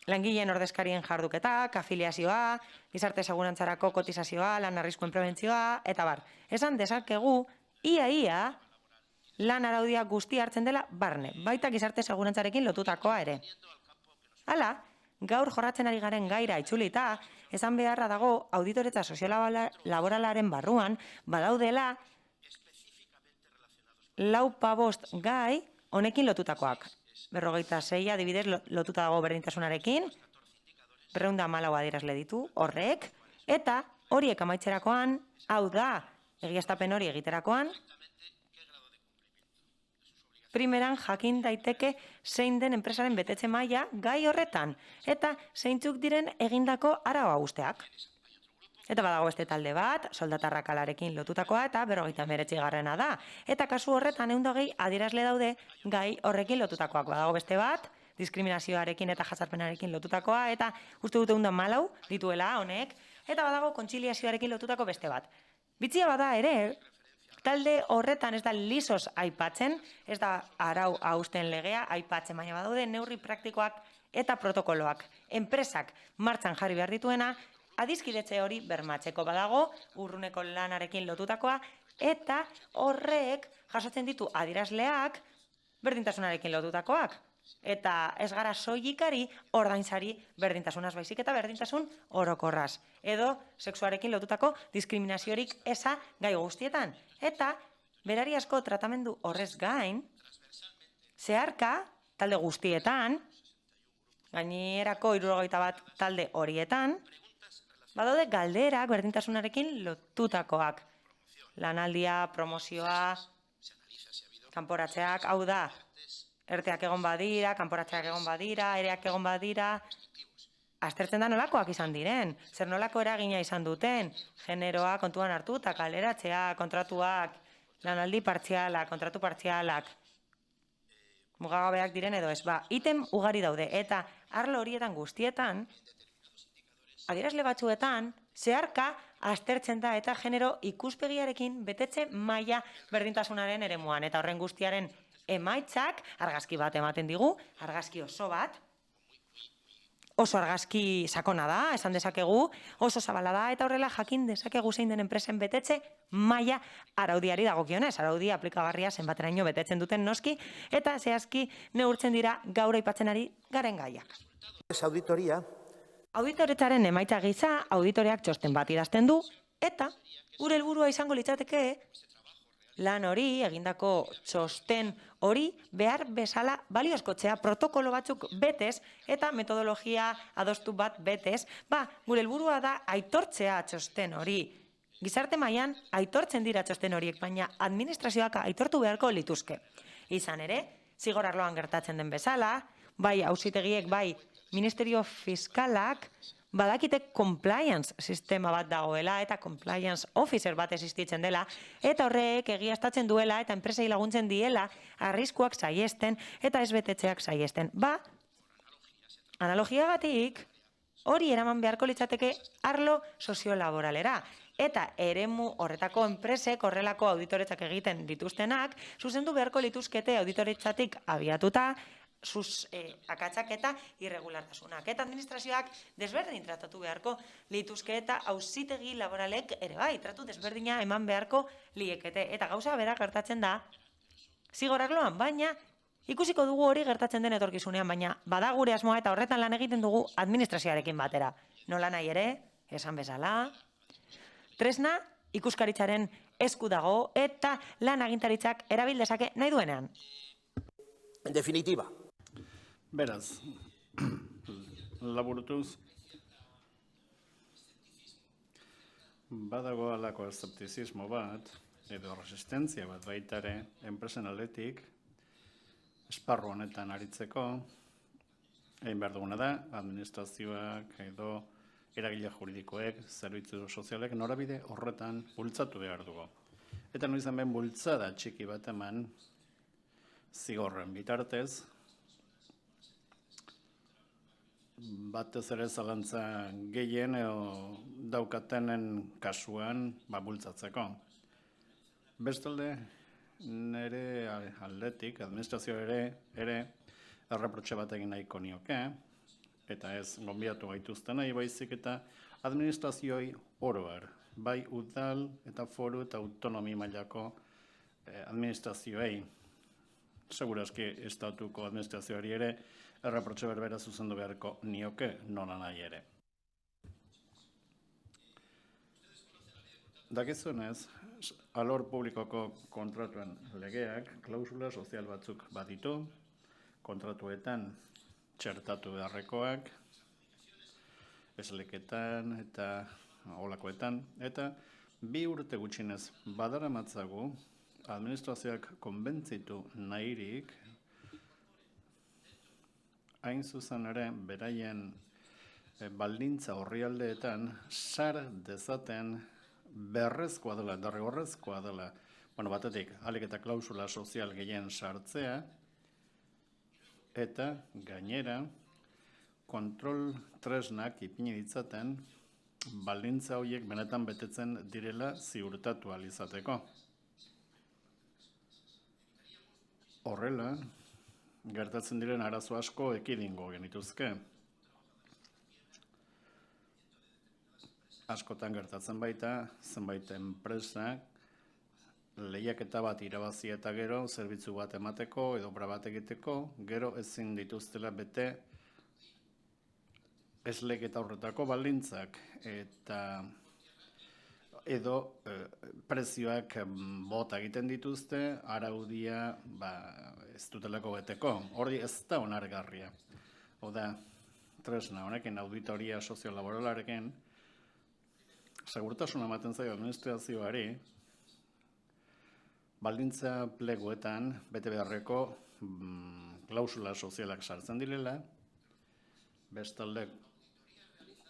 langileen ordezkarien jarduketak, afiliazioa, gizarte segurantzarako kotizazioa, lan arriskuen prebentzioa, eta bar. Esan dezakegu, ia lan araudia guztia hartzen dela barne, baita gizarte segurantzarekin lotutakoa ere. Hala, gaur jorratzen ari garen gaira itzulita, esan beharra dago auditoretza soziolaboralaren barruan, badaudela 4-5 gai honekin lotutakoak. 46 adibidez lotuta dago berdintasunarekin, 214 adierazle ditu horrek, eta horiek amaitzerakoan, hau da, egiaztapen hori egiterakoan, primeran jakin daiteke zein den enpresaren betetze maila gai horretan, eta zeintzuk diren egindako arau usteak. Eta badago beste talde bat, soldata arrakalarekin lotutakoa eta 59garrena da. Eta kasu horretan 120 adierazle daude gai horrekin lotutakoak. Badago beste bat, diskriminazioarekin eta jazarpenarekin lotutakoa, eta uste dute 114 dituela honek, eta badago kontziliazioarekin lotutako beste bat. Bitzia bada ere, talde horretan ez da lisos aipatzen, ez da arau hausten legea aipatzen, baina badaude neurri praktikoak eta protokoloak. Enpresak martxan jarri behar dituena, adizkidetze hori bermatzeko badago, urruneko lanarekin lotutakoa, eta horrek jasotzen ditu adierazleak berdintasunarekin lotutakoak. Eta ez gara soilikari ordainsari berdintasunaz baizik eta berdintasun orokorraz. Edo sexuarekin lotutako diskriminaziorik eza gai guztietan. Eta berariazko tratamendu horrez gain, zeharka talde guztietan, gainerako 71 talde horietan, badaude galderak berdintasunarekin lotutakoak. Lanaldia, promozioa, kanporatzeak, hau da, erteak egon badira, kanporatzeak egon badira, ereak egon badira, aztertzen da nolakoak izan diren, zer nolako eragina izan duten, generoa kontuan hartuta, kaleratzea, kontratuak, lanaldi partzialak, kontratu partzialak, mugagabeak diren edo ez, item ugari daude, eta arlo horietan guztietan, adierazle batzuetan, zeharka aztertzen da eta genero ikuspegiarekin betetze maila berdintasunaren eremuan. Eta horren guztiaren emaitzak, argazki bat ematen digu, argazki oso bat, oso argazki sakona da, esan dezakegu, oso zabala da, eta horrela jakin dezakegu zein den enpresen betetze maila araudiari dagokionez, araudi aplikagarria zenbateraino betetzen duten noski, eta zehazki neurtzen dira gaur aipatzen ari garen gaiak. Auditoria. Auditoretzaren emaitza gisa, auditoreak txosten bat idazten du, eta gure helburua izango litzateke lan hori, egindako txosten hori, behar bezala baliozkotzea protokolo batzuk betez eta metodologia adostu bat betez, gure helburua da aitortzea txosten hori. Gizarte mailan aitortzen dira txosten horiek, baina administrazioak aitortu beharko lituzke. Izan ere, zigor arloan gertatzen den bezala, bai auzitegiek, bai Ministerio Fiskalak, badakite compliance sistema bat dagoela eta compliance officer bat existitzen dela, eta horrek egiaztatzen duela eta enpresei laguntzen diela arriskuak saiesten eta ez betetzeak saiesten. Analogiagatik, hori eraman beharko litzateke arlo soziolaboralera. Eta eremu horretako enpresek horrelako auditoretzak egiten dituztenak, zuzendu beharko lituzkete auditoretzatik abiatuta, akatsak eta irregulartasunak. Eta administrazioak desberdin tratatu beharko lituzke eta auzitegi laboralek ere bai, tratu desberdina eman beharko liekete. Eta gauza bera gertatzen da zigor arloan, baina ikusiko dugu hori gertatzen den etorkizunean, baina bada gure asmoa eta horretan lan egiten dugu administrazioarekin batera. Nola nahi ere, esan bezala, tresna ikuskaritzaren esku dago eta lan agintaritzak erabil dezake nahi duenean. En definitiva. Beraz, laburtuz, badago alako eszeptizismo bat, edo resistentzia bat baitare, enpresen aldetik, esparru honetan aritzeko, egin behar duguna da, administrazioak edo eragile juridikoek, zerbitzu sozialek, norabide horretan bultzatu behar dugu. Eta noizan ben bultzada txiki bat eman, zigorren bitartez, batez ere zalantza gehien daukatenen kasuan bultzatzeko. Bestalde, nire aldetik, administrazio ere erreprotxe bat egin nahiko nioke, eta ez gonbidatu gaituzten nahi baizik eta administrazioi oroar, bai udal eta foru eta autonomi mailako administrazioei. Segurazki estatuko administrazioari ere erreprotxe berbera zuzendu beharko nioke nola nahi ere. Dakizunez, alor publikoko kontratuen legeak klausula sozial batzuk baditu, kontratuetan txertatu beharrekoak, esleketan eta olakoetan, eta 2 urte gutxinez badaramatzagu administrazioak konbentzitu nahirik, hain zuzen ere beraien baldintza orrialdeetan sar dezaten berrezkoa dela, derrigorrezkoa dela, batetik, ahalik eta klausula sozial gehien sartzea, eta gainera, kontrol tresnak ipini ditzaten, baldintza horiek benetan betetzen direla ziurtatu ahal izateko. Horrela, gertatzen diren arazo asko ekidingo genituzke. Askotan gertatzen baita, zenbait enpresak lehiaketa bat irabazi eta gero, zerbitzu bat emateko edo obra bat egiteko, gero ezin dituztela bete esleiketa horretako baldintzak eta edo prezioak bota egiten dituzte, araudia ez dutelako beteko. Hori ez da onargarria. Oda, tresna honekin, auditoria soziolaboralarekin, segurtasuna ematen zaio administrazioari, baldintza pleguetan bete beharreko klausula sozialak sartzen direla, bestalde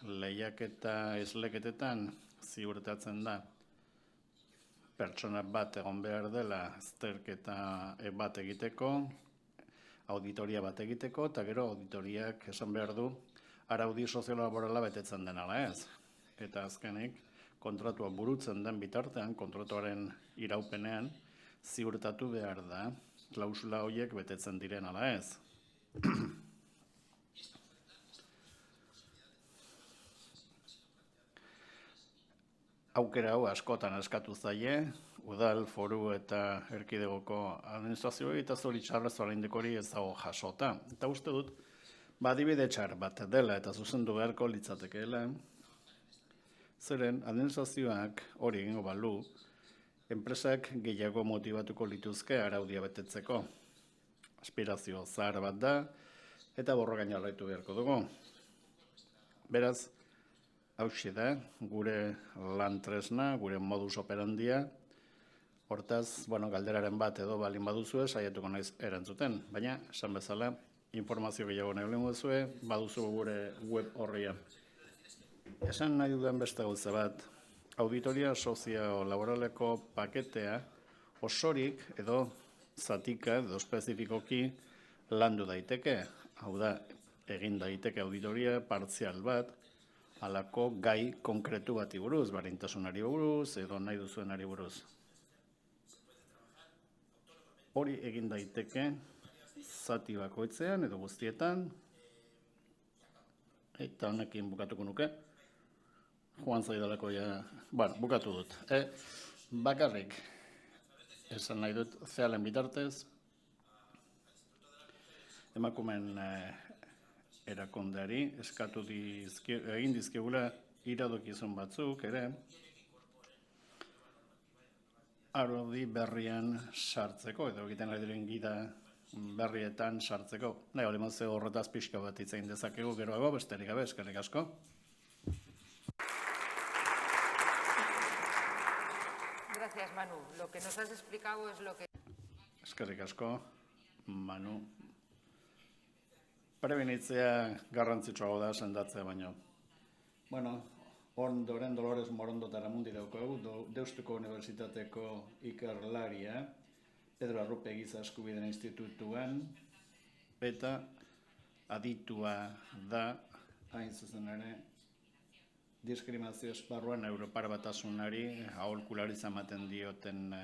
lehiaketa esleketetan ziurtatzen da pertsona bat egon behar dela azterketa bat egiteko, auditoria bat egiteko, eta gero auditoriak esan behar du araudi soziolaborala betetzen den ala ez. Eta azkenik, kontratua burutzen den bitartean, kontratuaren iraupenean, ziurtatu behar da klausula horiek betetzen diren ala ez. aukera hau askotan eskatu zaie, udal, foru eta erkidegoko administrazioa eta zoritxarrez oraindik hori ez dago jasota. Eta uste dut, adibide txar bat dela eta zuzendu beharko litzatekeela, zeren administrazioak hori egingo balu, enpresak gehiago motibatuko lituzke araudia betetzeko. Aspirazio zahar bat da, eta borrokan jarraitu beharko dugu. Beraz, hauxe da, gure lan tresna, gure modus operandia, hortaz, galderaren bat edo balin baduzue, saiatuko naiz erantzuten, baina, esan bezala, informazio gehiago nahi olengo duzue, baduzu gure web horria. Esan nahi dudan beste gauza bat, auditoria sozio-laboraleko paketea osorik edo zatika edo espezifikoki landu daiteke. Hau da, egin daiteke auditoria partzial bat, halako gai konkretu bati buruz, berdintasunari buruz edo nahi duzuenari buruz. Hori egin daiteke zati bakoitzean edo guztietan, eta honekin bukatuko nuke. Joan zaidalako bukatu dut. Bakarrik, esan nahi dut, zealen bitartez, emakumen erakondeari, eskatu egin dizkigula iradokizun batzuk, ere, arodi berrian sartzeko, edo egiten ari diren gida berrietan sartzeko. Nahi, hori mazio horretaz pixka bat itzein dezakegu, geroago, besterik gabe, eskerrik asko. Gracias, Manu. Lo que nos has explicado es lo que... Eskerrik asko, Manu. Prebenitzea garrantzitsuago da sendatzea baino. Ondoren Dolores Morondo Taramundi daukagu, Deustuko Unibertsitateko ikerlaria, Pedro Arrupe Giza Eskubideen Institutuan, eta aditua da, hain zuzen ere, diskriminazio esparruan Europar Batasunari aholkularitza ematen dioten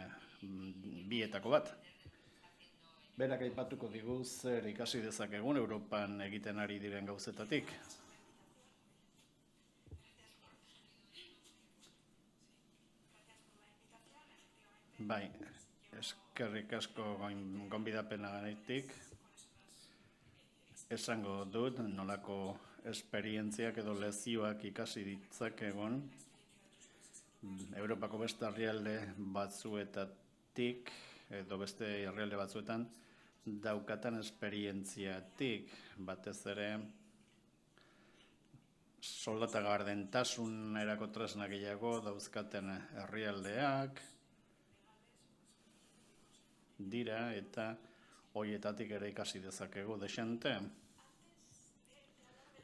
bietako bat. Berak aipatuko digu zer ikasi dezakegun Europan egiten ari diren gauzetatik. Bai, eskerrik asko gonbidapenagatik. Esango dut nolako esperientziak edo lezioak ikasi ditzakegun Europako beste herrialde batzuetatik edo beste herrialde batzuetan daukatan esperientziatik, batez ere soldata gardentasunerako tresna gehiago dauzkaten herrialdeak dira eta horietatik ere ikasi dezakegu dexente.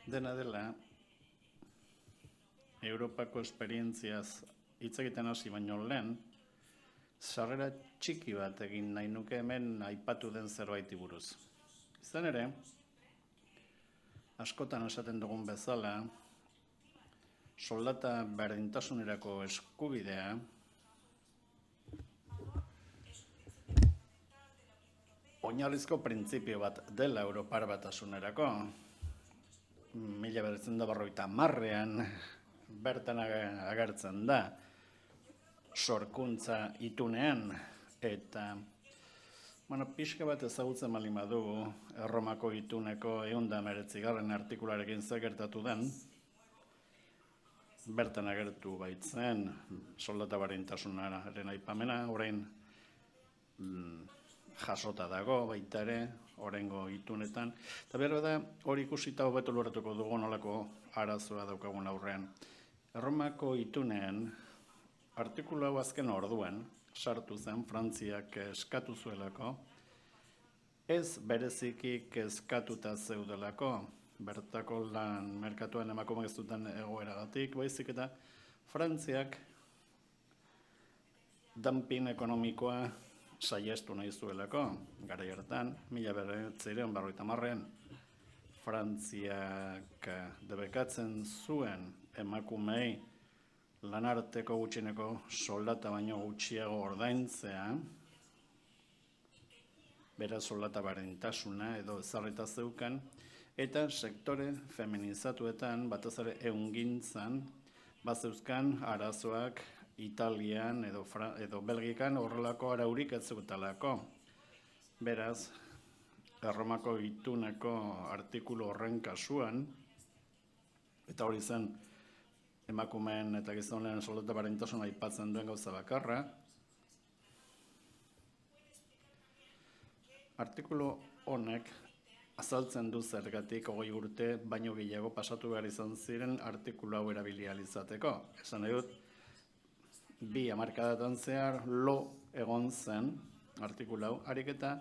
Dena dela, Europako esperientziaz hitz egiten hasi baino lehen, sarrera txiki bat egin nahi nuke hemen aipatu den zerbaiti buruz. Izan ere, askotan esaten dugun bezala, soldata berdintasunerako eskubidea oinarrizko printzipio bat dela Europar Batasunerako. 1950ean bertan agertzen da sorkuntza itunean eta pixka bat ezagutzen baldin badugu Erromako ituneko 119. artikularekin zer gertatu den, bertan agertu baitzen soldata berdintasunaren aipamena, orain jasota dago baita ere, oraingo itunetan. Eta behar da, hori ikusita hobeto loratuko dugu nolako arazoa daukagun aurrean. Erromako itunean, artikulu hau azken orduan, sartu zen, Frantziak eskatu zuelako, ez bereziki kezkatuta zeudelako, bertako lan merkatuan emakumeak ez duten egoeragatik, baizik eta Frantziak dumping ekonomikoa saiestu nahi zuelako, garai hartan, 1950ean, Frantziak debekatzen zuen emakumei lanarteko gutxieneko soldata baino gutxiago ordaintzea, beraz soldata berdintasuna edo ezarrita zeukan, eta sektore feminizatuetan, batez ere ehungintzan, bazeuzkan arazoak Italian edo Belgikan horrelako araurik ez zutelako. Beraz, Erromako ituneko artikulu horren kasuan, eta hori zen emakumeen eta gizonen soldata berdintasuna aipatzen duen gauza bakarra, artikulu honek azaltzen du zergatik 20 urte baino gehiago pasatu behar izan ziren artikulu hau erabili ahal izateko. Esan nahi dut, 2 hamarkadatan zehar lo egon zen artikulu hau, harik eta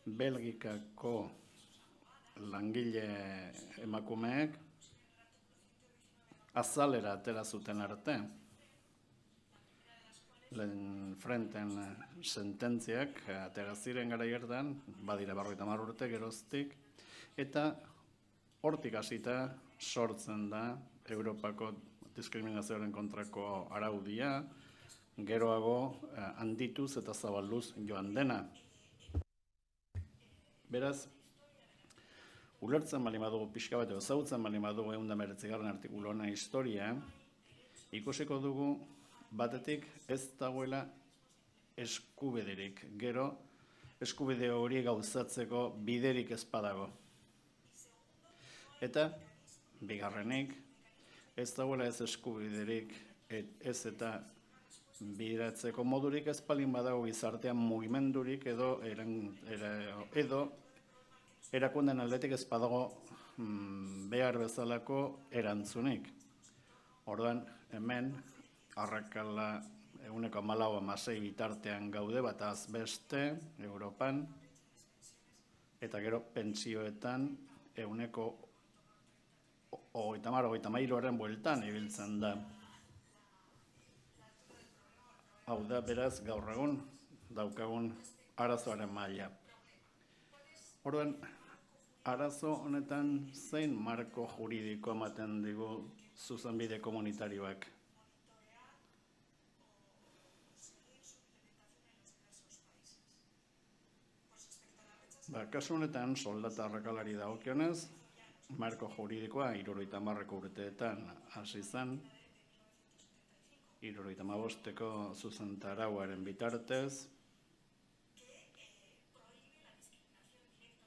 Belgikako langile emakumeek azalera atera zuten arte. Lehen frenten sententziak atera ziren garai hartan, badira 50 urte geroztik, eta hortik hasita sortzen da Europako diskriminazioaren kontrako araudia, geroago handituz eta zabalduz joan dena. Beraz, ulertzen bali badugu pixka bat, ezagutzen bali badugu 119. artikulu honen historia, ikusiko dugu batetik ez dagoela eskubiderik, gero eskubide hori gauzatzeko biderik ez badago. Eta, bigarrenik, ez dagoela ez eskubiderik, ez eta bideratzeko modurik ez palin badago gizartean mugimendurik edo erakunden aldetik ez badago behar bezalako erantzunik. Orduan, hemen, arrakala 14,6 bitartean gaude, bataz beste, Europan, eta gero pentsioetan 30-33 bueltan ibiltzen da. Hau da, beraz, gaur egun daukagun arazoaren maila. Orduan, arazo honetan zein marko juridiko ematen digu zuzenbide komunitarioak? Kasu honetan, soldata arrakalari dagokionez, marko juridikoa 70 urteetan hasi zen, 75ko zuzentarauaren bitartez.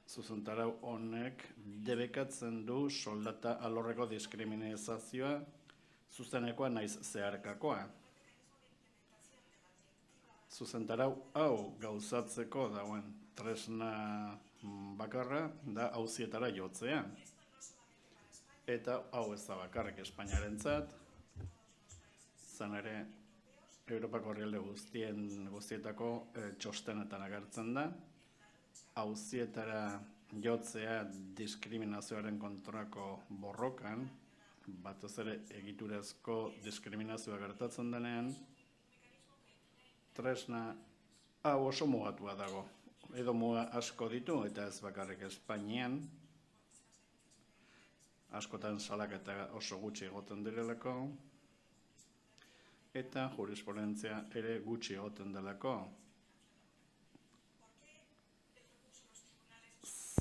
Zuzentarau honek debekatzen du soldata alorreko diskriminazioa zuzenekoa naiz zeharkakoa. Zuzentarau hau gauzatzeko dagoen tresna bakarra da auzietara jotzea. Eta hau ez da bakarrik Espainiarentzat, zan ere Europako herrialde guztietako txostenetan agertzen da, auzietara jotzea diskriminazioaren kontrako borrokan, batez ere egiturezko diskriminazioa gertatzen denean, tresna hau oso mugatua dago. Edo muga asko ditu, eta ez bakarrik Espainian, askotan salaketa oso gutxi egoten direlako, eta jurisprudentzia ere gutxi egoten delako.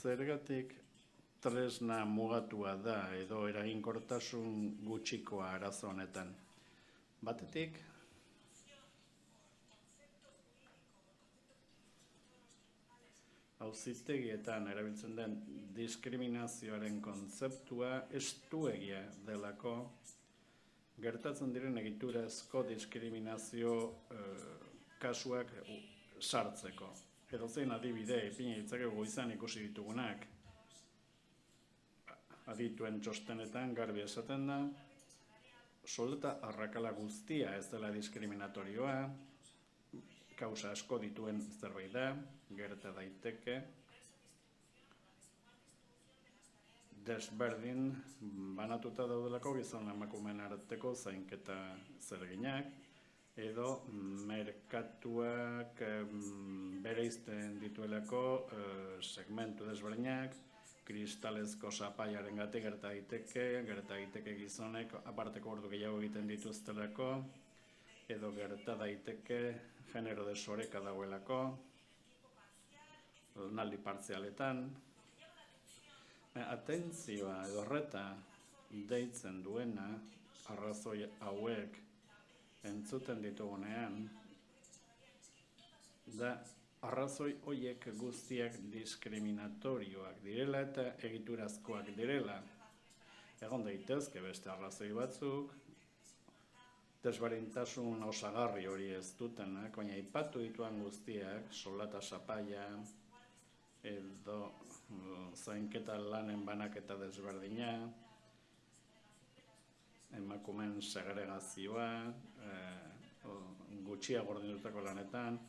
Zergatik tresna mugatua da edo eraginkortasun gutxikoa arazo honetan? Batetik, auzitegietan erabiltzen den diskriminazioaren kontzeptua estuegia delako gertatzen diren egiturazko diskriminazio kasuak sartzeko. Edozein adibide ipini ditzakegu izan ikusi ditugunak. Adituen txostenetan garbi esaten da, soldata arrakala guztia ez dela diskriminatorioa, kausa asko dituen zerbait da, gerta daiteke, desberdin banatuta daudelako gizon emakumeen arteko zainketa zereginak, edo merkatuak bereizten dituelako segmentu desberdinak, kristalezko sapaiaren gatik gerta daiteke gizonek aparteko ordu gehiago egiten dituztelako, edo gerta daiteke genero desoreka dagoelako, lanaldi partzialetan. Atentzioa edo horreta deitzen duena arrazoi hauek entzuten ditugunean, da arrazoi horiek guztiak diskriminatorioak direla eta egiturazkoak direla. Egon daitezke beste arrazoi batzuk, desberdintasun osagarri hori ez dutenak, baina aipatu dituan guztiak, soldata sapaia, edo zainketa lanen banaketa desberdina, emakumeen segregazioa, gutxiago ordaindutako lanetan,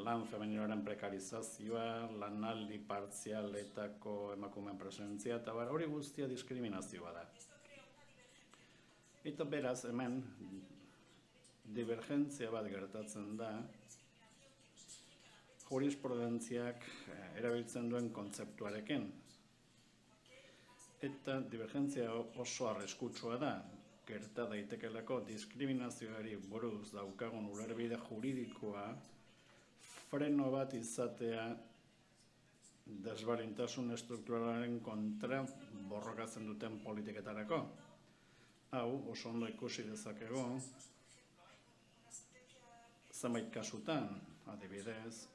lan femeninoaren prekarizazioa, lanaldi partzialetako emakumeen presentzia, eta hori guztia diskriminazioa da. Eta beraz, hemen, divergentzia bat gertatzen da, jurisprudentziak erabiltzen duen kontzeptuarekin. Eta divergentzia oso arriskutsua da, gerta daitekelako diskriminazioari buruz daukagun ulerbide juridikoa freno bat izatea desberdintasun estrukturalaren kontra borrokatzen duten politiketarako. Hau, oso ondo ikusi dezakegu, zenbait kasutan, adibidez,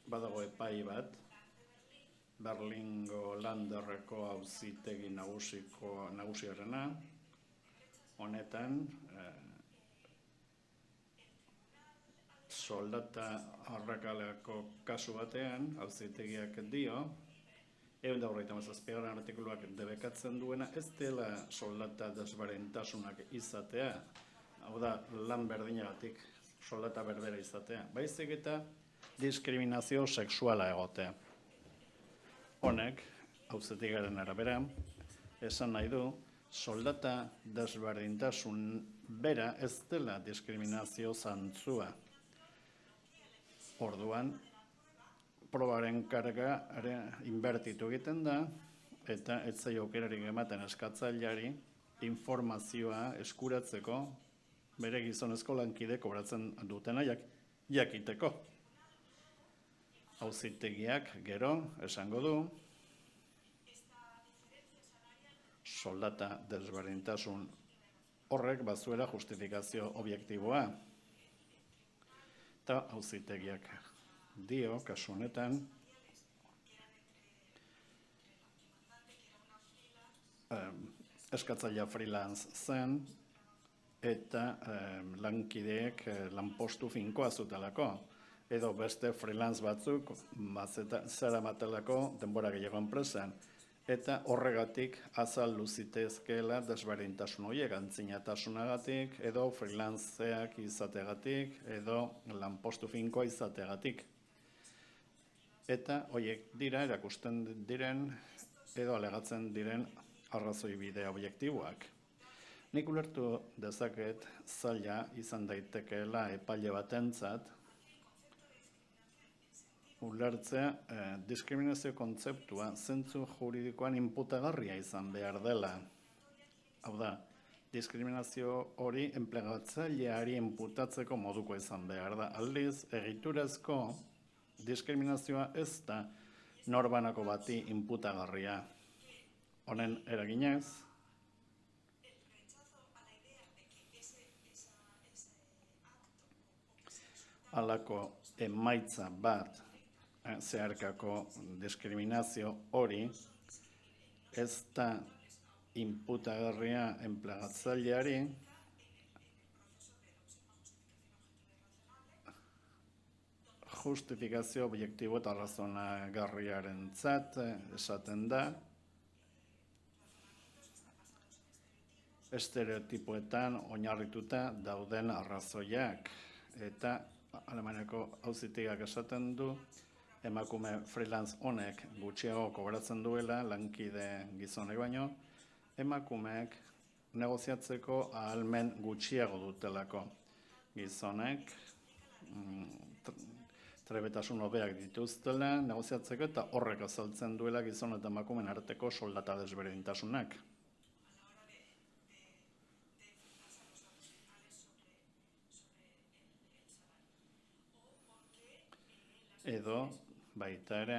badago epai bat, Berlingo Landerreko auzitegi nagusiarena, honetan, soldata arrakalako kasu batean, auzitegiak dio, 157. artikuluak debekatzen duena, ez dela soldata desberdintasunak izatea, hau da, lan berdinagatik soldata berbera izatea, baizik eta diskriminazio sexuala egotea. Honek, auzitegaren arabera, esan nahi du, soldata desberdintasun bera ez dela diskriminazio zantzua. Orduan, probaren karga inbertitu egiten da, eta ez zaio aukerarik ematen eskatzaileari informazioa eskuratzeko bere gizonezko lankide kobratzen dutena jakiteko. Auzitegiak gero esango du soldata desberdintasun horrek bazuela justifikazio objektiboa. Eta auzitegiak dio, kasu honetan, eskatzailea freelance zen eta lankideek lanpostu finkoa zutelako. Edo beste freelance batzuk zera matelako denbora gehiago enpresan. Eta horregatik azaldu zitezkeela desberdintasun horiek, antzinatasunagatik, edo freelanceak izateagatik, edo lanpostu finkoa izateagatik. Eta horiek dira, erakusten diren, edo alegatzen diren arrazoi bide objektiboak. Nik ulertu dezaket zaila izan daitekeela epaile batentzat, ulertzea diskriminazio kontzeptua zentzu juridikoan inputagarria izan behar dela. Hau da, diskriminazio hori enplegatzaileari inputatzeko moduko izan behar da. Aldiz, egiturazko diskriminazioa ez da norbanako bati inputagarria. Honen eraginez, halako emaitza bat zeharkako diskriminazio hori ez da inputagarria enplegatzaileari justifikazio objektibo eta razonagarriarentzat esaten da estereotipoetan oinarrituta dauden arrazoiak eta Alemaniako auzitegiak esaten du emakume freelance honek gutxiago kobratzen duela lankide gizonek baino, emakumeek negoziatzeko ahalmen gutxiago dutelako. Gizonek trebetasun hobeak dituztela negoziatzeko eta horrek azaltzen duela gizon eta emakumeen arteko soldata desberdintasunak. Edo, baita ere,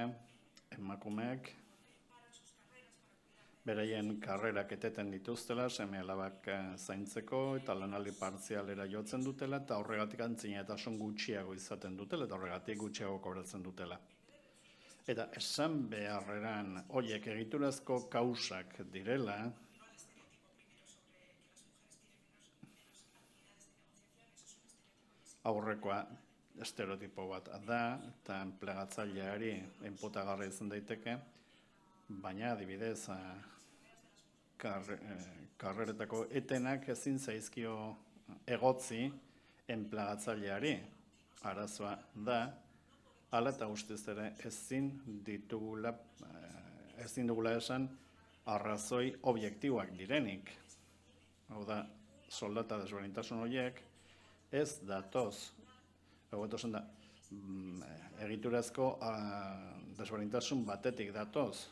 emakumeek beraien karrerak eteten dituztela, seme-alabak zaintzeko eta lanaldi partzialera jotzen dutela, eta horregatik antzinetasun gutxiago izaten dutela, eta horregatik gutxiago kobratzen dutela. Eta esan beharreran horiek egiturazko kausak direla, aurrekoa estereotipo bat da, eta enplegatzaileari enputagarri izan daiteke, baina adibidez karreretako etenak ezin zaizkio egotzi enplegatzaileari. Arazoa da, hala eta guztiz ere ezin dugula esan arrazoi objektiboak direnik. Hau da, soldata desberdintasun horiek ez datoz, egotozen da, egiturazko desberdintasun batetik datoz.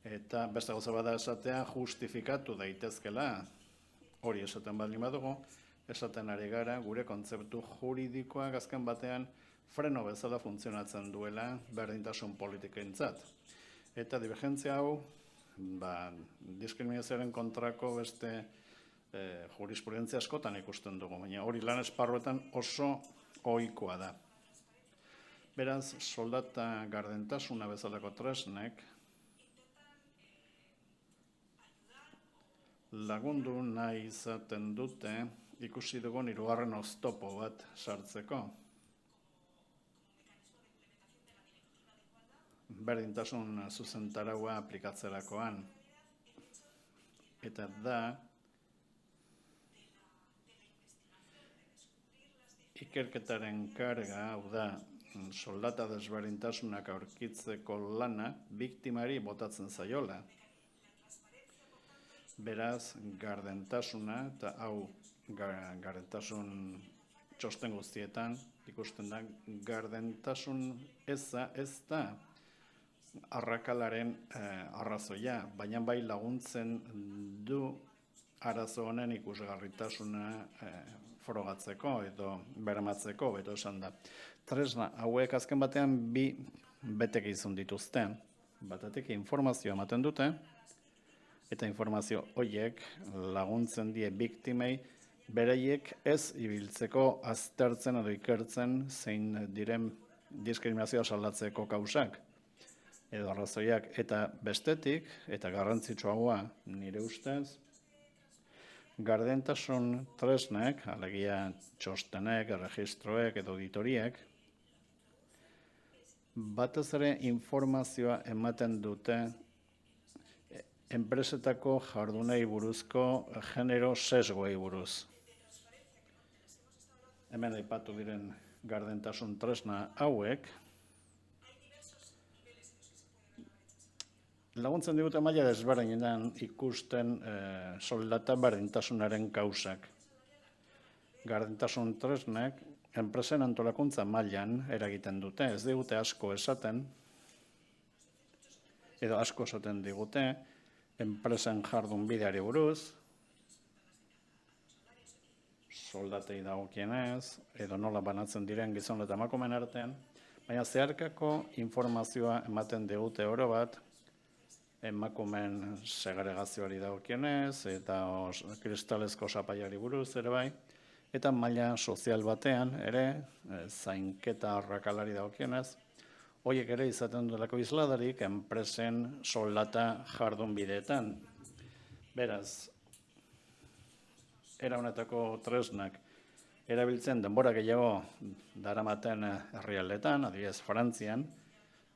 Eta beste gauza bada esatea justifikatu daitezkela, hori esaten baldin badugu, esaten ari gara gure kontzeptu juridikoak azken batean freno bezala funtzionatzen duela berdintasun politikentzat. Eta divergentzia hau, diskriminazioaren kontrako beste jurisprudentzia askotan ikusten dugu, baina hori lan esparruetan oso ohikoa da. Beraz, soldata gardentasuna bezalako tresnek lagundu nahi izaten dute ikusi dugun hirugarren oztopo bat sartzeko. Berdintasun zuzentaraua aplikatzerakoan. Eta da, ikerketaren karga, hau da, soldata desberdintasunak aurkitzeko lana biktimari botatzen zaiola. Beraz, gardentasuna, eta hau gardentasun txosten guztietan, ikusten da, gardentasun ez da arrakalaren arrazoia, baina bai laguntzen du arazo honen ikusgarritasuna frogatzeko edo bermatzeko, beto esan da. Tresna, hauek azken batean bi betekizun dituzte. Batetik informazioa ematen dute, eta informazio horiek laguntzen die biktimei beraiek ez ibiltzeko aztertzen edo ikertzen zein diren diskriminazioa salatzeko kausak edo arrazoiak. Eta bestetik, eta garrantzitsuagoa nire ustez, gardentasun tresnek, alegia txostenek, erregistroek edo auditoriek, batez ere informazioa ematen dute enpresetako jardunei buruzko genero sesgoei buruz. Hemen aipatu diren gardentasun tresna hauek laguntzen digute maila desberdinetan ikusten soldata berdintasunaren kausak. Gardentasun tresnek enpresen antolakuntza mailan eragiten dute, ez digute asko esaten, edo asko esaten digute, enpresen jardun bideari buruz, soldatei dagokienez, edo nola banatzen diren gizon eta emakumeen artean, baina zeharkako informazioa ematen digute oro bat, emakumeen segregazioari dagokienez, eta kristalezko sapaiari buruz ere bai, eta maila sozial batean ere, zainketa arrakalari dagokienez, horiek ere izaten duelako isladarik enpresen soldata jardun bideetan. Beraz, era honetako tresnak erabiltzen denbora gehiago daramaten herrialdetan, adibidez Frantzian,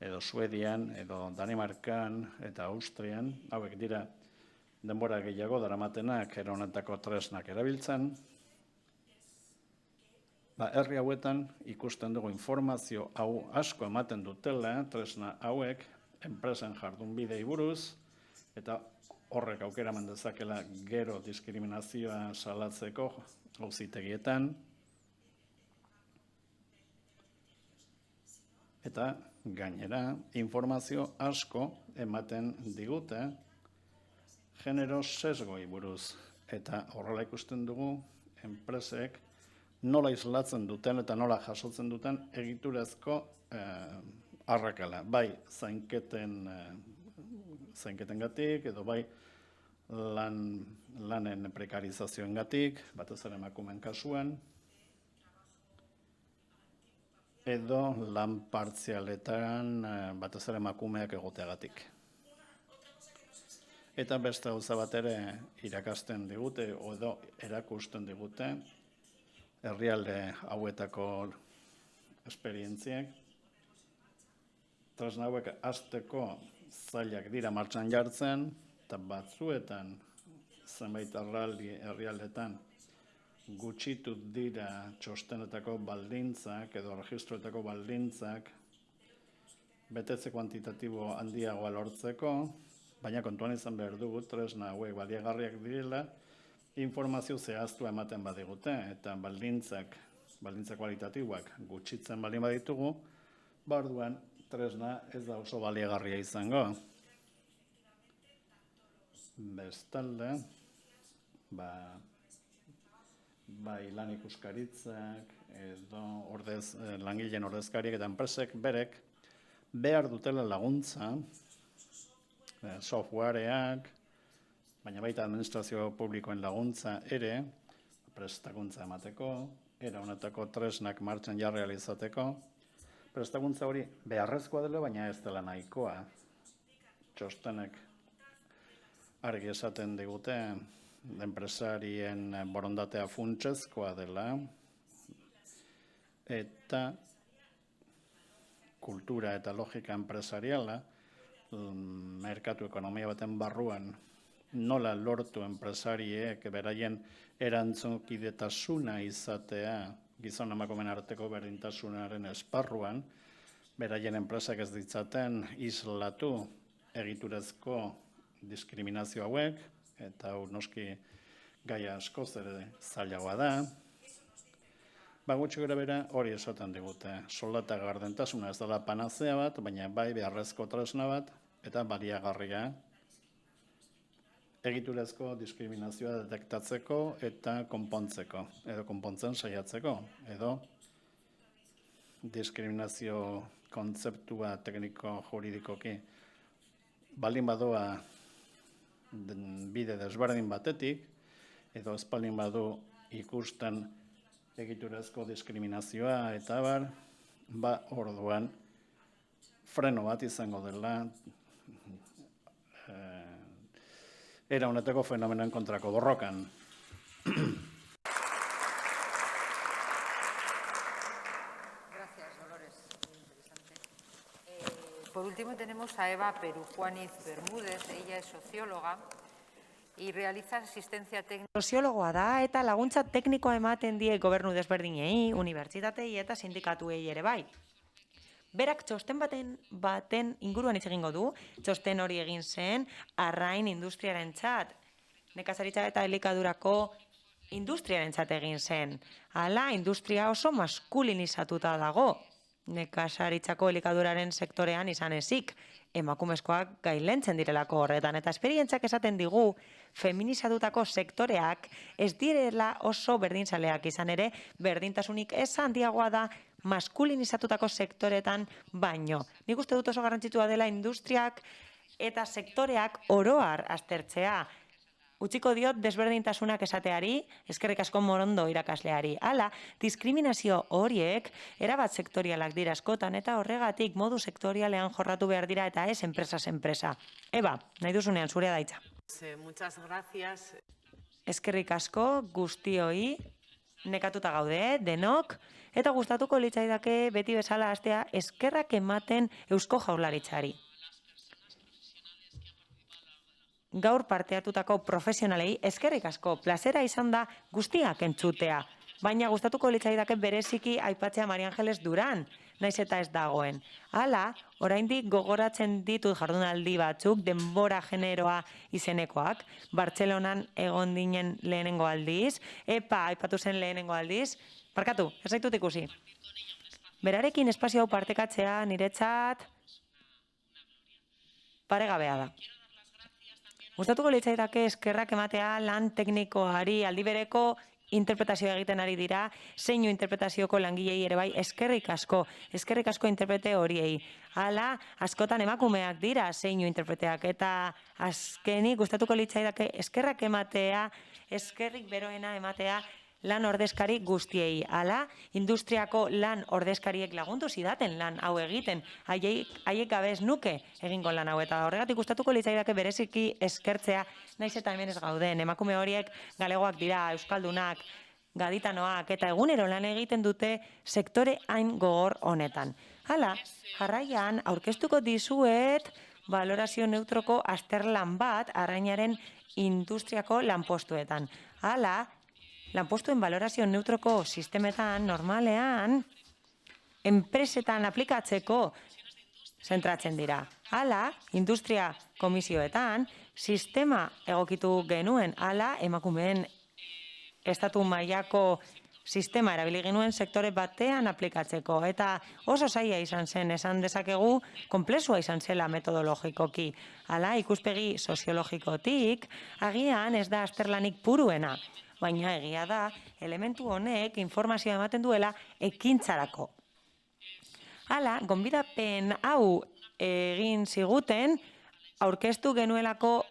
edo Suedian, edo Danimarkan eta Austrian, hauek dira denbora gehiago daramatenak era honetako tresnak erabiltzen. Herri hauetan ikusten dugu informazio hau asko ematen dutela, tresna hauek, enpresen jardunbidei buruz, eta horrek aukera eman dezakela gero diskriminazioa salatzeko auzitegietan. Eta gainera, informazio asko ematen digute genero sesgoi buruz. Eta horrela ikusten dugu enpresek nola islatzen duten eta nola jasotzen duten egiturazko arrakala. Bai, zainketen zainketengatik, edo bai lanen prekarizazioengatik, batez ere emakumeen kasuan, edo lan partzialetan batez ere emakumeak egoteagatik. Eta beste gauza bat ere irakasten digute, edo erakusten digute, herrialde hauetako esperientziak. Tresna hauek hasteko zailak dira martxan jartzen, eta batzuetan zenbait herrialdetan gutxitu dira txostenetako baldintzak edo registroetako baldintzak betetze kuantitatibo handiagoa lortzeko, baina kontuan izan behar dugu tresna hauek baliagarriak direla, informazio zehaztua ematen badigute, eta baldintza kualitatiboak gutxitzen baldin baditugu, orduan tresna ez da oso baliagarria izango. Bestalde, bai lan ikuskaritzak edo langileen ordezkariek eta enpresek berek behar dutela laguntza, softwareak, baina baita administrazio publikoen laguntza ere, prestakuntza emateko, era honetako tresnak martxan jarri ahal izateko. Prestakuntza hori beharrezkoa dela, baina ez dela nahikoa. Txostenek argi esaten digute, enpresarien borondatea funtsezkoa dela, eta kultura eta logika enpresariala, merkatu ekonomia baten barruan, nola lortu enpresariek beraien erantzunkidetasuna izatea gizon emakumeen arteko berdintasunaren esparruan, beraien enpresak ez ditzaten islatu egiturezko diskriminazio hauek, eta hau noski gaia askoz ere zailagoa da. Gutxi gorabehera hori esaten digute. Soldata gardentasuna ez dela panazea bat, baina bai beharrezko tresna bat, eta baliagarria egiturezko diskriminazioa detektatzeko eta konpontzeko, edo konpontzen saiatzeko, edo diskriminazio kontzeptua tekniko-juridikoki baldin badoa bide desberdin batetik, edo ez baldin badu ikusten egiturezko diskriminazioa eta orduan freno bat izango dela era honetako fenomenoen kontrako borrokan. Gracias, Dolores. Muy interesante. Por último tenemos a Eva Perujuaniz Bermúdez. Ella es socióloga y realiza asistencia técnica. Soziologoa da eta laguntza teknikoa ematen die gobernu desberdinei, unibertsitatei eta sindikatuei ere bai. Berak txosten baten inguruan hitz egingo du, txosten hori egin zen arrain industriarentzat, nekazaritza eta elikadurako industriarentzat egin zen. Hala, industria oso maskulinizatuta dago, nekazaritzako elikaduraren sektorean izan ezik, emakumezkoak gailentzen direlako horretan, eta esperientzak esaten digu, feminizatutako sektoreak ez direla oso berdinzaleak izan ere, berdintasunik ez handiagoa da maskulinizatutako sektoretan baino. Nik uste dut oso garrantzitsua dela industriak eta sektoreak oroar aztertzea. Utziko diot desberdintasunak esateari, eskerrik asko Morondo irakasleari. Hala, diskriminazio horiek erabat sektorialak dira askotan eta horregatik modu sektorialean jorratu behar dira eta ez enpresa. Eba, nahi duzunean zurea daitza. Muchas gracias. Eskerrik asko guztioi, nekatuta gaude, denok, eta gustatuko litzaidake beti bezala hastea eskerrak ematen Eusko Jaurlaritzari. Gaur parte hartutako profesionalei eskerrik asko, plazera izan da guztiak entzutea, baina gustatuko litzaidake bereziki aipatzea Maria Angeles Duran, naiz eta ez dagoen. Hala, oraindik gogoratzen ditut jardunaldi batzuk, denbora generoa izenekoak, Bartzelonan egon dinen lehenengo aldiz, aipatu zen lehenengo aldiz, barkatu, ez zaitut ikusi. Berarekin espazio hau partekatzea niretzat paregabea da. Gustatuko litzaidake eskerrak ematea lan teknikoari, aldi bereko interpretazioa egiten ari dira, zeinu interpretazioko langilei ere bai, eskerrik asko interprete horiei. Hala, askotan emakumeak dira zeinu interpreteak, eta azkenik gustatuko litzaidake eskerrak ematea, eskerrik beroena ematea, lan ordezkari guztiei. Hala, industriako lan ordezkariek lagundu zidaten lan hau egiten. Haiek gabe ez nuke egingo lan hau. Eta horregatik gustatuko litzaidake bereziki eskertzea, naiz eta hemen ez gauden. Emakume horiek galegoak dira, euskaldunak, gaditanoak, eta egunero lan egiten dute sektore hain gogor honetan. Hala, jarraian aurkeztuko dizuet balorazio neutroko azterlan bat arrainaren industriako lanpostuetan. Hala, lanpostuen balorazio neutroko sistemetan normalean enpresetan aplikatzeko zentratzen dira. Hala, industria komisioetan sistema egokitu genuen, hala emakumeen estatu mailako sistema erabili genuen sektore batean aplikatzeko. Eta oso zaila izan zen, esan dezakegu, konplexua izan zela metodologikoki. Hala, ikuspegi soziologikotik, agian ez da azterlanik puruena. Baina egia da, elementu honek informazioa ematen duela ekintzarako. Hala, gonbidapen hau egin ziguten, aurkeztu genuelako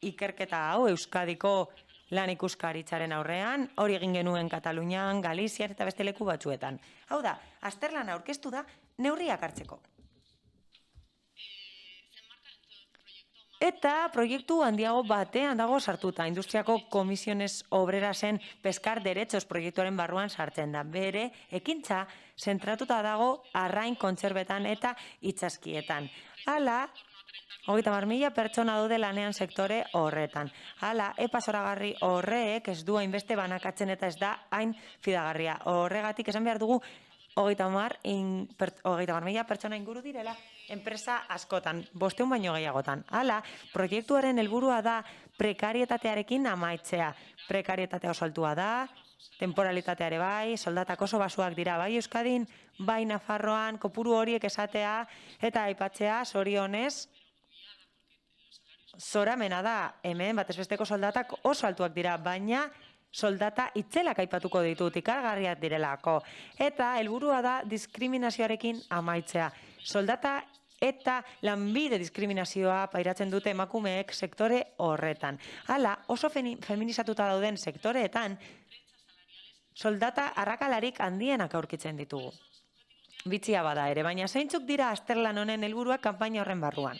ikerketa hau Euskadiko lan ikuskaritzaren aurrean, hori egin genuen Katalunian, Galizian eta beste leku batzuetan. Hau da, azterlan aurkeztu da neurriak hartzeko. Eta proiektu handiago batean dago sartuta. Industriako komisiones obrerasen Peskar Derechos proiektuaren barruan sartzen da. Bere ekintza zentratuta dago arrain kontserbetan eta itsaskietan. Hala, 30.000 pertsona daude lanean sektore horretan. Hala, epa zoragarri horrek ez du hainbeste banakatzen eta ez da hain fidagarria. Horregatik esan behar dugu 30.000 pertsona inguru direla enpresa askotan, 500 baino gehiagotan. Hala, proiektuaren helburua da prekarietatearekin amaitzea. Prekarietatea oso altua da, temporalitatea ere bai, soldatak oso basuak dira bai Euskadin, bai Nafarroan, kopuru horiek esatea eta aipatzea zorionez, zoramena da, hemen batez besteko soldatak oso altuak dira, baina soldata itzelak aipatuko ditut, ikargarriak direlako. Eta helburua da diskriminazioarekin amaitzea. Soldata eta lanbide diskriminazioa pairatzen dute emakumeek sektore horretan. Hala, oso feminizatuta dauden sektoreetan, soldata arrakalarik handienak aurkitzen ditugu. Bitxia bada ere, baina zeintzuk dira azterlan honen helburua kanpaina horren barruan.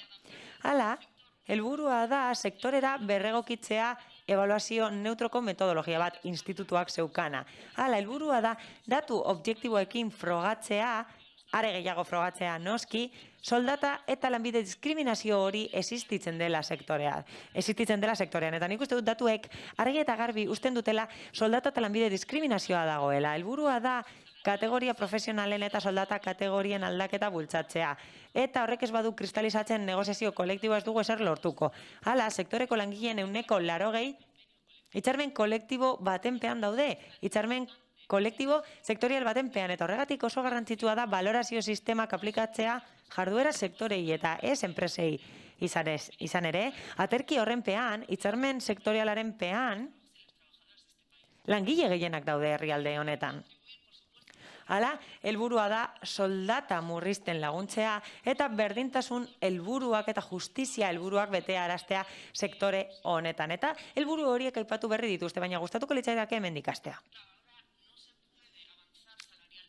Hala, helburua da sektorera berregokitzea ebaluazio neutroko metodologia bat institutuak zeukana. Hala, helburua da datu objektiboekin frogatzea, are gehiago frogatzea noski, soldata eta lanbide diskriminazio hori existitzen dela sektorean. Eta nik uste dut datuek argi eta garbi usten dutela soldata eta lanbide diskriminazioa dagoela. Helburua da kategoria profesionalen eta soldata kategorien aldaketa bultzatzea. Eta horrek ez badu kristalizatzen negoziazio kolektiboa ez dugu ezer lortuko. Hala, sektoreko langileen 80% hitzarmen kolektibo baten pean daude. Hitzarmen kolektibo sektorial baten pean, eta horregatik oso garrantzitsua da balorazio sistemak aplikatzea jarduera sektorei eta ez enpresei izan ere, aterki horren pean, hitzarmen sektorialaren pean, langile gehienak daude herrialde honetan. Hala, helburua da soldata murrizten laguntzea eta berdintasun helburuak eta justizia helburuak betea araztea sektore honetan. Eta helburu horiek aipatu berri dituzte, baina gustatuko litzaidake hemen ikastea.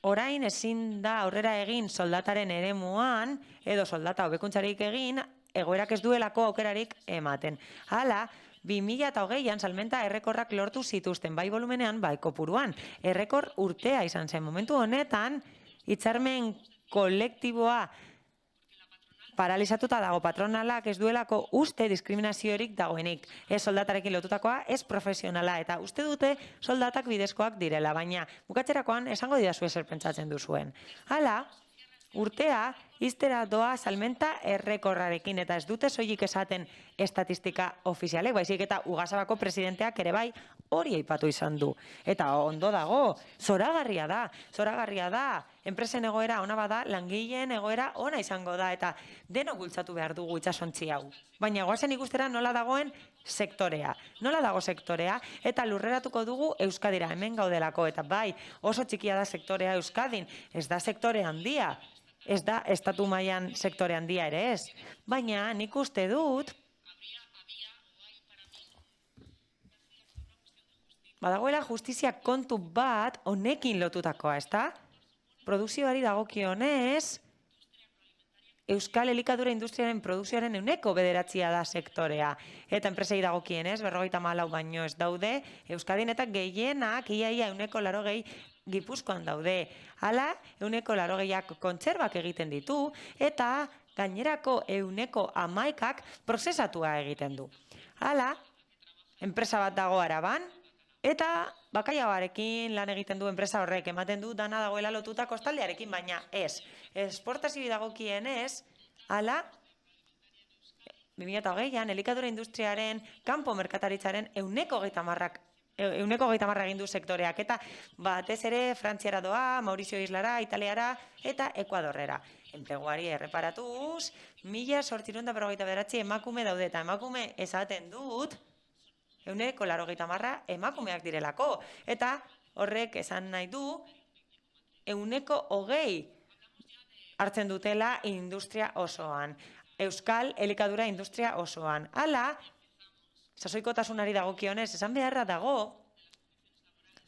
Orain ezin da aurrera egin soldataren eremuan edo soldata hobekuntzarik egin egoerak ez duelako aukerarik ematen. Hala, 2020an salmenta errekorrak lortu zituzten, bai volumenean, bai kopuruan. Errekor urtea izan zen. Momentu honetan, hitzarmen kolektiboa paralizatuta dago, patronalak ez duelako uste diskriminaziorik dagoenik. Ez soldatarekin lotutakoa, ez profesionala, eta uste dute soldatak bidezkoak direla, baina bukatzerakoan esango didazu ezer pentsatzen duzuen. Hala, urtea iztera doa salmenta errekorrarekin, eta ez dute soilik esaten estatistika ofizialek, baizik eta Ugasabako presidenteak ere bai hori aipatu izan du. Eta ondo dago, zoragarria da, enpresen egoera ona bada, langileen egoera ona izango da, eta denok bultzatu behar dugu itsasontzi hau. Baina goazen ikustera nola dagoen sektorea. Nola dago sektorea, eta lurreratuko dugu Euskadira, hemen gaudelako, eta bai, oso txikia da sektorea Euskadin, ez da sektore handia, ez da estatu mailan sektore handia ere ez. Baina nik uste dut, badagoela justizia kontu bat honekin lotutakoa, ezta? Produkzioari dagokionez, Euskal elikadura industriaren produkzioaren 9% da sektorea. Eta enpresei dagokienez, 54 baino ez daude, Euskadin eta gehienak iaia 80 Gipuzkoan daude. Hala, 80ak kontserbak egiten ditu, eta gainerako 11%ak prozesatua egiten du. Hala, enpresa bat dago Araban, eta bakailaoarekin lan egiten du enpresa horrek, ematen du dana dagoela lotuta kostaldearekin, baina ez. Esportazioa dagokienez, hala, 2020an elikadura industriaren, kanpo merkataritzaren 130 egin du sektoreak, eta batez ere Frantziara doa, Maurizio Islara, Italiara eta Ekuadorrera. Enpleguari erreparatuz, 1859 emakume daude, eta emakume esaten dut, 180 emakumeak direlako, eta horrek esan nahi du, 120 hartzen dutela industria osoan, Euskal elikadura industria osoan. Hala, sasoikotasunari dagokionez, esan beharra dago,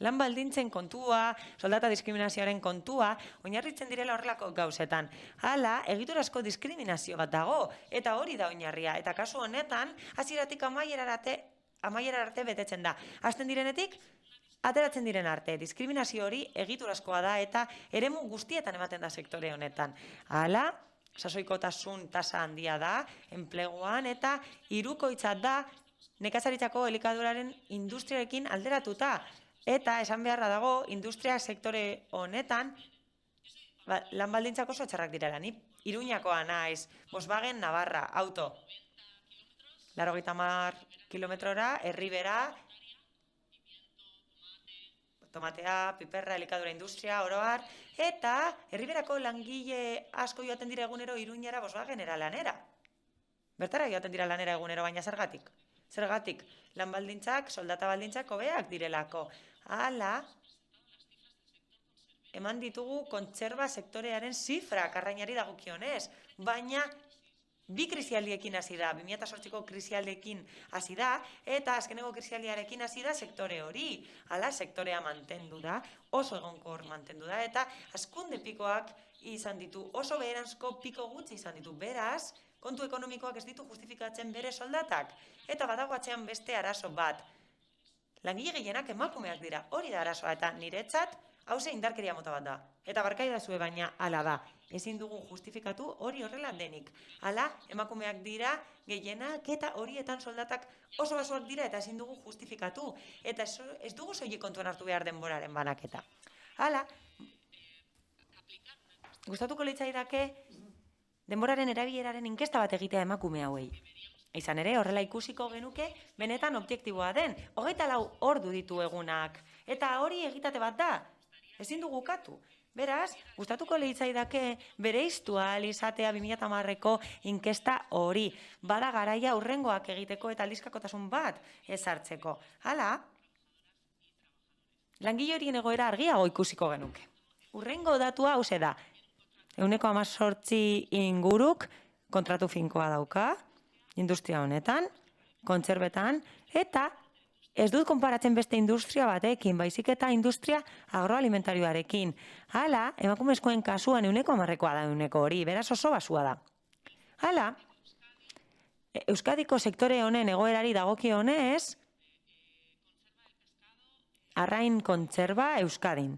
lan baldintzen kontua, soldata diskriminazioaren kontua, oinarritzen direla horrelako gauzetan. Hala, egiturazko diskriminazio bat dago, eta hori da oinarria, eta kasu honetan, hasieratik amaiera arte betetzen da. Hasten direnetik, ateratzen diren arte. Diskriminazio hori egiturazkoa da eta eremu guztietan ematen da sektore honetan. Hala, sasoikotasun tasa handia da, enpleguan, eta hirukoitza da nekazaritzako elikaduraren industriarekin alderatuta. Eta esan beharra dago, industria sektore honetan, lan baldintzak oso txarrak direla. Ni Iruñakoa naiz, Volkswagen Navarra, auto. 80 kilometrora, herribera, tomatea, piperra, elikadura industria, oroar, eta herriberako langile asko joaten dira egunero Iruñara Volkswagenera lanera. Bertara joaten dira lanera egunero, baina zergatik? Zergatik, lan baldintzak, soldata baldintzak hobeak direlako. Hala, eman ditugu kontserba sektorearen zifrak arrainari dagokionez, baina bi krisialdiekin hasi da, 2008ko krisialdiekin hasi da, eta azkeneko krisialdiarekin hasi da sektore hori. Hala, sektorea mantendu da, oso egonkor mantendu da, eta hazkunde pikoak izan ditu, oso beheranzko piko gutxi izan ditu. Beraz, kontu ekonomikoak ez ditu justifikatzen bere soldatak, eta badago atzean beste arazo bat. Langile gehienak emakumeak dira, hori da arazoa, eta niretzat, hauze indarkeria mota bat da. Eta barkaidazue baina hala da. Ezin dugu justifikatu hori horrela denik. Hala, emakumeak dira gehienak eta horietan soldatak oso basuak dira eta ezin dugu justifikatu. Eta ez dugu soilik kontuan hartu behar denboraren banaketa. Hala, gustatuko litzaidake denboraren erabileraren inkesta bat egitea emakume hauei. Izan ere, horrela ikusiko genuke, benetan objektiboa den. 24 ordu ditu egunak. Eta hori egitate bat da. Ezin dugu ukatu. Beraz, gustatuko litzaidake bereiztu ahal izatea 2010ko inkesta hori. Bada garaia hurrengoak egiteko eta aldizkakotasun bat ezartzeko. Hala, langile horien egoera argiago ikusiko genuke. Hurrengo datua hauze da. 18% inguruk kontratu finkoa dauka, industria honetan, kontserbetan, eta ez dut konparatzen beste industria batekin, baizik eta industria agroalimentarioarekin. Hala, emakumezkoen kasuan 10%koa da 100 hori, beraz oso basua da. Hala, Euskadiko sektore honen egoerari dagokionez, arrain kontserba Euskadin.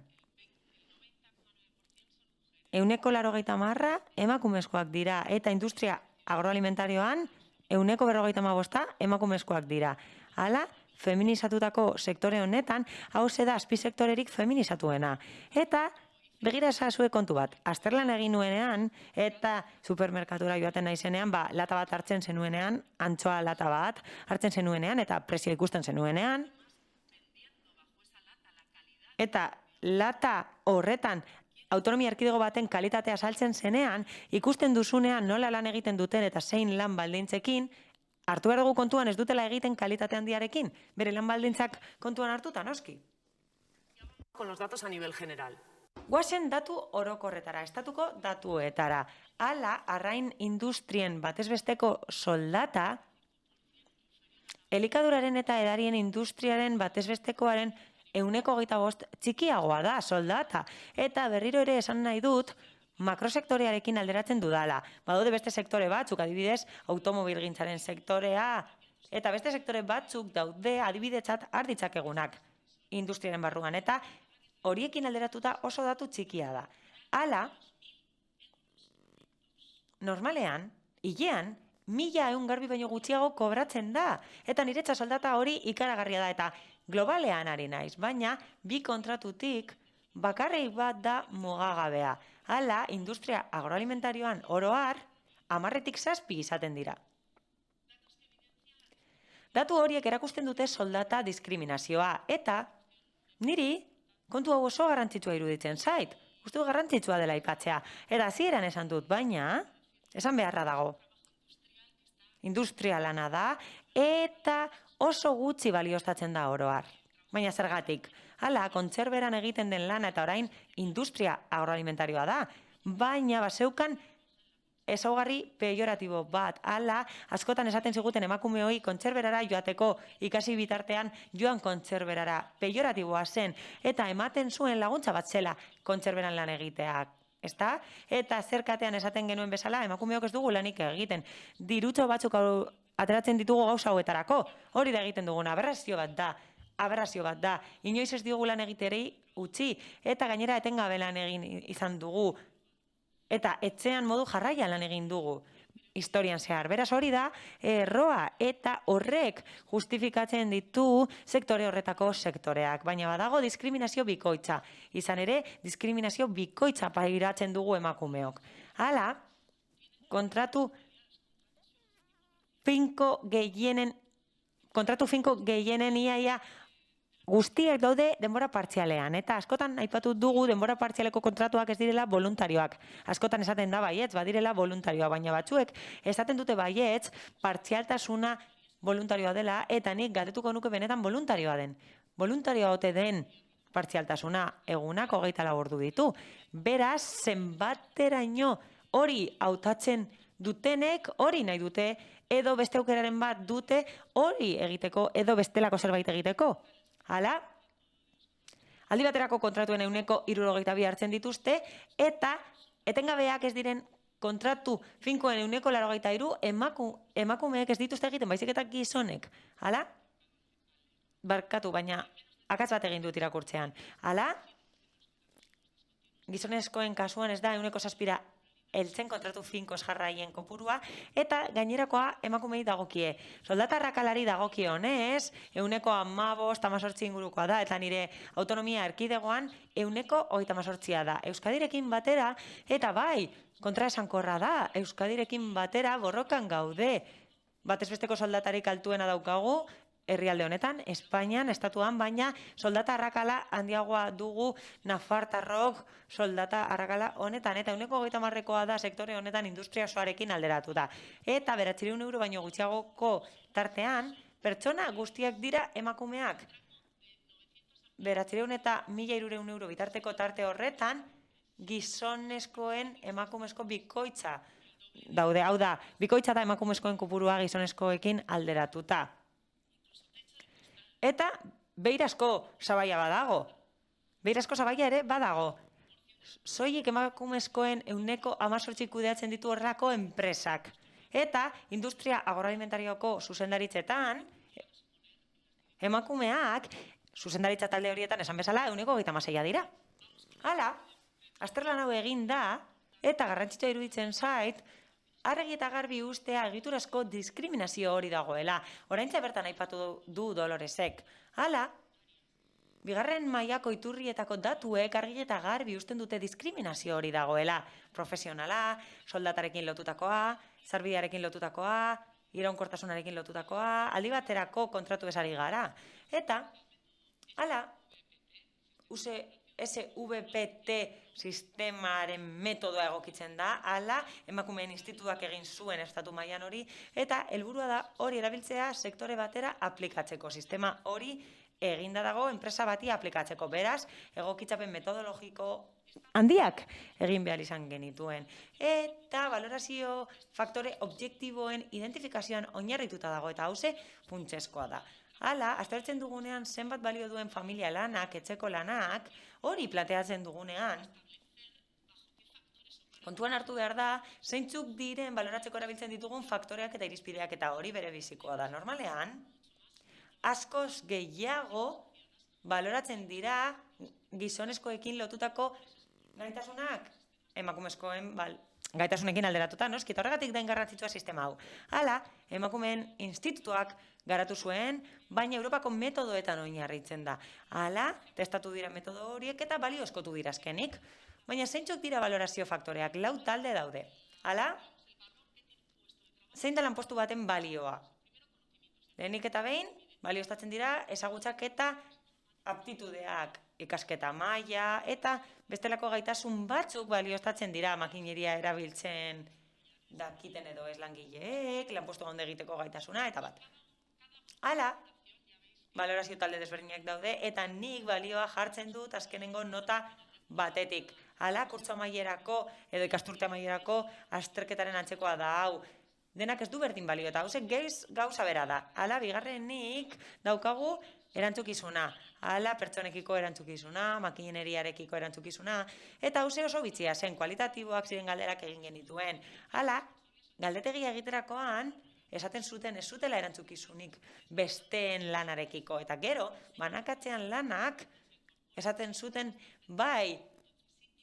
180 emakumezkoak dira, eta industria agroalimentarioan 155 emakumezkoak dira. Hala, feminizatutako sektore honetan, hau da azpisektorerik feminizatuena. Eta Begira esazue kontu bat, azterlan egin nuenean eta supermerkatura joaten naizenean, lata bat hartzen zenuenean, antxoa lata bat hartzen zenuenean eta prezio ikusten zenuenean. Eta lata horretan autonomia erkidego baten kalitatea saltzen zenean, ikusten duzunean nola lan egiten duten eta zein lan baldintzekin, hartu behar dugu kontuan ez dutela egiten kalitate handiarekin, bere lan baldintzak kontuan hartuta, noski. Con los datos a nivel general. Guazen datu orokorretara, estatuko datuetara. Hala, arrain industrien batezbesteko soldata, elikaduraren eta edarien industriaren batezbestekoaren 125 txikiagoa da soldata. Eta berriro ere esan nahi dut, makrosektorearekin alderatzen dudala. Badaude beste sektore batzuk, adibidez, automobilgintzaren sektorea, eta beste sektore batzuk daude adibidetzat arditzakegunak industriaren barruan. Eta horiekin alderatuta oso datu txikia da. Hala, normalean, hilean, 1.000 garbi baino gutxiago kobratzen da. Eta niretza soldata hori ikaragarria da. Eta globalean ari naiz, baina bi kontratutik bakarrei bat da mugagabea. Hala, industria agroalimentarioan oroar, 10-tik 7 izaten dira. Datu horiek erakusten dute soldata diskriminazioa. Eta niri kontu hau oso garrantzitsua iruditzen zait. Uste garrantzitsua dela aipatzea. Eta hasieran esan dut, baina esan beharra dago. Industria lana da eta oso gutxi balioztatzen da oroar. Baina zergatik, hala, kontserberan egiten den lana eta orain industria agroalimentarioa da. Baina baseukan ezaugarri pejoratibo bat. Hala, askotan esaten ziguten emakumeoi kontserberara joateko ikasi bitartean joan kontserberara. Pejoratiboa zen eta ematen zuen laguntza bat zela kontserberan lan egiteak. Ezta? Eta zerkatean esaten genuen bezala, emakumeok ez dugu lanik egiten. Dirutxo batzuk ateratzen ditugu gauza hauetarako. Hori da egiten duguna, aberrazio bat da. Inoiz ez diogu lan egiterei utzi. Eta gainera etengabe lan egin izan dugu. Eta etxean modu jarraian lan egin dugu historian zehar. Beraz hori da erroa eta horrek justifikatzen ditu sektore horretako sektoreak. Baina badago diskriminazio bikoitza. Izan ere, diskriminazio bikoitza pairatzen dugu emakumeok. Hala, kontratu finko gehienen iaia guztiak daude denbora partzialean, eta askotan aipatu dugu denbora partzialeko kontratuak ez direla voluntarioak. Askotan esaten da baietz, badirela voluntarioa, baina batzuek esaten dute baietz, partzialtasuna voluntarioa dela, eta nik galdetuko nuke benetan voluntarioa den. Voluntarioa ote den partzialtasuna egunak 24 ordu ditu. Beraz, zenbateraino hori hautatzen dutenek hori nahi dute, edo beste aukeraren bat dute hori egiteko, edo bestelako zerbait egiteko. Hala, aldi baterako kontratuen 162 hartzen dituzte, eta etengabeak ez diren kontratu finkoen 183 emakumeek ez dituzte egiten, baizik eta gizonek. Hala, barkatu, baina akats bat egin dut irakurtzean. Hala, gizonezkoen kasuan ez da 107 heltzen kontratu finkos jarraien kopurua, eta gainerakoa emakumei dagokie. Soldata arrakalari dagokionez, 15-18 ingurukoa da, eta nire autonomia erkidegoan 138 da. Euskadirekin batera, eta bai, kontraesankorra da, Euskadirekin batera borrokan gaude. Batezbesteko soldatarik altuena daukagu, herrialde honetan, Espainian, estatuan, baina soldata arrakala handiagoa dugu nafartarrok soldata arrakala honetan, eta 130koa da sektore honetan industria osoarekin alderatu da. Eta 900 euro baino gutxiagoko tartean, pertsona guztiak dira emakumeak. 900 eta 1.300 euro bitarteko tarte horretan, gizonezkoen emakumezko bikoitza daude. Hau da, bikoitza da emakumezkoen kopurua gizonezkoekin alderatuta. Eta beirazko sabaia badago. Beirazko sabaia ere badago. Soilik emakumezkoen 118 kudeatzen ditu horrelako enpresak. Eta industria agroalimentarioko zuzendaritzetan, emakumeak zuzendaritza talde horietan esan bezala 126 dira. Hala, azterlan hau egin da, eta garrantzitsua iruditzen zait, argi eta garbi ustea egiturazko diskriminazio hori dagoela. Oraintxe bertan aipatu du Doloresek. Hala, Bigarren mailako iturrietako datuek argi eta garbi uzten dute diskriminazio hori dagoela. Profesionala, soldatarekin lotutakoa, sarbidearekin lotutakoa, iraunkortasunarekin lotutakoa, aldi baterako kontratu ezari gara. Eta, hala, SVPT sistemaren metodoa egokitzen da, hala, emakumeen institutuak egin zuen estatu mailan hori, eta helburua da hori erabiltzea sektore batera aplikatzeko. Sistema hori eginda dago enpresa bati aplikatzeko. Beraz, egokitzapen metodologiko handiak egin behar izan genituen. Eta valorazio faktore objektiboen identifikazioan oinarrituta dago, eta hauze funtsezkoa da. Hala, aztertzen dugunean zenbat balio duen familia lanak, etxeko lanak, hori planteatzen dugunean, kontuan hartu behar da, zeintzuk diren baloratzeko erabiltzen ditugun faktoreak eta irizpideak, eta hori bere bizikoa da. Normalean, askoz gehiago baloratzen dira gizonezkoekin lotutako gaitasunak, emakumezkoen gaitasunekin alderatuta, noski, eta horregatik da garrantzitsua sistema hau. Hala, emakumeen institutuak garatu zuen, baina Europako metodoetan oinarritzen da. Hala, testatu dira metodo horiek eta baliozkotu dira azkenik. Baina zeintzuk dira valorazio faktoreak, 4 talde daude. Hala, zein da lanpostu baten balioa? Lehenik eta behin, balioztatzen dira ezagutzak eta aptitudeak, ikasketa maila, eta bestelako gaitasun batzuk balioztatzen dira makineria erabiltzen dakiten edo ez langileek, lanpostu onde egiteko gaitasuna, eta bat. Hala, valorazio talde desberdinak daude, eta nik balioa jartzen dut azkenengo nota batetik. Hala, kurtso amaierako edo ikasturte amaierako azterketaren antzekoa da hau. Denak ez du berdin balio, eta hauzek gauza bera da. Hala, bigarrenik daukagu erantzukizuna. Hala, pertsonekiko erantzukizuna, makineriarekiko erantzukizuna, eta hauze oso bitxia zen, kualitatiboak ziren galderak egin genituen. Hala, galdetegia egiterakoan, esaten zuten ez zutela erantzukizunik besteen lanarekiko. Eta gero, banakatzean lanak, esaten zuten bai,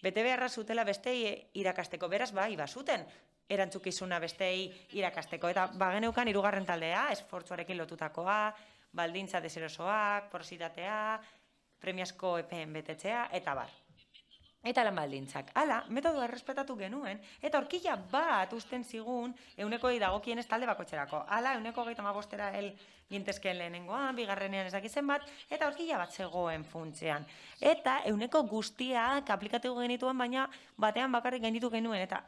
bete beharra zutela bestei irakasteko, beraz bai, bazuten erantzukizuna bestei irakasteko. Eta bageneukan 3. taldea, esfortzuarekin lotutakoa, baldintza deserosoak, porositatea, premiazko epeen betetzea, eta bar. Eta lan baldintzak. Hala, metodoa errespetatu genuen, eta horkila bat usten zigun 100 dagokien ez talde bakoitzerako. Hala, 135 hel gintezkeen lehenengoan, bigarrenean ez dakitzen bat, eta horkila bat zegoen funtzean. Eta 100 guztiak aplikatu genituen, baina batean bakarrik gainditu genuen, eta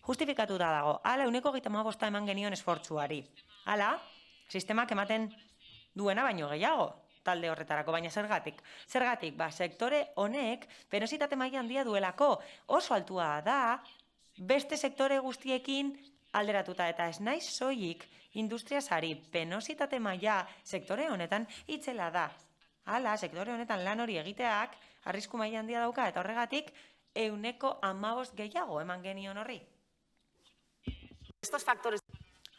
justifikatu da dago. Hala, 135 eman genion esfortzuari. Hala, sistemak ematen duena baino gehiago talde horretarako, baina zergatik. Zergatik, sektore honek penositate maila handia duelako. Oso altua da, beste sektore guztiekin alderatuta, eta ez naiz soilik industriasari penositate maila sektore honetan itzela da. Hala, sektore honetan lan hori egiteak arrisku maila handia dauka, eta horregatik 115 gehiago eman genion horri. Estos factores.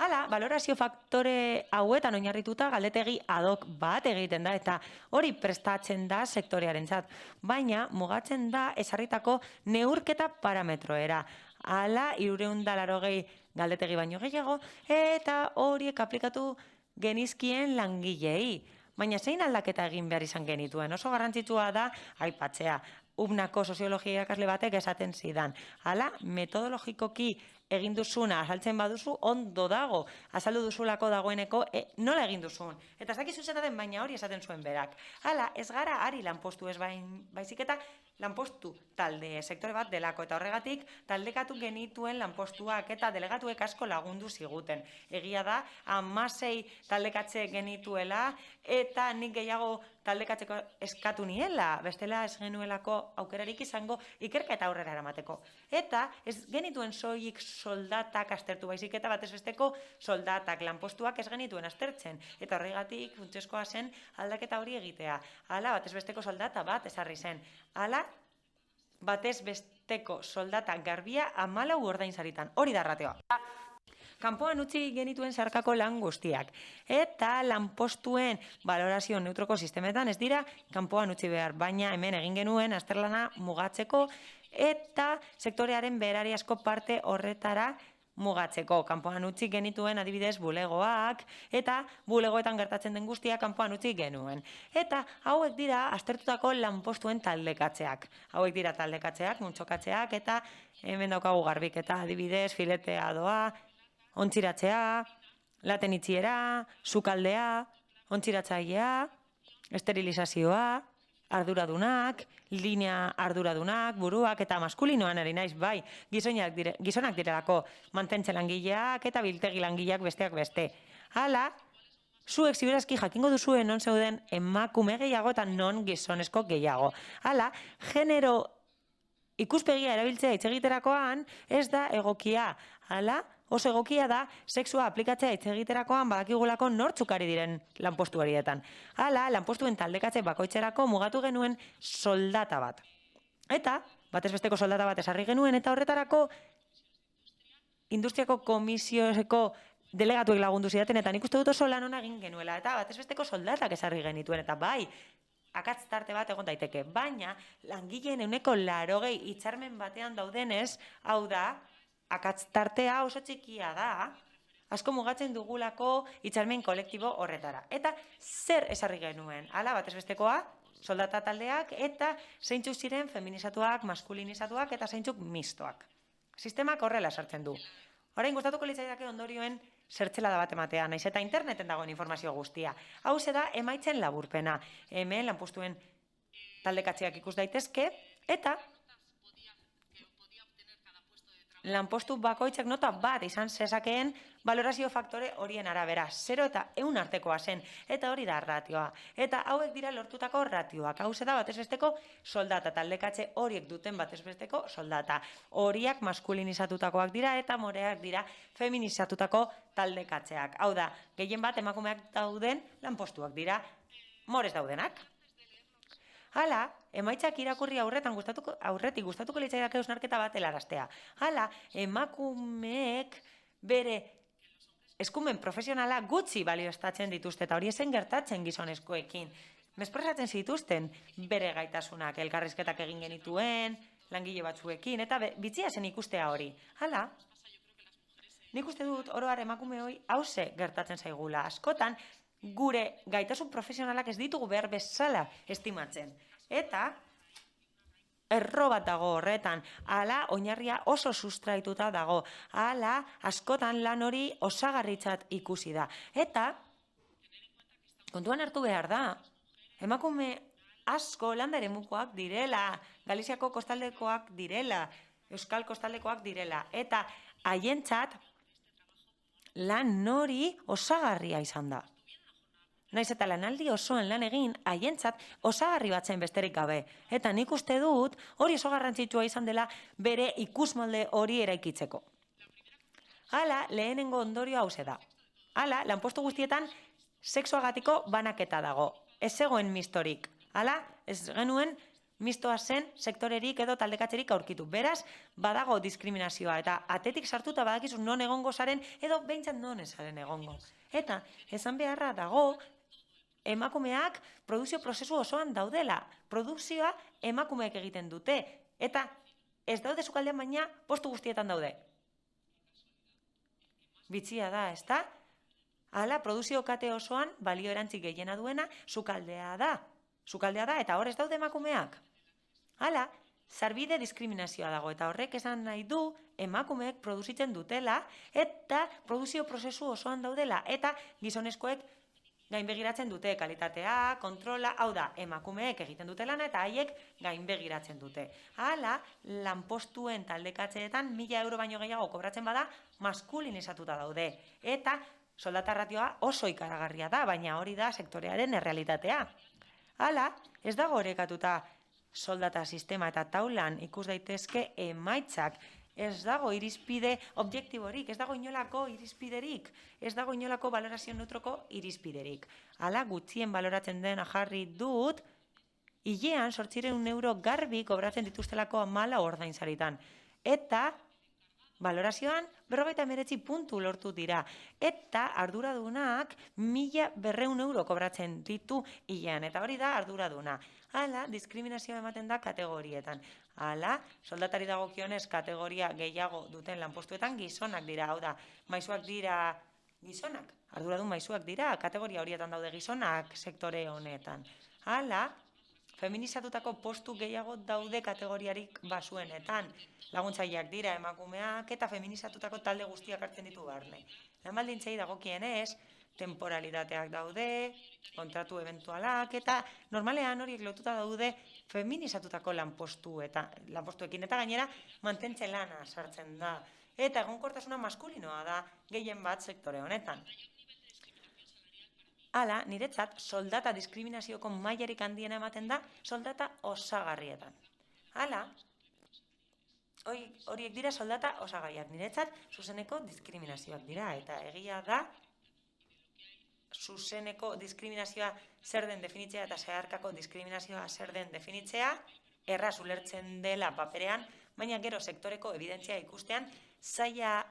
Hala, valorazio faktore hauetan oinarrituta galdetegi ad hoc bat egiten da, eta hori prestatzen da sektorearentzat, baina mugatzen da ezarritako neurketa parametroera. Hala, 380 galdetegi baino gehiago, eta horiek aplikatu genizkien langilei. Baina zein aldaketa egin behar izan genituen, oso garrantzitsua da aipatzea. UBNako soziologia irakasle batek esaten zidan. Hala, metodologikoki egin duzuna azaltzen baduzu, ondo dago. Azaldu duzulako dagoeneko nola egin duzun. Eta ez dakizu zetaten, baina hori esaten zuen berak. Hala, ez gara ari lanpostu ez baizik eta lanpostu talde sektore bat delako. Eta horregatik, taldekatu genituen lanpostuak eta delegatuek asko lagundu ziguten. Egia da, 16 taldekatze genituela, eta nik gehiago taldekatzeko eskatu niela, bestela ez genuelako aukerarik izango ikerketa aurrera eramateko. Eta ez genituen soilik soldatak aztertu baizik eta batez besteko soldatak lanpostuak ez genituen aztertzen. Eta horregatik funtsezkoa zen aldaketa hori egitea. Hala, batez besteko soldata bat ezarri zen. Hala, batez besteko soldata garbia 14 ordainsaritan. Hori da rateoa. Kanpoan utzi genituen zeharkako lan guztiak. Eta lanpostuen valorazio neutroko sistemetan ez dira kanpoan utzi behar, baina hemen egin genuen azterlana mugatzeko eta sektorearen berariazko parte horretara mugatzeko. Kanpoan utzi genituen adibidez bulegoak eta bulegoetan gertatzen den guztia kanpoan utzi genuen. Eta hauek dira aztertutako lanpostuen taldekatzeak. Hauek dira taldekatzeak, multzokatzeak eta hemen daukagu garbiketa adibidez filetea doa, ontziratzea, laten itxiera, sukaldea, ontziratzailea, esterilizazioa, arduradunak, linea arduradunak, buruak eta maskulinoan ari naiz, bai, gizonak direlako mantentze langileak eta biltegi langileak besteak beste. Hala, zuek ziberazki jakingo duzuen non zeuden emakume gehiago eta non gizonezko gehiago. Hala, genero ikuspegia erabiltzea hitz egiterakoan ez da egokia. Hala, oso egokia da sexua aplikatzea hitz egiterakoan badakigulako nortzuk ari diren lanpostu horietan. Hala, lanpostuen taldekatze bakoitzerako mugatu genuen soldata bat. Eta, batez besteko soldata bat ezarri genuen, eta horretarako industriako komisioko delegatuek lagundu zidaten, eta nik uste dut oso lan ona egin genuela, eta batez besteko soldatak ezarri genituen, eta bai, akatz tarte bat egon daiteke, baina langileen 80% hitzarmen batean daudenez, hau da, akatz tartea oso txikia da, asko mugatzen dugulako hitzarmen kolektibo horretara. Eta zer ezarri genuen? Hala, batez bestekoa, soldata taldeak eta zeintzuk ziren feminizatuak, maskulinizatuak eta zeintzuk mistoak. Sistemak horrela sartzen du. Orain gustatuko litzaidake ondorioen zertzelada bat ematea, naiz eta interneten dagoen informazio guztia. Hau da emaitzen laburpena. Hemen lanpostuen taldekatzeak ikus daitezke eta lanpostu bakoitzak nota bat izan zezakeen valorazio faktore horien arabera. 0 eta 100 artekoa zen, eta hori da ratioa. Eta hauek dira lortutako ratioak. Hau da batez besteko soldata, taldekatze horiek duten batez besteko soldata. Horiak maskulinizatutakoak dira eta moreak dira feminizatutako taldekatzeak. Hau da, gehien bat emakumeak dauden lanpostuak dira morez daudenak. Hala, emaitzak irakurri aurretik gustatuko litzaidake hausnarketa bat helaraztea. Hala, emakumeek bere eskumen profesionala gutxi balioestatzen dituzte eta hori ezen gertatzen gizonezkoekin. Mesprezatzen zituzten bere gaitasunak, elkarrizketak egin genituen, langile batzuekin, eta bitxia zen ikustea hori. Hala, nik uste dut oro har emakume hori hauze gertatzen zaigula. Askotan, gure gaitasun profesionalak ez ditugu behar bezala estimatzen. Eta erro bat dago horretan, hala oinarria oso sustraituta dago, hala askotan lan hori osagarritzat ikusi da. Eta kontuan hartu behar da, emakume asko landa eremukoak direla, Galiziako kostaldekoak direla, Euskal kostaldekoak direla, eta haientzat lan hori osagarria izan da. Naiz eta lanaldi osoan lan egin, haientzat osagarri batzen besterik gabe. Eta nik uste dut hori oso garrantzitsua izan dela bere ikusmolde hori eraikitzeko. Hala, lehenengo ondorio hauze da. Hala, lanpostu guztietan sexuagatiko banaketa dago. Ez zegoen mistorik. Hala, ez genuen mistoa zen sektorerik edo taldekatzerik aurkitu. Beraz, badago diskriminazioa eta atetik sartuta badakizu non egongo zaren edo behintzat non ezaren egongo. Eta, esan beharra dago, emakumeak produkzio prozesu osoan daudela. Produkzioa emakumeek egiten dute. Eta ez daude sukaldean baina postu guztietan daude. Bitxia da, ez da? Hala, produkzio kate osoan balio erantzik gehiena duena sukaldea da. Sukaldea da eta hor ez daude emakumeak. Hala, sarbide diskriminazioa dago eta horrek esan nahi du emakumeek produzitzen dutela eta produkzio prozesu osoan daudela eta gizonezkoek gainbegiratzen dute kalitatea, kontrola, hau da, emakumeek egiten dute lana eta haiek gainbegiratzen dute. Hala, lanpostuen taldekatzeetan 1.000 euro baino gehiago kobratzen bada maskulinizatuta daude. Eta soldata ratioa oso ikaragarria da, baina hori da sektorearen errealitatea. Hala, ez dago orekatuta soldata sistema eta taulan ikus daitezke emaitzak. Ez dago irizpide objektiborik, ez dago inolako irizpiderik, ez dago inolako valorazio neutroko irizpiderik. Hala, gutxien baloratzen dena jarri dut, hilean 800 euro garbi kobratzen dituztelako 14 ordainsaritan. Eta valorazioan 59 puntu lortu dira. Eta arduradunak 1.200 euro kobratzen ditu hilean. Eta hori da arduraduna. Hala, diskriminazioa ematen da kategorietan. Hala, soldatari dagokionez kategoria gehiago duten lanpostuetan gizonak dira, hau da, maisuak dira gizonak, arduradun maisuak dira, kategoria horietan daude gizonak sektore honetan. Hala, feminizatutako postu gehiago daude kategoriarik basuenetan. Laguntzaileak dira emakumeak eta feminizatutako talde guztiak hartzen ditu barne. Lan baldintzei dagokienez, temporalitateak daude, kontratu eventualak eta normalean horiek lotuta daude feminizatutako lanpostuekin eta gainera mantentze lana sartzen da. Eta egonkortasuna maskulinoa da gehien bat sektore honetan. Hala, niretzat, soldata diskriminazioko mailarik handiena ematen da soldata osagarrietan. Hala, horiek dira soldata osagaiak. Niretzat, zuzeneko diskriminazioak dira. Eta egia da, zuzeneko diskriminazioa zer den definitzea eta zeharkako diskriminazioa zer den definitzea, erraz ulertzen dela paperean, baina gero sektoreko evidentzia ikustean, zaila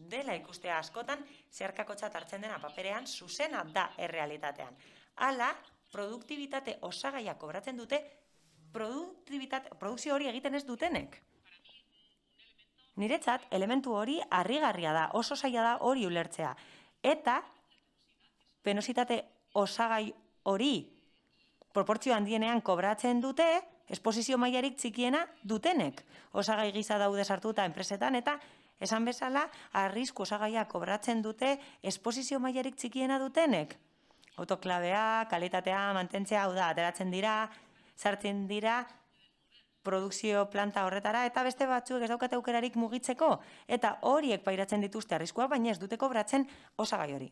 dela ikustea askotan, zeharkakotzat hartzen dena paperean, zuzena da errealitatean. Hala, produktibitate osagaia kobratzen dute, produkzio hori egiten ez dutenek. Niretzat, elementu hori harrigarria da, oso zaila da hori ulertzea. Eta, penositate osagai hori proportzio handienean kobratzen dute, esposizio mailarik txikiena dutenek. Osagai gisa daude sartuta enpresetan eta esan bezala, arrisku osagaia kobratzen dute esposizio mailarik txikiena dutenek. Autoklabea, kalitatea, mantentzea, hau da, ateratzen dira, sartzen dira, produkzio planta horretara, eta beste batzuek ez daukate aukerarik mugitzeko, eta horiek pairatzen dituzte arriskua, baina ez dute kobratzen osagai hori.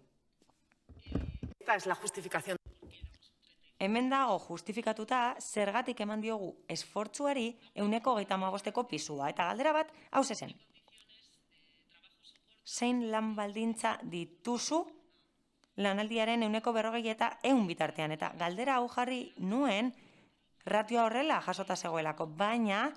Esta es la justificación. Hemen dago justifikatuta zergatik eman diogu esfortzuari 135ko pisua, eta galdera bat, hau zen. Zein lan baldintza dituzu lanaldiaren 140 eta 100 bitartean. Eta galdera hau jarri nuen ratioa horrela jasota zegoelako, baina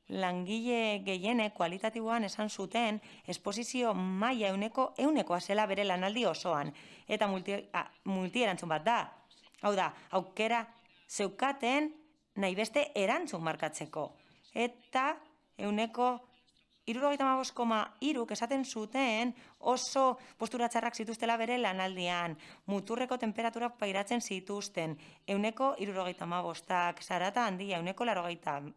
langile gehiene kualitatiboan esan zuten esposizio maila 100koa zela bere lanaldi osoan. Eta multierantzun bat da. Hau da, aukera zeukaten nahi beste erantzun markatzeko. Eta 75,3 esaten zuten oso postura txarrak zituztela bere lanaldian, muturreko temperaturak pairatzen zituzten, 175, zarata handia, 181,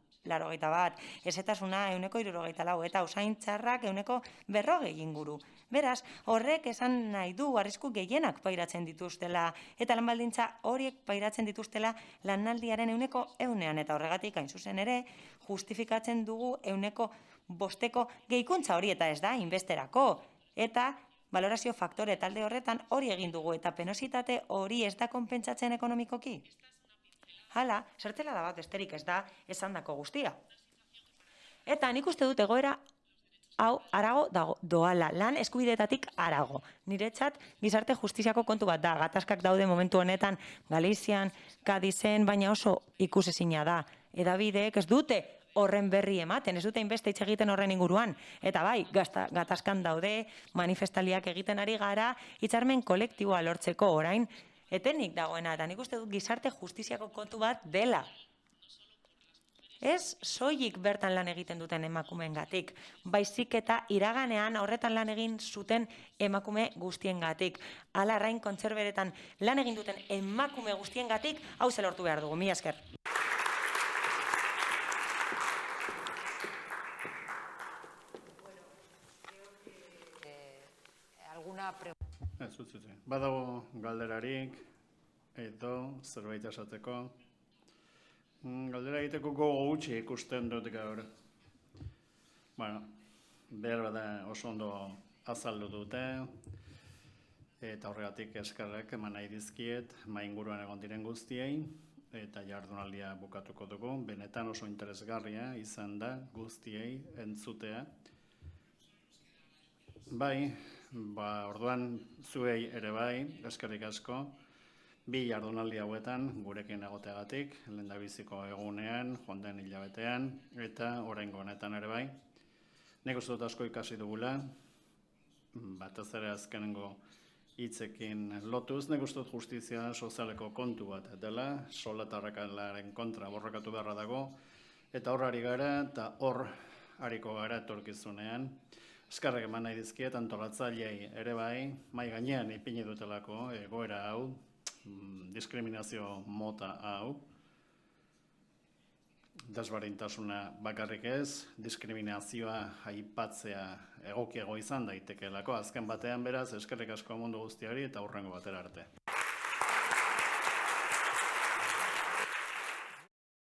ezetasuna 164, eta usain txarrak 140 inguru. Beraz, horrek esan nahi du arrisku gehienak pairatzen dituztela, eta lan baldintza horiek pairatzen dituztela lanaldiaren 100ean, eta horregatik hain zuzen ere, justifikatzen dugu 105ko gehikuntza hori eta ez da, inbesterako. Eta valorazio faktore talde horretan hori egin dugu eta penositate hori ez da konpentsatzen ekonomikoki. Hala, zertela da bat besterik ez da esandako guztia. Eta nik uste dut egoera hau arago doala, lan eskubideetatik arago. Niretzat gizarte justiziako kontu bat da, gatazkak daude momentu honetan Galizian, Kadizen, baina oso ikusezina da. Edabideek ez dute horren berri ematen, ez dute inbeste hitz egiten horren inguruan. Eta bai, gatazkan daude, manifestaliak egiten ari gara, hitzarmen kolektiboa lortzeko orain, etenik dagoena, eta nik uste dut gizarte justiziako kontu bat dela. Ez soilik bertan lan egiten duten emakumeengatik, baizik eta iraganean horretan lan egin zuten emakume guztiengatik. Hala arrain kontserberetan lan egin duten emakume guztiengatik, hau ze lortu behar dugu. Mila esker. Badago galderarik edo zerbait esateko. Galdera egiteko gogo gutxi ikusten dut gaur. Bueno, behar bada oso ondo azaldu dute, eta horregatik eskerrak eman nahi dizkiet, inguruan egon diren guztiei, eta jardunaldia bukatuko dugu. Benetan oso interesgarria izan da guztiei entzutea. Bai, orduan zuei ere bai, eskerrik asko. 2 jardunaldi hauetan gurekin egoteagatik, lehendabiziko egunean, joan den hilabetean, eta oraingo honetan ere bai. Nik uste dut asko ikasi dugula, batez ere azkenengo hitzekin lotuz, nik uste dut justizia sozialeko kontu bat dela, soldata arrakalaren kontra borrokatu beharra dago, eta hor ari gara, eta hor hariko gara etorkizunean. Eskerrak eman nahi dizkiet, antolatzaileei ere bai, mai gainean ipini dutelako egoera hau, diskriminazio mota hau, desberdintasuna bakarrik ez, diskriminazioa aipatzea egokiago izan daitekeelako. Azken batean beraz, eskerrik asko mundu guztiari eta hurrengo batera arte.